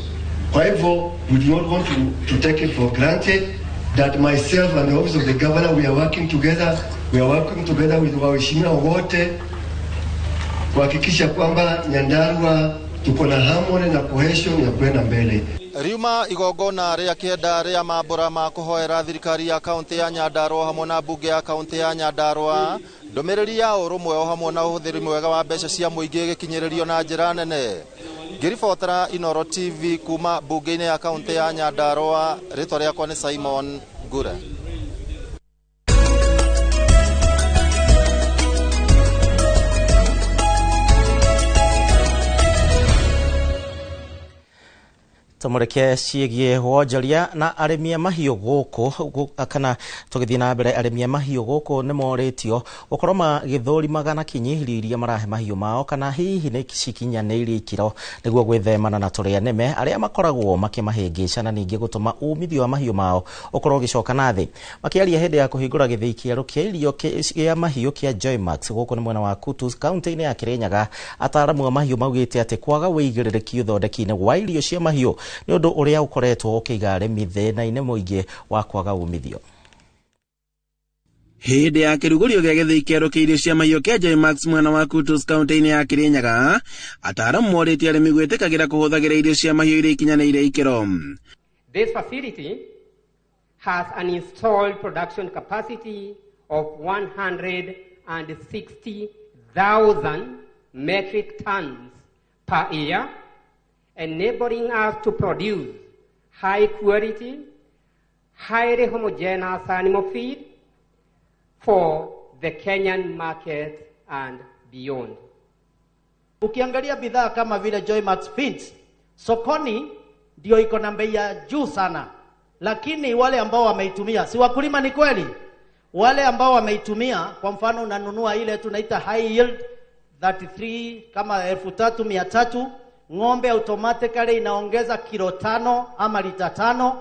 However, we do not want to take it for granted that myself and the office of the governor, we are working together. We are working together with waheshimiwa wote kuhakikisha kwamba Nyandarua tuko na harmony na cohesion ya kwenda mbele. Riuma igongona ria kienda ria mambura ma kuhoera thirikari ya kaunti ya Nyandarua hamwe na bunge ya kaunti ya Nyandarua ndumiriri ya urumwe o hamwe na uhuthiri mwega wa mbeca cia muingi gikinyiririo na njira nene. Ngiribotera Inoro TV kuma bunge-ini ya kaunti ya Nyandarua, ritwa riakwa ni Simon Ngure. Tumureke ciĩgie wonjoria na arĩmi a mahiũ gũkũ kana tũgĩthiĩ na mbere arĩmi a mahiũ gũkũ nĩ morĩtio gũkorwo magĩthũrimaga na kinyi iria marahe mahiũ mao kana hihi nĩ cikinyanĩirie ikĩro nĩguo gwĩthemana na tũrĩa nĩme arĩa makoragwo makĩmahĩngĩca na ningĩ gũtũma umithio wa mahiũ mao ũkorwo ũgĩcoka na thĩ. Makĩaria hĩndĩ ya kũhingũra gĩthĩi kĩerũ kĩa irio kĩa mahiũ kĩa Joymax gũkũ nĩ mwena wa Kutus kaunti-inĩ ya Kirinyaga, ataaramu a mahiũ maugĩte atĩ kwaga wĩigĩrĩrĩki ũthondeki-inĩ wa irio cia mahiũ nĩ ũndũ ũrĩa ũkoretwo ũkĩiga arĩmi thĩna-inĩ mũingĩ wa kwaga umithio. Hĩndĩ ya kĩrugũrio gĩa gĩthĩi kĩerũ kĩa irio cia mahiũ kĩa Joymax mwena wa Kutus kaunti-inĩ ya Kirinyaga, ataaramu morĩtie arĩmi gwĩtĩkagĩra kũhũthagĩra irio cia mahiũ iria ikinyanĩire ikĩro. This facility has an installed production capacity of 160,000 metric tons per year, enabling us to produce high quality, highly homogeneous animal feed for the Kenyan market and beyond. Ukiangalia bidhaa kama vile Joymax Feeds, sokoni ndio iko na bei ya juu sana. lakini wale ambao wameitumia si wakulima, ni kweli. Wale ambao wameitumia, kwa mfano unanunua ile tunaita high yield 33 kama 3300, ng'ombe automatically inaongeza kilo 5 ama lita 5.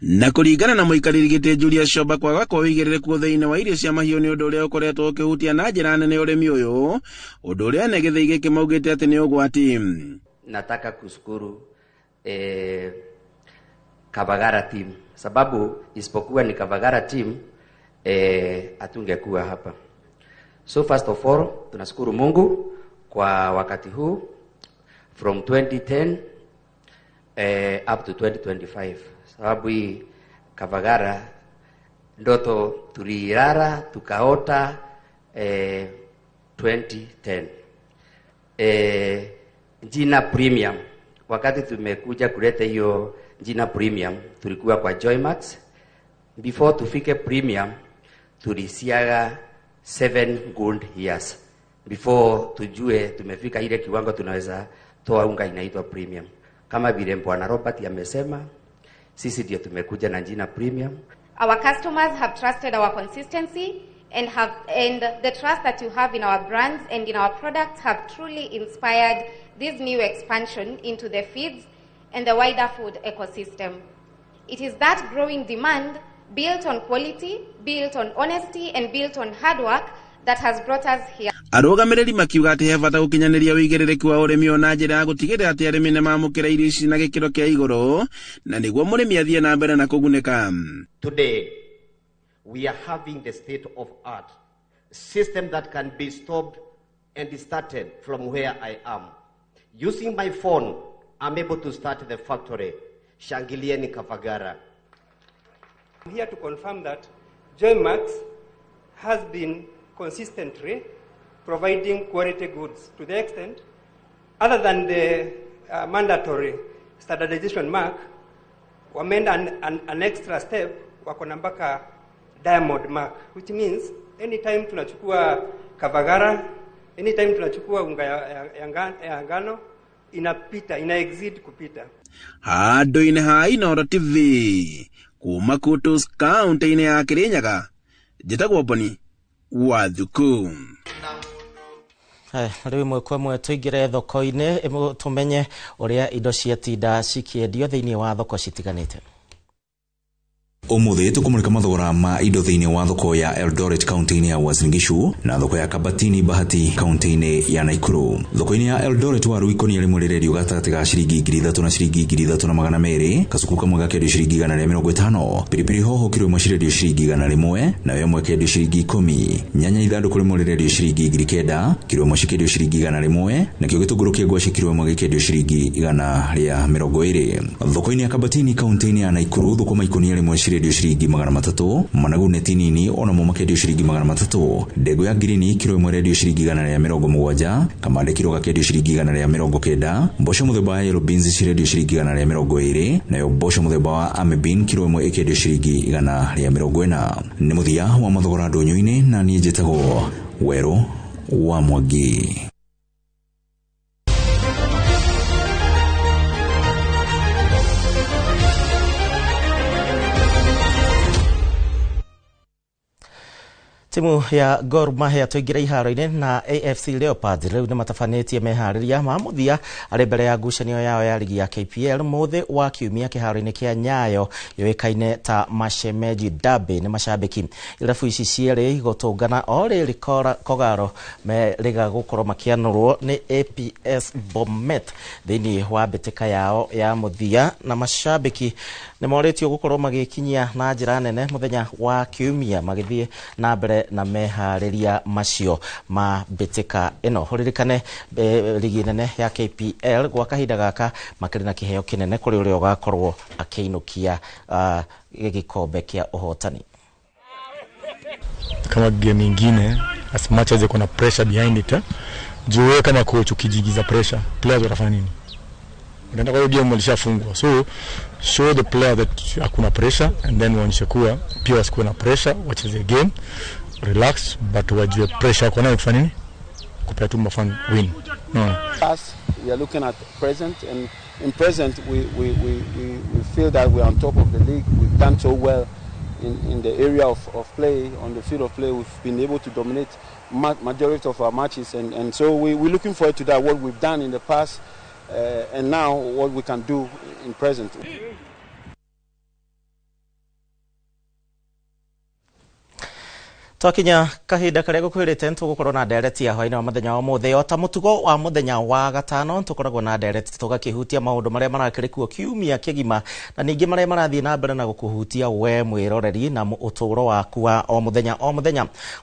Na kuringana na muikariri giti Julia Shoba kwaga kwa uigirireku thiini wa irio cia mahiu ni undu uria ukoretwo ukihutia na njira nene urimi uyu, undu uria Negethi gikimaugite ati ni ugwati. Nataka kushukuru Kavagara team, sababu isipokuwa ni Kavagara team atungekuwa hapa. So first of all tunashukuru Mungu kwa wakati huu from 2010 up to 2025. Sababu hii Kavagara ndoto tulirara tukaota 2010. Jina premium, wakati tumekuja kuleta hiyo jina premium tulikuwa kwa Joymax. Before tufike premium tulisiaga 7 good years before tujue tumefika ile kiwango tunaweza toa unga inaitwa premium. Kama vile Bwana Robert amesema, sisi ndio tumekuja na jina premium. Our customers have trusted our consistency and the trust that you have in our brands and in our products have truly inspired this new expansion into the feeds and the wider food ecosystem. It is that growing demand built on quality, built on honesty and built on hard work that has brought us here. Arugamiriri makiuga ati he bata gukinyaniria uigirireku wa urimi ona njira ya gutigirira ati arimi ni mamukira irio ici na gikiro kia iguru na niguo murimi athie na mbere na kuguneka. Today we are having the state of art system that can be stopped and started from where I am. Using my phone, I'm able to start the factory. Shangilieni Kavagara. I'm here to confirm that Joymax has been consistently providing quality goods to the extent, other than the mandatory standardization mark, wamenda an extra step, wakona mpaka diamond mark, which means anytime tunachukua Kavagara, anytime tunachukua unga ya ngano, ina exceed kupita. Handu-ini ha Inooro TV kuma Kutus kaunti-ini ya Kirinyaga, njitagwo Boni Wathuku. Riu imwe kwa imwe tuingire thoko-ini tumenye uria indo ciatinda cikiendio thiini wa thoko citiganite. Umuthi tukumulika mathogora ma indo thiini wa thoko ya Eldoret kaunti-ini ya Uasin Gishu na thoko ya Kabatini Bahati kaunti-ini ya Nakuru. Thoko-ini ya Eldoret waru ikonia rimwe rirendio gatagati ga ciringi 3,000 na ciringi 3,200, kasuku kamwe gakendio ciringi 150, pilipili hoho kilo imwe cirendio ciringi 100, nayo imwe kendio ciringi 10, nyanya ithanduku rimwe rirendio ciringi 9,000, kilo imwe cikendio ciringi 100, nakio gitunguru kia ngwaci kilo imwe gikendio ciringi 120. Thoko-ini ya Kabatini kaunti-ini ya Nakuru thoko maikonia rimwe redio shiringi 300, managu neti nini ona mo makendio shiringi 300, ndego ya girini kilo imwe redio shiringi 170, kamande kilo gakendio shiringi 190, mbosho muthemba ya yellow beans redio shiringi 120, nayo mbosho muthemba wa amebin kilo imwe ikendio shiringi 140. Ni muthia wa mathogora ndonyo-ini na nie njitagwo Wero wa Mwangi. Timu ya Gor Mahia tuingira iharo-ini na AFC Leopards riu ni matafanetie mehariria ma muthia ari mbere ya ngucanio yao ya ligi ya KPL muthi wa kiumia kiharo-ini kia Nyayo yoikaine ta Mashemeji Derby. Ni mashabiki irabu ici cieri igotungana ori Kogalo meriga gukorwo makianurwo ni APS Bomet thiini wa mbitika yao ya muthia, na mashabiki ni moretio gukorwo magikinyia na njira nene muthenya wa kiumia magithie na mbere na mehariria macio ma mbitika ino. Huririkane ligi nene ya KPL gwa kahinda gaka makiri na kiheo kinene kuri uria ugakorwo akiinukia gikombe kia uhotani. Kama game nyingine, as much as kuna pressure behind it, juu kama coach ukijigiza pressure, players watafanya nini? Unaenda kwa game walishafungwa. So show the player that hakuna pressure, and then waonyeshe kuwa pia wasikuwe na pressure, wacheze game, relax, but wajue pressure kwa nini kufanya nini? Kupea tu mafan win. Us, we are looking at present and in present, we feel that we're on top of the league. We've done so well in the area of play, on the field of play. We've been able to dominate majority of our matches, and so we're looking forward to that, what we've done in the past, and now what we can do in present. Twakinya kahinda karia gukwirite ntugukorwo na ndereti ya hwaini wa muthenya wa muthe ota mutugo wa muthenya wa gatano tukoragwo na ndereti tugakihutia maundu maria marakirikuo kiumia kigima na ningi maria marathie na mbere na gukuhutia we mwiroreri na uturo waku wa o muthenya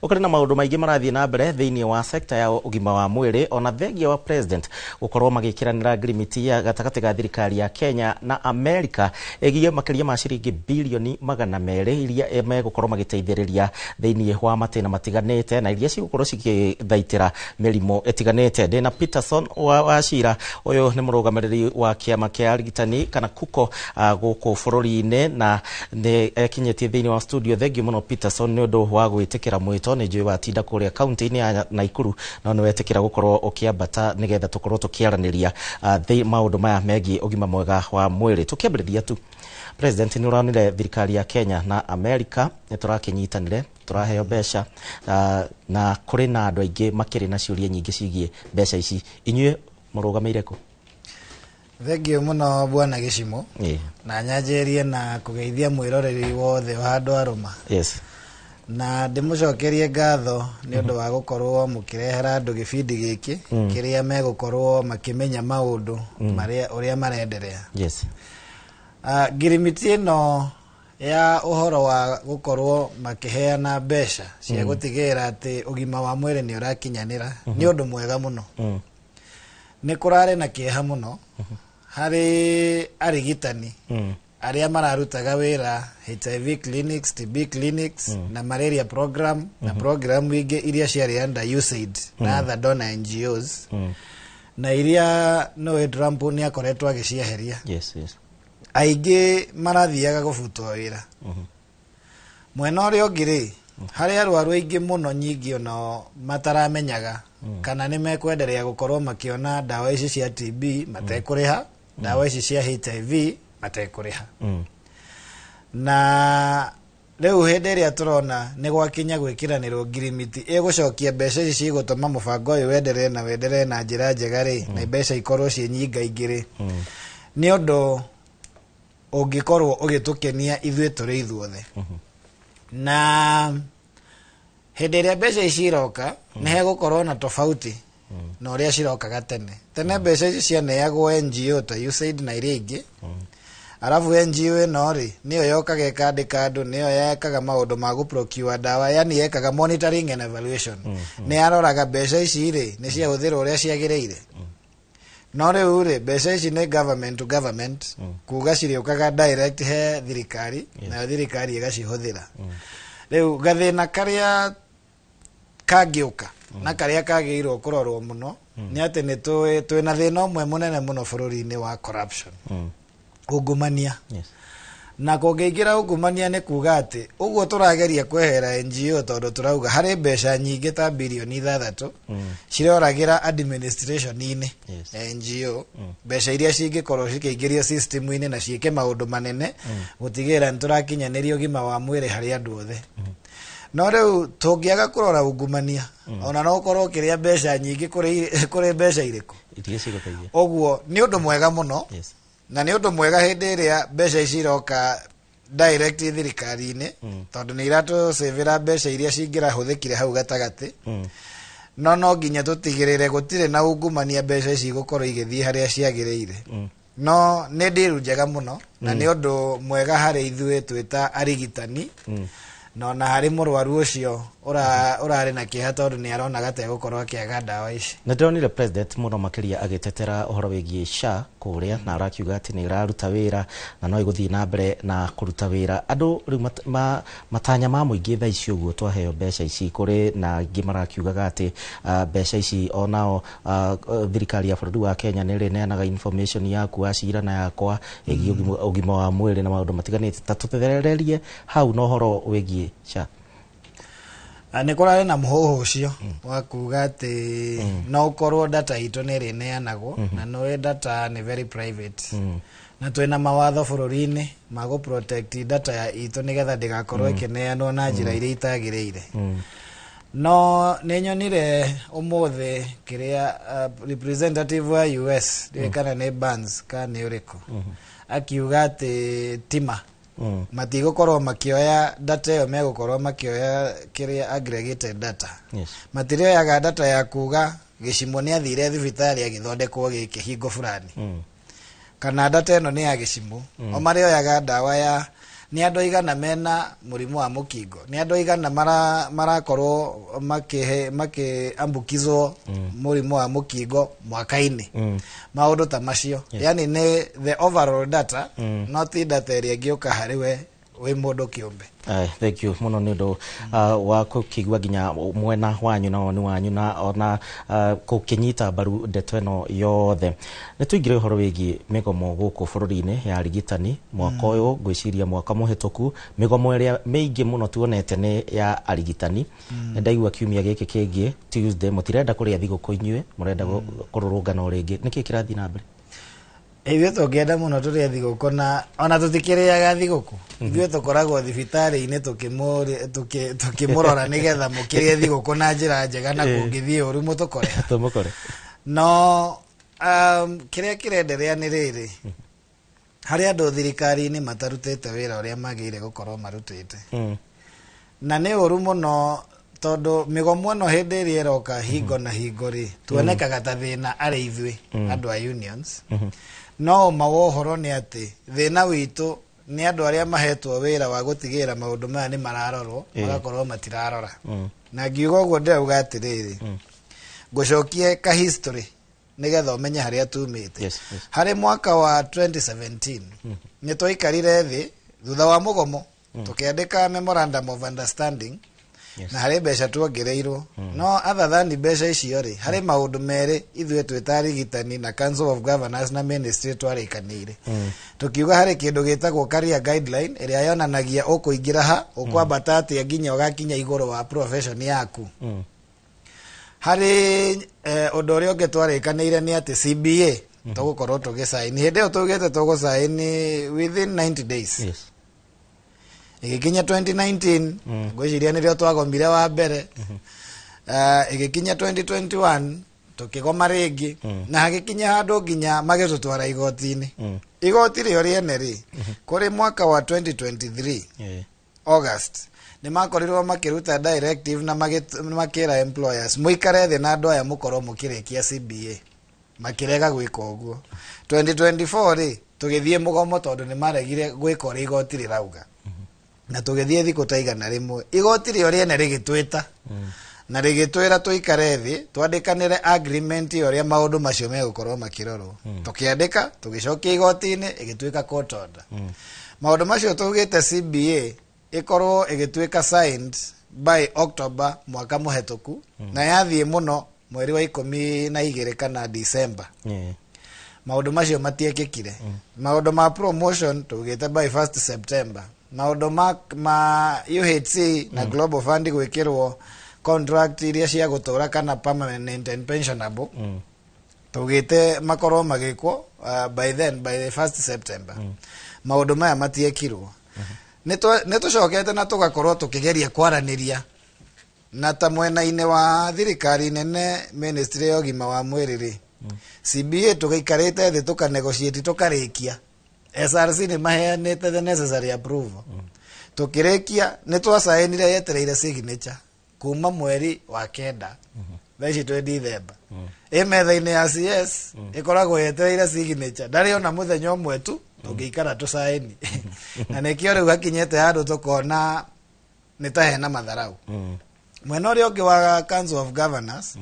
ukuri na maundu maingi marathie na mbere thiini wa sekta ya ugima wa mwiri ona thengia wa president gukorwo magikiranira agreement ya gatagati ga thirikari ya Kenya na America egie makiria ma ciringi bilioni 200 iria megukorwo magiteithiriria thiini wa matena matiganete na iria cigukorwo cigithaitira mirimo etiganete. Ndina Peterson wa Shira uyu ni murugamiriri wa kiama kia arigitani kana kuko guku bururi-ini na ni ekinyetie thiini wa studio. Thengiu muno Peterson ni undu wa gwitikira mwito ni njui watinda kuria kaunti-ini ya Naikuru no ni wetikira gukorwo ukiambata nigetha tukorwo tukiaraniria maundu maya megie ugima mwega wa mwiri. Tukiambiriria tu President ni uranire thirikari ya Kenya na America ni turakinyitanire turaheo mbeca na kuri na andu aingi makiri na ciuria nyingi cigie mbeca ici. Inyue murugameire ku? Thengiu muno bwana Gicimo na nyanjerie na kugeithia mwiroreri wothe wa andu aruma. Yes. Na ndimucokerie ngatho ni undu wa gukorwo mukirehera andu gibindi giki kiria megukorwo makimenya maundu maria uria marenderea. Yes. Girimiti no ya uhoro wa gukorwo makiheana mbeca cia gutigira ati ugima wa mwiri ni urakinyanira ni undu mwega muno. Ni kurare na kieha muno hari arigitani aria mararutaga wira HIV clinics, TB clinics na malaria program na program ingi iria ciari under USAID na other donor NGOs na iria no Trump ni akoretwo agicieheria. Yes. Aige marathiaga gubutwo wira mwena uria ungiri hari arwaru aingi muno nyingi ona mataramenyaga kana ni mekwenderea gukorwo makiona dawa ici cia TB matekuriha, dawa ici cia HIV matekuriha. Na riu hindi iria turona ni gwakinya gwikiranirwo ngirimiti igucokia mbeca ici cigutuma mubango uyu wenderee na njira njega ri na mbeca ikorwo cie nyinga ingiri ni undu ungikorwo ugitukenia ithuĩ tũrĩ ithuothe. Na hĩndĩ ĩrĩa mbeca ici iroka nĩ hegũkorwo na tofauti na ũrĩa cirokaga tene. Tene mbeca ici cianeagwo NGO ta USAID na iria ingĩ, arabu NGO ĩno rĩ nĩyo yokaga ĩkandĩka andũ, nĩyo yekaga maũndũ ma gũprocure dawa, yani yekaga monitoring and evaluation. Nĩ yaroraga mbeca ici rĩ nĩ ciahũthĩrwo ũrĩa ciagĩrĩire. No riu ri mbeca ici ni government to government kuga ciriokaga direct he thirikari na thirikari igacihuthira. Riu gathina karia kagiuka na karia kagiirwo kurorwo muno ni ati ni twina thina umwe munene muno bururi-ini wa corruption, ungumania. Na kungiingira ungumania ni kuga ati uguo turageria kwehera NGO tondu turauga hari mbeca nyingi ta bilioni 6 ciroragira administration-ini NGO mbeca iria cingikorwo cikiingirio system-ini na ciike maundu manene gutigira nturakinyaniria ugima wa mwiri hari andu othe. No riu tungiaga kurora ungumania ona no ukorwo kiria mbeca nyingi kuri mbeca iriku uguo ni undu mwega muno. Na ni undu mwega hindi iria mbeca ici iroka direct thirikari-ini tondu ni iratu savera mbeca iria cingirahuthikire hau gatagati. No nginya tutigirire gutire na ungumania mbeca ici gukorwo igithie haria ciagiriire. No ni ndiru njega muno na ni undu mwega hari ithuĩ twita arigitani no na hari murwaru ucio urari na kieha tondu ni arona gate gukorwo akiaga dawa ici. Na ndonire president muno makiria agitetera uhoro wigie SHA kuria na arakiuga ati ni iraruta wira na no iguthii na mbere na kuruta wira. Andu riu matanya ma muingi tha ici uguo twaheo mbeca ici kuri na angi marakiugaga ati mbeca ici onao thirikari ya bururi wa Kenya ni rineanaga information yaku wa cira na yakwa igi ugima wa mwiri na maundu matiganite ta tutethererie hau no horo wigie SHA. Nĩ kũrarĩ na mũhuhu ũcio wa kuga atĩ no ũkorwo data itũ nĩ ĩrĩneanagwo na no data nĩ very private na twĩna mawatho bũrũri-inĩ ma gũ protect data ya itũ nĩgetha ndĩgakorwo ĩkĩneanwo na njĩra iria itagĩrĩire. No nĩ nyonire ũmũthĩ kĩrĩa representative wa US kana nĩ Burns kana nĩ ũrĩkũ akiuga atĩ tima matigũkorwo makĩoya data ĩyo megũkorwo makĩoya kĩrĩa aggregated data. Matirĩoyaga data ya kuga Gĩcimũ nĩ athire thibitarĩ agĩthondekwo gĩkĩ hingo fulani kana data ĩno nĩ ya Gĩcimũ. O marĩoyaga ndawa ya nĩ andũ aigana mena mũrimũ wa mũkingo, nĩ andũ aigana marakorwo makĩambukizwo mũrimũ wa mũkingo mwaka-inĩ, maũndũ ta macio. Yani nĩ the overall data, not data ĩrĩa ĩngĩũka harĩ we wĩ mũndũ kĩũmbe. Thank you muno nĩ ũndũ wa kũkĩigua nginya mwena wanyu na woni wanyu na ona kũkĩnyita mbaru ndeto ĩno yothe. Nĩ tũingĩre ũhoro wĩgiĩ mĩgomo gũkũ bũrũri-inĩ ya arigitani mwaka ũyũ, ngwĩciria mwaka mũhĩtũku mĩgomo ĩrĩa mĩingĩ mũno tuonete nĩ ya arigitani. Ndaigua kiumia gĩkĩ kĩngĩ Tuesday mũtirenda kũrĩa thigũkũ inyuĩ, mũrenda kũrũrũngana o rĩngĩ. Nĩkĩ kĩrathiĩ na mbere? Ithuĩ tũngĩenda mũno tũrĩa thigũkũ na ona tũtikĩrĩaga thigũkũ. Ithuĩ tũkoragwo thibitarĩ-inĩ tũkĩmũrora nĩgetha mũkĩrĩe thigũkũ na njĩra njega na kũngĩthiĩ ũru mũtũkore. No kĩrĩa kĩrenderea nĩ rĩrĩ, harĩ andũ thirikari-inĩ matarutĩte wĩra ũrĩa magĩrĩire gũkorwo marutĩte. Na nĩ ũru mũno tondũ mĩgomo ĩno hĩndĩ ĩrĩa ĩroka hingo na hingo rĩ, tuonekaga ta thĩna arĩ ithuĩ andũ a unions. No mawohoro nĩ atĩ thĩna witũ nĩ andũ arĩa mahetwo wĩra wa gũtigĩrĩra maũndũ maya nĩ mararorwo magakorwo matirarora. Na ngiuga ũguo ndĩrauga atĩrĩrĩ, ngũcokie ka history nĩgetha ũmenye harĩa tumĩte. Harĩ mwaka wa 2017 nĩ twaikarire thĩ thutha wa mũgomo tũkĩandĩka memorandum of understanding na harĩ mbeca tuongereirwo. No other than mbeca icio rĩ, harĩ maũndũ merĩ ithuĩ twĩta arigitani na Council of Governors na Ministry twarĩkanĩire. Tukiuga harĩ kĩndũ gĩtagwo career guideline ĩrĩa yonanagia ũkũingĩra ha, ũkwambata atĩa nginya ũgakinya igũrũ wa profession yaku. Harĩ ũndũ ũrĩa ũngĩ twarĩkanĩire nĩ atĩ CBA tũgũkorwo tũgĩsaini. Hĩndĩ ĩyo tũgĩte tũgũsaini within 90 days. Igikinya 2019 ngwĩciria nĩrĩo twagomire wa mbere. Igikinya 2021 tukigoma rĩngĩ na hagĩkinya handũ nginya magĩtũtwara igoti-inĩ. Igoti rĩo rĩene rĩ, kũrĩ mwaka wa 2023 August nĩ makorirwo makĩruta directive na makĩra employers mũikare thĩ na andũ aya mũkorwo mũkĩrĩkia CBA, makĩrega gwĩka ũguo. 2024 rĩ, tũgĩthiĩ mũgomo tondũ nĩ maregire gwĩka ũrĩa igoti rĩrauga. Na tũgĩthiĩ thikũ ta igana rĩmwe, igoti rĩo rĩene rĩgĩtwĩta na rĩgĩtwĩra tũikare thĩ twandĩkanĩre agreement ũrĩa maũndũ macio megũkorwo makĩrorwo. Tũkĩandĩka tũgĩcokia igoti-inĩ ĩgĩtuĩka court order. Maũndũ macio tũgĩte CBA ĩkorwo ĩgĩtuĩka signed by October mwaka mũhetũku na yathiĩ mũno mweri wa 12 kana December. Maũndũ macio matiekĩkire. Maũndũ ma promotion tũgĩte by 1st September. Maũndũ ma UHC na Global Fund gwĩkĩrwo contract iria cia gũtũra kana permanent and pensionable tũgĩte makorwo magĩkwo by the 1st September. Maũndũ maya matiekirwo. Nĩ tũcokete na tũgakorwo tũkĩgeria kwaranĩria na ta mwena-inĩ wa thirikari nene Ministry ya ũgima wa mwĩrĩ rĩ, CBA tũgĩikarĩte thĩ tũkanegotiate tũkarĩkia. SRC nĩ maheanĩte the necessary approval. Tũkĩrĩkia nĩ twasainire yetereire signature kuma mweri wa kenda thaici twĩ December. Metha-inĩ ya CS ĩkoragwo yetereire signature, ndarĩ ona mũthenya ũmwe tu tũngĩikara tũsaini. Na nĩkĩo rĩu hakinyĩte handũ tũkona nĩ ta hena matharau. Mwena ũrĩa ũngĩ wa Council of Governors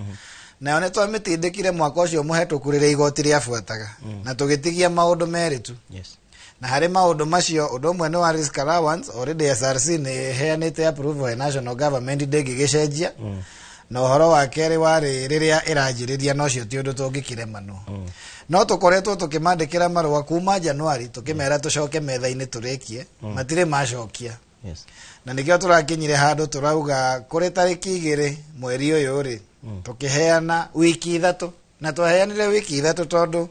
nayo nĩ twamĩtindĩkire mwaka ũcio mũhetũku rĩrĩa igoti rĩabuataga na tũgĩtigia maũndũ merĩ tu. Na harĩ maũndũ macio ũndũ ũmwe nĩ wa risk allowance, already SRC nĩ heanĩte approval ya national government ndĩngĩgĩcenjia. Na ũhoro wa kerĩ warĩ rĩrĩa ĩranjĩrĩria no cio ti ũndũ tũngĩkĩremanwo. No tũkoretwo tũkĩmandĩkĩra marũa kuma Januari tũkĩmera tũcoke metha-inĩ tũrĩkie, matirĩ macokia. na nikio turakinyire handu turauga kuri tariki 2 mweri uyu ri tukiheana wiki 3 na twaheanire wiki 3 tondu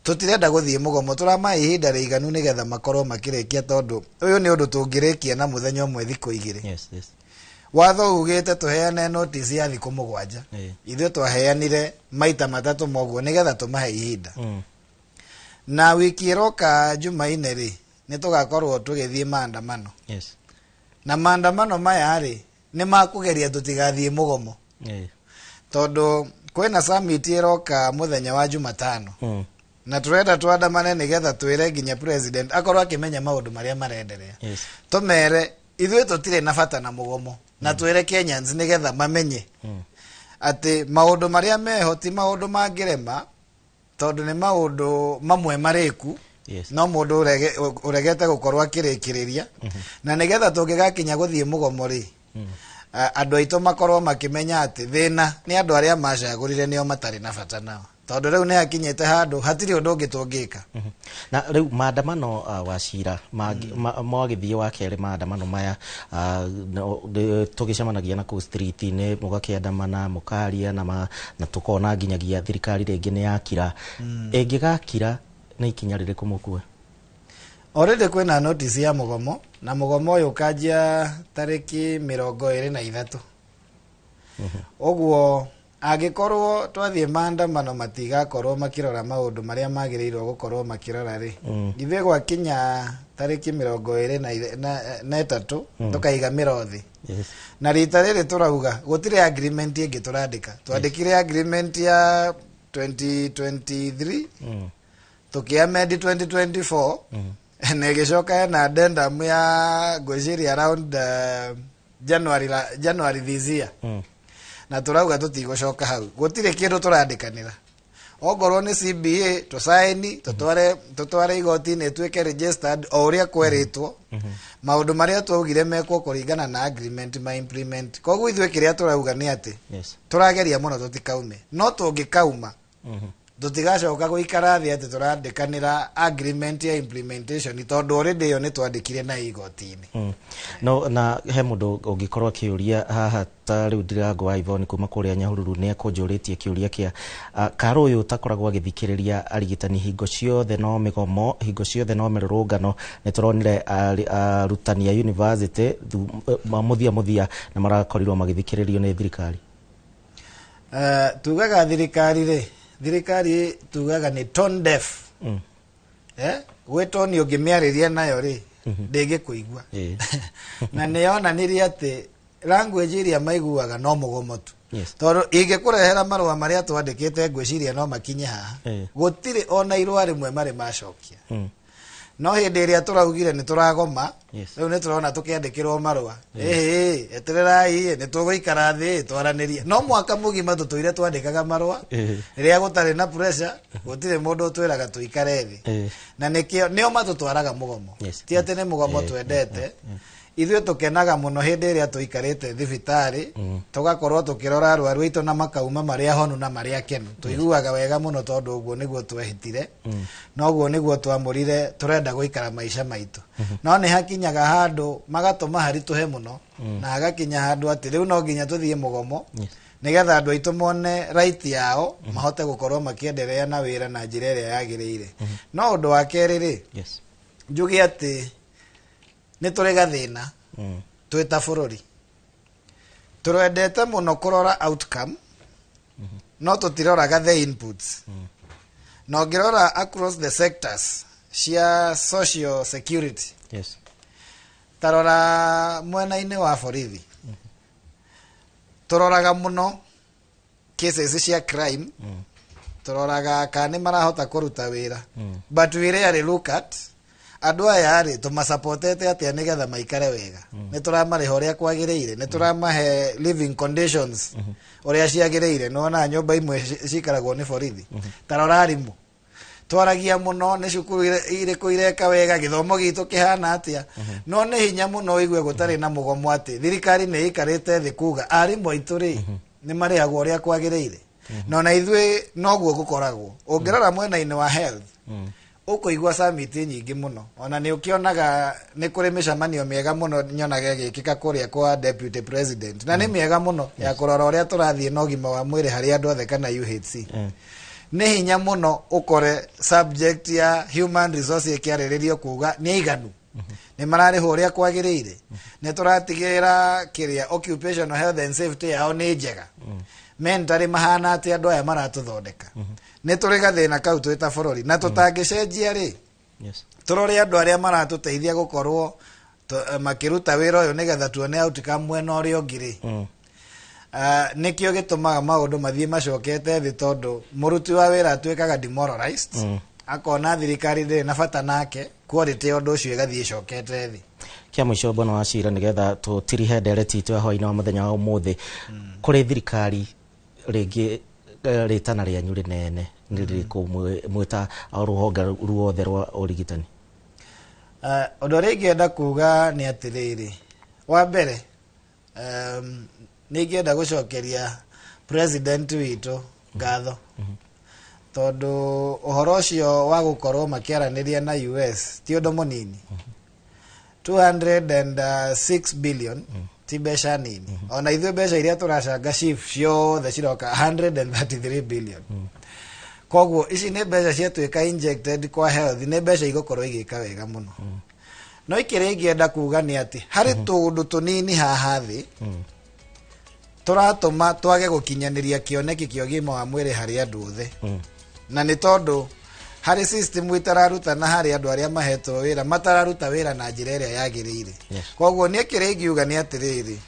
tutirenda guthie mugomo turama ihinda riganu nigetha makorwo makirikia tondu uyu ni undu tungirikia na muthenya umwe thiko 2. Yes, yes. Watho ugite tuheane notice ya thiko 7 ithuĩ twaheanire maita 3 moguo nigetha tumahe ihinda na wiki iroka Jumaine ri ni tugakorwo tugithie maandamano. Yes. Na maandamano maya ri ni makugeria tutigathie mugomo tondu kwina summit iroka muthenya wa Jumatano na turenda twandamane nigetha twire nginya president akorwo akimenya maundu maria marenderea. Yes. Tumere ithuĩ tutire na bata na mugomo na twire Kenyans nigetha mamenye ati maundu maria meho ti maundu mangirema tondu ni maundu mamwe mariku. Yes. No mundu uregete gukorwo akirikiriria na nigetha tungigakinya guthie mugomo ri andu aitu makorwo makimenya ati thina ni andu aria macagurire nio matari na bata nao tondu riu ni akinyite handu hatiri undu ungi tungika. Na riu maandamano wa cira mwagithie wa keri maandamano maya tugicemanagia na ku street ni mugakiandamana mukaria na tukona nginyagia thirikari ringi ni yakira ingigakira na ikinya ririku mukue. Already kwina notice ya mugomo na mugomo uyu kajia tariki 23. Oguo agikorwo twathie maandamano matigakorwo makirora maundu maria magirirwo gukorwo makirora ri ithuĩ gwakinya tariki 23 tukaiga mirothi. Na rita riri turauga gutire agreement ingi turandika twandikire agreement ya 2023 tukiamend 2024 na igicoka na addendum ya gwiciria around January this year na turauga tutigocoka hau gutire kindu turandikanira ogorwo ni CBA tusaini tutware igoti-ini tuike registered o uria kweritwo maundu maria twaugire mekwo kuringana na agreement ma implement koguo ithuĩ kiria turauga ni ati turageria muno tutikaume no tungikauma tutigacoka guikara thi ati turandikanira agreement ya implementation tondu already yo ni twandikire na igoti-ini. No na he mundu ungikorwo akiuria haha ta riu Ndirango wa Ivon kuma kuria Nyahururu ni akunjuritie kiuria kia karo uyu takoragwo agithikiriria arigitani hingo ciothe no migomo hingo ciothe no mirurungano ni turonire arutani ya university muthia na marakorirwo magithikiririo ni thirikari. Tugaga thirikari tugaga ni tone deaf. Gwetwo ni ungimiariria nayo ri ndingikuigua na niona niri ati language iria maiguaga no mugomo tu tondu ingikurehera marua maria twandikite ngwiciria no makinye haha gutire ona irua rimwe mari macokia no hindi iria turaugire ni turagoma riu ni turona tukiandikirwo marua etererai ni tuguikara thi twaranirie no mwaka mugima tutuire twandikaga marua riria gutari na pressure gutire mundu twiraga tuikare thi na nikio nio matutwaraga mugomo ti ati ni mugomo twendete ithuĩ tukenaga muno hindi iria tuikarite thibitari tugakorwo tukirora arwaru aitu na makauma maria honu na maria kenu tuiguaga wega muno tondu uguo niguo twehitire no uguo niguo twamurire turenda guikara maisha maitu no ni hakinyaga handu magatuma harituhe muno na hagakinya handu ati riu no nginya tuthie mugomo nigetha andu aitu mone right yao mahote gukorwo makiendelea na wira na njira iria yagirire no undu wa keri ri njugi ati ni turega thina twita bururi turendete muno kurora outcome no tutiroraga the inputs no ngirora across the sectors cia social security tarora mwena-ini wa borithi turoraga muno cases cia crime turoraga kana marahota kuruta wira but we rarely look at andu aya ri tumasupportete atia nigetha maikare wega ni turamariha uria kwagiriire ni turamahe living conditions uria ciagiriire no na nyumba imwe cikaragwo ni borithi tarora arimu twaragia muno ni cukuru iriku ireka wega githomo gitu kihana atia no ni hinya muno igue gutari na mugomo ati thirikari ni ikarite thi kuga arimu aitu ri ni marihagwo uria kwagiriire no na ithwe noguo gukoragwo ungirora mwena-ini wa health ukoigwa summit nyingi muno ona ni ukionaga ni kuri micamanio miega muno nyonaga gikika kuria kwa deputy president na ni miega muno ya kurora uria turathie na ugima wa mwiri hari andu othe kana UHC ni hinya muno ukore subject ya human resource ikiariririo kuga ni iganu ni marariho uria kwagirire ni turatigira kiria occupational health and safety yao ni njega mentari mahana ati andu aya maratuthondeka ni turi gathina kau twita bururi na tutangicenjia ri turore andu aria maratuteithia gukorwo makiruta wira uyu nigetha tuone outcome mwena uria ungiri nikio gitumaga maundu mathie macokete thi tondu muruti wa wira atwikaga demoralized akona thirikari ndiri na bata nake quality undu ucio igathie cokete thi kia mwisho bwana wa Cira nigetha tutirihe ndereti tu hwaini wa muthenya wa umuthi kuri thirikari ringi ritana rianyu rinene niriku mwita ruhonge ruothe rwa urigitani undu ringienda kuga ni atiriri wa mbere ningienda gucokeria president witu ngatho tondu uhoro ucio wa gukorwo makiaraniria na US ti undu munini 206 billion ti mbeca nini ona ithuĩ mbeca iria turacanga chief ciothe ciroka 133 billion koguo ici nĩ mbeca ciatuĩka injected kwa health nĩ mbeca igũkorwo igĩka wega mũno no ikĩrĩa ingĩenda kuga nĩ atĩ harĩ tũũndũ tũnini haha thĩ tũratũma twage gũkinyanĩria kĩoneki kĩa ũgima wa mwĩrĩ harĩ andũ othe na nĩ tondũ hari system itararuta na hari andu aria mahetwo wira matararuta wira na njira iria yagirire koguo nie kiringiuga ni atiriri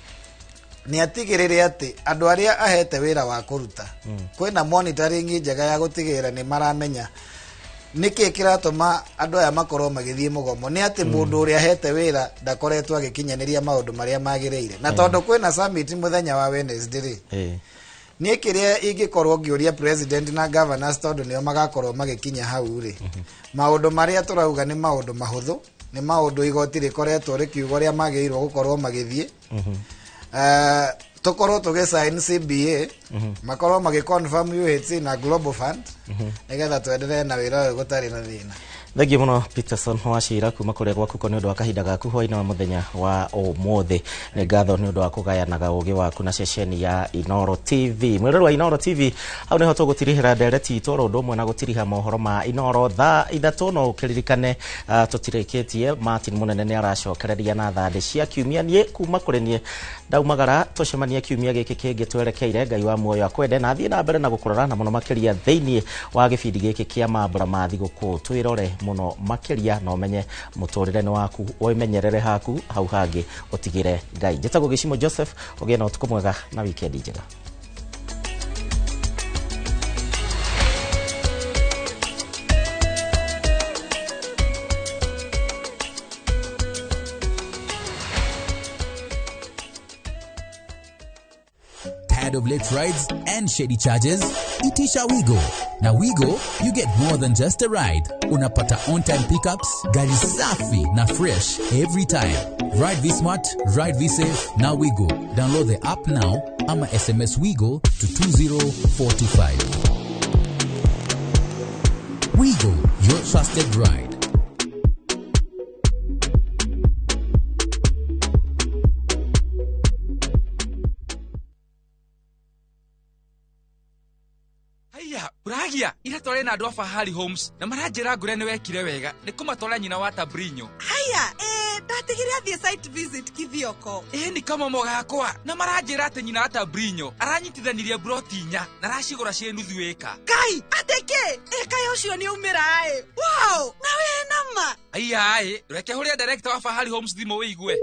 ni atigirire ati andu aria ahete wira wa kuruta kwina monitoring njega ya gutigira ni maramenya niki kiratuma andu aya makorwo magithie mugomo ni ati mundu uria ahete wira ndakoretwo agikinyaniria maundu maria magirire na tondu kwina summit muthenya wa Wednesday ni kiria ingikorwo ngiuria president na governors tondu nio magakorwo magikinya hau ri maundu maria turauga ni maundu mahuthu ni maundu igoti rikoretwo rikiuga ria magirwo gukorwo magithie tukorwo tugisign CBA makorwo magiconfirm UHC na Global Fund nigetha twenderee na wira uyu gutari na thina Thengi muno Peterson wa Cira kuma kuria gwaku ko ni undu wa kahinda gaku hwaini wa muthenya wa umuthi ni ngatho ni undu wa kugayanaga ugi waku na ceceni ya Inoro TV mwirero wa Inoro TV au niho tugutirihira ndereti toro undu mwe na gutiriha mohoro ma Inoro tha ithatu no ukiririkane tutirikitie Martin Munene ni aracokereria na thande cia kiumia nie kuma kuri nie ndaumagara tucemania kiumia giki kingi twerekeire Ngai wa muoyo akwende na thie na mbere na gukurora na muno makiria thiini wa gibindi giki kia mambura ma thiguku twirore muno makiria no menye muturire ni waku oimenyerere haku hau hangi utigire Ngai njetago Gicimo Joseph ogie na utuko mwega na weekend njega. Tired of late rides and shady charges? Itisha Wigo. Now Wigo, you get more than just a ride. Unapata on-time pickups, gari safi na fresh every time. Ride V-Smart, ride V-Safe, now Wigo. Download the app now, ama SMS Wigo to 2045. Wigo, your trusted ride. Bragia, ira tole na andu Fahari Homes na maranjira ngure ni wekire wega ni kumatwara nyina wa Tabrinyo. Haya, ndatigire athie site visit kithioko. Ni kama mogakwa na maranjira ati nyina wa Tabrinyo aranyitithanirie broti nya na racigura cie nuthu eka. Kai, ateke, kai ucio ni umira Wow, na we nama. Aya, reke huria director wa Fahari Homes thimo wiigwe.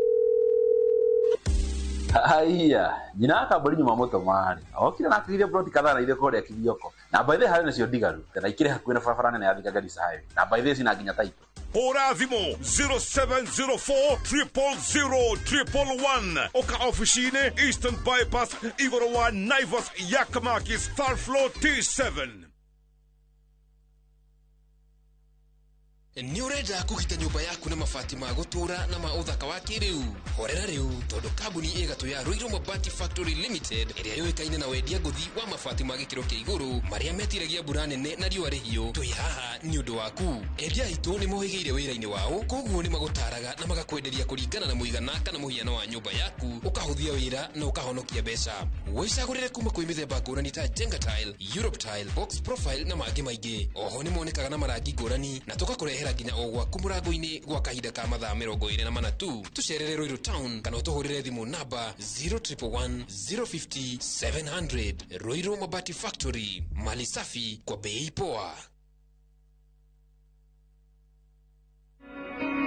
Haya, nyina akambori nyuma moto mari. Okire na akirire broti kadhaa na ile kore kithioko. Na by the hari nacio digaru. Tena ikire hakuina barabara nene ya Thika Garissa Highway. Na by the sina nginya taito. Hora thimo 0704 000 Oka officine Eastern Bypass Igoro wa Naivas Yakamaki Star Floor T7. Ni urenda kugita nyumba yaku na mabati ma gutura na ma uthaka wa kiriu horera riu tondu kambuni igatu ya Ruiru Mabati Factory Limited iria yoikaine na wendia nguthi wa mabati ma gikiro kia iguru maria metiragia mbura nene na riua rihiu twi haha ni undu waku. Endia itu ni mohigeire wira-ini wao, koguo ni magutaraga na magakwenderia kuringana na muigana kana muhiano wa nyumba yaku, ukahuthia wira na ukahonokia mbeca. Wicagurire kuma kwi mithemba ngurani ta Jenga Tile, Europe Tile, Box Profile na mangi maingi. Oho ni monekaga na marangi ngurani na tugakurehera nginya o gwaku murango-ini gwa kahinda ka mathaa 24 tu. Tucerere Ruiru Town kana utuhurire thimu namba 0111 050 700. Ruiru Mabati Factory, mali safi kwa bei poa.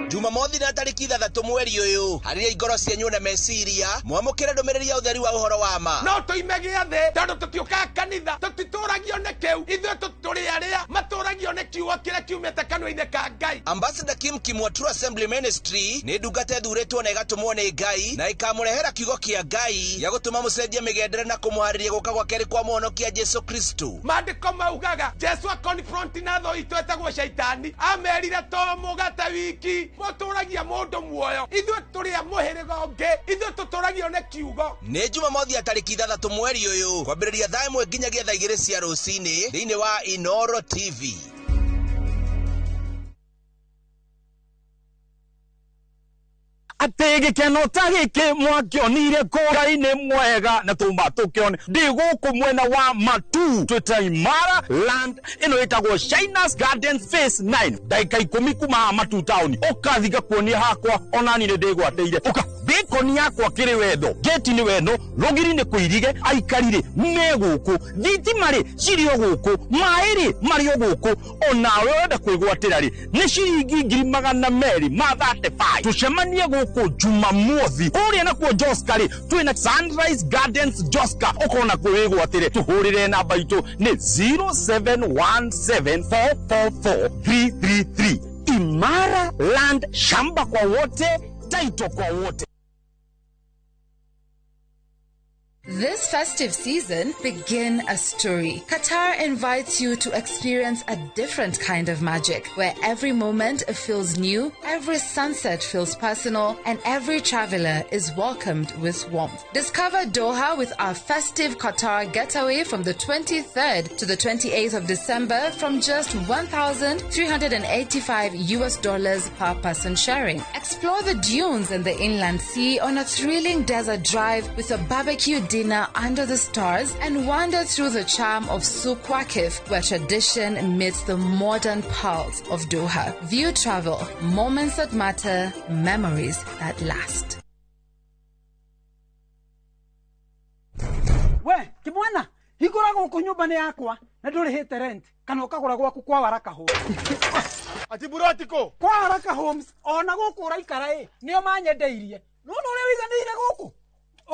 Jumamothi na tariki 3 mweri uyu hariria igoro cienyu na meciria mwamukire ndumiriri ya utheri wa uhoro wa ma no tuimegia thi tondu tutioka kanitha tutituragio ne kiu ithuĩ tuturi aria maturagio ne kiugo kiria kiumite kanua-ini ka Ngai. Ambassador Kim Kimwa True Assembly Ministry ni ndungata thuritwo na igatumwo ni Ngai na ikamurehera kiugo kia Ngai ya gutuma mucenjie migendere na kumuhariria guka gwa keri kwa muhonokia Jesu Kristo. Maandiko maugaga Jesu akonfronti na tho itu etagwo shaitani amerire to mugate wiki muturagia mundu muoyo ithuĩ turi a muhiriga ungi ithuĩ tuturagio ne kiugo. Ni Jumamothi ya tariki 3 mweri uyu kwambĩrĩria thaa 1 nginyagia thaa 2 cia rũcinĩ thĩinĩ wa Inoro TV. Atege kenota gike mwakionire kora-ini mwega na tumba tukione ndiguku mwena wa Matu twita Imara land ino itagwo Shinas Gardens Phase 9 daika 10 kuma Matu town ukathiga kuonia hakwa onani ni ndigwateire uka bacon yakwa kiri wetho geti ni weno rogiri ni kuirige aikarire meguku thitimari cirio guku mairi mario guku onawe wenda kwigwatira ri ni ciringi 200 ma 35 tucemanie guku Jumamothi uria na kwa Joska ri twina Sunrise Gardens Joska ukona kwigwatire tuhurire namba itu ni 0717444333 Imara land shamba kwa wote taito kwa wote. This festive season, begin a story. Qatar invites you to experience a different kind of magic, where every moment feels new, every sunset feels personal, and every traveler is welcomed with warmth. Discover Doha with our festive Qatar getaway from the 23rd to the 28th of December from just $1,385 per person sharing. Explore the dunes and the inland sea on a thrilling desert drive with a barbecue dinner under the stars and wander through the charm of Souk Waqif, where tradition meets the modern pearls of Doha. View travel, moments that matter, memories that last. We, Kimwana, hikura guku nyumbani yakwa na ndurihite rent kana ukagura gwaku kwa Waraka Homes. Ati burotiko kwa Waraka Homes ona guku uraikara nio manyendeirie no uri wiganire guku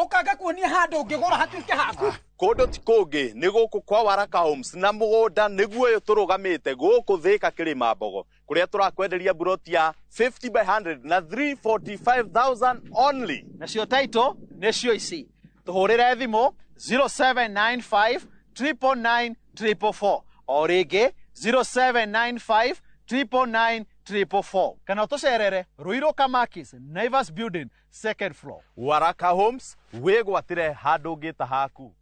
ukaga kuonia handu ungigura hatuike haku kundu ti kungi ni guku kwa Waraka Homes na mugunda niguo yo turugamite guku Thika Kirima Mbogo kuria turakwenderia buroti ya 50 by 100 na 345,000 only. Nacio title nicio ici tuhurire thimu 0795 999 444 o ringi 0795 999 444 kana tucerere Ruiru Kamakis Naivas Building second floor. Waraka Homes wigwatire handu ngita haku.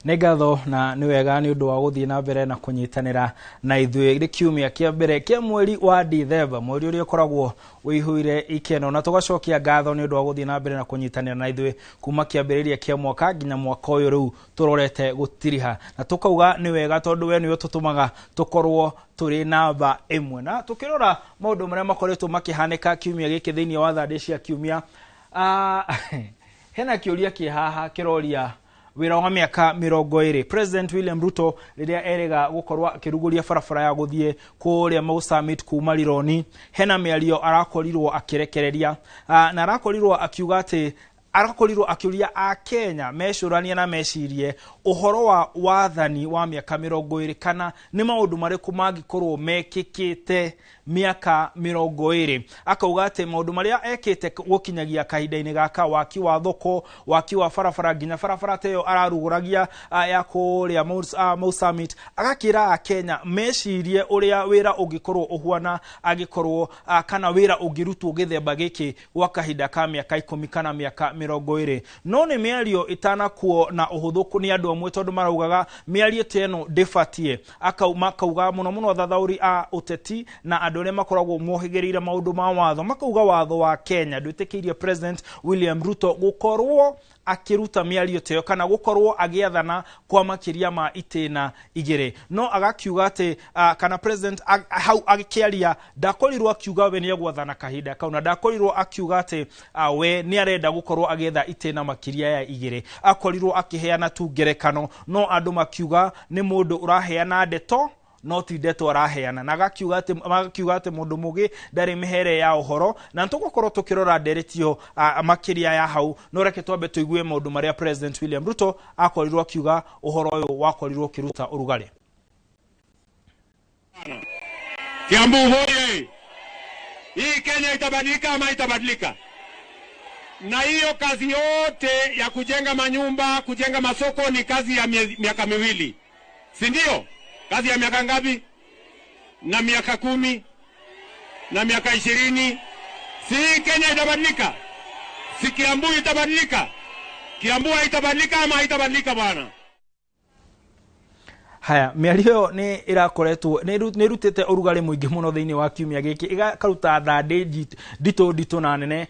nĩ ngatho na nĩ wega nĩ ũndũ wa gũthiĩ na mbere na kũnyitanĩra na ithuĩ rĩ kiumia kĩa mbere kĩa mweri wa Dithemba, mweri ũrĩa ũkoragwo wĩihũire ikeno, na tũgacokia ngatho nĩ ũndũ wa gũthiĩ na mbere na kũnyitanĩra na ithuĩ kuma kĩambĩrĩria kĩa mwaka nginya mwaka ũyũ rĩu tũrorete gũtiriha, na tũkauga nĩ wega tondũ we nĩwe tũtũmaga tũkorwo tũrĩ namba ĩmwe. Na tũkĩrora maũndũ marĩa makoretwo makĩhanĩka kiumia gĩkĩ thĩinĩ wa thandĩ cia kiumia, hena kĩũria kĩ haha kĩroria wĩra wa mĩaka 20. President William Ruto rĩrĩa erega gũkorwo akĩrugũria barabara ya gũthiĩ kũrĩa Mau Summit kuma Lironi, hena mĩario arakorirwo akĩrekereria na arakorirwo akiuga atĩ arakorirwo akiuria a Kenya mecurania na mecirie uhoro wa wathani wa miaka 20 kana ni maundu mariku mangikorwo mekikite miaka 20. Akauga ati maundu maria ekite gukinyagia kahinda-ini gaka waki wa thoko, waki wa farafara, nginya farafara teyo araruguragia ya kuria Mau Summit. Agakira a Kenya mecirie uria wira ungikorwo uhuana agikorwo kana wira ungirutwo githemba giki gwa kahinda ka miaka 10 kana miaka 20. No ni miario itanakuo na uhuthuku ni andu amwe tondu maraugaga miario teno defatie. Akauga muno thathauri a uteti na andu ne makoragwo mohigereire maundu ma watho. Makauga watho wa Kenya ndwitikirie President William Ruto gukorwo akiruta miario teyo kana gukorwo agiathana kwa makiria ma itena igere. No agakiuga ati kana president hau agikiaria ndakorirwo akiuga we ni agwathana kahinda kauna, ndakorirwo akiuga ati we ni arenda gukorwo agietha itena makiria ya igere. Akorirwo akiheana tu ngerekano, no andu makiuga ni mundu uraheana ndeto no ti ndeto araheana. Na gakiuga ati mundu mugi ndari mihere ya uhoro, na ntugukorwo tukirora nderetio makiria ya hau. No reke twambe tuigue maundu maria President William Ruto akorirwo akiuga uhoro uyu wakorirwo kiruta urugari. Kiambu hoye! Hii Kenya itabadilika ama itabadilika? Na hiyo kazi yote ya kujenga manyumba, kujenga masoko ni kazi ya miaka 2. Si ndio? Kazi ya miaka ngapi? Na miaka 10 na miaka 20. Si Kenya itabadilika? Si Kiambu itabadilika? Kiambu itabadilika ama itabadilika bwana? Haya, miario ni irakoretwo ni rutite urugari muingi muno thiini wa kiumia giki igakaruta thande dito na nene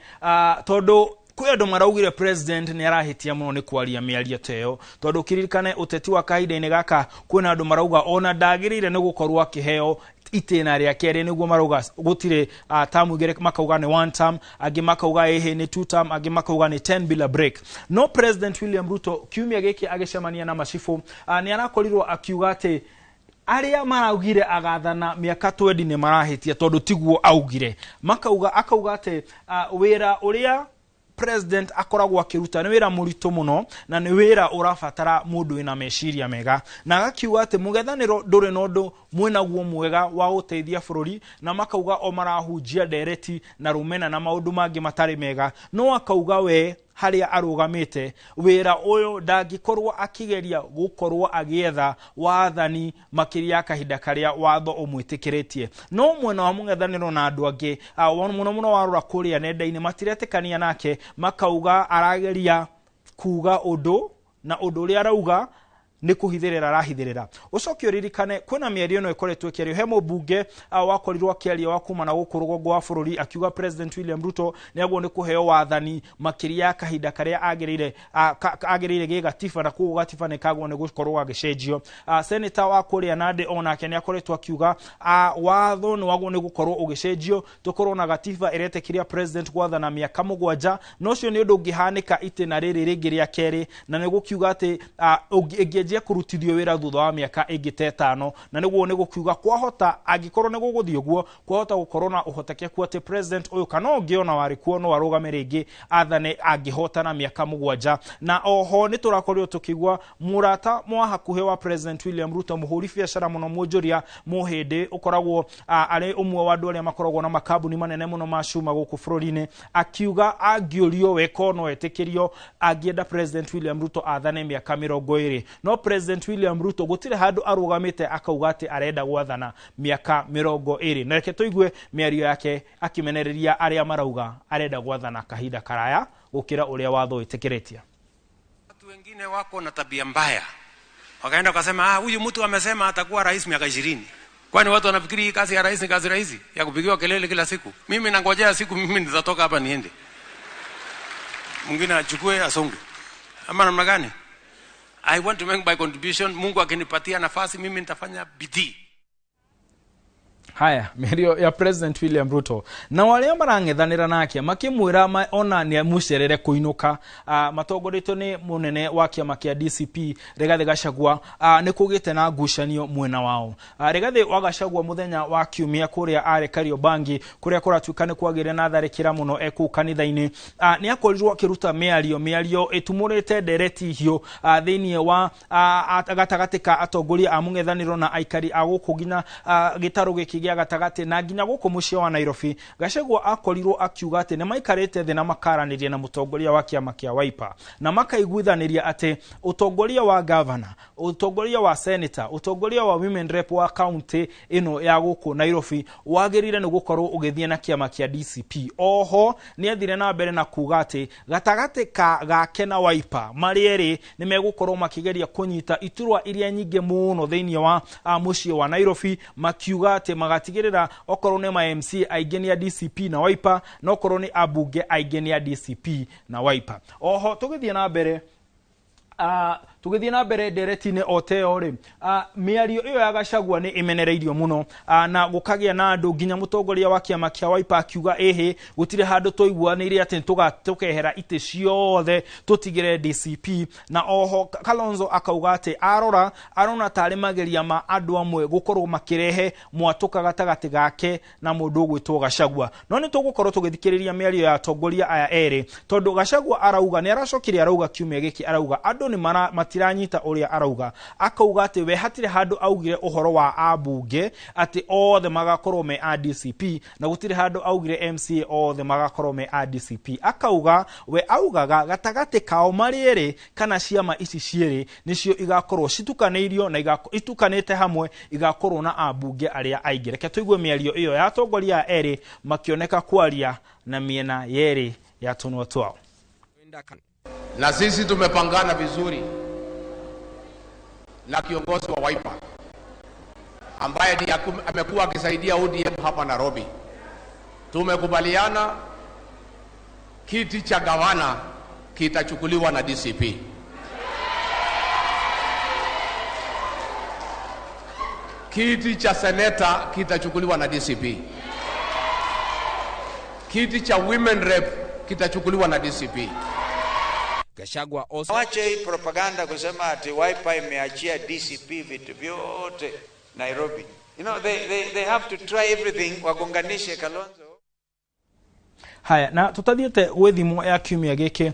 tondu kwi andu maraugire president ni arahitia muno ni kwaria miario teyo tondu kiririkane uteti wa kahinda-ini gaka kwina andu marauga ona ndagirire ni gukorwo akiheo itena ria kere niguo marauga gutire tamu igere, makauga ni 1 term, agi makauga ehe ni 2 term, agi makauga ni 10 bila break. No President William Ruto kiumia giki agicemania na macifu ni arakorirwo akiuga ati aria maraugire agathana miaka 20 ni marahitia tondu tiguo augire. Akauga ati wira uria president akoragwo akiruta ni wira murito muno na ni wira urafatara mundu ina meciria mega. Na agakiuga ati mugethaniro nduri nondu mwenaguo mwega wa guteithia bururi, na makauga o marahunjia ndereti na rumena na maundu mangi matari mega. No akauga we haria arugamite wira uyu ndangikorwo akigeria gukorwo agietha wathani makiria kahinda karia watho umwitikiretie. No mwena wa mungethaniro na andu angi muno warura kuria nenda-ini matiretikania nake, makauga arageria kuga undu na undu uria arauga ni kuhithirira arahithirira. Ucokio ririkane kwina mierio no ikoretwo kiario he mubunge wakorirwo kiario wa kuma na gukurugwo gwa bururi akiuga President William Ruto ni agwo ni kuheo wathani makiria kahinda karia agirire gigatiba na kugo gatiba ni kagwo ni gukorwo agicenjio. Senator wa kuria Nandi onake ni akoretwo akiuga watho ni wagwo ni gukorwo ugicenjio, tukorwo na gatiba iretekiria president gwathana miaka 7. No cio ni undu ungihanika itena riri ringi ria keri, na ni gukiuga ati ingejia kurutithio wira thutha wa miaka ingi 5, na niguo ni gukiuga kwahota agikorwo ni guguthio guo kwahota gukorwo na uhotekeku ati president uyu kana ungiona wari kuo no warugame ringi athane angihotana miaka 7. Na oho ni turakorirwo tukigwa murata mwa hakuhe wa President William Ruto muhuri biashara muno mujuria muhindi ukoragwo ari umwe wa andu aria makoragwo na makambuni manene muno ma cuma guku bururi-ini, akiuga angiorio wekono etikirio agienda President William Ruto athane miaka 20. No President William Ruto gutire handu arugamite akauga ati arenda gwathana miaka 20. Na reke tuigue miario yake akimenereria aria marauga arenda gwathana kahinda karaya gukira uria watho itikiretia. Watu wengine wako na tabia mbaya, wakaenda wakasema huyu mtu amesema atakuwa rais miaka 20. Kwani watu wanafikiri kazi ya rais ni kazi rahisi ya kupigiwa kelele kila siku? Mimi nangojea siku mimi nitatoka hapa niende, mwingine achukue asonge ama namna gani? I want to make my contribution. Mungu akinipatia nafasi mimi nitafanya bidii. Haya, mĩario ya President William Ruto. Na wale marang'ethanĩra nake makĩmwĩra ona nĩ mũcerere kũinũka. Matongoretio nĩ mũnene wa kĩama kĩa DCP Rigathi Gachagua nĩ kũgĩte na ngucanio mwena wao. Rigathi wa Gachagua mũthenya wa Kiumia kũrĩa arĩ Kariobangi kũrĩa kũratuĩka nĩ kwagĩire na tharĩkĩra mũno kũu kanitha-inĩ. Nĩ akorirwo akĩruta mĩario ĩtumũrĩte ndereti hiũ thĩinĩ wa gatagatĩ ka atongoria a mũng'ethanĩro na aikari a gũkũ nginya gĩtarũ gĩkĩ gĩa gatagatĩ na nginya gũkũ mũciĩ wa Nairobi. Gachagua akorirwo akiuga atĩ nĩ maikarĩte thĩ na makaranĩria na mũtongoria wa kĩama kĩa Wiper na makaiguithanĩria atĩ ũtongoria wa governor, ũtongoria wa senator, ũtongoria wa women rep wa county ĩno ya gũkũ Nairobi wagĩrĩire nĩ gũkorwo ũgĩthiĩ na kĩama kĩa DCP. Oho nĩ athire na mbere na kuga atĩ gatagatĩ gake na Wiper marĩ erĩ nĩ megũkorwo makĩgeria kũnyita iturwa iria nyingĩ mũno thĩinĩ wa mũciĩ wa Nairobi, makiuga atĩ magatigĩrĩra okorwo nĩ ma MC aingĩ nĩ a DCP na Wiper na okorwo nĩ ambunge aingĩ nĩ a DCP na Wiper. Oho tũgĩthiĩ na mbere ndereti-inĩ oteo rĩ mĩario ĩyo ya Gachagua nĩ imenereirio mũno na gũkagĩa na andũ nginya mũtongoria wa kĩama kĩa Wiper akiuga ehe gũtirĩ handũ tũiguanĩire atĩ tũkehera itĩ ciothe tũtigĩre DCP. Na oho Kalonzo akauga atĩ arona tarĩ mageria ma andũ amwe gũkorwo makĩrehe mwatũka gatagatĩ gake na mũndũ ũgwĩtwo Gachagua. No nĩ tũgũkorwo tũgĩthikĩrĩria mĩario ya atongoria aya erĩ tondũ Gachagua arauga nĩ aracokire arauga kiumia gĩkĩ arauga andũ nĩ matiranyita ũrĩa arauga. Akauga atĩ we hatirĩ handũ augire ũhoro wa ambunge atĩ othe magakorwo me a DCP na gũtirĩ handũ augire MCA othe magakorwo me a DCP. Akauga we augaga gatagatĩ kao marĩ erĩ kana ciama ici cierĩ nĩcio igakorwo citukanĩirio na itukanĩte hamwe igakorwo na ambunge arĩa aingĩ. Reke tũigue mĩario ĩyo ya atongoria erĩ makĩoneka kwaria na miena yerĩ ya tũnua twao. Na sisi tumepangana vizuri na kiongozi wa Wiper ambaye amekuwa akisaidia ODM hapa Nairobi. Tumekubaliana kiti cha gavana kitachukuliwa na DCP. Kiti cha seneta kitachukuliwa na DCP. Kiti cha women rep kitachukuliwa na DCP. Gachagua also wache hii propaganda kusema ati Wiper imeachia DCP vitu vyote Nairobi. You know, they have to try everything wagonganishe Kalonzo. Haya, na tutathiete gwithimo ya kiumia giki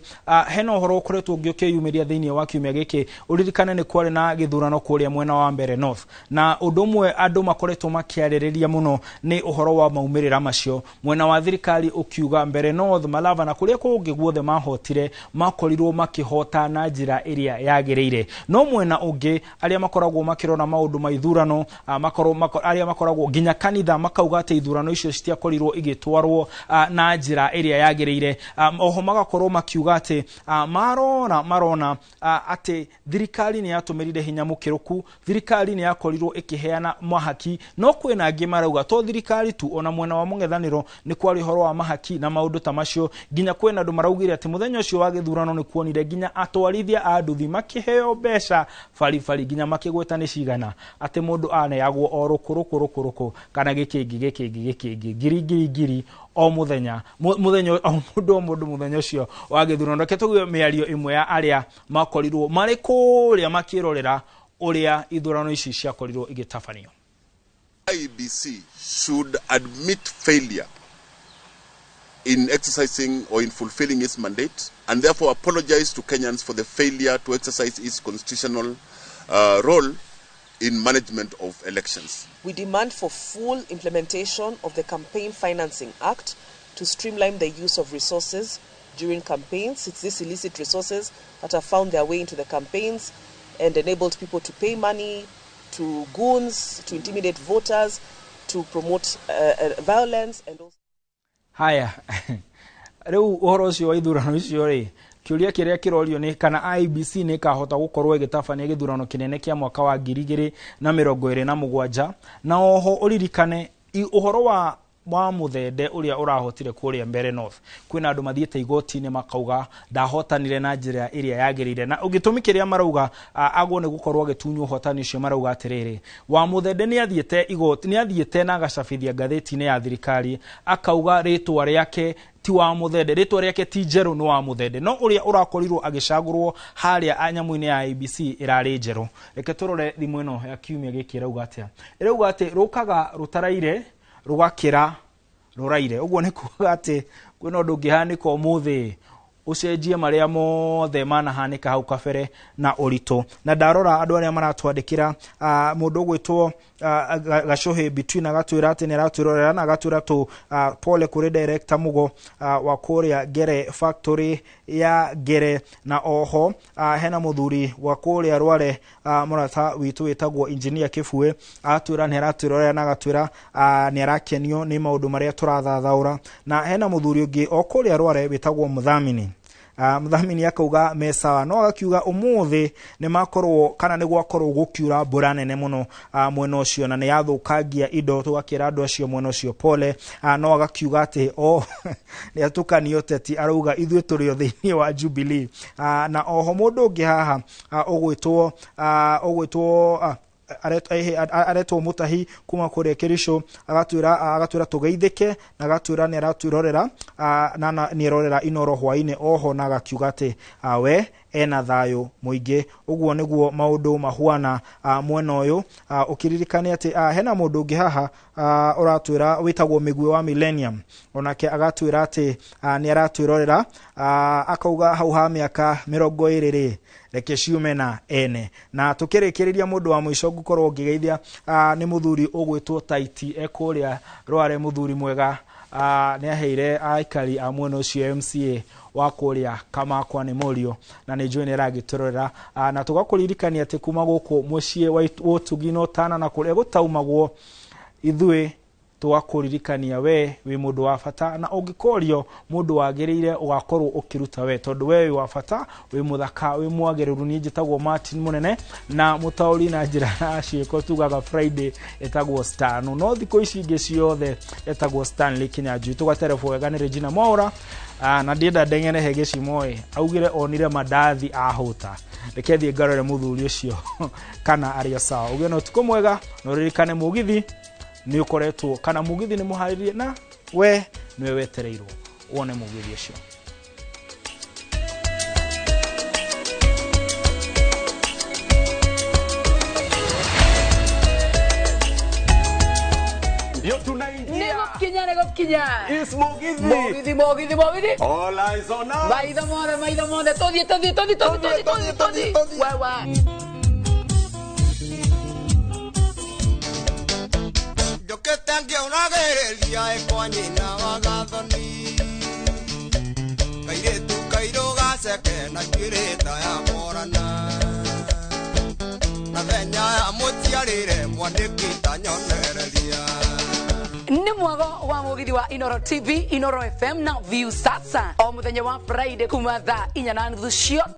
hena uhoro ukoretwo ngĩukĩyumĩria thĩinĩ wa kiumia giki uririkane nĩ kwarĩ na gĩthurano kũrĩa mwena wa Mbere North na ũndũ ũmwe andũ makoretwo makĩarĩrĩria mũno nĩ uhoro wa maumĩrĩra macio. Mwena wa thirikari ukiuga Mbere North, Malava na kũrĩa kũngĩ guothe mahotire makorirwo makĩhota na njĩra ĩrĩa yagĩrĩire. No mwena ũngĩ arĩa makoragwo makĩrona maũndũ ma ithurano arĩa makoragwo nginya kanitha makauga atĩ ithurano icio citiakorirwo igĩtwarwo na njĩra area yagĩrĩire. Oho magakorwo makiuga atĩ marona atĩ thirikari nĩ yatũmĩrire hinya mũkĩrũku, thirikari nĩ yakorirwo ĩkĩheana mahaki. No kwĩna angĩ marauga to thirikari tu, ona mwena wa mũng'ethanĩro nĩ kwarĩ ũhoro wa mahaki na maũndũ ta macio. Nginya kwĩna andũ maraugire atĩ mũthenya ũcio wa gĩthurano nĩ kuonire nginya atwarithia a nduthi makĩheo mbeca baribari nginya makĩgweta nĩ cigana atĩ mũndũ aneagwo o rũkũ kana gĩkĩngĩ ngiri o mũthenya o mũndũ mũthenya ũcio wa gĩthurano. Reke tũgue mĩario ĩmwe ya arĩa makorirwo marĩ kũrĩa makĩrorera ũrĩa ithurano ici ciakorirwo igĩtabanio. IEBC should admit failure in exercising or in fulfilling its mandate and therefore apologize to Kenyans for the failure to exercise its constitutional role in management of elections. We demand for full implementation of the Campaign Financing Act to streamline the use of resources during campaigns. It's these illicit resources that have found their way into the campaigns and enabled people to pay money to goons, to intimidate voters, to promote violence and also... Haya, rĩu ũhoro ũcio wa ithurano icio rĩ kiuria kĩrĩa kĩrorio nĩ kana IEBC nĩ kahota gũkorwo ĩgĩtabania gĩthurano kĩnene kĩa mwaka wa 2027 na oho ũririkane ũhoro wa wa muthende uria urahotire kuria mbere north kwina andu mathiete igoti-ini makauga ndahotanire na njira iria yagirire na ugitumi kiria marauga agwo ni gukorwo gitunywo hotani cio marauga atiriri wa muthende ni athiete igoti ni athiete na gacabithia ngatheti-ini ya thirikari akauga ritwa riake ti wa muthende ritwa riake ti njeru no wa muthende no uria urakorirwo agicagurwo haria anyamu-ini ya ABC irari njeru reke turore thimu ino ya kiumia giki rauga atia irauga ati rukaga rutaraire rugakira ruraire ugwo ni kuga ati kwina undu ngihanika umuthi ucenjie maria mothe manahanika hau kabere na urito na ndarora andu aria maratwandikira mundu gwitwo gacohe between agatwira ati ni aratwirorera na agatwira tu pole kuri director mugo wa kuria Gere factory ya Gere na oho hena muthuri wa kuria Rware murata witu witagwo engineer Kifue atwira ni aratwirorera na agatwira ni arakenio ni maundu maria turathathaura na hena muthuri ungi o kuria Rware witagwo Muthamini muthamini akauga mesawa no agakiuga umuthi ni makorwo kana ni gwakorwo gukiura mbura nene muno mwena ucio na ni yathukangia indo tugakira andu acio mwena ucio pole no agakiuga ati ni atukanio teti arauga ithwe turio thiini wa Jubilee na oho mundu ungi haha ugwitwo aretwo Mutahi kuma kuri Kirisho agatwira tugeithike na agatwira ni aratwirorera na ni rorera inoro hwaine oho na agakiuga ati we ena thayo muingi ugwo niguo maundu mahuana mwena uyu ukiririkania ati hena mundu ungi haha uratwira witagwo Migwe wa Millennium onake agatwira ati ni aratwirorera akauga hau ha miaka 20 reke ciume na ene na tukirikiriria mundu wa mwisho gukorwo ngigeithia ni muthuri ugwitwo Taiti ekuria Rware muthuri mwega ni aheire aikari a mwena ucio MCA wa kuria Kamakwa ni Morio na ni njui ni ragiturorera na tugakuririkania ati kuma guku mucie wa Utugino tana na kuria gutaumagwo ithwe tugakuririkania we wi mundu wa bata na ungikorio mundu wagirire ugakorwo ukiruta we tondu we wa bata wi muthaka wi mwagiriru ni njitagwo Martin Munene na mutauri na njira ciiko tugaga Friday etagwo Star no thiko ici ingi ciothe etagwo Stanley Kinyanjui tugaterefo wega ni Regina Mwaura na ndienda ndengene hege cimoe augire onire mandathi ahuta rekethi ngarore muthuri ucio kana aria sawa ugio no tukomwega no ririkane mugithi ni ukoretwo kana mugithi ni muharirie na we niwe wetereirwo wone mugithi ucio ndio tunaingia nego kinya is mugithi all eyes on us maitho mothe todie wewe Tangia unagereria ekwa nyina wa gathoni kaire tu kairo gaceke na kirita ya morana na thenya ya mutiarire mwandikita nyonereria ni mwago wa mugithi wa Inoro TV Inoro FM na View sasa o muthenya wa Friday kuma thaa 4:30 cio